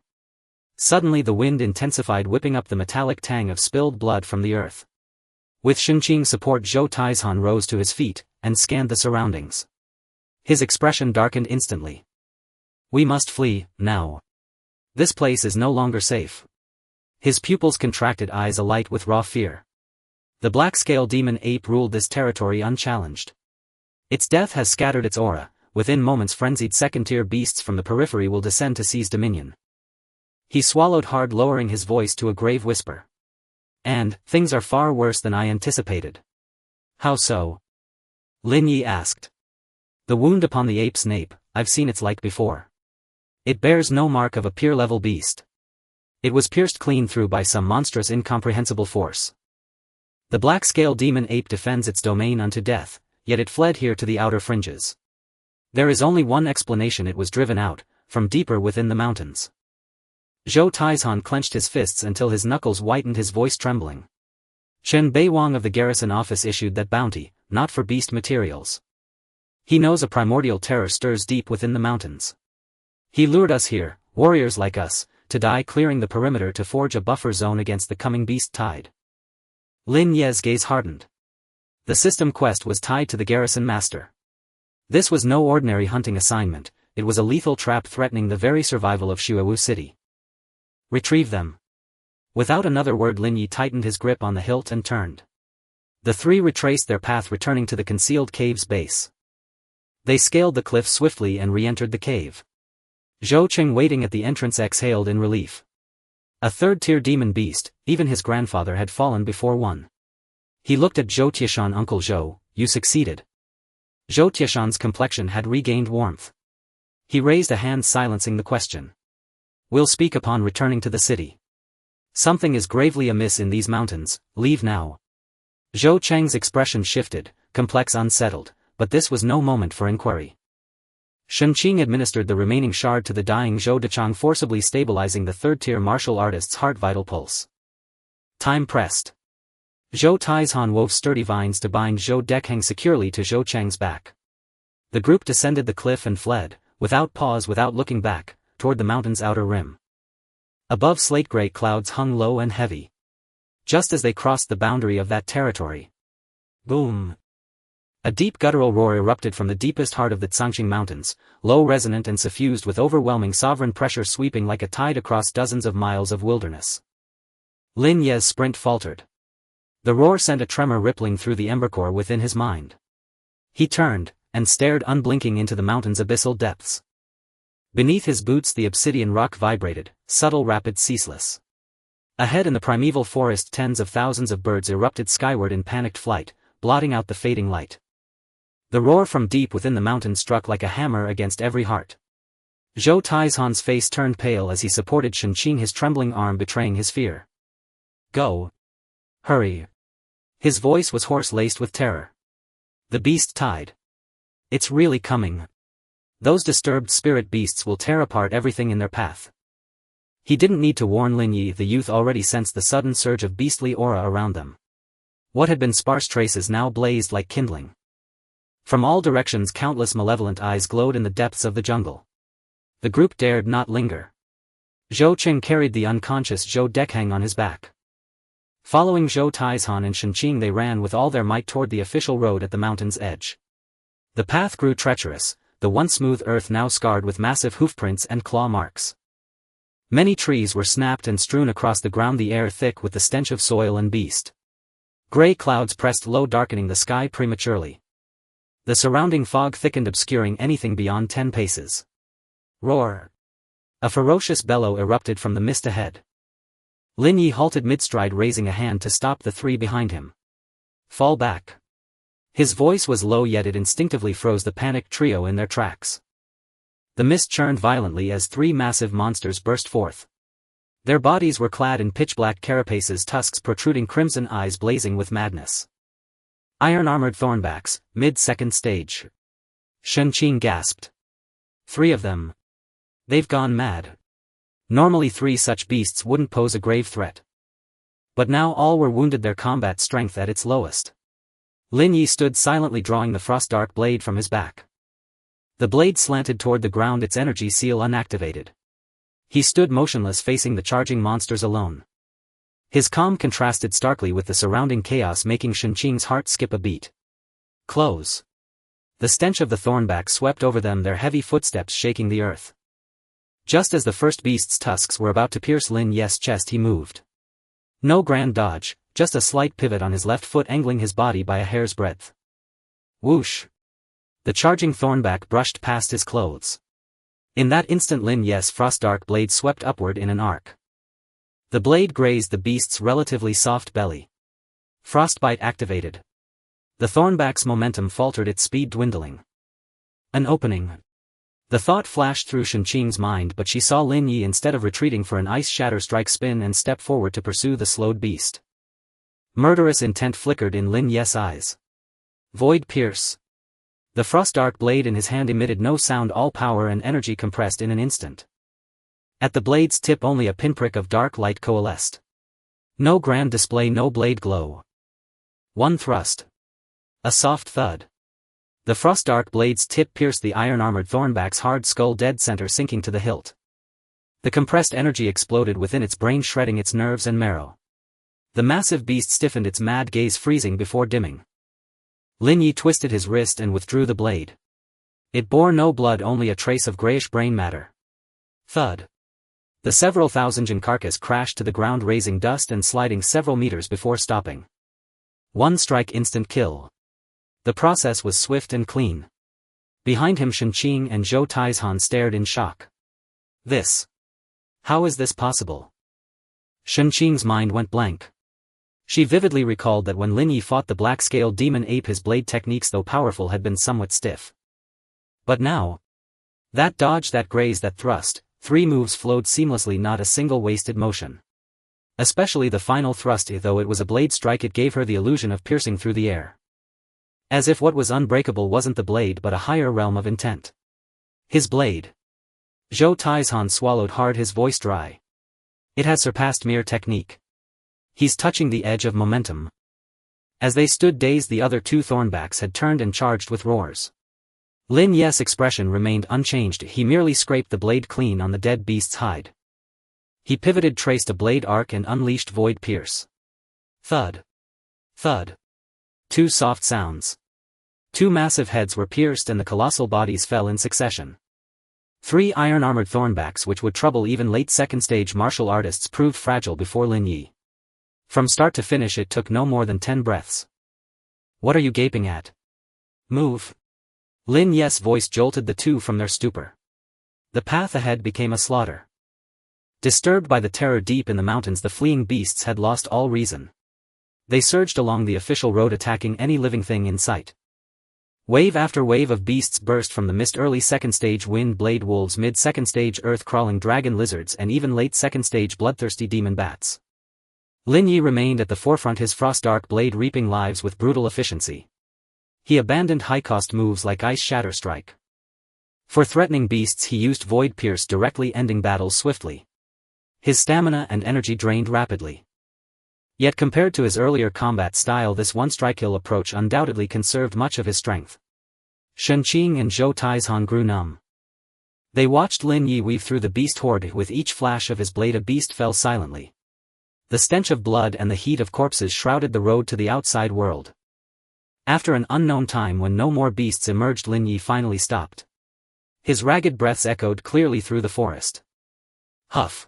Suddenly the wind intensified, whipping up the metallic tang of spilled blood from the earth. With Shenqing's support, Zhou Taizhan rose to his feet, and scanned the surroundings. His expression darkened instantly. We must flee, now. This place is no longer safe. His pupils contracted, eyes alight with raw fear. The black-scale demon ape ruled this territory unchallenged. Its death has scattered its aura. Within moments frenzied second-tier beasts from the periphery will descend to seize dominion. He swallowed hard, lowering his voice to a grave whisper. And, things are far worse than I anticipated. How so? Lin Ye asked. The wound upon the ape's nape, I've seen its like before. It bears no mark of a peer-level beast. It was pierced clean through by some monstrous incomprehensible force. The black-scale demon ape defends its domain unto death, yet it fled here to the outer fringes. There is only one explanation: it was driven out, from deeper within the mountains. Zhou Taizhan clenched his fists until his knuckles whitened, his voice trembling. Chen Beiwang of the garrison office issued that bounty, not for beast materials. He knows a primordial terror stirs deep within the mountains. He lured us here, warriors like us, to die clearing the perimeter to forge a buffer zone against the coming beast tide. Lin Ye's gaze hardened. The system quest was tied to the garrison master. This was no ordinary hunting assignment, it was a lethal trap threatening the very survival of Shuewu City. Retrieve them. Without another word, Lin Ye tightened his grip on the hilt and turned. The three retraced their path, returning to the concealed cave's base. They scaled the cliff swiftly and re-entered the cave. Zhou Qing, waiting at the entrance, exhaled in relief. A third-tier demon beast, even his grandfather had fallen before one. He looked at Zhou Tieshan. Uncle Zhou, you succeeded. Zhou Tieshan's complexion had regained warmth. He raised a hand, silencing the question. We'll speak upon returning to the city. Something is gravely amiss in these mountains, leave now. Zhou Cheng's expression shifted, complex, unsettled, but this was no moment for inquiry. Shenqing administered the remaining shard to the dying Zhou Dechang, forcibly stabilizing the third-tier martial artist's heart-vital pulse. Time pressed. Zhou Taizhan wove sturdy vines to bind Zhou Dekheng securely to Zhou Cheng's back. The group descended the cliff and fled, without pause, without looking back, toward the mountain's outer rim. Above, slate-gray clouds hung low and heavy. Just as they crossed the boundary of that territory. Boom! A deep guttural roar erupted from the deepest heart of the Tsangqing Mountains, low, resonant and suffused with overwhelming sovereign pressure, sweeping like a tide across dozens of miles of wilderness. Lin Ye's sprint faltered. The roar sent a tremor rippling through the embercore within his mind. He turned, and stared unblinking into the mountain's abyssal depths. Beneath his boots the obsidian rock vibrated, subtle, rapid, ceaseless. Ahead in the primeval forest tens of thousands of birds erupted skyward in panicked flight, blotting out the fading light. The roar from deep within the mountain struck like a hammer against every heart. Zhou Taizhan's face turned pale as he supported Shenqing, his trembling arm betraying his fear. Go. Hurry. His voice was hoarse, laced with terror. The beast tied. It's really coming. Those disturbed spirit beasts will tear apart everything in their path. He didn't need to warn Lin Ye, the youth already sensed the sudden surge of beastly aura around them. What had been sparse traces now blazed like kindling. From all directions countless malevolent eyes glowed in the depths of the jungle. The group dared not linger. Zhou Qing carried the unconscious Zhou Dekheng on his back. Following Zhou Taizhan and Shenqing, they ran with all their might toward the official road at the mountain's edge. The path grew treacherous, the once smooth earth now scarred with massive hoofprints and claw marks. Many trees were snapped and strewn across the ground, the air thick with the stench of soil and beast. Gray clouds pressed low, darkening the sky prematurely. The surrounding fog thickened, obscuring anything beyond 10 paces. Roar! A ferocious bellow erupted from the mist ahead. Lin Ye halted mid-stride, raising a hand to stop the three behind him. Fall back. His voice was low, yet it instinctively froze the panicked trio in their tracks. The mist churned violently as three massive monsters burst forth. Their bodies were clad in pitch-black carapaces, tusks protruding, crimson eyes blazing with madness. Iron-armored thornbacks, mid-second stage. Shenqing gasped. 3 of them. They've gone mad. Normally 3 such beasts wouldn't pose a grave threat. But now all were wounded, their combat strength at its lowest. Lin Ye stood silently, drawing the frost-dark blade from his back. The blade slanted toward the ground, its energy seal unactivated. He stood motionless, facing the charging monsters alone. His calm contrasted starkly with the surrounding chaos, making Shenqing's heart skip a beat. Close. The stench of the thornback swept over them, their heavy footsteps shaking the earth. Just as the first beast's tusks were about to pierce Lin Ye's chest, he moved. No grand dodge, just a slight pivot on his left foot, angling his body by a hair's breadth. Whoosh! The charging thornback brushed past his clothes. In that instant Lin Ye's frost-dark blade swept upward in an arc. The blade grazed the beast's relatively soft belly. Frostbite activated. The thornback's momentum faltered, its speed dwindling. An opening. The thought flashed through Shenqing's mind, but she saw Lin Ye, instead of retreating for an ice shatter strike, spin and step forward to pursue the slowed beast. Murderous intent flickered in Lin Ye's eyes. Void pierce. The frost-dark blade in his hand emitted no sound, all power and energy compressed in an instant. At the blade's tip only a pinprick of dark light coalesced. No grand display, no blade glow. One thrust. A soft thud. The frost-dark blade's tip pierced the iron-armored thornback's hard skull, dead center, sinking to the hilt. The compressed energy exploded within its brain, shredding its nerves and marrow. The massive beast stiffened, its mad gaze freezing before dimming. Lin Ye twisted his wrist and withdrew the blade. It bore no blood, only a trace of grayish brain matter. Thud. The several thousand-gen carcass crashed to the ground, raising dust and sliding several meters before stopping. One strike, instant kill. The process was swift and clean. Behind him Shenqing and Zhou Taizhan stared in shock. This. How is this possible? Shenqing's mind went blank. She vividly recalled that when Lin Ye fought the black-scaled demon ape, his blade techniques, though powerful, had been somewhat stiff. But now, that dodge, that graze, that thrust, 3 moves flowed seamlessly, not a single wasted motion. Especially the final thrust, though it was a blade strike, it gave her the illusion of piercing through the air. As if what was unbreakable wasn't the blade but a higher realm of intent. His blade. Zhou Taizhan swallowed hard, his voice dry. It has surpassed mere technique. He's touching the edge of momentum. As they stood dazed, the other 2 thornbacks had turned and charged with roars. Lin Ye's expression remained unchanged, he merely scraped the blade clean on the dead beast's hide. He pivoted, traced a blade arc and unleashed void pierce. Thud. Thud. 2 soft sounds. 2 massive heads were pierced and the colossal bodies fell in succession. 3 iron-armored thornbacks, which would trouble even late second-stage martial artists, proved fragile before Lin Ye. From start to finish it took no more than 10 breaths. What are you gaping at? Move. Lin Ye's voice jolted the two from their stupor. The path ahead became a slaughter. Disturbed by the terror deep in the mountains, the fleeing beasts had lost all reason. They surged along the official road, attacking any living thing in sight. Wave after wave of beasts burst from the mist: early second stage wind blade wolves, mid second stage earth crawling dragon lizards, and even late second stage bloodthirsty demon bats. Lin Ye remained at the forefront, his frost dark blade reaping lives with brutal efficiency. He abandoned high-cost moves like Ice Shatter Strike. For threatening beasts he used Void Pierce, directly ending battles swiftly. His stamina and energy drained rapidly. Yet compared to his earlier combat style, this one-strike-kill approach undoubtedly conserved much of his strength. Shenqing and Zhou Taizhan grew numb. They watched Lin Ye weave through the beast horde. With each flash of his blade a beast fell silently. The stench of blood and the heat of corpses shrouded the road to the outside world. After an unknown time, when no more beasts emerged, Lin Ye finally stopped. His ragged breaths echoed clearly through the forest. Huff.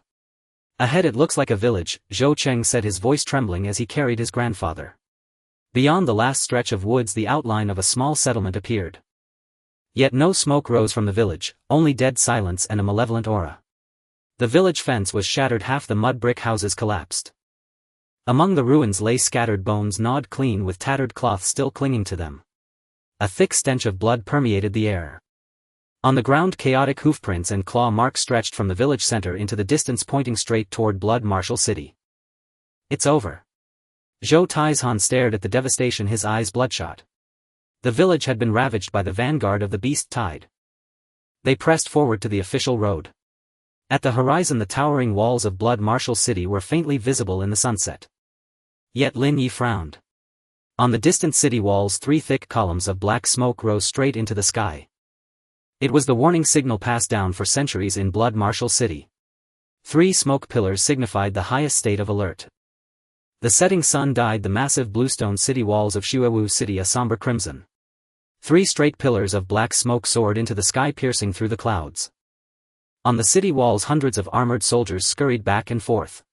Ahead it looks like a village, Zhou Cheng said, his voice trembling as he carried his grandfather. Beyond the last stretch of woods the outline of a small settlement appeared. Yet no smoke rose from the village, only dead silence and a malevolent aura. The village fence was shattered, half the mud brick houses collapsed. Among the ruins lay scattered bones, gnawed clean, with tattered cloth still clinging to them. A thick stench of blood permeated the air. On the ground chaotic hoofprints and claw marks stretched from the village center into the distance, pointing straight toward Blood Marshal City. It's over. Zhou Taizhan stared at the devastation, his eyes bloodshot. The village had been ravaged by the vanguard of the beast tide. They pressed forward to the official road. At the horizon the towering walls of Blood Marshal City were faintly visible in the sunset. Yet Lin Ye frowned. On the distant city walls 3 thick columns of black smoke rose straight into the sky. It was the warning signal passed down for centuries in Blood Marshal City. 3 smoke pillars signified the highest state of alert. The setting sun dyed the massive bluestone city walls of Xuewu City a somber crimson. 3 straight pillars of black smoke soared into the sky, piercing through the clouds. On the city walls hundreds of armored soldiers scurried back and forth.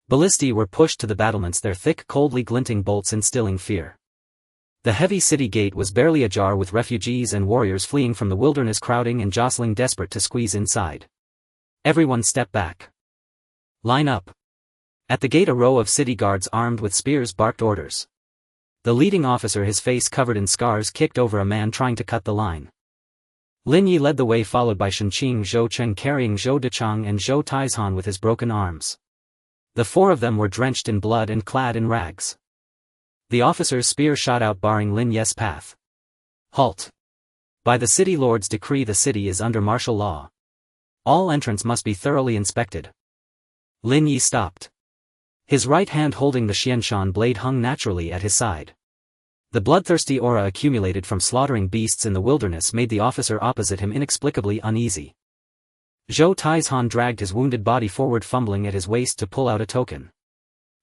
Ballistae were pushed to the battlements, their thick coldly glinting bolts instilling fear. The heavy city gate was barely ajar, with refugees and warriors fleeing from the wilderness crowding and jostling, desperate to squeeze inside. Everyone stepped back. Line up. At the gate a row of city guards armed with spears barked orders. The leading officer, his face covered in scars, kicked over a man trying to cut the line. Lin Ye led the way, followed by Shenqing, Zhou Cheng carrying Zhou Dechang, and Zhou Taizhan with his broken arms. The 4 of them were drenched in blood and clad in rags. The officer's spear shot out, barring Lin Ye's path. Halt. By the city lord's decree, the city is under martial law. All entrants must be thoroughly inspected. Lin Ye stopped. His right hand holding the Xianshan blade hung naturally at his side. The bloodthirsty aura accumulated from slaughtering beasts in the wilderness made the officer opposite him inexplicably uneasy. Zhou Taizhan dragged his wounded body forward, fumbling at his waist to pull out a token.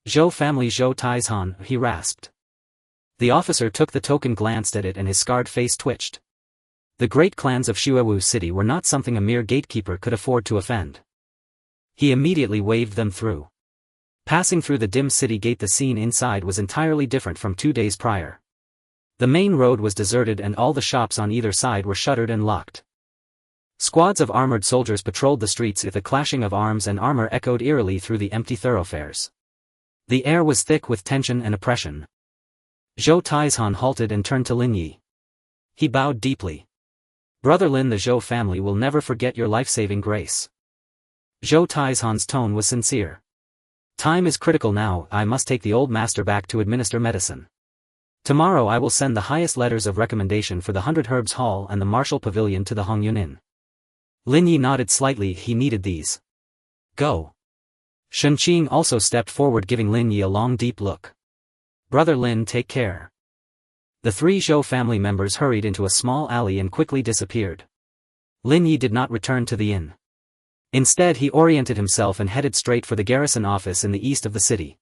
Zhou family, Zhou Taizhan, he rasped. The officer took the token, glanced at it, and his scarred face twitched. The great clans of Xuewu City were not something a mere gatekeeper could afford to offend. He immediately waved them through. Passing through the dim city gate, the scene inside was entirely different from 2 days prior. The main road was deserted and all the shops on either side were shuttered and locked. Squads of armored soldiers patrolled the streets, with the clashing of arms and armor echoed eerily through the empty thoroughfares. The air was thick with tension and oppression. Zhou Taizhan halted and turned to Lin Ye. He bowed deeply. Brother Lin, the Zhou family will never forget your life-saving grace. Zhou Taizhan's tone was sincere. Time is critical now, I must take the old master back to administer medicine. Tomorrow I will send the highest letters of recommendation for the 100 Herbs Hall and the Martial Pavilion to the Hongyun Inn. Lin Ye nodded slightly, he needed these. Go. Shenqing also stepped forward, giving Lin Ye a long deep look. Brother Lin, take care. The 3 Zhou family members hurried into a small alley and quickly disappeared. Lin Ye did not return to the inn. Instead he oriented himself and headed straight for the garrison office in the east of the city.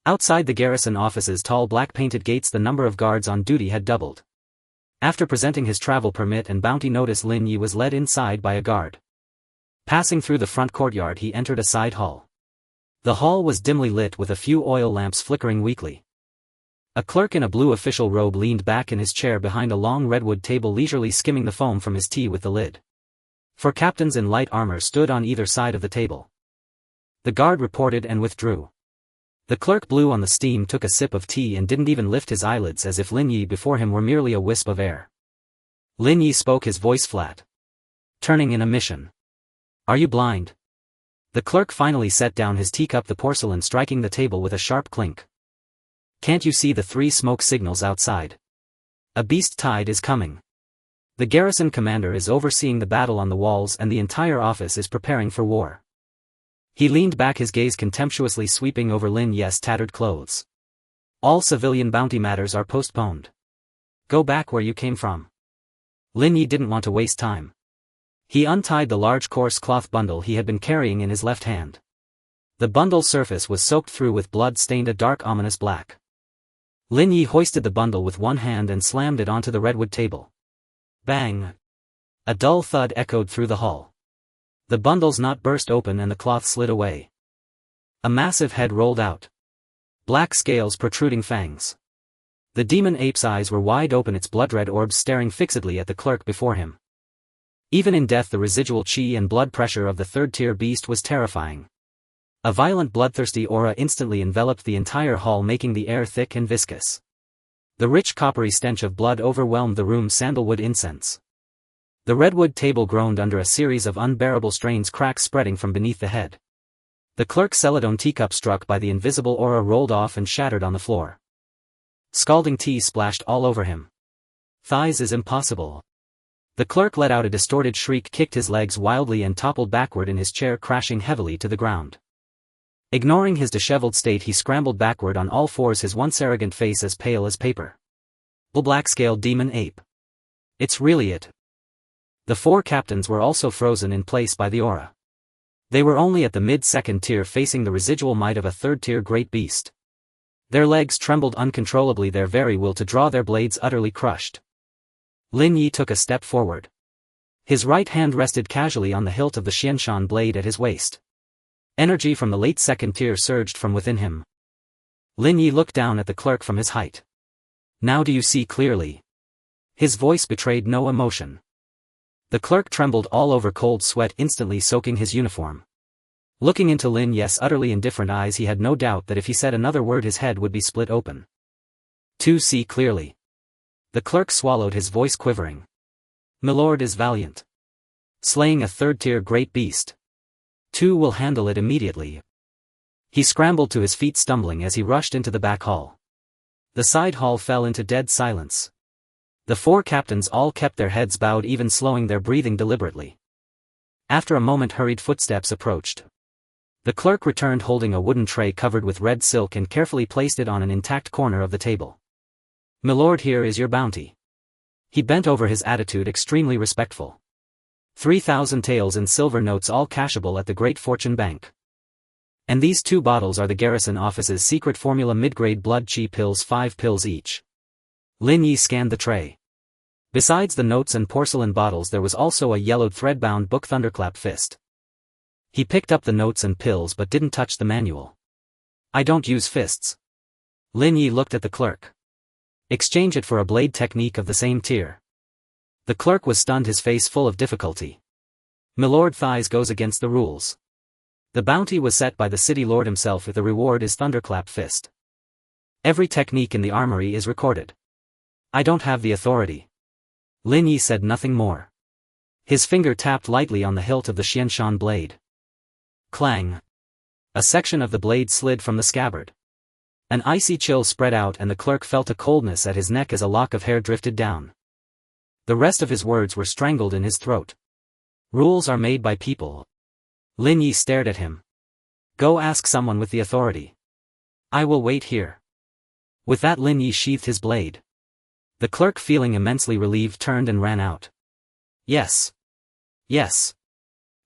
Outside the garrison office's tall black-painted gates the number of guards on duty had doubled. After presenting his travel permit and bounty notice, Lin Ye was led inside by a guard. Passing through the front courtyard he entered a side hall. The hall was dimly lit with a few oil lamps flickering weakly. A clerk in a blue official robe leaned back in his chair behind a long redwood table leisurely skimming the foam from his tea with the lid. 4 captains in light armor stood on either side of the table. The guard reported and withdrew. The clerk blew on the steam, took a sip of tea and didn't even lift his eyelids, as if Lin Ye before him were merely a wisp of air. Lin Ye spoke, his voice flat. Turning in a mission. Are you blind? The clerk finally set down his teacup, the porcelain striking the table with a sharp clink. Can't you see the 3 smoke signals outside? A beast tide is coming. The garrison commander is overseeing the battle on the walls and the entire office is preparing for war. He leaned back, his gaze contemptuously sweeping over Lin Ye's tattered clothes. All civilian bounty matters are postponed. Go back where you came from. Lin Ye didn't want to waste time. He untied the large coarse cloth bundle he had been carrying in his left hand. The bundle's surface was soaked through with blood, stained a dark ominous black. Lin Ye hoisted the bundle with one hand and slammed it onto the redwood table. Bang! A dull thud echoed through the hall. The bundle's knot burst open and the cloth slid away. A massive head rolled out. Black scales, protruding fangs. The demon ape's eyes were wide open, its blood-red orbs staring fixedly at the clerk before him. Even in death, the residual chi and blood pressure of the third-tier beast was terrifying. A violent bloodthirsty aura instantly enveloped the entire hall, making the air thick and viscous. The rich coppery stench of blood overwhelmed the room, sandalwood incense. The redwood table groaned under a series of unbearable strains, cracks spreading from beneath the head. The clerk's celadon teacup, struck by the invisible aura, rolled off and shattered on the floor. Scalding tea splashed all over him. Thighs is impossible. The clerk let out a distorted shriek, kicked his legs wildly and toppled backward in his chair, crashing heavily to the ground. Ignoring his disheveled state, he scrambled backward on all fours, his once arrogant face as pale as paper. Black-scaled demon ape. It's really it. The 4 captains were also frozen in place by the aura. They were only at the mid-second tier, facing the residual might of a third-tier great beast. Their legs trembled uncontrollably, their very will to draw their blades utterly crushed. Lin Ye took a step forward. His right hand rested casually on the hilt of the Xianshan blade at his waist. Energy from the late second tier surged from within him. Lin Ye looked down at the clerk from his height. Now do you see clearly? His voice betrayed no emotion. The clerk trembled all over, cold sweat instantly soaking his uniform. Looking into Lin Ye's utterly indifferent eyes, he had no doubt that if he said another word his head would be split open. To see clearly. The clerk swallowed, his voice quivering. Milord is valiant. Slaying a third-tier great beast. 2 will handle it immediately. He scrambled to his feet, stumbling as he rushed into the back hall. The side hall fell into dead silence. The 4 captains all kept their heads bowed, even slowing their breathing deliberately. After a moment, hurried footsteps approached. The clerk returned, holding a wooden tray covered with red silk, and carefully placed it on an intact corner of the table. Milord, here is your bounty. He bent over, his attitude extremely respectful. 3,000 taels in silver notes, all cashable at the Great Fortune Bank. And these 2 bottles are the garrison office's secret formula mid-grade blood chi pills, 5 pills each. Lin Ye scanned the tray. Besides the notes and porcelain bottles, there was also a yellowed thread-bound book, Thunderclap Fist. He picked up the notes and pills but didn't touch the manual. I don't use fists. Lin Ye looked at the clerk. Exchange it for a blade technique of the same tier. The clerk was stunned, his face full of difficulty. Milord, thighs goes against the rules. The bounty was set by the city lord himself, if the reward is Thunderclap Fist. Every technique in the armory is recorded. I don't have the authority. Lin Ye said nothing more. His finger tapped lightly on the hilt of the Xianshan blade. Clang. A section of the blade slid from the scabbard. An icy chill spread out, and the clerk felt a coldness at his neck as a lock of hair drifted down. The rest of his words were strangled in his throat. Rules are made by people. Lin Ye stared at him. Go ask someone with the authority. I will wait here. With that, Lin Ye sheathed his blade. The clerk, feeling immensely relieved, turned and ran out. Yes. Yes.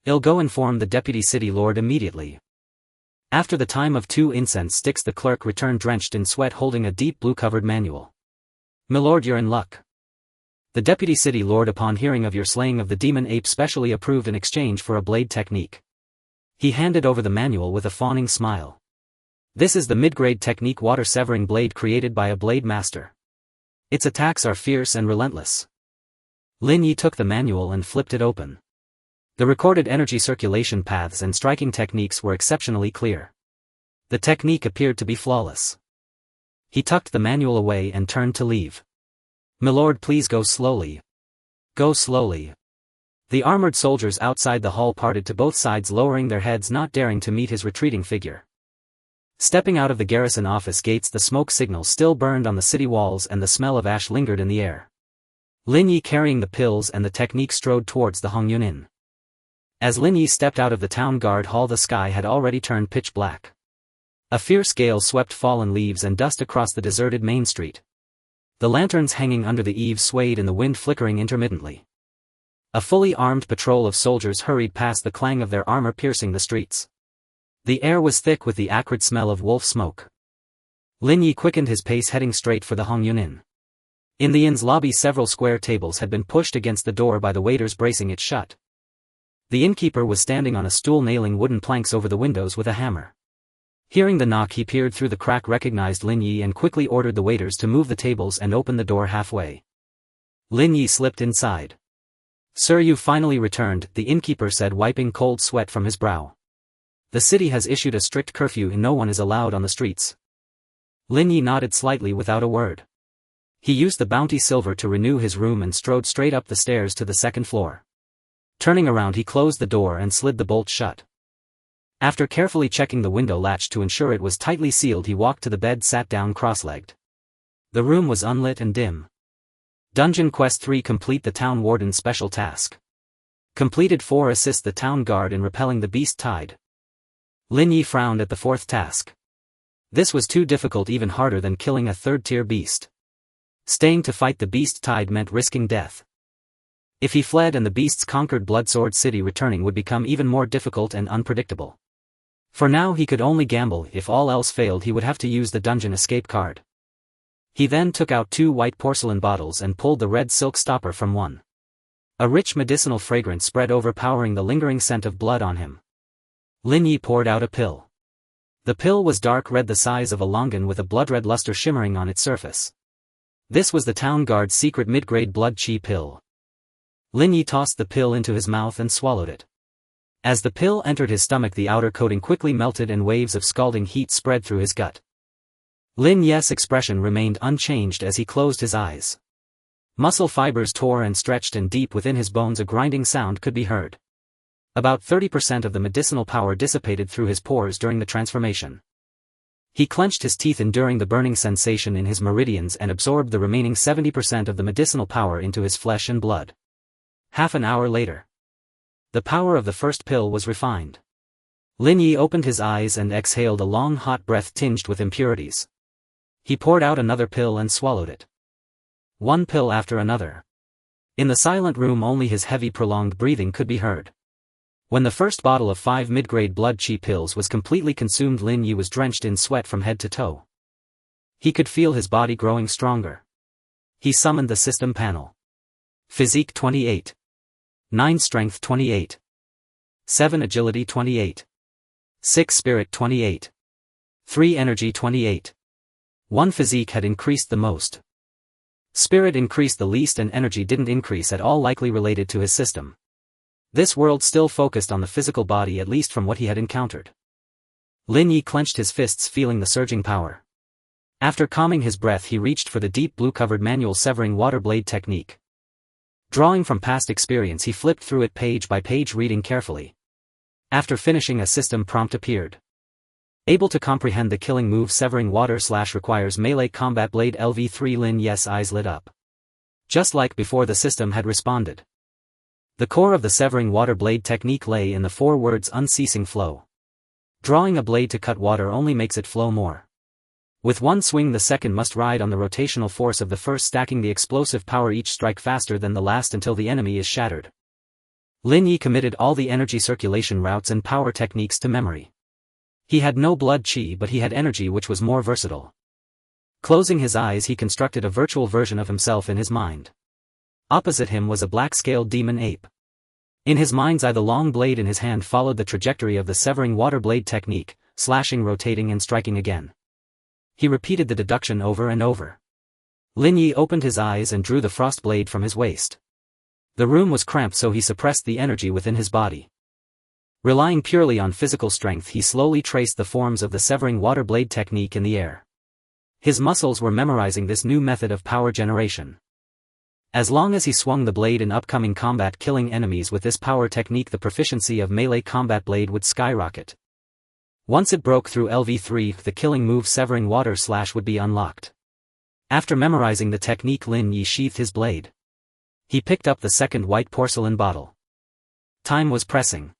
I'll go inform the deputy city lord immediately. After the time of 2 incense sticks, the clerk returned, drenched in sweat, holding a deep blue-covered manual. Milord, you're in luck. The deputy city lord, upon hearing of your slaying of the demon ape, specially approved in exchange for a blade technique. He handed over the manual with a fawning smile. This is the mid-grade technique water-severing blade created by a blade master. Its attacks are fierce and relentless. Lin Ye took the manual and flipped it open. The recorded energy circulation paths and striking techniques were exceptionally clear. The technique appeared to be flawless. He tucked the manual away and turned to leave. "Milord, please go slowly. Go slowly." The armored soldiers outside the hall parted to both sides, lowering their heads, not daring to meet his retreating figure. Stepping out of the garrison office gates, the smoke signal still burned on the city walls and the smell of ash lingered in the air. Lin Ye, carrying the pills and the technique, strode towards the Hongyun Inn. As Lin Ye stepped out of the town guard hall, the sky had already turned pitch black. A fierce gale swept fallen leaves and dust across the deserted main street. The lanterns hanging under the eaves swayed in the wind, flickering intermittently. A fully armed patrol of soldiers hurried past, the clang of their armor piercing the streets. The air was thick with the acrid smell of wolf smoke. Lin Ye quickened his pace, heading straight for the Hongyun Inn. In the inn's lobby, several square tables had been pushed against the door by the waiters, bracing it shut. The innkeeper was standing on a stool, nailing wooden planks over the windows with a hammer. Hearing the knock, he peered through the crack, recognized Lin Ye, and quickly ordered the waiters to move the tables and open the door halfway. Lin Ye slipped inside. "Sir, you finally returned," the innkeeper said, wiping cold sweat from his brow. "The city has issued a strict curfew and no one is allowed on the streets." Lin Ye nodded slightly without a word. He used the bounty silver to renew his room and strode straight up the stairs to the second floor. Turning around, he closed the door and slid the bolt shut. After carefully checking the window latch to ensure it was tightly sealed, he walked to the bed, sat down cross-legged. The room was unlit and dim. Dungeon Quest 3: Complete the Town Warden's special task. Completed 4: Assist the town guard in repelling the beast tide. Lin Ye frowned at the fourth task. This was too difficult, even harder than killing a third-tier beast. Staying to fight the beast tide meant risking death. If he fled and the beasts conquered Bloodsword City, returning would become even more difficult and unpredictable. For now he could only gamble. If all else failed, he would have to use the dungeon escape card. He then took out 2 white porcelain bottles and pulled the red silk stopper from one. A rich medicinal fragrance spread, overpowering the lingering scent of blood on him. Lin Ye poured out a pill. The pill was dark red, the size of a longan, with a blood-red luster shimmering on its surface. This was the town guard's secret mid-grade blood chi pill. Lin Ye tossed the pill into his mouth and swallowed it. As the pill entered his stomach, the outer coating quickly melted and waves of scalding heat spread through his gut. Lin Ye's expression remained unchanged as he closed his eyes. Muscle fibers tore and stretched, and deep within his bones a grinding sound could be heard. About 30% of the medicinal power dissipated through his pores during the transformation. He clenched his teeth, enduring the burning sensation in his meridians, and absorbed the remaining 70% of the medicinal power into his flesh and blood. Half an hour later, the power of the first pill was refined. Lin Ye opened his eyes and exhaled a long hot breath tinged with impurities. He poured out another pill and swallowed it. One pill after another. In the silent room, only his heavy, prolonged breathing could be heard. When the first bottle of 5 mid-grade blood chi pills was completely consumed, Lin Ye was drenched in sweat from head to toe. He could feel his body growing stronger. He summoned the system panel. Physique 28. 9 Strength 28. 7 Agility 28. 6 Spirit 28. 3 Energy 28. 1 Physique had increased the most. Spirit increased the least and energy didn't increase at all, likely related to his system. This world still focused on the physical body, at least from what he had encountered. Lin Ye clenched his fists, feeling the surging power. After calming his breath, he reached for the deep blue-covered manual severing water blade technique. Drawing from past experience, he flipped through it page by page, reading carefully. After finishing, a system prompt appeared. Able to comprehend the killing move severing water / requires melee combat blade LV3. Lin Ye's eyes lit up. Just like before, the system had responded. The core of the severing water blade technique lay in the 4 words unceasing flow. Drawing a blade to cut water only makes it flow more. With one swing, the second must ride on the rotational force of the first, stacking the explosive power each strike faster than the last until the enemy is shattered. Lin Ye committed all the energy circulation routes and power techniques to memory. He had no blood chi, but he had energy, which was more versatile. Closing his eyes, he constructed a virtual version of himself in his mind. Opposite him was a black-scaled demon ape. In his mind's eye, the long blade in his hand followed the trajectory of the severing water blade technique, slashing, rotating and striking again. He repeated the deduction over and over. Lin Ye opened his eyes and drew the frost blade from his waist. The room was cramped, so he suppressed the energy within his body. Relying purely on physical strength, he slowly traced the forms of the severing water blade technique in the air. His muscles were memorizing this new method of power generation. As long as he swung the blade in upcoming combat, killing enemies with this power technique, the proficiency of melee combat blade would skyrocket. Once it broke through LV3, the killing move severing water slash would be unlocked. After memorizing the technique, Lin Ye sheathed his blade. He picked up the second white porcelain bottle. Time was pressing.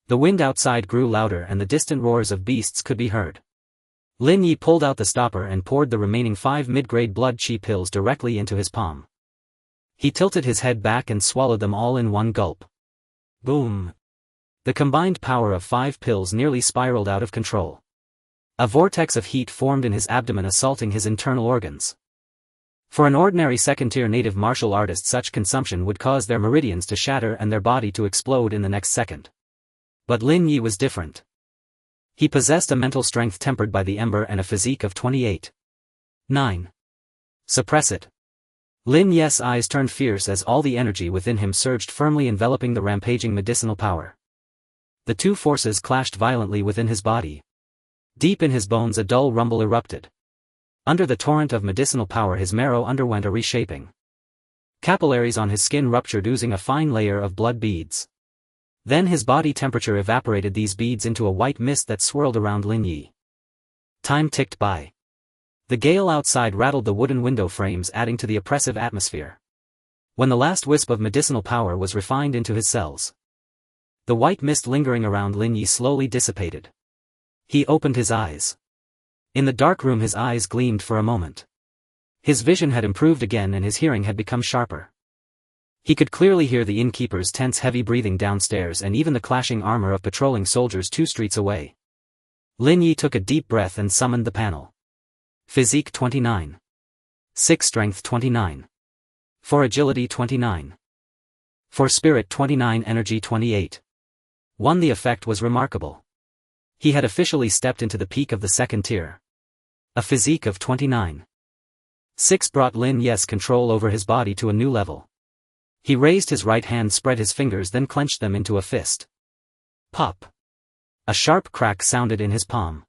The wind outside grew louder and the distant roars of beasts could be heard. Lin Ye pulled out the stopper and poured the remaining 5 mid-grade blood chi pills directly into his palm. He tilted his head back and swallowed them all in one gulp. Boom! The combined power of 5 pills nearly spiraled out of control. A vortex of heat formed in his abdomen, assaulting his internal organs. For an ordinary second-tier native martial artist, such consumption would cause their meridians to shatter and their body to explode in the next second. But Lin Ye was different. He possessed a mental strength tempered by the ember and a physique of 28. 9. Suppress it. Lin Ye's eyes turned fierce as all the energy within him surged, firmly enveloping the rampaging medicinal power. The two forces clashed violently within his body. Deep in his bones a dull rumble erupted. Under the torrent of medicinal power his marrow underwent a reshaping. Capillaries on his skin ruptured, oozing a fine layer of blood beads. Then his body temperature evaporated these beads into a white mist that swirled around Lin Ye. Time ticked by. The gale outside rattled the wooden window frames, adding to the oppressive atmosphere. When the last wisp of medicinal power was refined into his cells, the white mist lingering around Lin Ye slowly dissipated. He opened his eyes. In the dark room his eyes gleamed for a moment. His vision had improved again and his hearing had become sharper. He could clearly hear the innkeeper's tense heavy breathing downstairs and even the clashing armor of patrolling soldiers 2 streets away. Lin Ye took a deep breath and summoned the panel. Physique 29. 6 Strength 29. 4 Agility 29. 4 Spirit 29. Energy 28. 1. The effect was remarkable. He had officially stepped into the peak of the second tier. A physique of 29. 6 brought Lin Ye's control over his body to a new level. He raised his right hand, spread his fingers, then clenched them into a fist. Pop! A sharp crack sounded in his palm.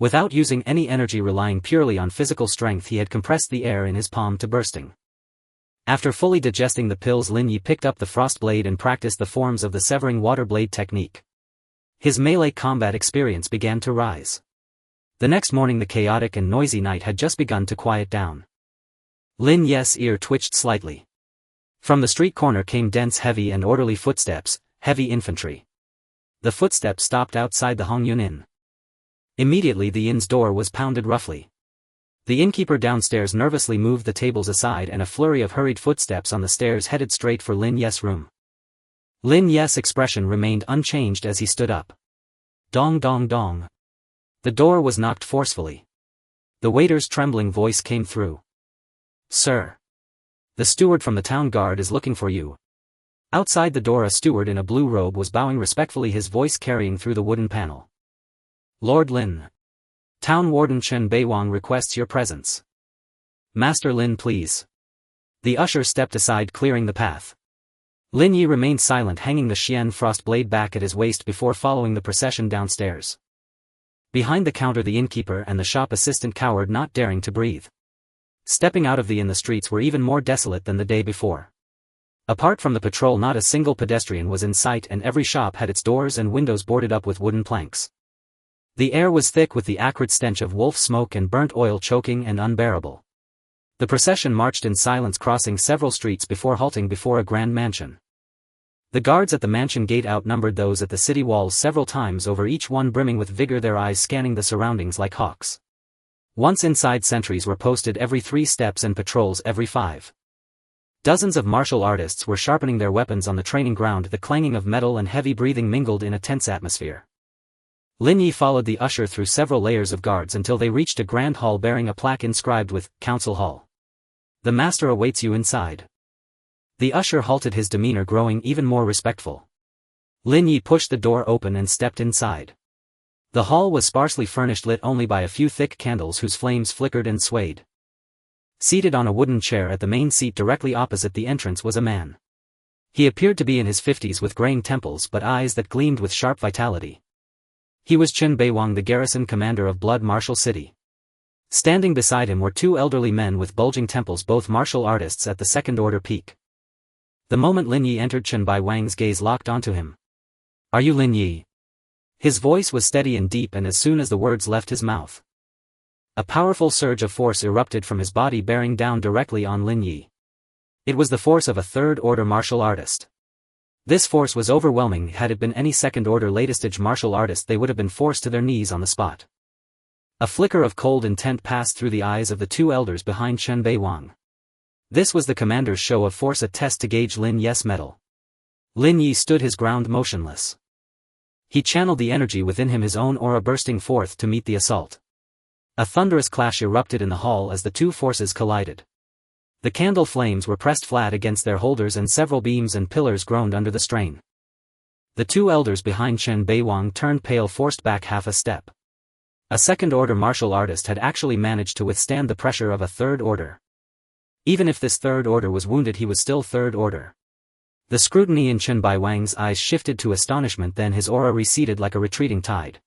Without using any energy, relying purely on physical strength, he had compressed the air in his palm to bursting. After fully digesting the pills, Lin Ye picked up the frost blade and practiced the forms of the severing water blade technique. His melee combat experience began to rise. The next morning the chaotic and noisy night had just begun to quiet down. Lin Ye's ear twitched slightly. From the street corner came dense, heavy and orderly footsteps, heavy infantry. The footsteps stopped outside the Hongyun Inn. Immediately the inn's door was pounded roughly. The innkeeper downstairs nervously moved the tables aside and a flurry of hurried footsteps on the stairs headed straight for Lin Ye's room. Lin Ye's expression remained unchanged as he stood up. Dong dong dong. The door was knocked forcefully. The waiter's trembling voice came through. Sir. The steward from the town guard is looking for you. Outside the door a steward in a blue robe was bowing respectfully, his voice carrying through the wooden panel. Lord Lin. Town Warden Chen Beiwang requests your presence. Master Lin, please. The usher stepped aside, clearing the path. Lin Ye remained silent, hanging the Xian frost blade back at his waist before following the procession downstairs. Behind the counter the innkeeper and the shop assistant cowered, not daring to breathe. Stepping out of the inn, the streets were even more desolate than the day before. Apart from the patrol, not a single pedestrian was in sight, and every shop had its doors and windows boarded up with wooden planks. The air was thick with the acrid stench of wolf smoke and burnt oil, choking and unbearable. The procession marched in silence, crossing several streets before halting before a grand mansion. The guards at the mansion gate outnumbered those at the city walls several times over, each one brimming with vigor, their eyes scanning the surroundings like hawks. Once inside, sentries were posted every 3 steps and patrols every 5. Dozens of martial artists were sharpening their weapons on the training ground, the clanging of metal and heavy breathing mingled in a tense atmosphere. Lin Ye followed the usher through several layers of guards until they reached a grand hall bearing a plaque inscribed with Council Hall. The master awaits you inside. The usher halted, his demeanor growing even more respectful. Lin Ye pushed the door open and stepped inside. The hall was sparsely furnished, lit only by a few thick candles whose flames flickered and swayed. Seated on a wooden chair at the main seat directly opposite the entrance was a man. He appeared to be in his 50s with graying temples but eyes that gleamed with sharp vitality. He was Chen Beiwang, the garrison commander of Blood Martial City. Standing beside him were two elderly men with bulging temples, both martial artists at the second-order peak. The moment Lin Ye entered, Chen Beiwang's gaze locked onto him. "Are you Lin Ye?" His voice was steady and deep, and as soon as the words left his mouth, a powerful surge of force erupted from his body, bearing down directly on Lin Ye. It was the force of a third-order martial artist. This force was overwhelming. Had it been any second-order latest-stage martial artist, they would have been forced to their knees on the spot. A flicker of cold intent passed through the eyes of the two elders behind Chen Beiwang. This was the commander's show of force, a test to gauge Lin Ye's mettle. Lin Ye stood his ground motionless. He channeled the energy within him, his own aura bursting forth to meet the assault. A thunderous clash erupted in the hall as the two forces collided. The candle flames were pressed flat against their holders and several beams and pillars groaned under the strain. The two elders behind Chen Beiwang turned pale, forced back half a step. A second-order martial artist had actually managed to withstand the pressure of a third order. Even if this third order was wounded, he was still third order. The scrutiny in Chen Beiwang's eyes shifted to astonishment, then his aura receded like a retreating tide.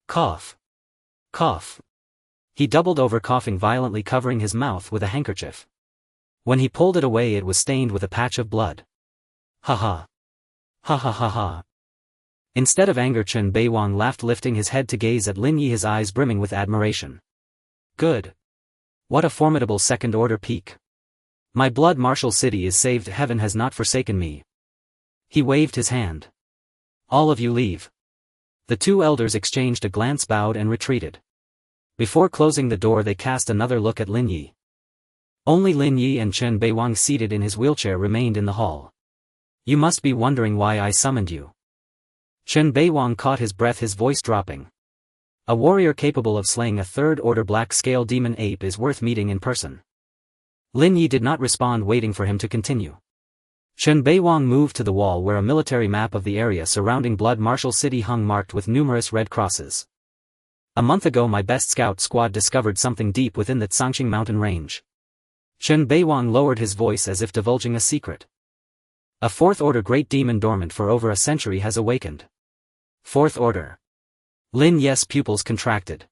Cough. Cough. He doubled over, coughing violently, covering his mouth with a handkerchief. When he pulled it away, it was stained with a patch of blood. Ha ha. Ha ha ha ha. Instead of anger, Chen Beiwang laughed, lifting his head to gaze at Lin Ye, his eyes brimming with admiration. Good. What a formidable second-order peak. My Blood Martial City is saved. Heaven has not forsaken me. He waved his hand. All of you leave. The two elders exchanged a glance, bowed and retreated. Before closing the door, they cast another look at Lin Ye. Only Lin Ye and Chen Beiwang, seated in his wheelchair, remained in the hall. You must be wondering why I summoned you. Chen Beiwang caught his breath, his voice dropping. A warrior capable of slaying a third-order black-scale demon ape is worth meeting in person. Lin Ye did not respond, waiting for him to continue. Chen Beiwang moved to the wall where a military map of the area surrounding Blood Martial City hung, marked with numerous red crosses. A month ago, my best scout squad discovered something deep within the Tsangqing mountain range. Chen Beiwang lowered his voice as if divulging a secret. A fourth-order great demon dormant for over a century has awakened. Fourth order. Lin Ye's pupils contracted.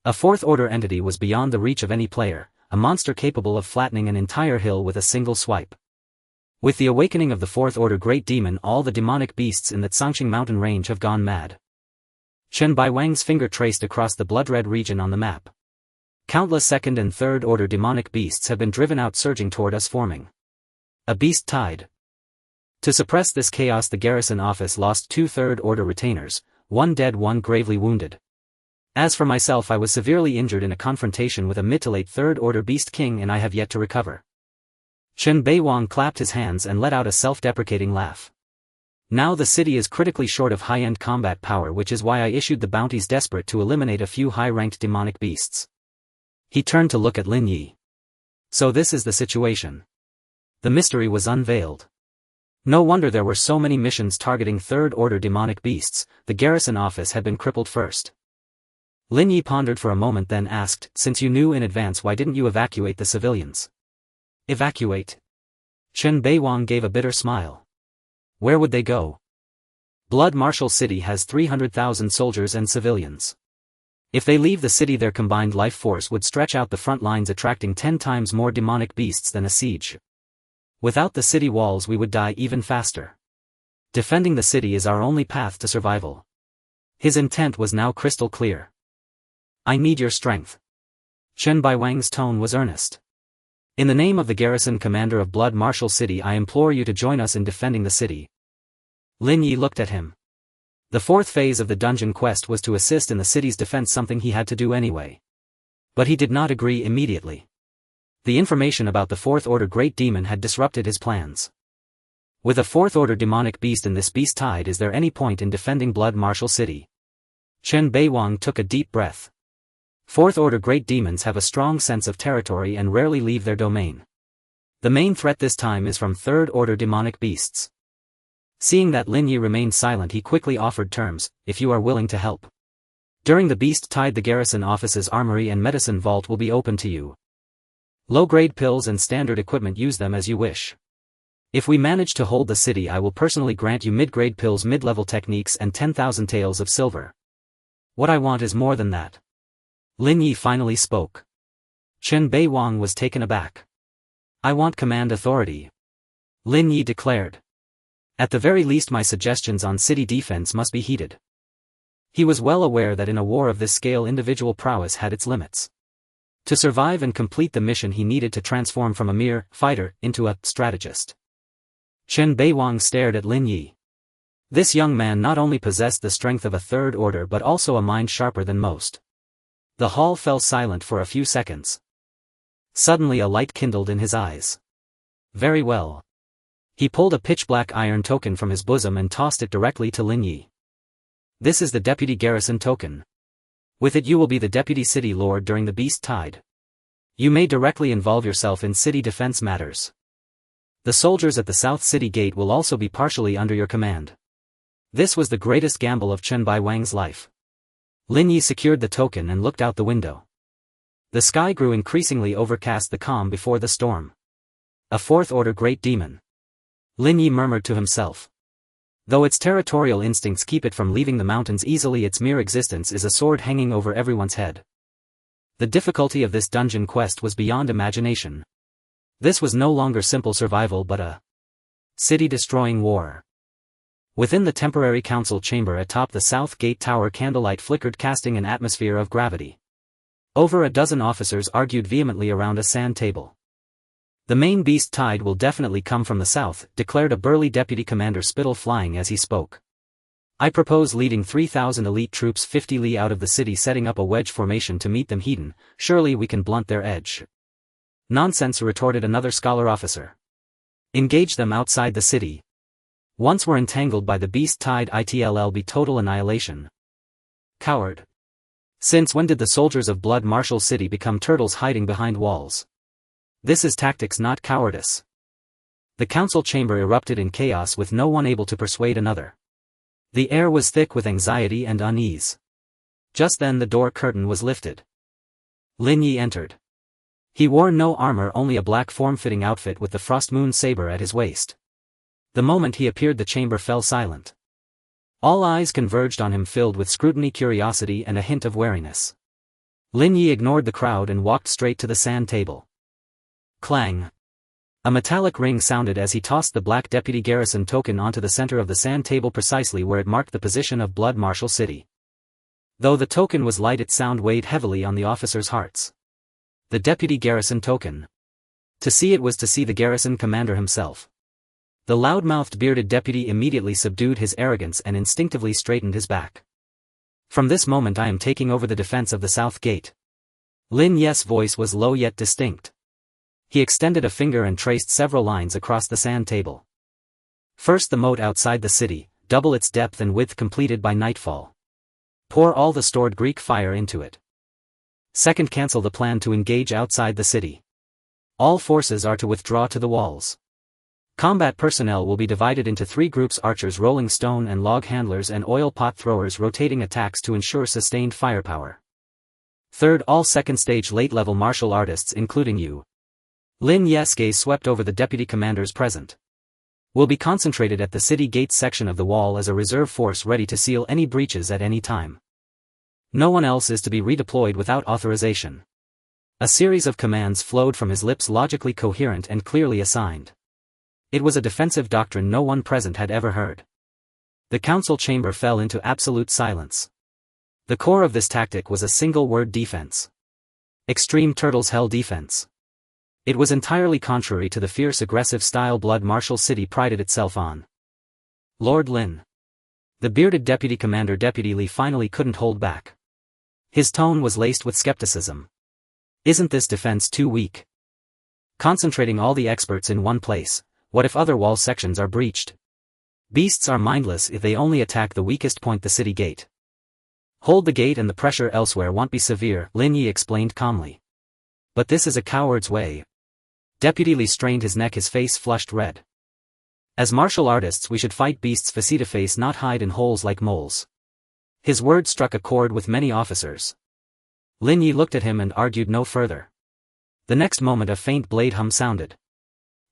A fourth-order entity was beyond the reach of any player, a monster capable of flattening an entire hill with a single swipe. With the awakening of the fourth-order great demon, all the demonic beasts in the Tsangqing mountain range have gone mad. Chen Beiwang's finger traced across the blood-red region on the map. Countless second and third-order demonic beasts have been driven out, surging toward us, forming a beast tide. To suppress this chaos, the garrison office lost 2 third-order retainers, 1 dead, 1 gravely wounded. As for myself, I was severely injured in a confrontation with a mid to late third-order beast king, and I have yet to recover. Chen Beiwang clapped his hands and let out a self-deprecating laugh. Now the city is critically short of high-end combat power, which is why I issued the bounties, desperate to eliminate a few high-ranked demonic beasts. He turned to look at Lin Ye. So this is the situation. The mystery was unveiled. No wonder there were so many missions targeting third-order demonic beasts. The garrison office had been crippled first. Lin Ye pondered for a moment, then asked, since you knew in advance, why didn't you evacuate the civilians? Evacuate? Chen Beiwang gave a bitter smile. Where would they go? Blood Martial City has 300,000 soldiers and civilians. If they leave the city, their combined life force would stretch out the front lines, attracting 10 times more demonic beasts than a siege. Without the city walls, we would die even faster. Defending the city is our only path to survival. His intent was now crystal clear. I need your strength. Chen Beiwang's tone was earnest. In the name of the garrison commander of Blood Martial City, I implore you to join us in defending the city. Lin Ye looked at him. The 4th phase of the dungeon quest was to assist in the city's defense, something he had to do anyway. But he did not agree immediately. The information about the 4th order great demon had disrupted his plans. With a 4th order demonic beast in this beast tide, is there any point in defending Blood Martial City? Chen Beiwang took a deep breath. 4th order great demons have a strong sense of territory and rarely leave their domain. The main threat this time is from 3rd order demonic beasts. Seeing that Lin Ye remained silent, he quickly offered terms, if you are willing to help. During the beast tide the garrison office's armory and medicine vault will be open to you. Low-grade pills and standard equipment, use them as you wish. If we manage to hold the city, I will personally grant you mid-grade pills, mid-level techniques, and 10,000 taels of silver. What I want is more than that. Lin Ye finally spoke. Chen Beiwang was taken aback. I want command authority, Lin Ye declared. At the very least, my suggestions on city defense must be heeded. He was well aware that in a war of this scale individual prowess had its limits. To survive and complete the mission he needed to transform from a mere fighter into a strategist. Chen Beiwang stared at Lin Ye. This young man not only possessed the strength of a third order but also a mind sharper than most. The hall fell silent for a few seconds. Suddenly a light kindled in his eyes. Very well. He pulled a pitch-black iron token from his bosom and tossed it directly to Lin Ye. This is the deputy garrison token. With it you will be the deputy city lord during the beast tide. You may directly involve yourself in city defense matters. The soldiers at the South City Gate will also be partially under your command. This was the greatest gamble of Chen Baiwang's life. Lin Ye secured the token and looked out the window. The sky grew increasingly overcast, the calm before the storm. A fourth-order great demon. Lin Ye murmured to himself. Though its territorial instincts keep it from leaving the mountains easily, its mere existence is a sword hanging over everyone's head. The difficulty of this dungeon quest was beyond imagination. This was no longer simple survival but a city-destroying war. Within the temporary council chamber atop the South Gate Tower, candlelight flickered, casting an atmosphere of gravity. Over a dozen officers argued vehemently around a sand table. The main beast tide will definitely come from the south, declared a burly deputy commander, spittle flying as he spoke. I propose leading 3,000 elite troops 50 li out of the city, setting up a wedge formation to meet them heat. Surely we can blunt their edge. Nonsense, retorted another scholar officer. Engage them outside the city. Once we're entangled by the beast tide, it'll be total annihilation. Coward. Since when did the soldiers of Blood Marshal City become turtles hiding behind walls? This is tactics, not cowardice. The council chamber erupted in chaos, with no one able to persuade another. The air was thick with anxiety and unease. Just then the door curtain was lifted. Lin Ye entered. He wore no armor, only a black form-fitting outfit with the Frost Moon saber at his waist. The moment he appeared the chamber fell silent. All eyes converged on him, filled with scrutiny, curiosity, and a hint of wariness. Lin Ye ignored the crowd and walked straight to the sand table. Clang! A metallic ring sounded as he tossed the black deputy garrison token onto the center of the sand table, precisely where it marked the position of Blood Marshal City. Though the token was light, its sound weighed heavily on the officers' hearts. The deputy garrison token. To see it was to see the garrison commander himself. The loud-mouthed bearded deputy immediately subdued his arrogance and instinctively straightened his back. From this moment I am taking over the defense of the South Gate. Lin Ye's voice was low yet distinct. He extended a finger and traced several lines across the sand table. First, the moat outside the city, double its depth and width, completed by nightfall. Pour all the stored Greek fire into it. Second, cancel the plan to engage outside the city. All forces are to withdraw to the walls. Combat personnel will be divided into 3 groups: archers, rolling stone and log handlers, and oil pot throwers, rotating attacks to ensure sustained firepower. Third, all second stage late-level martial artists, including you. Lin Ye's gaze swept over the deputy commanders present. Will be concentrated at the city gate section of the wall as a reserve force ready to seal any breaches at any time. No one else is to be redeployed without authorization. A series of commands flowed from his lips, logically coherent and clearly assigned. It was a defensive doctrine no one present had ever heard. The council chamber fell into absolute silence. The core of this tactic was a single word: defense. Extreme Turtles Hell defense. It was entirely contrary to the fierce, aggressive style Blood Marshal City prided itself on. Lord Lin. The bearded deputy commander, Deputy Li, finally couldn't hold back. His tone was laced with skepticism. Isn't this defense too weak? Concentrating all the experts in one place, what if other wall sections are breached? Beasts are mindless if they only attack the weakest point, the city gate. Hold the gate and the pressure elsewhere won't be severe, Lin Ye explained calmly. But this is a coward's way. Deputy Li strained his neck, his face flushed red. As martial artists we should fight beasts face to face, not hide in holes like moles. His words struck a chord with many officers. Lin Ye looked at him and argued no further. The next moment a faint blade hum sounded.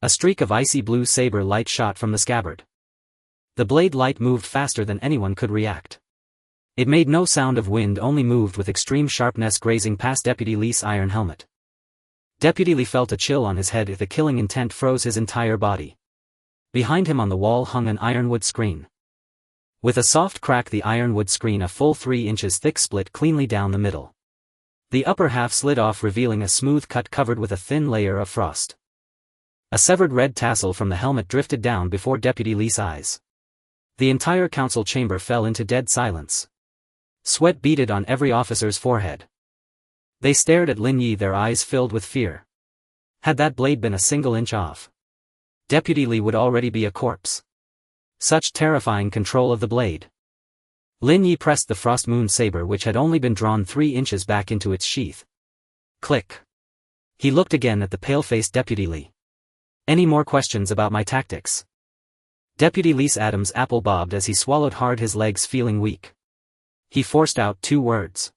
A streak of icy blue saber light shot from the scabbard. The blade light moved faster than anyone could react. It made no sound of wind, only moved with extreme sharpness, grazing past Deputy Li's iron helmet. Deputy Li felt a chill on his head. The killing intent froze his entire body. Behind him on the wall hung an ironwood screen. With a soft crack, the ironwood screen, a full 3 inches thick, split cleanly down the middle. The upper half slid off, revealing a smooth cut covered with a thin layer of frost. A severed red tassel from the helmet drifted down before Deputy Li's eyes. The entire council chamber fell into dead silence. Sweat beaded on every officer's forehead. They stared at Lin Ye, their eyes filled with fear. Had that blade been a single inch off, Deputy Li would already be a corpse. Such terrifying control of the blade. Lin Ye pressed the frost moon saber, which had only been drawn 3 inches back, into its sheath. Click. He looked again at the pale-faced Deputy Li. Any more questions about my tactics? Deputy Li's Adam's apple bobbed as he swallowed hard, his legs feeling weak. He forced out 2 words.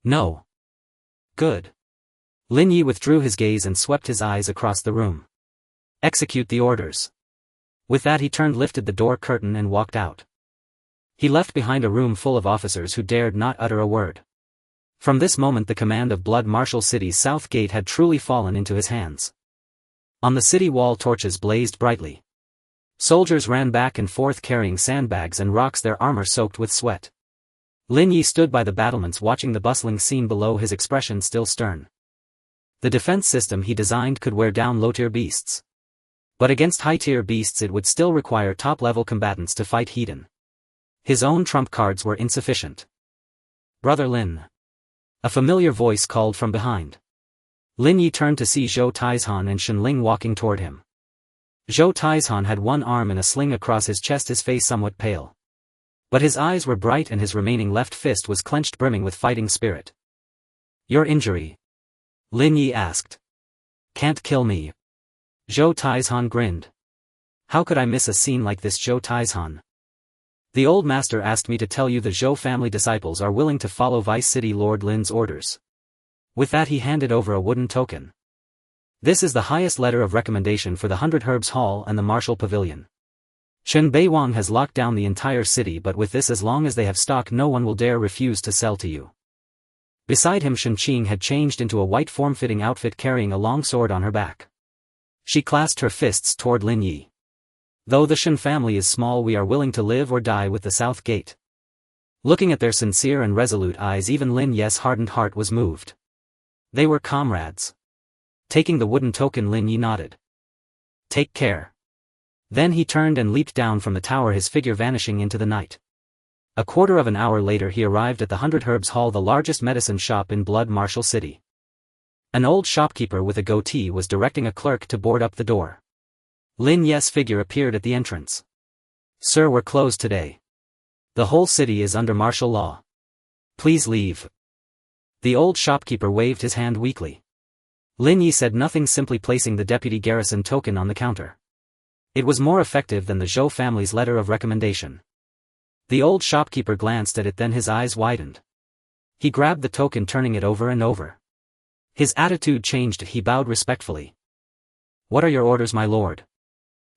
No. Good. Lin Ye withdrew his gaze and swept his eyes across the room. Execute the orders. With that he turned, lifted the door curtain and walked out. He left behind a room full of officers who dared not utter a word. From this moment the command of Blood Marshal City's south gate had truly fallen into his hands. On the city wall torches blazed brightly. Soldiers ran back and forth carrying sandbags and rocks, their armor soaked with sweat. Lin Ye stood by the battlements watching the bustling scene below, his expression still stern. The defense system he designed could wear down low-tier beasts. But against high-tier beasts it would still require top-level combatants to fight Hedon. His own trump cards were insufficient. Brother Lin. A familiar voice called from behind. Lin Ye turned to see Zhou Taizhan and Shen Ling walking toward him. Zhou Taizhan had one arm in a sling across his chest, his face somewhat pale. But his eyes were bright and his remaining left fist was clenched, brimming with fighting spirit. Your injury? Lin Ye asked. Can't kill me. Zhou Taizhan grinned. How could I miss a scene like this, Zhou Taizhan? The old master asked me to tell you the Zhou family disciples are willing to follow Vice City Lord Lin's orders. With that he handed over a wooden token. This is the highest letter of recommendation for the 100 Herbs Hall and the Martial Pavilion. Chen Beiwang has locked down the entire city, but with this, as long as they have stock, no one will dare refuse to sell to you. Beside him Shen Qing had changed into a white form-fitting outfit, carrying a long sword on her back. She clasped her fists toward Lin Ye. Though the Shen family is small, we are willing to live or die with the South Gate. Looking at their sincere and resolute eyes, even Lin Ye's hardened heart was moved. They were comrades. Taking the wooden token, Lin Ye nodded. Take care. Then he turned and leaped down from the tower, his figure vanishing into the night. A quarter of an hour later he arrived at the 100 Herbs Hall, the largest medicine shop in Blood Marshal City. An old shopkeeper with a goatee was directing a clerk to board up the door. Lin Ye's figure appeared at the entrance. Sir, we're closed today. The whole city is under martial law. Please leave. The old shopkeeper waved his hand weakly. Lin Ye said nothing, simply placing the deputy garrison token on the counter. It was more effective than the Zhou family's letter of recommendation. The old shopkeeper glanced at it, then his eyes widened. He grabbed the token, turning it over and over. His attitude changed, he bowed respectfully. What are your orders, my lord?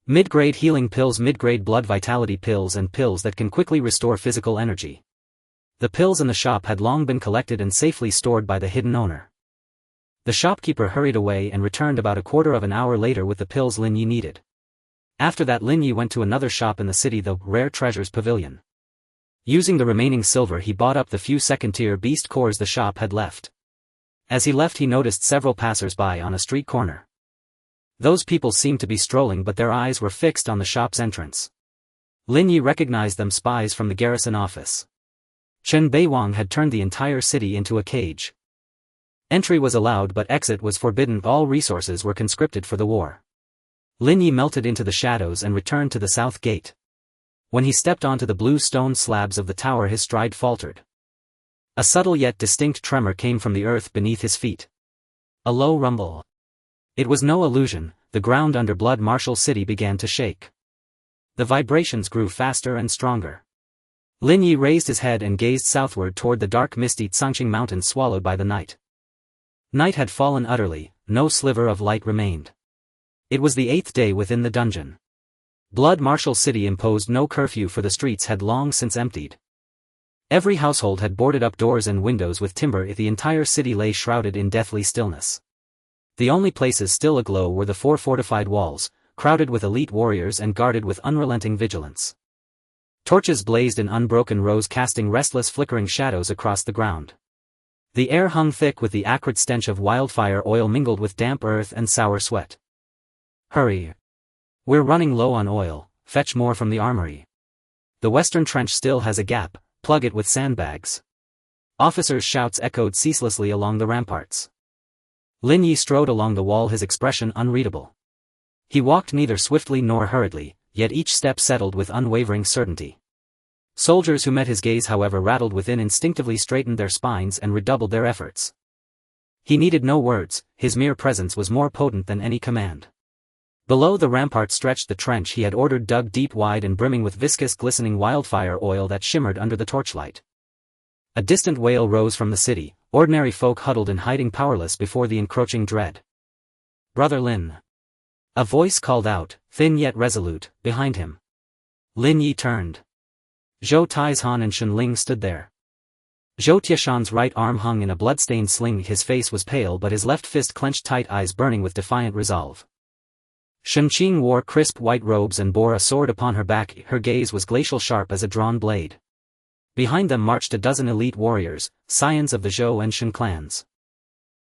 Mid-grade healing pills, mid-grade blood vitality pills, and pills that can quickly restore physical energy. The pills in the shop had long been collected and safely stored by the hidden owner. The shopkeeper hurried away and returned about a quarter of an hour later with the pills Lin Ye needed. After that Lin Ye went to another shop in the city, the Rare Treasures Pavilion. Using the remaining silver he bought up the few second-tier beast cores the shop had left. As he left he noticed several passers-by on a street corner. Those people seemed to be strolling, but their eyes were fixed on the shop's entrance. Lin Ye recognized them, spies from the garrison office. Chen Beiwang had turned the entire city into a cage. Entry was allowed but exit was forbidden, all resources were conscripted for the war. Lin Ye melted into the shadows and returned to the south gate. When he stepped onto the blue stone slabs of the tower his stride faltered. A subtle yet distinct tremor came from the earth beneath his feet. A low rumble. It was no illusion, the ground under Blood Marshal City began to shake. The vibrations grew faster and stronger. Lin Ye raised his head and gazed southward toward the dark misty Tsangqing mountains swallowed by the night. Night had fallen utterly, no sliver of light remained. It was the 8th day within the dungeon. Blood Marshal City imposed no curfew, for the streets had long since emptied. Every household had boarded up doors and windows with timber. The entire city lay shrouded in deathly stillness. The only places still aglow were the 4 fortified walls, crowded with elite warriors and guarded with unrelenting vigilance. Torches blazed in unbroken rows, casting restless flickering shadows across the ground. The air hung thick with the acrid stench of wildfire oil mingled with damp earth and sour sweat. "Hurry! We're running low on oil, fetch more from the armory. The western trench still has a gap, plug it with sandbags." Officers' shouts echoed ceaselessly along the ramparts. Lin Ye strode along the wall, his expression unreadable. He walked neither swiftly nor hurriedly, yet each step settled with unwavering certainty. Soldiers who met his gaze, however rattled within, instinctively straightened their spines and redoubled their efforts. He needed no words, his mere presence was more potent than any command. Below the rampart stretched the trench he had ordered, dug deep, wide and brimming with viscous glistening wildfire oil that shimmered under the torchlight. A distant wail rose from the city, ordinary folk huddled in hiding, powerless before the encroaching dread. "Brother Lin!" A voice called out, thin yet resolute, behind him. Lin Ye turned. Zhou Taizhan and Shen Ling stood there. Zhou Tieshan's right arm hung in a blood-stained sling, his face was pale but his left fist clenched tight, eyes burning with defiant resolve. Shen Qing wore crisp white robes and bore a sword upon her back, her gaze was glacial, sharp as a drawn blade. Behind them marched a dozen elite warriors, scions of the Zhou and Shen clans.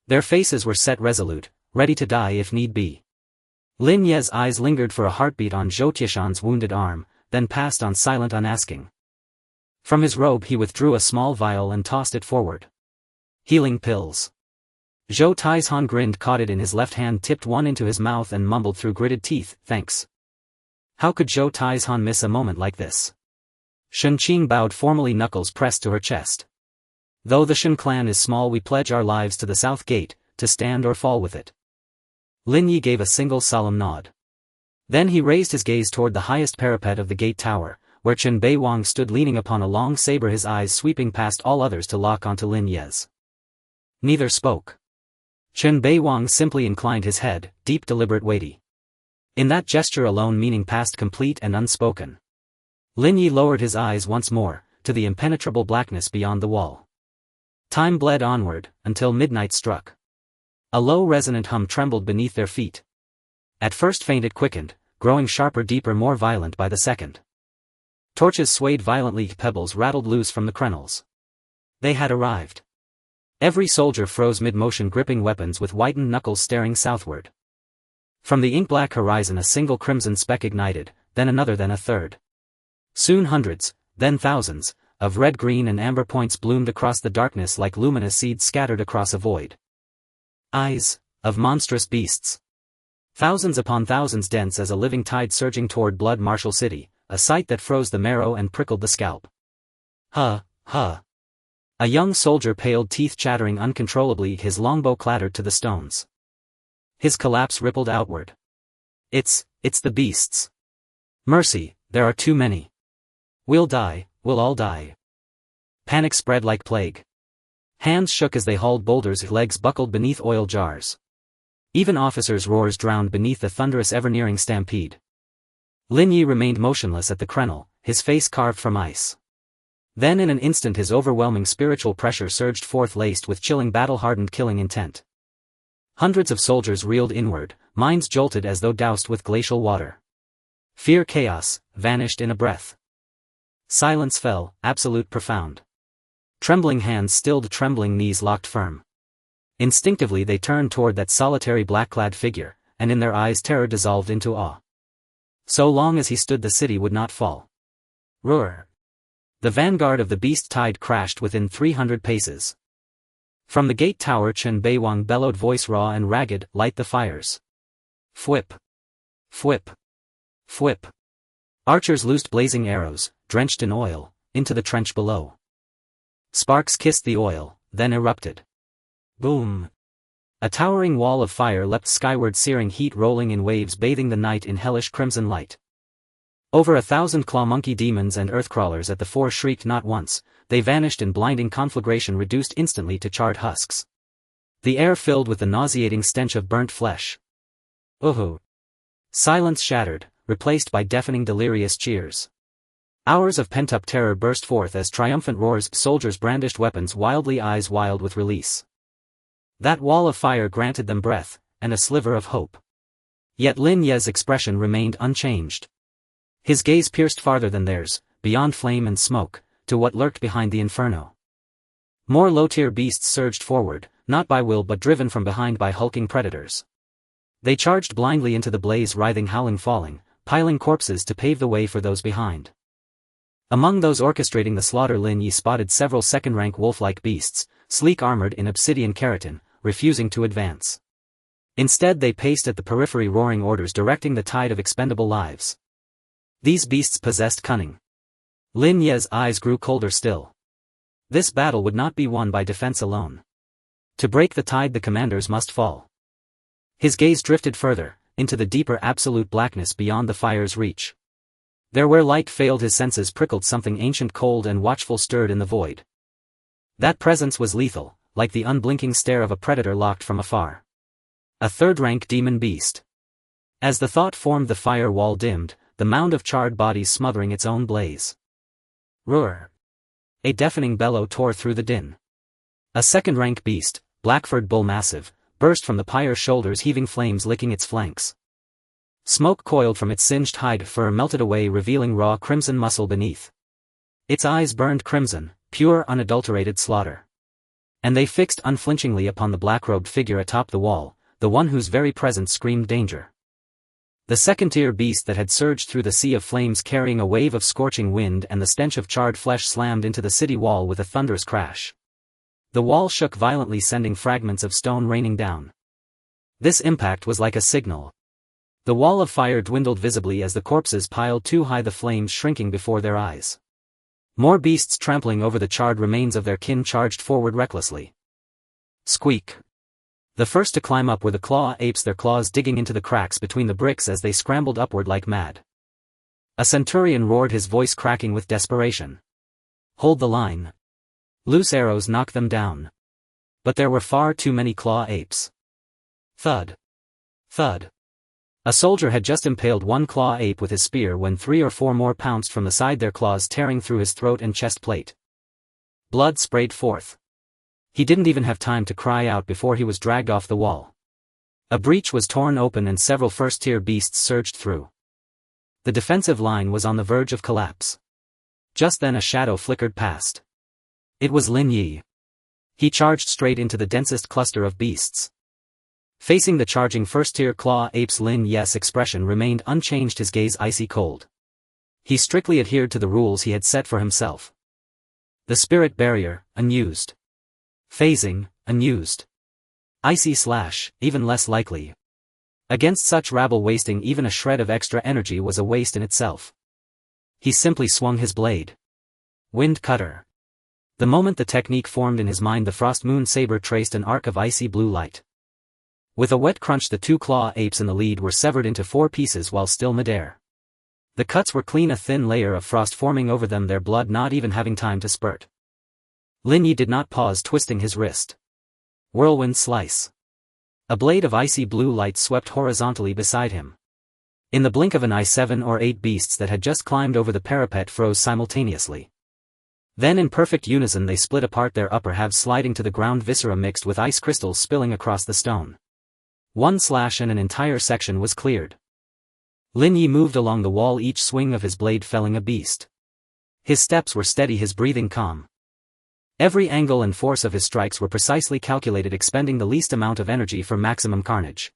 Their faces were set resolute, ready to die if need be. Lin Ye's eyes lingered for a heartbeat on Zhou Tieshan's wounded arm, then passed on, silent, unasking. From his robe he withdrew a small vial and tossed it forward. "Healing pills." Zhou Taizhan grinned, caught it in his left hand, tipped one into his mouth and mumbled through gritted teeth, "Thanks." How could Zhou Taizhan miss a moment like this? Shen Qing bowed formally, knuckles pressed to her chest. "Though the Shen clan is small, we pledge our lives to the south gate, to stand or fall with it." Lin Ye gave a single solemn nod. Then he raised his gaze toward the highest parapet of the gate tower, where Chen Beiwang stood leaning upon a long saber, his eyes sweeping past all others to lock onto Lin Ye's. Neither spoke. Chen Beiwang simply inclined his head, deep, deliberate, weighty. In that gesture alone meaning passed, complete and unspoken. Lin Ye lowered his eyes once more, to the impenetrable blackness beyond the wall. Time bled onward, until midnight struck. A low resonant hum trembled beneath their feet. At first faint, it quickened, growing sharper, deeper, more violent by the second. Torches swayed violently, pebbles rattled loose from the crenels. They had arrived. Every soldier froze mid-motion, gripping weapons with whitened knuckles, staring southward. From the ink-black horizon a single crimson speck ignited, then another, then a third. Soon hundreds, then thousands, of red, green and amber points bloomed across the darkness like luminous seeds scattered across a void. Eyes, of monstrous beasts. Thousands upon thousands, dense as a living tide surging toward Blood Marshal City, a sight that froze the marrow and prickled the scalp. "Huh, huh." A young soldier paled, teeth chattering uncontrollably, his longbow clattered to the stones. His collapse rippled outward. It's the beasts. Mercy, there are too many. We'll die, we'll all die." Panic spread like plague. Hands shook as they hauled boulders, legs buckled beneath oil jars. Even officers' roars drowned beneath the thunderous, ever-nearing stampede. Lin Ye remained motionless at the crenel, his face carved from ice. Then in an instant his overwhelming spiritual pressure surged forth, laced with chilling, battle-hardened, killing intent. Hundreds of soldiers reeled inward, minds jolted as though doused with glacial water. Fear, chaos, vanished in a breath. Silence fell, absolute, profound. Trembling hands stilled, trembling knees locked firm. Instinctively they turned toward that solitary black-clad figure, and in their eyes terror dissolved into awe. So long as he stood, the city would not fall. Roar! The vanguard of the beast tide crashed within 300 paces. From the gate tower Chen Beiwang bellowed, voice raw and ragged, "Light the fires." Fwhip! Fwhip! Fwhip! Archers loosed blazing arrows, drenched in oil, into the trench below. Sparks kissed the oil, then erupted. Boom! A towering wall of fire leapt skyward, searing heat rolling in waves, bathing the night in hellish crimson light. Over 1,000 claw monkey demons and earthcrawlers at the fore shrieked not once, they vanished in blinding conflagration reduced instantly to charred husks. The air filled with the nauseating stench of burnt flesh. Uhu. Silence shattered, replaced by deafening delirious cheers. Hours of pent-up terror burst forth as triumphant roars, soldiers brandished weapons wildly, eyes wild with release. That wall of fire granted them breath, and a sliver of hope. Yet Lin Ye's expression remained unchanged. His gaze pierced farther than theirs, beyond flame and smoke, to what lurked behind the inferno. More low-tier beasts surged forward, not by will but driven from behind by hulking predators. They charged blindly into the blaze, writhing, howling, falling, piling corpses to pave the way for those behind. Among those orchestrating the slaughter, Lin Ye spotted several second-rank wolf-like beasts, sleek armored in obsidian keratin, refusing to advance. Instead they paced at the periphery, roaring orders directing the tide of expendable lives. These beasts possessed cunning. Lin Ye's eyes grew colder still. This battle would not be won by defense alone. To break the tide the commanders must fall. His gaze drifted further, into the deeper absolute blackness beyond the fire's reach. There where light failed his senses prickled something ancient, cold and watchful stirred in the void. That presence was lethal, like the unblinking stare of a predator locked from afar. A third-rank demon beast. As the thought formed, the fire wall dimmed, the mound of charred bodies smothering its own blaze. Roar! A deafening bellow tore through the din. A second-rank beast, black-furred bull massive, burst from the pyre's shoulders, heaving flames licking its flanks. Smoke coiled from its singed hide, fur melted away, revealing raw crimson muscle beneath. Its eyes burned crimson, pure unadulterated slaughter. And they fixed unflinchingly upon the black-robed figure atop the wall, the one whose very presence screamed danger. The second-tier beast that had surged through the sea of flames carrying a wave of scorching wind and the stench of charred flesh slammed into the city wall with a thunderous crash. The wall shook violently, sending fragments of stone raining down. This impact was like a signal. The wall of fire dwindled visibly as the corpses piled too high, the flames shrinking before their eyes. More beasts trampling over the charred remains of their kin charged forward recklessly. Squeak. The first to climb up were the claw apes, their claws digging into the cracks between the bricks as they scrambled upward like mad. A centurion roared, his voice cracking with desperation. Hold the line. Loose arrows knocked them down. But there were far too many claw apes. Thud. Thud. A soldier had just impaled one claw ape with his spear when 3 or 4 more pounced from the side, their claws tearing through his throat and chest plate. Blood sprayed forth. He didn't even have time to cry out before he was dragged off the wall. A breach was torn open and several first-tier beasts surged through. The defensive line was on the verge of collapse. Just then a shadow flickered past. It was Lin Ye. He charged straight into the densest cluster of beasts. Facing the charging first-tier claw apes, Lin Ye's expression remained unchanged, his gaze icy cold. He strictly adhered to the rules he had set for himself. The spirit barrier, unused. Phasing, unused. Icy slash, even less likely. Against such rabble, wasting even a shred of extra energy was a waste in itself. He simply swung his blade. Wind cutter. The moment the technique formed in his mind, the frost moon saber traced an arc of icy blue light. With a wet crunch, the 2 claw apes in the lead were severed into 4 pieces while still midair. The cuts were clean, a thin layer of frost forming over them, their blood not even having time to spurt. Lin Ye did not pause, twisting his wrist. Whirlwind slice. A blade of icy blue light swept horizontally beside him. In the blink of an eye, 7 or 8 beasts that had just climbed over the parapet froze simultaneously. Then in perfect unison they split apart, their upper halves sliding to the ground, viscera mixed with ice crystals spilling across the stone. One slash and an entire section was cleared. Lin Ye moved along the wall, each swing of his blade felling a beast. His steps were steady, his breathing calm. Every angle and force of his strikes were precisely calculated, expending the least amount of energy for maximum carnage.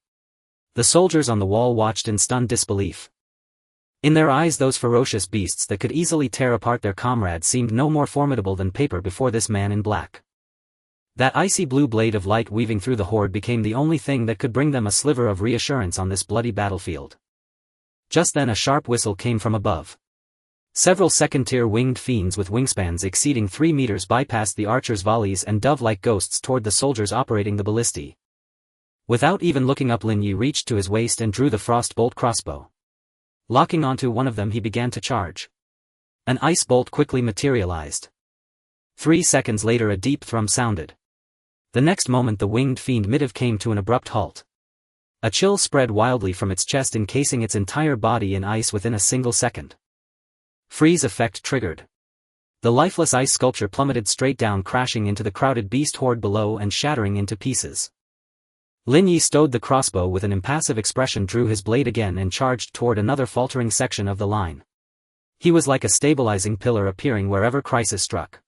The soldiers on the wall watched in stunned disbelief. In their eyes, those ferocious beasts that could easily tear apart their comrades seemed no more formidable than paper before this man in black. That icy blue blade of light weaving through the horde became the only thing that could bring them a sliver of reassurance on this bloody battlefield. Just then a sharp whistle came from above. Several second-tier winged fiends with wingspans exceeding 3 meters bypassed the archers' volleys and dove-like ghosts toward the soldiers operating the ballistae. Without even looking up, Lin Ye reached to his waist and drew the frostbolt crossbow. Locking onto one of them, he began to charge. An ice bolt quickly materialized. 3 seconds later, a deep thrum sounded. The next moment, the winged fiend Midiv came to an abrupt halt. A chill spread wildly from its chest, encasing its entire body in ice within a single second. Freeze effect triggered. The lifeless ice sculpture plummeted straight down, crashing into the crowded beast horde below and shattering into pieces. Lin Ye stowed the crossbow with an impassive expression, drew his blade again and charged toward another faltering section of the line. He was like a stabilizing pillar, appearing wherever crisis struck.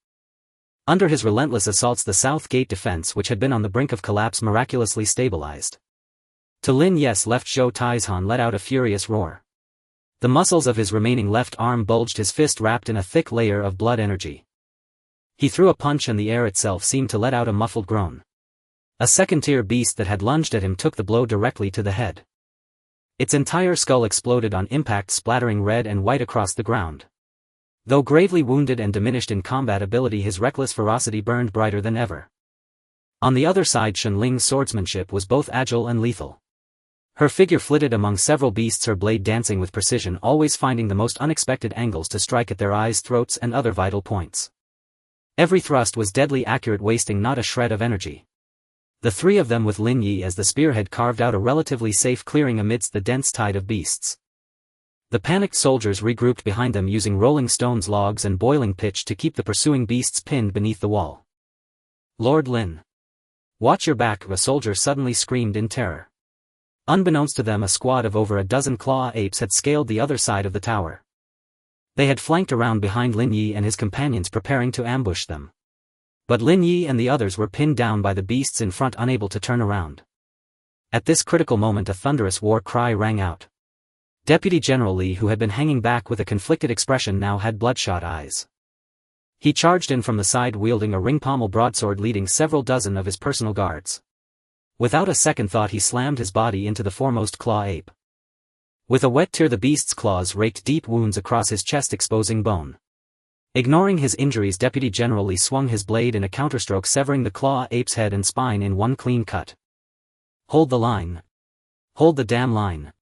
Under his relentless assaults, the south gate defense, which had been on the brink of collapse, miraculously stabilized. To Lin Ye's left, Zhou Taizhan let out a furious roar. The muscles of his remaining left arm bulged, his fist wrapped in a thick layer of blood energy. He threw a punch and the air itself seemed to let out a muffled groan. A second-tier beast that had lunged at him took the blow directly to the head. Its entire skull exploded on impact, splattering red and white across the ground. Though gravely wounded and diminished in combat ability, his reckless ferocity burned brighter than ever. On the other side, Shenling's swordsmanship was both agile and lethal. Her figure flitted among several beasts, her blade dancing with precision, always finding the most unexpected angles to strike at their eyes, throats, and other vital points. Every thrust was deadly accurate, wasting not a shred of energy. The three of them, with Lin Ye as the spearhead, carved out a relatively safe clearing amidst the dense tide of beasts. The panicked soldiers regrouped behind them, using rolling stones, logs, and boiling pitch to keep the pursuing beasts pinned beneath the wall. "Lord Lin! Watch your back!" a soldier suddenly screamed in terror. Unbeknownst to them, a squad of over a dozen claw apes had scaled the other side of the tower. They had flanked around behind Lin Ye and his companions, preparing to ambush them. But Lin Ye and the others were pinned down by the beasts in front, unable to turn around. At this critical moment, a thunderous war cry rang out. Deputy General Li, who had been hanging back with a conflicted expression, now had bloodshot eyes. He charged in from the side, wielding a ring-pommel broadsword, leading several dozen of his personal guards. Without a second thought, he slammed his body into the foremost claw ape. With a wet tear, the beast's claws raked deep wounds across his chest, exposing bone. Ignoring his injuries, Deputy General Li swung his blade in a counterstroke, severing the claw ape's head and spine in one clean cut. "Hold the line. Hold the damn line."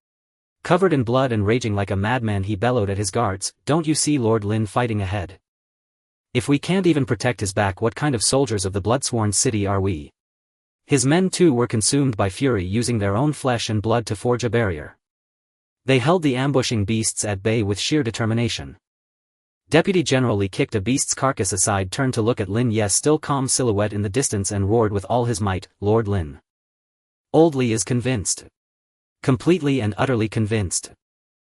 Covered in blood and raging like a madman, he bellowed at his guards, "Don't you see Lord Lin fighting ahead? If we can't even protect his back, what kind of soldiers of the blood-sworn city are we?" His men too were consumed by fury, using their own flesh and blood to forge a barrier. They held the ambushing beasts at bay with sheer determination. Deputy General Li kicked a beast's carcass aside, turned to look at Lin Ye's still calm silhouette in the distance, and roared with all his might, "Lord Lin! Old Li is convinced. Completely and utterly convinced.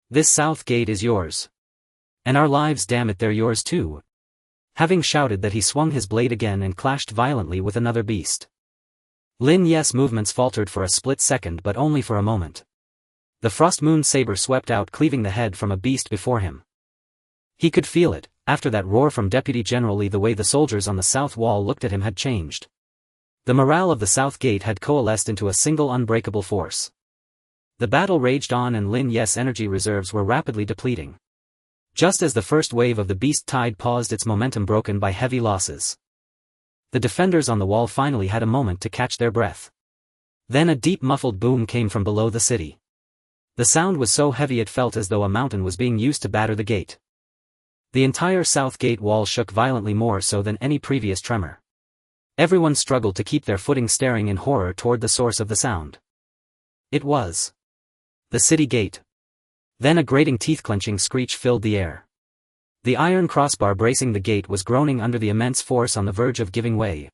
This south gate is yours. And our lives, damn it, they're yours too." Having shouted that, he swung his blade again and clashed violently with another beast. Lin Ye's movements faltered for a split second, but only for a moment. The frost moon saber swept out, cleaving the head from a beast before him. He could feel it. After that roar from Deputy General Li, the way the soldiers on the south wall looked at him had changed. The morale of the south gate had coalesced into a single unbreakable force. The battle raged on, and Lin Ye's energy reserves were rapidly depleting. Just as the first wave of the beast tide paused, its momentum broken by heavy losses. The defenders on the wall finally had a moment to catch their breath. Then a deep muffled boom came from below the city. The sound was so heavy it felt as though a mountain was being used to batter the gate. The entire south gate wall shook violently, more so than any previous tremor. Everyone struggled to keep their footing, staring in horror toward the source of the sound. It was the city gate. Then a grating, teeth-clenching screech filled the air. The iron crossbar bracing the gate was groaning under the immense force, on the verge of giving way.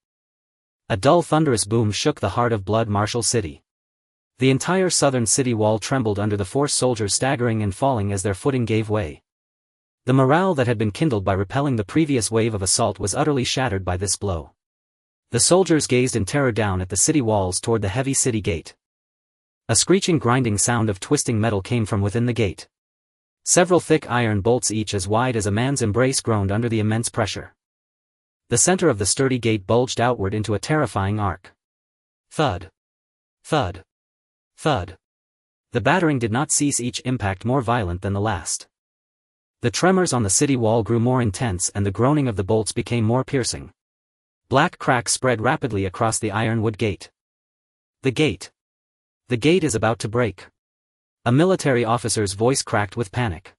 A dull, thunderous boom shook the heart of Blood Marshal City. The entire southern city wall trembled under the force, soldiers staggering and falling as their footing gave way. The morale that had been kindled by repelling the previous wave of assault was utterly shattered by this blow. The soldiers gazed in terror down at the city walls toward the heavy city gate. A screeching, grinding sound of twisting metal came from within the gate. Several thick iron bolts, each as wide as a man's embrace, groaned under the immense pressure. The center of the sturdy gate bulged outward into a terrifying arc. Thud. Thud. Thud. The battering did not cease, each impact more violent than the last. The tremors on the city wall grew more intense, and the groaning of the bolts became more piercing. Black cracks spread rapidly across the ironwood gate. The gate. The gate is about to break. A military officer's voice cracked with panic.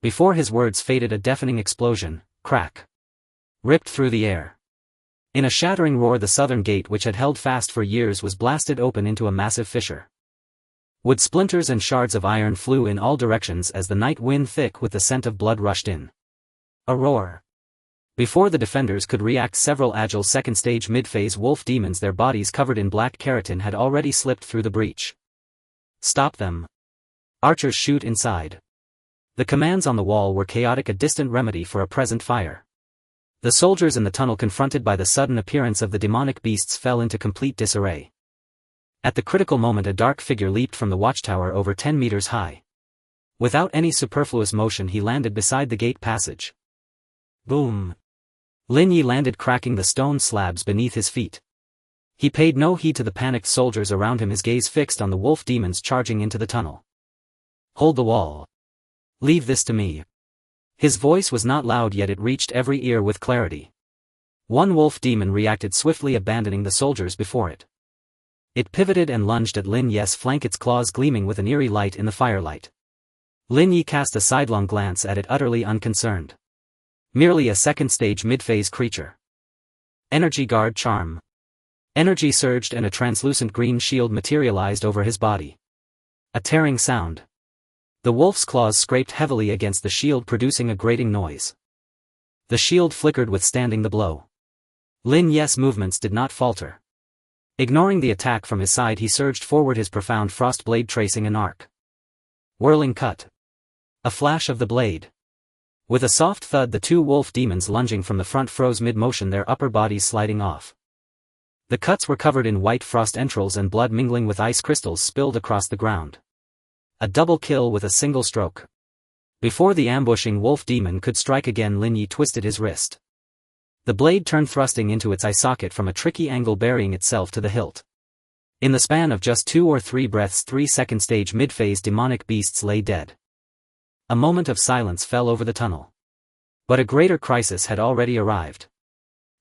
Before his words faded, a deafening explosion, crack, ripped through the air. In a shattering roar, the southern gate, which had held fast for years, was blasted open into a massive fissure. Wood splinters and shards of iron flew in all directions as the night wind, thick with the scent of blood, rushed in. A roar. Before the defenders could react, several agile second-stage mid-phase wolf demons, their bodies covered in black keratin, had already slipped through the breach. Stop them. Archers, shoot inside. The commands on the wall were chaotic, a distant remedy for a present fire. The soldiers in the tunnel, confronted by the sudden appearance of the demonic beasts, fell into complete disarray. At the critical moment, a dark figure leaped from the watchtower over 10 meters high. Without any superfluous motion, he landed beside the gate passage. Boom! Lin Ye landed, cracking the stone slabs beneath his feet. He paid no heed to the panicked soldiers around him, his gaze fixed on the wolf demons charging into the tunnel. Hold the wall. Leave this to me. His voice was not loud, yet it reached every ear with clarity. One wolf demon reacted swiftly, abandoning the soldiers before it. It pivoted and lunged at Lin Ye's flank, its claws gleaming with an eerie light in the firelight. Lin Ye cast a sidelong glance at it, utterly unconcerned. Merely a second-stage mid-phase creature. Energy guard charm. Energy surged and a translucent green shield materialized over his body. A tearing sound. The wolf's claws scraped heavily against the shield, producing a grating noise. The shield flickered, withstanding the blow. Lin Ye's movements did not falter. Ignoring the attack from his side, he surged forward, his profound frost blade tracing an arc. Whirling cut. A flash of the blade. With a soft thud, the two wolf demons lunging from the front froze mid-motion, their upper bodies sliding off. The cuts were covered in white frost entrails, and blood mingling with ice crystals spilled across the ground. A double kill with a single stroke. Before the ambushing wolf demon could strike again, Lin Ye twisted his wrist. The blade turned, thrusting into its eye socket from a tricky angle, burying itself to the hilt. In the span of just 2 or 3 breaths, 3 second-stage mid-phase demonic beasts lay dead. A moment of silence fell over the tunnel. But a greater crisis had already arrived.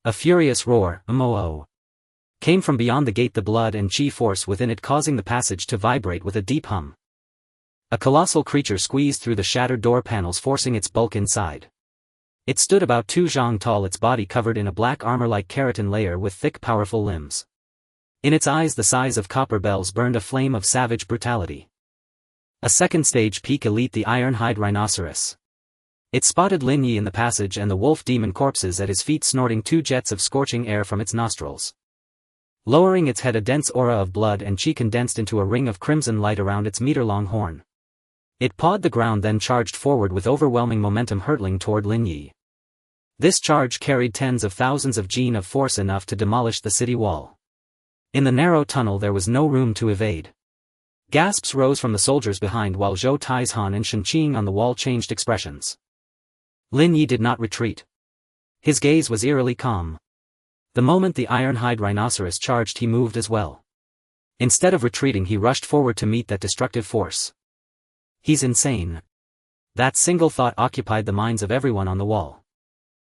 A furious roar, moo, came from beyond the gate, the blood and chi force within it causing the passage to vibrate with a deep hum. A colossal creature squeezed through the shattered door panels, forcing its bulk inside. It stood about 2 zhang tall, its body covered in a black armor-like keratin layer with thick, powerful limbs. In its eyes, the size of copper bells, burned a flame of savage brutality. A second-stage peak elite, the iron-hide rhinoceros. It spotted Lin Ye in the passage and the wolf demon corpses at his feet, snorting 2 jets of scorching air from its nostrils. Lowering its head, a dense aura of blood and chi condensed into a ring of crimson light around its meter-long horn. It pawed the ground, then charged forward with overwhelming momentum, hurtling toward Lin Ye. This charge carried tens of thousands of Jin of force, enough to demolish the city wall. In the narrow tunnel there was no room to evade. Gasps rose from the soldiers behind, while Zhou Taizhan and Shen Qing on the wall changed expressions. Lin Ye did not retreat. His gaze was eerily calm. The moment the iron-hide rhinoceros charged, he moved as well. Instead of retreating, he rushed forward to meet that destructive force. He's insane. That single thought occupied the minds of everyone on the wall.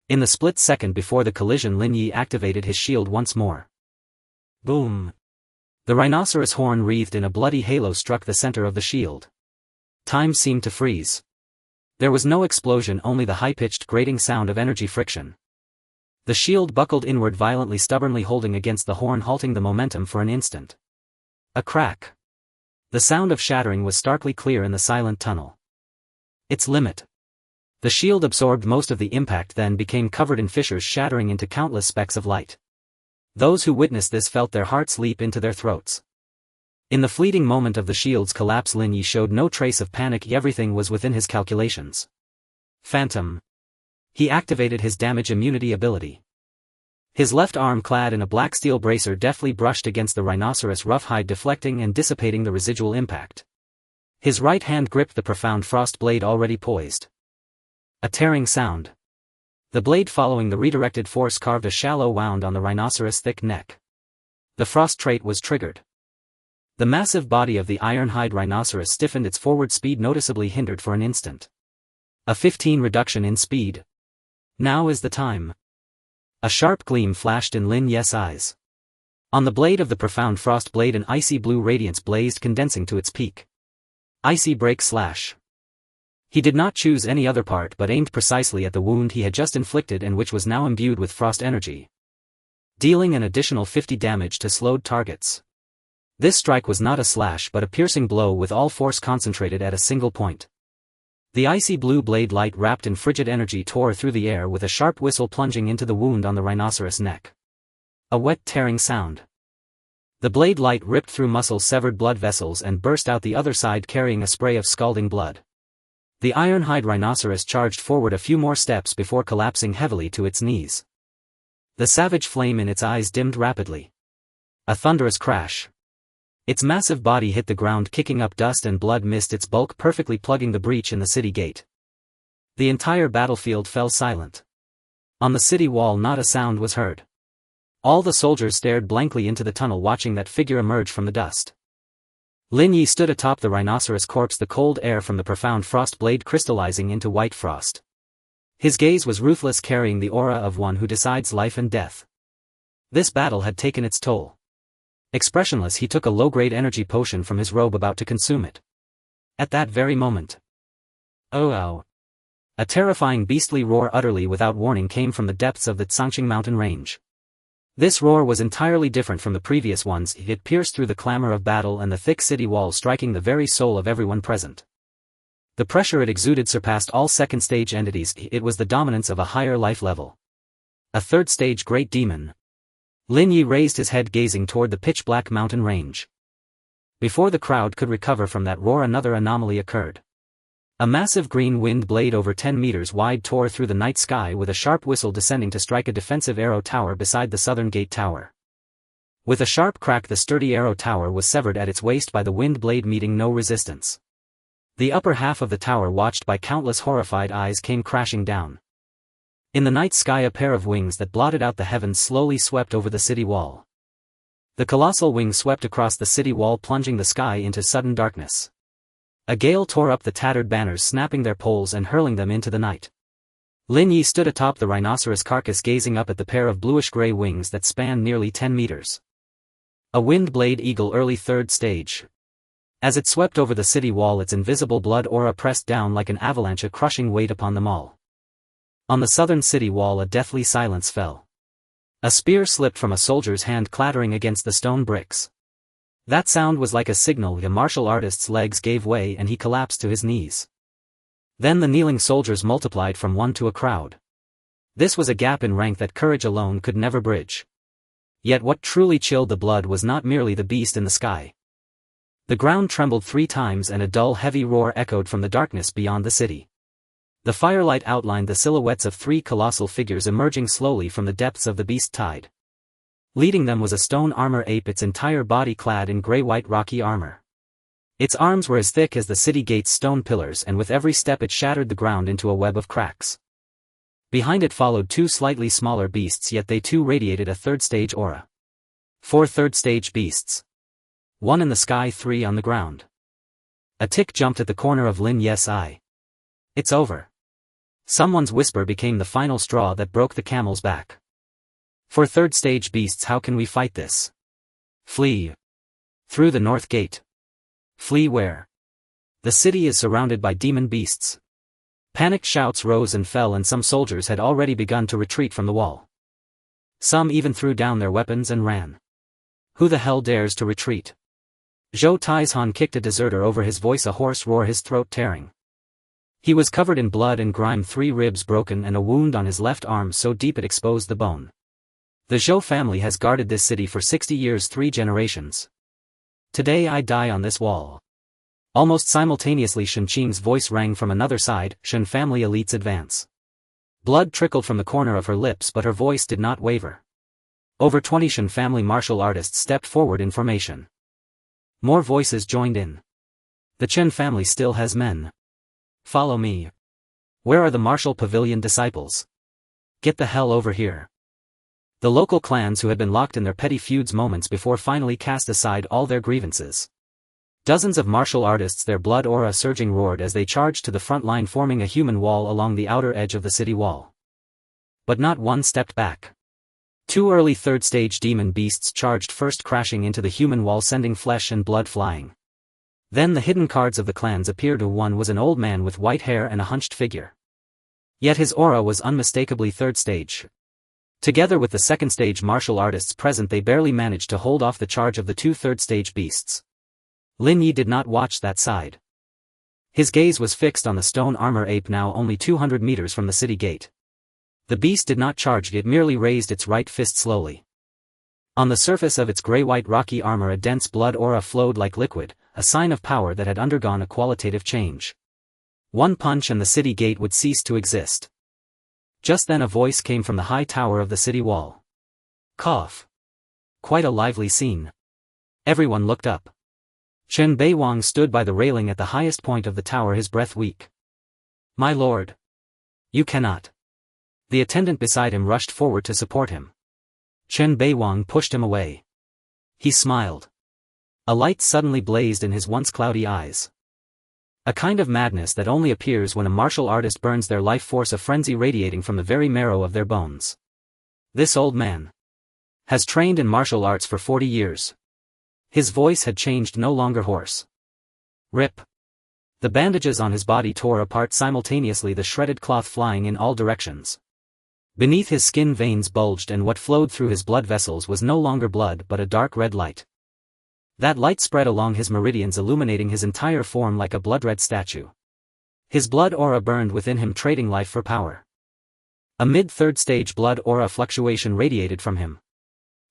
In the split second before the collision, Lin Ye activated his shield once more. Boom! The rhinoceros horn, wreathed in a bloody halo, struck the center of the shield. Time seemed to freeze. There was no explosion, only the high-pitched grating sound of energy friction. The shield buckled inward violently, stubbornly holding against the horn, halting the momentum for an instant. A crack. The sound of shattering was starkly clear in the silent tunnel. Its limit. The shield absorbed most of the impact, then became covered in fissures, shattering into countless specks of light. Those who witnessed this felt their hearts leap into their throats. In the fleeting moment of the shield's collapse, Lin Ye showed no trace of panic. Everything was within his calculations. Phantom. He activated his damage immunity ability. His left arm, clad in a black steel bracer, deftly brushed against the rhinoceros' rough hide, deflecting and dissipating the residual impact. His right hand gripped the profound frost blade already poised. A tearing sound. The blade, following the redirected force, carved a shallow wound on the rhinoceros' thick neck. The frost trait was triggered. The massive body of the iron-hide rhinoceros stiffened, its forward speed noticeably hindered for an instant. A 15 reduction in speed. Now is the time. A sharp gleam flashed in Lin Ye's eyes. On the blade of the profound frost blade, an icy blue radiance blazed, condensing to its peak. Icy break slash. He did not choose any other part but aimed precisely at the wound he had just inflicted and which was now imbued with frost energy, dealing an additional 50 damage to slowed targets. This strike was not a slash but a piercing blow with all force concentrated at a single point. The icy blue blade light wrapped in frigid energy tore through the air with a sharp whistle plunging into the wound on the rhinoceros neck. A wet tearing sound. The blade light ripped through muscle-severed blood vessels and burst out the other side carrying a spray of scalding blood. The iron-hide rhinoceros charged forward a few more steps before collapsing heavily to its knees. The savage flame in its eyes dimmed rapidly. A thunderous crash. Its massive body hit the ground kicking up dust and blood mist, its bulk perfectly plugging the breach in the city gate. The entire battlefield fell silent. On the city wall not a sound was heard. All the soldiers stared blankly into the tunnel watching that figure emerge from the dust. Lin Ye stood atop the rhinoceros corpse, the cold air from the profound frost blade crystallizing into white frost. His gaze was ruthless, carrying the aura of one who decides life and death. This battle had taken its toll. Expressionless, he took a low-grade energy potion from his robe, about to consume it. At that very moment. Oh! A terrifying beastly roar utterly without warning came from the depths of the Tsangqing mountain range. This roar was entirely different from the previous ones. It pierced through the clamor of battle and the thick city wall, striking the very soul of everyone present. The pressure it exuded surpassed all second-stage entities. It was the dominance of a higher life level. A third-stage great demon. Lin Ye raised his head, gazing toward the pitch-black mountain range. Before the crowd could recover from that roar, another anomaly occurred. A massive green wind blade over 10 meters wide tore through the night sky with a sharp whistle, descending to strike a defensive arrow tower beside the southern gate tower. With a sharp crack, the sturdy arrow tower was severed at its waist by the wind blade, meeting no resistance. The upper half of the tower, watched by countless horrified eyes, came crashing down. In the night sky, a pair of wings that blotted out the heavens slowly swept over the city wall. The colossal wings swept across the city wall, plunging the sky into sudden darkness. A gale tore up the tattered banners, snapping their poles and hurling them into the night. Lin Ye stood atop the rhinoceros carcass, gazing up at the pair of bluish-gray wings that spanned nearly 10 meters. A wind blade eagle, early third stage. As it swept over the city wall, its invisible blood aura pressed down like an avalanche, a crushing weight upon them all. On the southern city wall, a deathly silence fell. A spear slipped from a soldier's hand, clattering against the stone bricks. That sound was like a signal. The martial artist's legs gave way and he collapsed to his knees. Then the kneeling soldiers multiplied from one to a crowd. This was a gap in rank that courage alone could never bridge. Yet what truly chilled the blood was not merely the beast in the sky. The ground trembled 3 times and a dull, heavy roar echoed from the darkness beyond the city. The firelight outlined the silhouettes of 3 colossal figures emerging slowly from the depths of the beast tide. Leading them was a stone armor ape, its entire body clad in gray-white rocky armor. Its arms were as thick as the city gate's stone pillars, and with every step it shattered the ground into a web of cracks. Behind it followed 2 slightly smaller beasts, yet they too radiated a third-stage aura. 4 third-stage beasts. 1 in the sky, 3 on the ground. A tick jumped at the corner of Lin Ye's eye. It's over. Someone's whisper became the final straw that broke the camel's back. 4 third-stage beasts, how can we fight this? Flee. Through the north gate. Flee where? The city is surrounded by demon beasts. Panicked shouts rose and fell, and some soldiers had already begun to retreat from the wall. Some even threw down their weapons and ran. Who the hell dares to retreat? Zhou Taizhan kicked a deserter over, his voice a hoarse roar, his throat tearing. He was covered in blood and grime, 3 ribs broken and a wound on his left arm so deep it exposed the bone. The Zhou family has guarded this city for 60 years, 3 generations. Today I die on this wall. Almost simultaneously Shen Qing's voice rang from another side, Shen family elites advance. Blood trickled from the corner of her lips, but her voice did not waver. Over 20 Shen family martial artists stepped forward in formation. More voices joined in. The Chen family still has men. Follow me. Where are the martial pavilion disciples? Get the hell over here. The local clans, who had been locked in their petty feuds moments before, finally cast aside all their grievances. Dozens of martial artists, their blood aura surging, roared as they charged to the front line, forming a human wall along the outer edge of the city wall. But not one stepped back. 2 early third-stage demon beasts charged first, crashing into the human wall, sending flesh and blood flying. Then the hidden cards of the clans appeared. One was an old man with white hair and a hunched figure. Yet his aura was unmistakably third stage. Together with the second stage martial artists present, they barely managed to hold off the charge of the two third stage beasts. Lin Ye did not watch that side. His gaze was fixed on the stone armor ape, now only 200 meters from the city gate. The beast did not charge, it merely raised its right fist slowly. On the surface of its gray-white rocky armor a dense blood aura flowed like liquid, a sign of power that had undergone a qualitative change. One punch and the city gate would cease to exist. Just then a voice came from the high tower of the city wall. Cough. Quite a lively scene. Everyone looked up. Chen Beiwang stood by the railing at the highest point of the tower, his breath weak. My lord. You cannot. The attendant beside him rushed forward to support him. Chen Beiwang pushed him away. He smiled. A light suddenly blazed in his once cloudy eyes. A kind of madness that only appears when a martial artist burns their life force, a frenzy radiating from the very marrow of their bones. This old man has trained in martial arts for 40 years. His voice had changed, no longer hoarse. Rip. The bandages on his body tore apart simultaneously, the shredded cloth flying in all directions. Beneath his skin veins bulged, and what flowed through his blood vessels was no longer blood but a dark red light. That light spread along his meridians, illuminating his entire form like a blood-red statue. His blood aura burned within him, trading life for power. A mid-third stage blood aura fluctuation radiated from him.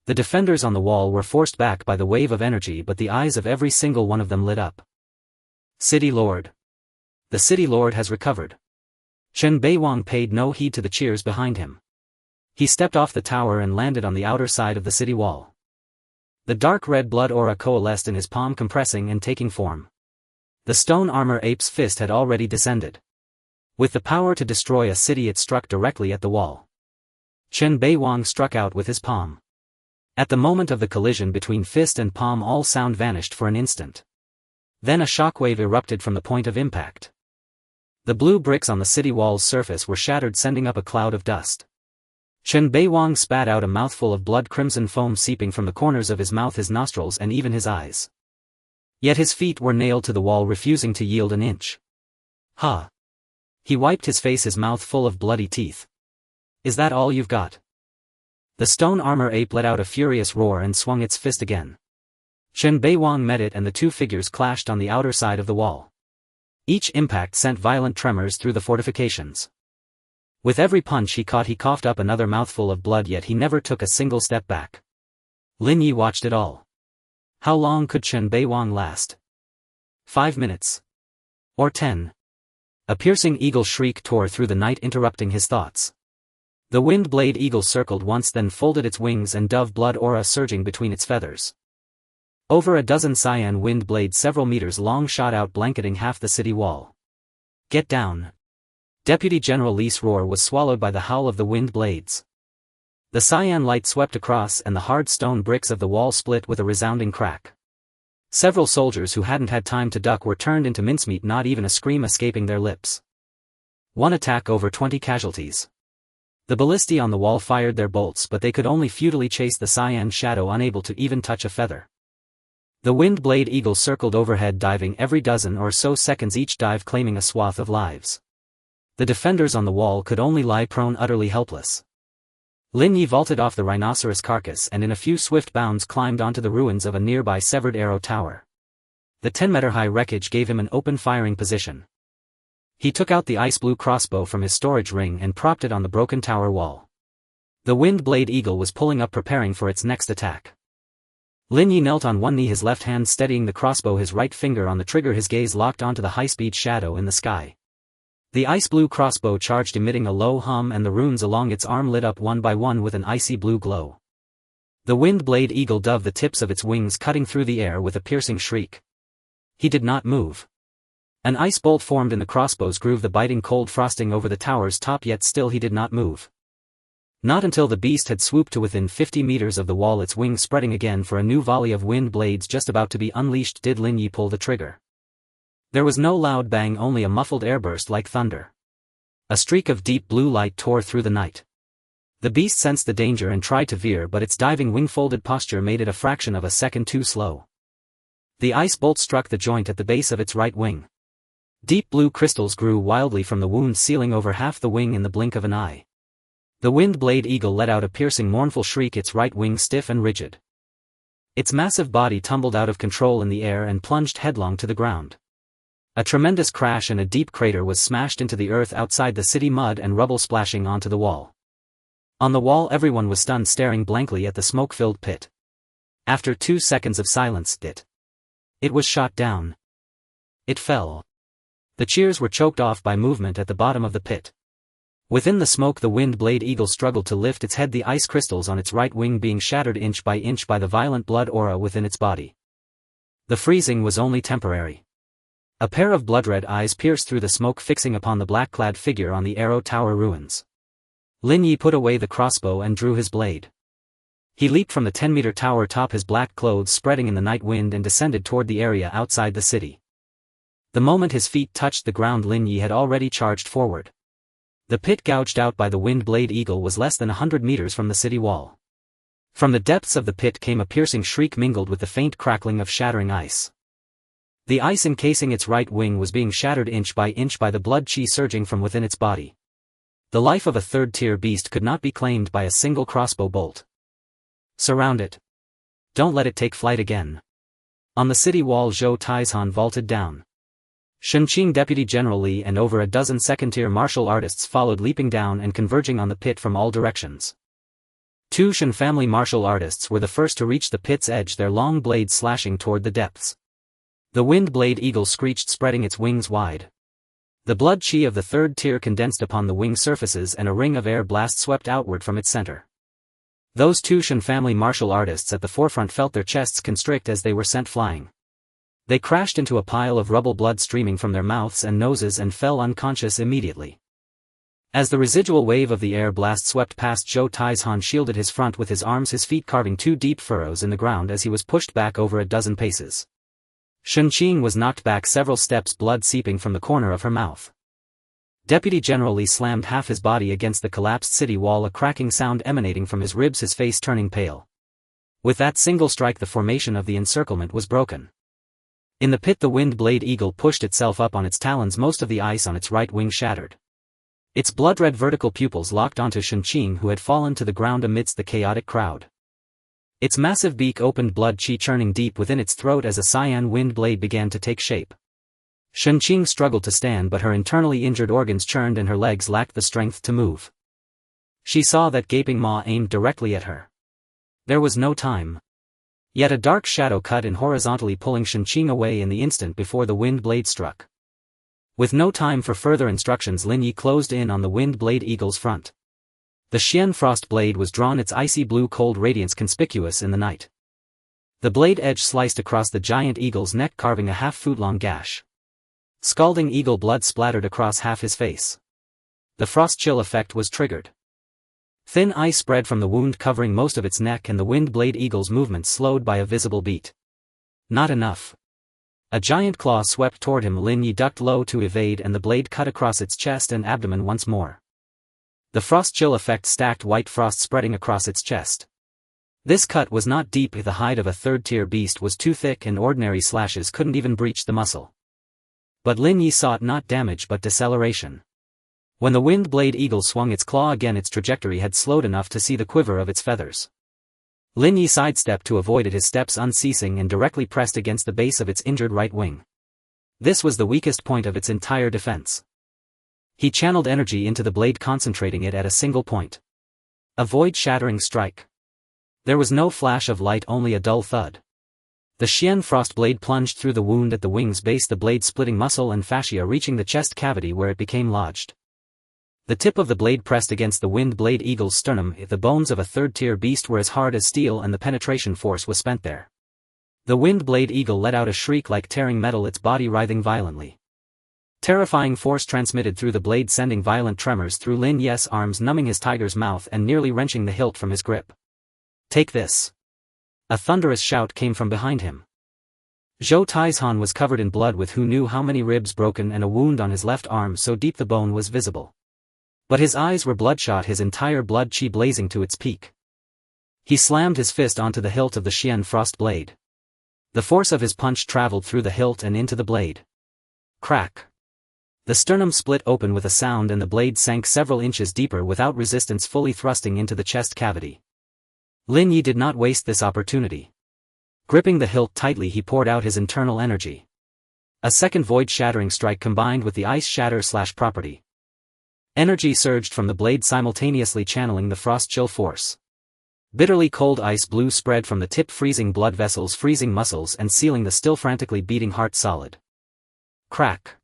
The defenders on the wall were forced back by the wave of energy, but the eyes of every single one of them lit up. City Lord. The City Lord has recovered. Chen Beiwang paid no heed to the cheers behind him. He stepped off the tower and landed on the outer side of the city wall. The dark red blood aura coalesced in his palm, compressing and taking form. The stone armor ape's fist had already descended. With the power to destroy a city, it struck directly at the wall. Chen Beiwang struck out with his palm. At the moment of the collision between fist and palm, all sound vanished for an instant. Then a shockwave erupted from the point of impact. The blue bricks on the city wall's surface were shattered, sending up a cloud of dust. Chen Beiwang spat out a mouthful of blood, crimson foam seeping from the corners of his mouth, his nostrils, and even his eyes. Yet his feet were nailed to the wall, refusing to yield an inch. Ha! He wiped his face, his mouth full of bloody teeth. Is that all you've got? The stone armor ape let out a furious roar and swung its fist again. Chen Beiwang met it, and the two figures clashed on the outer side of the wall. Each impact sent violent tremors through the fortifications. With every punch he caught, he coughed up another mouthful of blood, yet he never took a single step back. Lin Ye watched it all. How long could Chen Beiwang last? 5 minutes. Or 10. A piercing eagle shriek tore through the night, interrupting his thoughts. The wind-blade eagle circled once, then folded its wings, and dove blood aura surging between its feathers. Over a dozen cyan wind blades several meters long shot out, blanketing half the city wall. Get down. Deputy General Li's roar was swallowed by the howl of the wind blades. The cyan light swept across, and the hard stone bricks of the wall split with a resounding crack. Several soldiers who hadn't had time to duck were turned into mincemeat, not even a scream escaping their lips. One attack, over 20 casualties. The ballistae on the wall fired their bolts, but they could only futilely chase the cyan shadow, unable to even touch a feather. The wind-blade eagle circled overhead, diving every dozen or so seconds, each dive claiming a swath of lives. The defenders on the wall could only lie prone, utterly helpless. Lin Ye vaulted off the rhinoceros carcass and in a few swift bounds climbed onto the ruins of a nearby severed arrow tower. The 10-meter-high wreckage gave him an open firing position. He took out the ice-blue crossbow from his storage ring and propped it on the broken tower wall. The wind-blade eagle was pulling up, preparing for its next attack. Lin Ye knelt on one knee, his left hand steadying the crossbow, his right finger on the trigger, his gaze locked onto the high-speed shadow in the sky. The ice-blue crossbow charged, emitting a low hum, and the runes along its arm lit up one by one with an icy blue glow. The wind-blade eagle dove the tips of its wings, cutting through the air with a piercing shriek. He did not move. An ice bolt formed in the crossbow's groove, the biting cold frosting over the tower's top, yet still he did not move. Not until the beast had swooped to within 50 meters of the wall, its wings spreading again for a new volley of wind blades just about to be unleashed, did Lin Ye pull the trigger. There was no loud bang, only a muffled airburst like thunder. A streak of deep blue light tore through the night. The beast sensed the danger and tried to veer, but its diving wing-folded posture made it a fraction of a second too slow. The ice bolt struck the joint at the base of its right wing. Deep blue crystals grew wildly from the wound, sealing over half the wing in the blink of an eye. The wind-blade eagle let out a piercing mournful shriek, its right wing stiff and rigid. Its massive body tumbled out of control in the air and plunged headlong to the ground. A tremendous crash and a deep crater was smashed into the earth outside the city, mud and rubble splashing onto the wall. On the wall everyone was stunned, staring blankly at the smoke-filled pit. After 2 seconds of silence, it was shot down. It fell. The cheers were choked off by movement at the bottom of the pit. Within the smoke the wind-blade eagle struggled to lift its head, the ice crystals on its right wing being shattered inch by the violent blood aura within its body. The freezing was only temporary. A pair of blood-red eyes pierced through the smoke, fixing upon the black-clad figure on the arrow tower ruins. Lin Ye put away the crossbow and drew his blade. He leaped from the 10-meter tower top, his black clothes spreading in the night wind, and descended toward the area outside the city. The moment his feet touched the ground, Lin Ye had already charged forward. The pit gouged out by the wind-blade eagle was less than 100 meters from the city wall. From the depths of the pit came a piercing shriek mingled with the faint crackling of shattering ice. The ice encasing its right wing was being shattered inch by the blood chi surging from within its body. The life of a third-tier beast could not be claimed by a single crossbow bolt. Surround it. Don't let it take flight again. On the city wall, Zhou Taizhan vaulted down. Shenqing Deputy General Li and over a dozen second-tier martial artists followed, leaping down and converging on the pit from all directions. 2 Shen family martial artists were the first to reach the pit's edge, their long blades slashing toward the depths. The wind-blade eagle screeched, spreading its wings wide. The blood chi of the third tier condensed upon the wing surfaces, and a ring of air blast swept outward from its center. Those 2 Shen family martial artists at the forefront felt their chests constrict as they were sent flying. They crashed into a pile of rubble, blood streaming from their mouths and noses, and fell unconscious immediately. As the residual wave of the air blast swept past, Zhou Taizhan shielded his front with his arms, his feet carving 2 deep furrows in the ground as he was pushed back over a dozen paces. Shenqing was knocked back several steps, blood seeping from the corner of her mouth. Deputy General Li slammed half his body against the collapsed city wall, a cracking sound emanating from his ribs, his face turning pale. With that single strike the formation of the encirclement was broken. In the pit the wind-blade eagle pushed itself up on its talons, most of the ice on its right wing shattered. Its blood-red vertical pupils locked onto Shenqing, who had fallen to the ground amidst the chaotic crowd. Its massive beak opened, blood chi churning deep within its throat as a cyan wind blade began to take shape. Shenqing struggled to stand, but her internally injured organs churned and her legs lacked the strength to move. She saw that gaping maw aimed directly at her. There was no time. Yet a dark shadow cut in horizontally, pulling Shenqing away in the instant before the wind blade struck. With no time for further instructions, Lin Ye closed in on the wind-blade eagle's front. The Xian frost blade was drawn, its icy blue cold radiance conspicuous in the night. The blade edge sliced across the giant eagle's neck, carving a half-foot-long gash. Scalding eagle blood splattered across half his face. The frost chill effect was triggered. Thin ice spread from the wound, covering most of its neck, and the wind-blade eagle's movement slowed by a visible beat. Not enough. A giant claw swept toward him. Lin Ye ducked low to evade, and the blade cut across its chest and abdomen once more. The frost chill effect stacked white frost spreading across its chest. This cut was not deep. The hide of a third-tier beast was too thick, and ordinary slashes couldn't even breach the muscle. But Lin Ye sought not damage but deceleration. When the wind-blade eagle swung its claw again, its trajectory had slowed enough to see the quiver of its feathers. Lin Ye sidestepped to avoid it, his steps unceasing, and directly pressed against the base of its injured right wing. This was the weakest point of its entire defense. He channeled energy into the blade, concentrating it at a single point. A void-shattering strike. There was no flash of light, only a dull thud. The Xian frost blade plunged through the wound at the wing's base, the blade splitting muscle and fascia, reaching the chest cavity where it became lodged. The tip of the blade pressed against the wind-blade eagle's sternum. The bones of a third-tier beast were as hard as steel, and the penetration force was spent there. The wind-blade eagle let out a shriek like tearing metal, its body writhing violently. Terrifying force transmitted through the blade, sending violent tremors through Lin Ye's arms, numbing his tiger's mouth and nearly wrenching the hilt from his grip. "Take this!" A thunderous shout came from behind him. Zhou Taizhan was covered in blood, with who knew how many ribs broken and a wound on his left arm so deep the bone was visible. But his eyes were bloodshot, his entire blood chi blazing to its peak. He slammed his fist onto the hilt of the Xian frost blade. The force of his punch traveled through the hilt and into the blade. Crack. The sternum split open with a sound and the blade sank several inches deeper without resistance fully thrusting into the chest cavity. Lin Ye did not waste this opportunity. Gripping the hilt tightly, he poured out his internal energy. A second void-shattering strike combined with the ice shatter/property. Energy surged from the blade, simultaneously channeling the frost chill force. Bitterly cold ice blue spread from the tip, freezing blood vessels, freezing muscles and sealing the still frantically beating heart solid. Crack.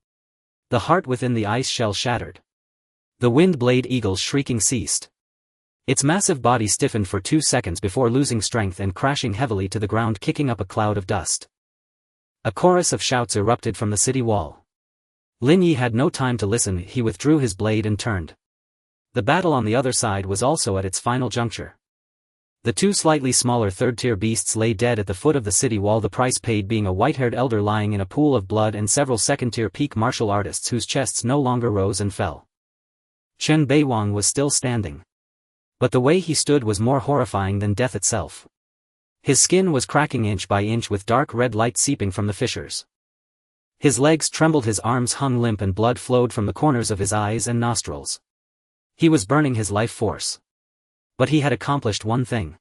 The heart within the ice shell shattered. The wind blade eagle's shrieking ceased. Its massive body stiffened for 2 seconds before losing strength and crashing heavily to the ground, kicking up a cloud of dust. A chorus of shouts erupted from the city wall. Lin Ye had no time to listen, he withdrew his blade and turned. The battle on the other side was also at its final juncture. The two slightly smaller third-tier beasts lay dead at the foot of the city wall, the price paid being a white-haired elder lying in a pool of blood and several second-tier peak martial artists whose chests no longer rose and fell. Chen Beiwang was still standing. But the way he stood was more horrifying than death itself. His skin was cracking inch by inch with dark red light seeping from the fissures. His legs trembled, his arms hung limp and blood flowed from the corners of his eyes and nostrils. He was burning his life force. But he had accomplished one thing.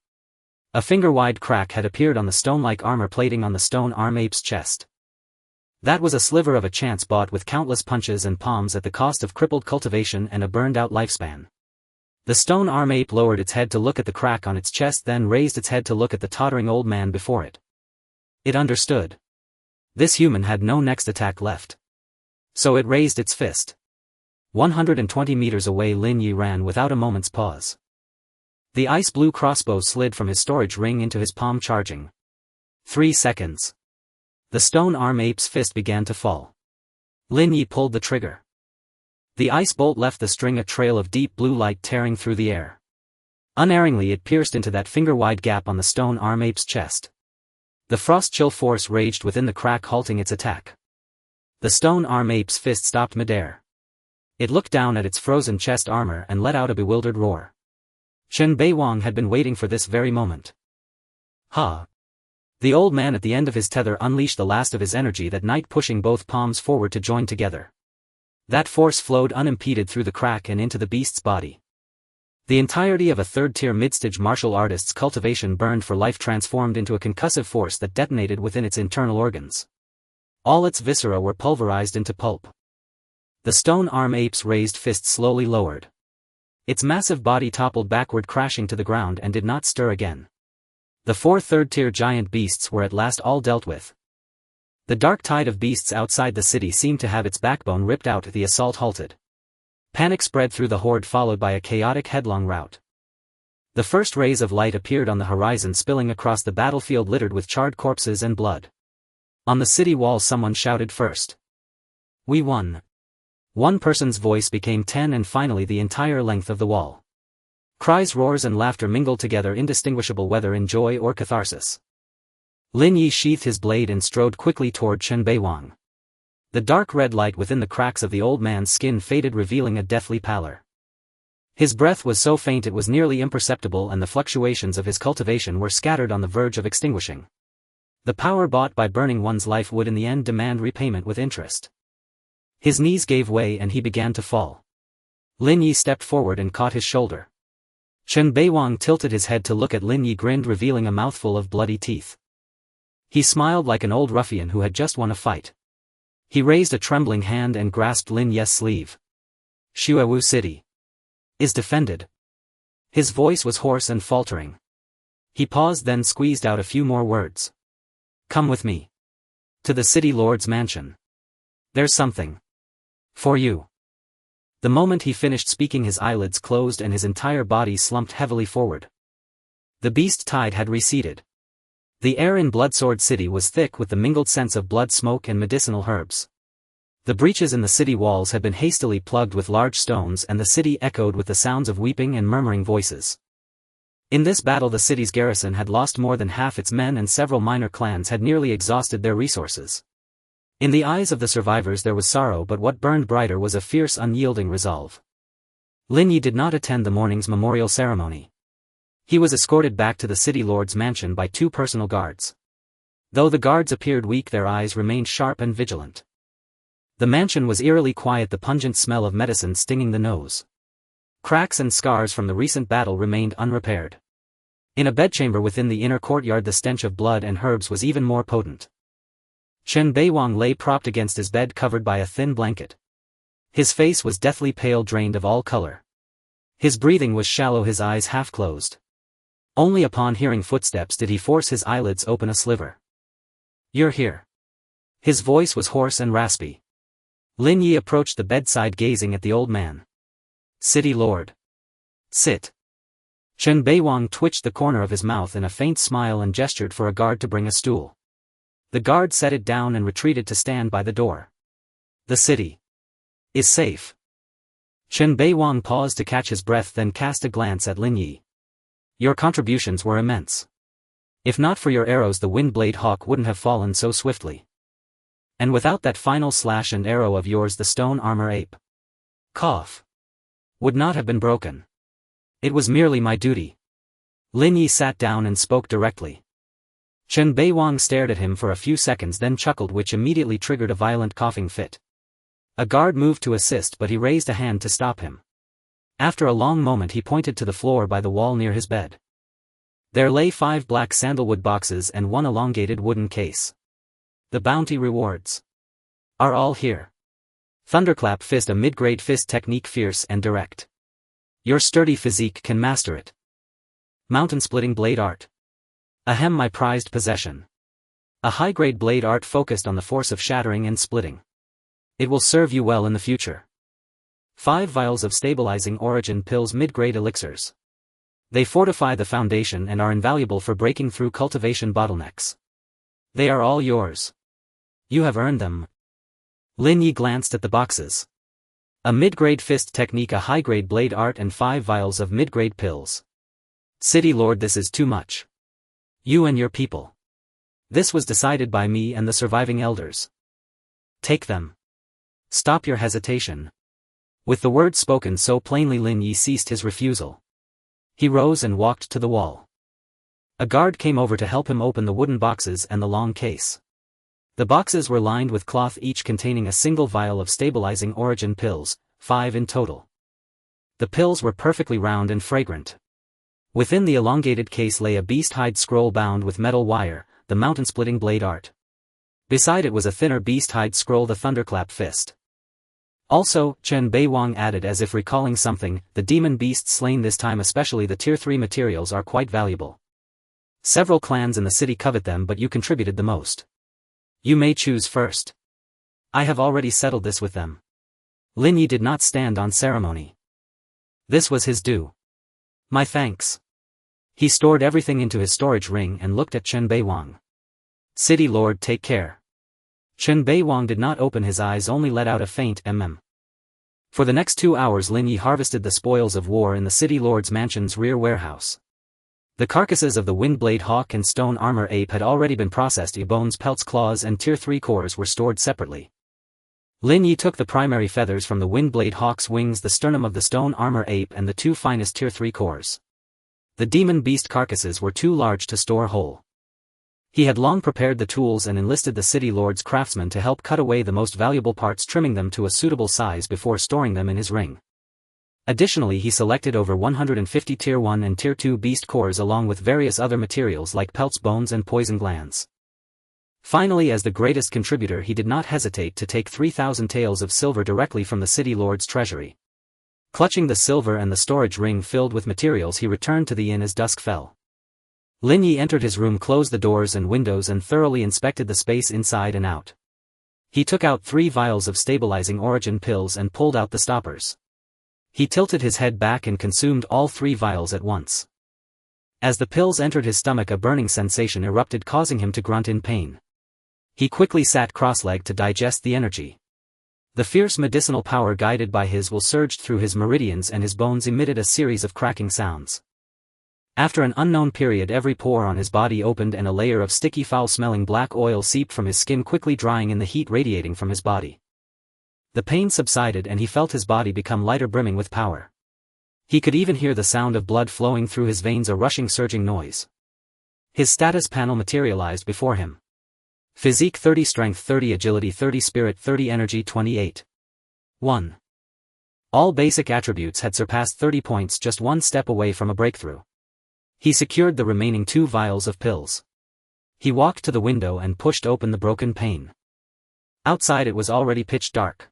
A finger-wide crack had appeared on the stone-like armor plating on the stone arm ape's chest. That was a sliver of a chance bought with countless punches and palms at the cost of crippled cultivation and a burned-out lifespan. The stone arm ape lowered its head to look at the crack on its chest, then raised its head to look at the tottering old man before it. It understood. This human had no next attack left. So it raised its fist. 120 meters away, Lin Ye ran without a moment's pause. The ice-blue crossbow slid from his storage ring into his palm, charging. 3 seconds. The stone arm ape's fist began to fall. Lin Ye pulled the trigger. The ice bolt left the string a trail of deep blue light tearing through the air. Unerringly it pierced into that finger-wide gap on the stone arm ape's chest. The frost chill force raged within the crack, halting its attack. The stone arm ape's fist stopped midair. It looked down at its frozen chest armor and let out a bewildered roar. Chen Beiwang had been waiting for this very moment. Ha! The old man at the end of his tether unleashed the last of his energy that night, pushing both palms forward to join together. That force flowed unimpeded through the crack and into the beast's body. The entirety of a third-tier mid-stage martial artist's cultivation burned for life, transformed into a concussive force that detonated within its internal organs. All its viscera were pulverized into pulp. The stone arm ape's raised fist slowly lowered. Its massive body toppled backward, crashing to the ground, and did not stir again. The 4 third-tier giant beasts were at last all dealt with. The dark tide of beasts outside the city seemed to have its backbone ripped out. The assault halted. Panic spread through the horde, followed by a chaotic headlong rout. The first rays of light appeared on the horizon, spilling across the battlefield littered with charred corpses and blood. On the city wall someone shouted first. "We won." One person's voice became 10, and finally the entire length of the wall. Cries, roars and laughter mingled together, indistinguishable whether in joy or catharsis. Lin Ye sheathed his blade and strode quickly toward Chen Beiwang. The dark red light within the cracks of the old man's skin faded, revealing a deathly pallor. His breath was so faint it was nearly imperceptible, and the fluctuations of his cultivation were scattered on the verge of extinguishing. The power bought by burning one's life would in the end demand repayment with interest. His knees gave way and he began to fall. Lin Ye stepped forward and caught his shoulder. Chen Beiwang tilted his head to look at Lin Ye, grinned, revealing a mouthful of bloody teeth. He smiled like an old ruffian who had just won a fight. He raised a trembling hand and grasped Lin Ye's sleeve. "Xuewu City is defended." His voice was hoarse and faltering. He paused, then squeezed out a few more words. "Come with me. To the city lord's mansion. There's something for you." The moment he finished speaking, his eyelids closed and his entire body slumped heavily forward. The beast tide had receded. The air in Bloodsword City was thick with the mingled scents of blood, smoke and medicinal herbs. The breaches in the city walls had been hastily plugged with large stones, and the city echoed with the sounds of weeping and murmuring voices. In this battle the city's garrison had lost more than half its men, and several minor clans had nearly exhausted their resources. In the eyes of the survivors there was sorrow, but what burned brighter was a fierce, unyielding resolve. Lin Ye did not attend the morning's memorial ceremony. He was escorted back to the city lord's mansion by 2 personal guards. Though the guards appeared weak, their eyes remained sharp and vigilant. The mansion was eerily quiet, the pungent smell of medicine stinging the nose. Cracks and scars from the recent battle remained unrepaired. In a bedchamber within the inner courtyard, the stench of blood and herbs was even more potent. Chen Beiwang lay propped against his bed, covered by a thin blanket. His face was deathly pale, drained of all color. His breathing was shallow, his eyes half closed. Only upon hearing footsteps did he force his eyelids open a sliver. "You're here." His voice was hoarse and raspy. Lin Ye approached the bedside, gazing at the old man. "City Lord. Sit." Chen Beiwang twitched the corner of his mouth in a faint smile and gestured for a guard to bring a stool. The guard set it down and retreated to stand by the door. "The city is safe." Chen Beiwang paused to catch his breath, then cast a glance at Lin Ye. "Your contributions were immense. If not for your arrows, the Windblade Hawk wouldn't have fallen so swiftly. And without that final slash and arrow of yours, the stone armor ape would not have been broken. It was merely my duty." Lin Ye sat down and spoke directly. Chen Beiwang stared at him for a few seconds, then chuckled, which immediately triggered a violent coughing fit. A guard moved to assist, but he raised a hand to stop him. After a long moment he pointed to the floor by the wall near his bed. There lay 5 black sandalwood boxes and 1 elongated wooden case. "The bounty rewards are all here. Thunderclap Fist, a mid-grade fist technique, fierce and direct. Your sturdy physique can master it. Mountain-splitting blade art. Ahem, my prized possession. A high-grade blade art focused on the force of shattering and splitting. It will serve you well in the future. 5 vials of stabilizing origin pills, mid-grade elixirs. They fortify the foundation and are invaluable for breaking through cultivation bottlenecks. They are all yours. You have earned them." Lin Ye glanced at the boxes. A mid-grade fist technique, a high-grade blade art, and 5 vials of mid-grade pills. "City Lord, this is too much. You and your people. This was decided by me and the surviving elders. Take them. Stop your hesitation." With the words spoken so plainly, Lin Ye ceased his refusal. He rose and walked to the wall. A guard came over to help him open the wooden boxes and the long case. The boxes were lined with cloth, each containing a single vial of stabilizing origin pills, 5 in total. The pills were perfectly round and fragrant. Within the elongated case lay a beast-hide scroll bound with metal wire, the mountain-splitting blade art. Beside it was a thinner beast-hide scroll, the Thunderclap Fist. Also, Chen Beiwang added, as if recalling something, the demon beasts slain this time, especially the Tier 3 materials, are quite valuable. Several clans in the city covet them, but you contributed the most. You may choose first. I have already settled this with them. Lin Ye did not stand on ceremony. This was his due. My thanks. He stored everything into his storage ring and looked at Chen Beiwang. City Lord, take care. Chen Beiwang did not open his eyes, only let out a faint For the next 2 hours Lin Ye harvested the spoils of war in the City Lord's mansion's rear warehouse. The carcasses of the Windblade Hawk and Stone Armor Ape had already been processed. Bones, pelts, claws and Tier 3 cores were stored separately. Lin Ye took the primary feathers from the Windblade Hawk's wings, the sternum of the Stone Armor Ape and the 2 finest Tier 3 cores. The demon beast carcasses were too large to store whole. He had long prepared the tools and enlisted the City Lord's craftsmen to help cut away the most valuable parts, trimming them to a suitable size before storing them in his ring. Additionally, he selected over 150 Tier 1 and Tier 2 beast cores along with various other materials like pelts, bones and poison glands. Finally, as the greatest contributor, he did not hesitate to take 3,000 taels of silver directly from the City Lord's treasury. Clutching the silver and the storage ring filled with materials, he returned to the inn as dusk fell. Lin Ye entered his room, closed the doors and windows and thoroughly inspected the space inside and out. He took out 3 vials of stabilizing origin pills and pulled out the stoppers. He tilted his head back and consumed all 3 vials at once. As the pills entered his stomach, a burning sensation erupted, causing him to grunt in pain. He quickly sat cross-legged to digest the energy. The fierce medicinal power guided by his will surged through his meridians and his bones emitted a series of cracking sounds. After an unknown period, every pore on his body opened and a layer of sticky, foul-smelling black oil seeped from his skin, quickly drying in the heat radiating from his body. The pain subsided and he felt his body become lighter, brimming with power. He could even hear the sound of blood flowing through his veins, a rushing, surging noise. His status panel materialized before him. Physique 30, Strength 30, Agility 30, Spirit 30, Energy 28. 1. All basic attributes had surpassed 30 points, just one step away from a breakthrough. He secured the remaining 2 vials of pills. He walked to the window and pushed open the broken pane. Outside it was already pitch dark.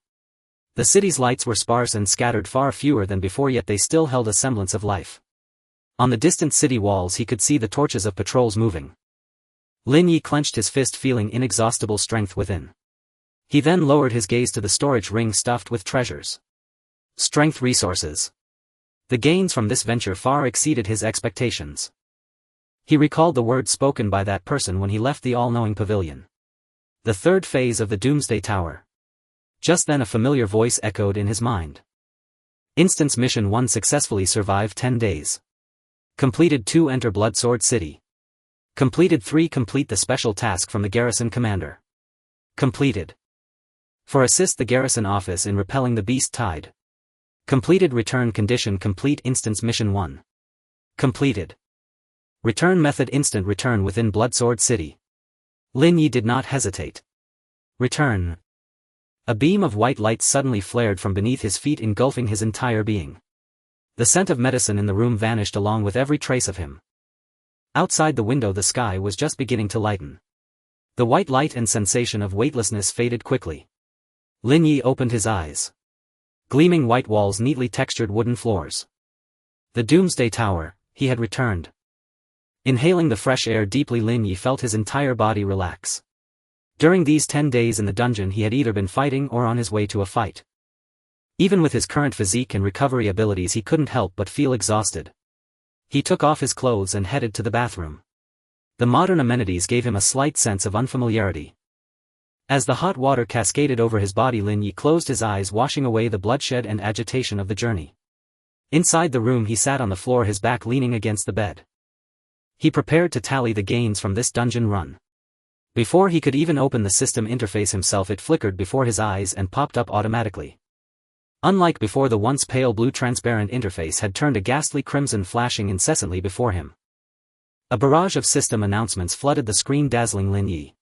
The city's lights were sparse and scattered, far fewer than before, yet they still held a semblance of life. On the distant city walls he could see the torches of patrols moving. Lin Ye clenched his fist, feeling inexhaustible strength within. He then lowered his gaze to the storage ring stuffed with treasures. Strength resources. The gains from this venture far exceeded his expectations. He recalled the words spoken by that person when he left the all-knowing pavilion. The third phase of the Doomsday Tower. Just then a familiar voice echoed in his mind. Instance Mission 1 successfully survived 10 days. Completed 2, enter Bloodsword City. Completed 3, complete the special task from the garrison commander. Completed 4, assist the garrison office in repelling the beast tide. Completed return condition complete Instance Mission 1. Completed. Return method instant return within Bloodsword City. Lin Ye did not hesitate. Return. A beam of white light suddenly flared from beneath his feet, engulfing his entire being. The scent of medicine in the room vanished along with every trace of him. Outside the window the sky was just beginning to lighten. The white light and sensation of weightlessness faded quickly. Lin Ye opened his eyes. Gleaming white walls, neatly textured wooden floors. The Doomsday Tower, he had returned. Inhaling the fresh air deeply, Lin Ye felt his entire body relax. During these 10 days in the dungeon he had either been fighting or on his way to a fight. Even with his current physique and recovery abilities he couldn't help but feel exhausted. He took off his clothes and headed to the bathroom. The modern amenities gave him a slight sense of unfamiliarity. As the hot water cascaded over his body, Lin Ye closed his eyes, washing away the bloodshed and agitation of the journey. Inside the room he sat on the floor, his back leaning against the bed. He prepared to tally the gains from this dungeon run. Before he could even open the system interface himself, it flickered before his eyes and popped up automatically. Unlike before, the once pale blue transparent interface had turned a ghastly crimson, flashing incessantly before him. A barrage of system announcements flooded the screen, dazzling Lin Ye.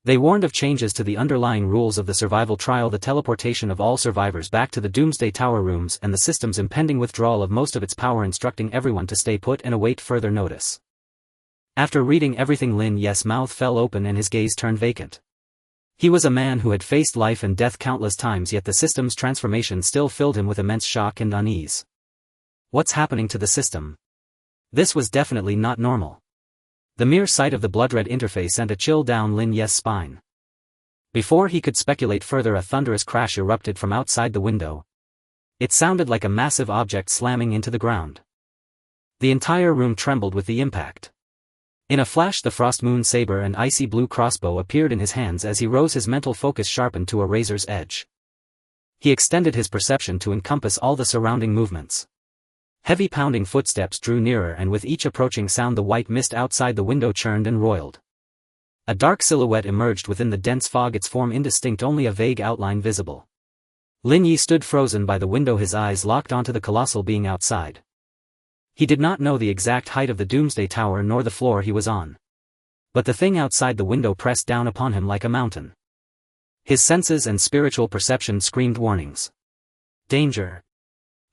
They warned of changes to the underlying rules of the survival trial, the teleportation of all survivors back to the Doomsday Tower rooms, and the system's impending withdrawal of most of its power, instructing everyone to stay put and await further notice. After reading everything, Lin Ye's mouth fell open and his gaze turned vacant. He was a man who had faced life and death countless times, yet the system's transformation still filled him with immense shock and unease. What's happening to the system? This was definitely not normal. The mere sight of the blood-red interface sent a chill down Lin Ye's spine. Before he could speculate further, a thunderous crash erupted from outside the window. It sounded like a massive object slamming into the ground. The entire room trembled with the impact. In a flash the frost moon saber and icy blue crossbow appeared in his hands. As he rose, his mental focus sharpened to a razor's edge. He extended his perception to encompass all the surrounding movements. Heavy pounding footsteps drew nearer, and with each approaching sound the white mist outside the window churned and roiled. A dark silhouette emerged within the dense fog, its form indistinct, only a vague outline visible. Lin Ye stood frozen by the window, his eyes locked onto the colossal being outside. He did not know the exact height of the Doomsday Tower nor the floor he was on. But the thing outside the window pressed down upon him like a mountain. His senses and spiritual perception screamed warnings. Danger.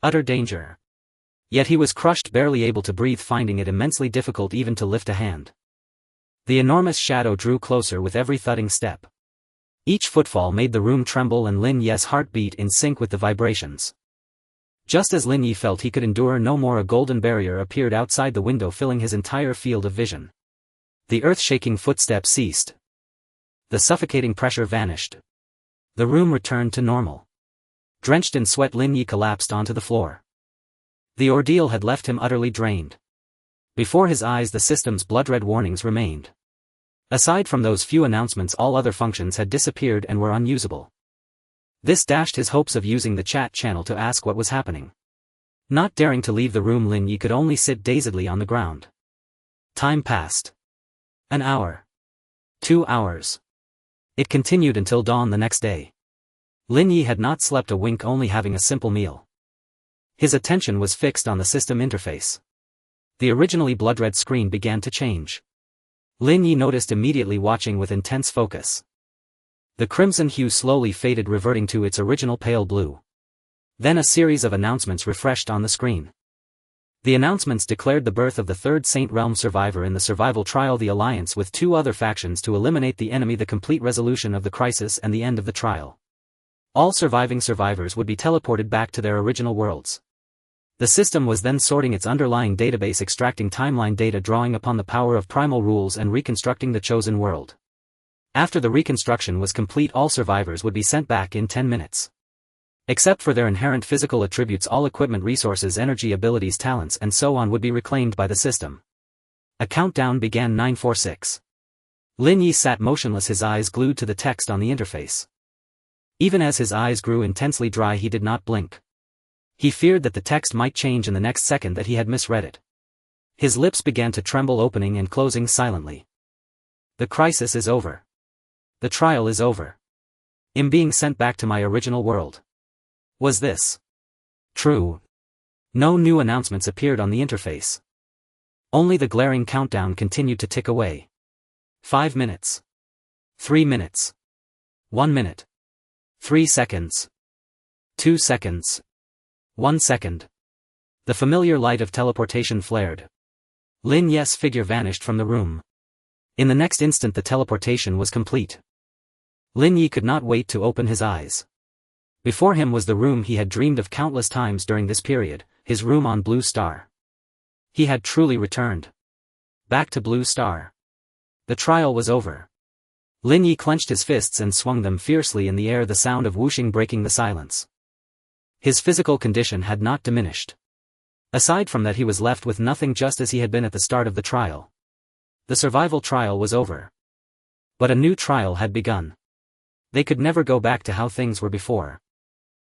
Utter danger. Yet he was crushed, barely able to breathe, finding it immensely difficult even to lift a hand. The enormous shadow drew closer with every thudding step. Each footfall made the room tremble, and Lin Ye's heart beat in sync with the vibrations. Just as Lin Ye felt he could endure no more, a golden barrier appeared outside the window, filling his entire field of vision. The earth-shaking footsteps ceased. The suffocating pressure vanished. The room returned to normal. Drenched in sweat, Lin Ye collapsed onto the floor. The ordeal had left him utterly drained. Before his eyes the system's blood-red warnings remained. Aside from those few announcements, all other functions had disappeared and were unusable. This dashed his hopes of using the chat channel to ask what was happening. Not daring to leave the room, Lin Ye could only sit dazedly on the ground. Time passed. An hour. 2 hours. It continued until dawn the next day. Lin Ye had not slept a wink, only having a simple meal. His attention was fixed on the system interface. The originally blood-red screen began to change. Lin Ye noticed immediately, watching with intense focus. The crimson hue slowly faded, reverting to its original pale blue. Then a series of announcements refreshed on the screen. The announcements declared the birth of the third Saint Realm survivor in the survival trial, the alliance with two other factions to eliminate the enemy, the complete resolution of the crisis, and the end of the trial. All surviving survivors would be teleported back to their original worlds. The system was then sorting its underlying database, extracting timeline data, drawing upon the power of primal rules, and reconstructing the chosen world. After the reconstruction was complete, all survivors would be sent back in 10 minutes. Except for their inherent physical attributes, all equipment, resources, energy, abilities, talents, and so on would be reclaimed by the system. A countdown began. 946. Lin Ye sat motionless, his eyes glued to the text on the interface. Even as his eyes grew intensely dry, he did not blink. He feared that the text might change in the next second, that he had misread it. His lips began to tremble, opening and closing silently. The crisis is over. The trial is over. I'm being sent back to my original world. Was this true? No new announcements appeared on the interface. Only the glaring countdown continued to tick away. 5 minutes. 3 minutes. 1 minute. 3 seconds. 2 seconds. 1 second. The familiar light of teleportation flared. Lin Ye's figure vanished from the room. In the next instant the teleportation was complete. Lin Ye could not wait to open his eyes. Before him was the room he had dreamed of countless times during this period, his room on Blue Star. He had truly returned. Back to Blue Star. The trial was over. Lin Ye clenched his fists and swung them fiercely in the air, the sound of whooshing breaking the silence. His physical condition had not diminished. Aside from that, he was left with nothing, just as he had been at the start of the trial. The survival trial was over. But a new trial had begun. They could never go back to how things were before.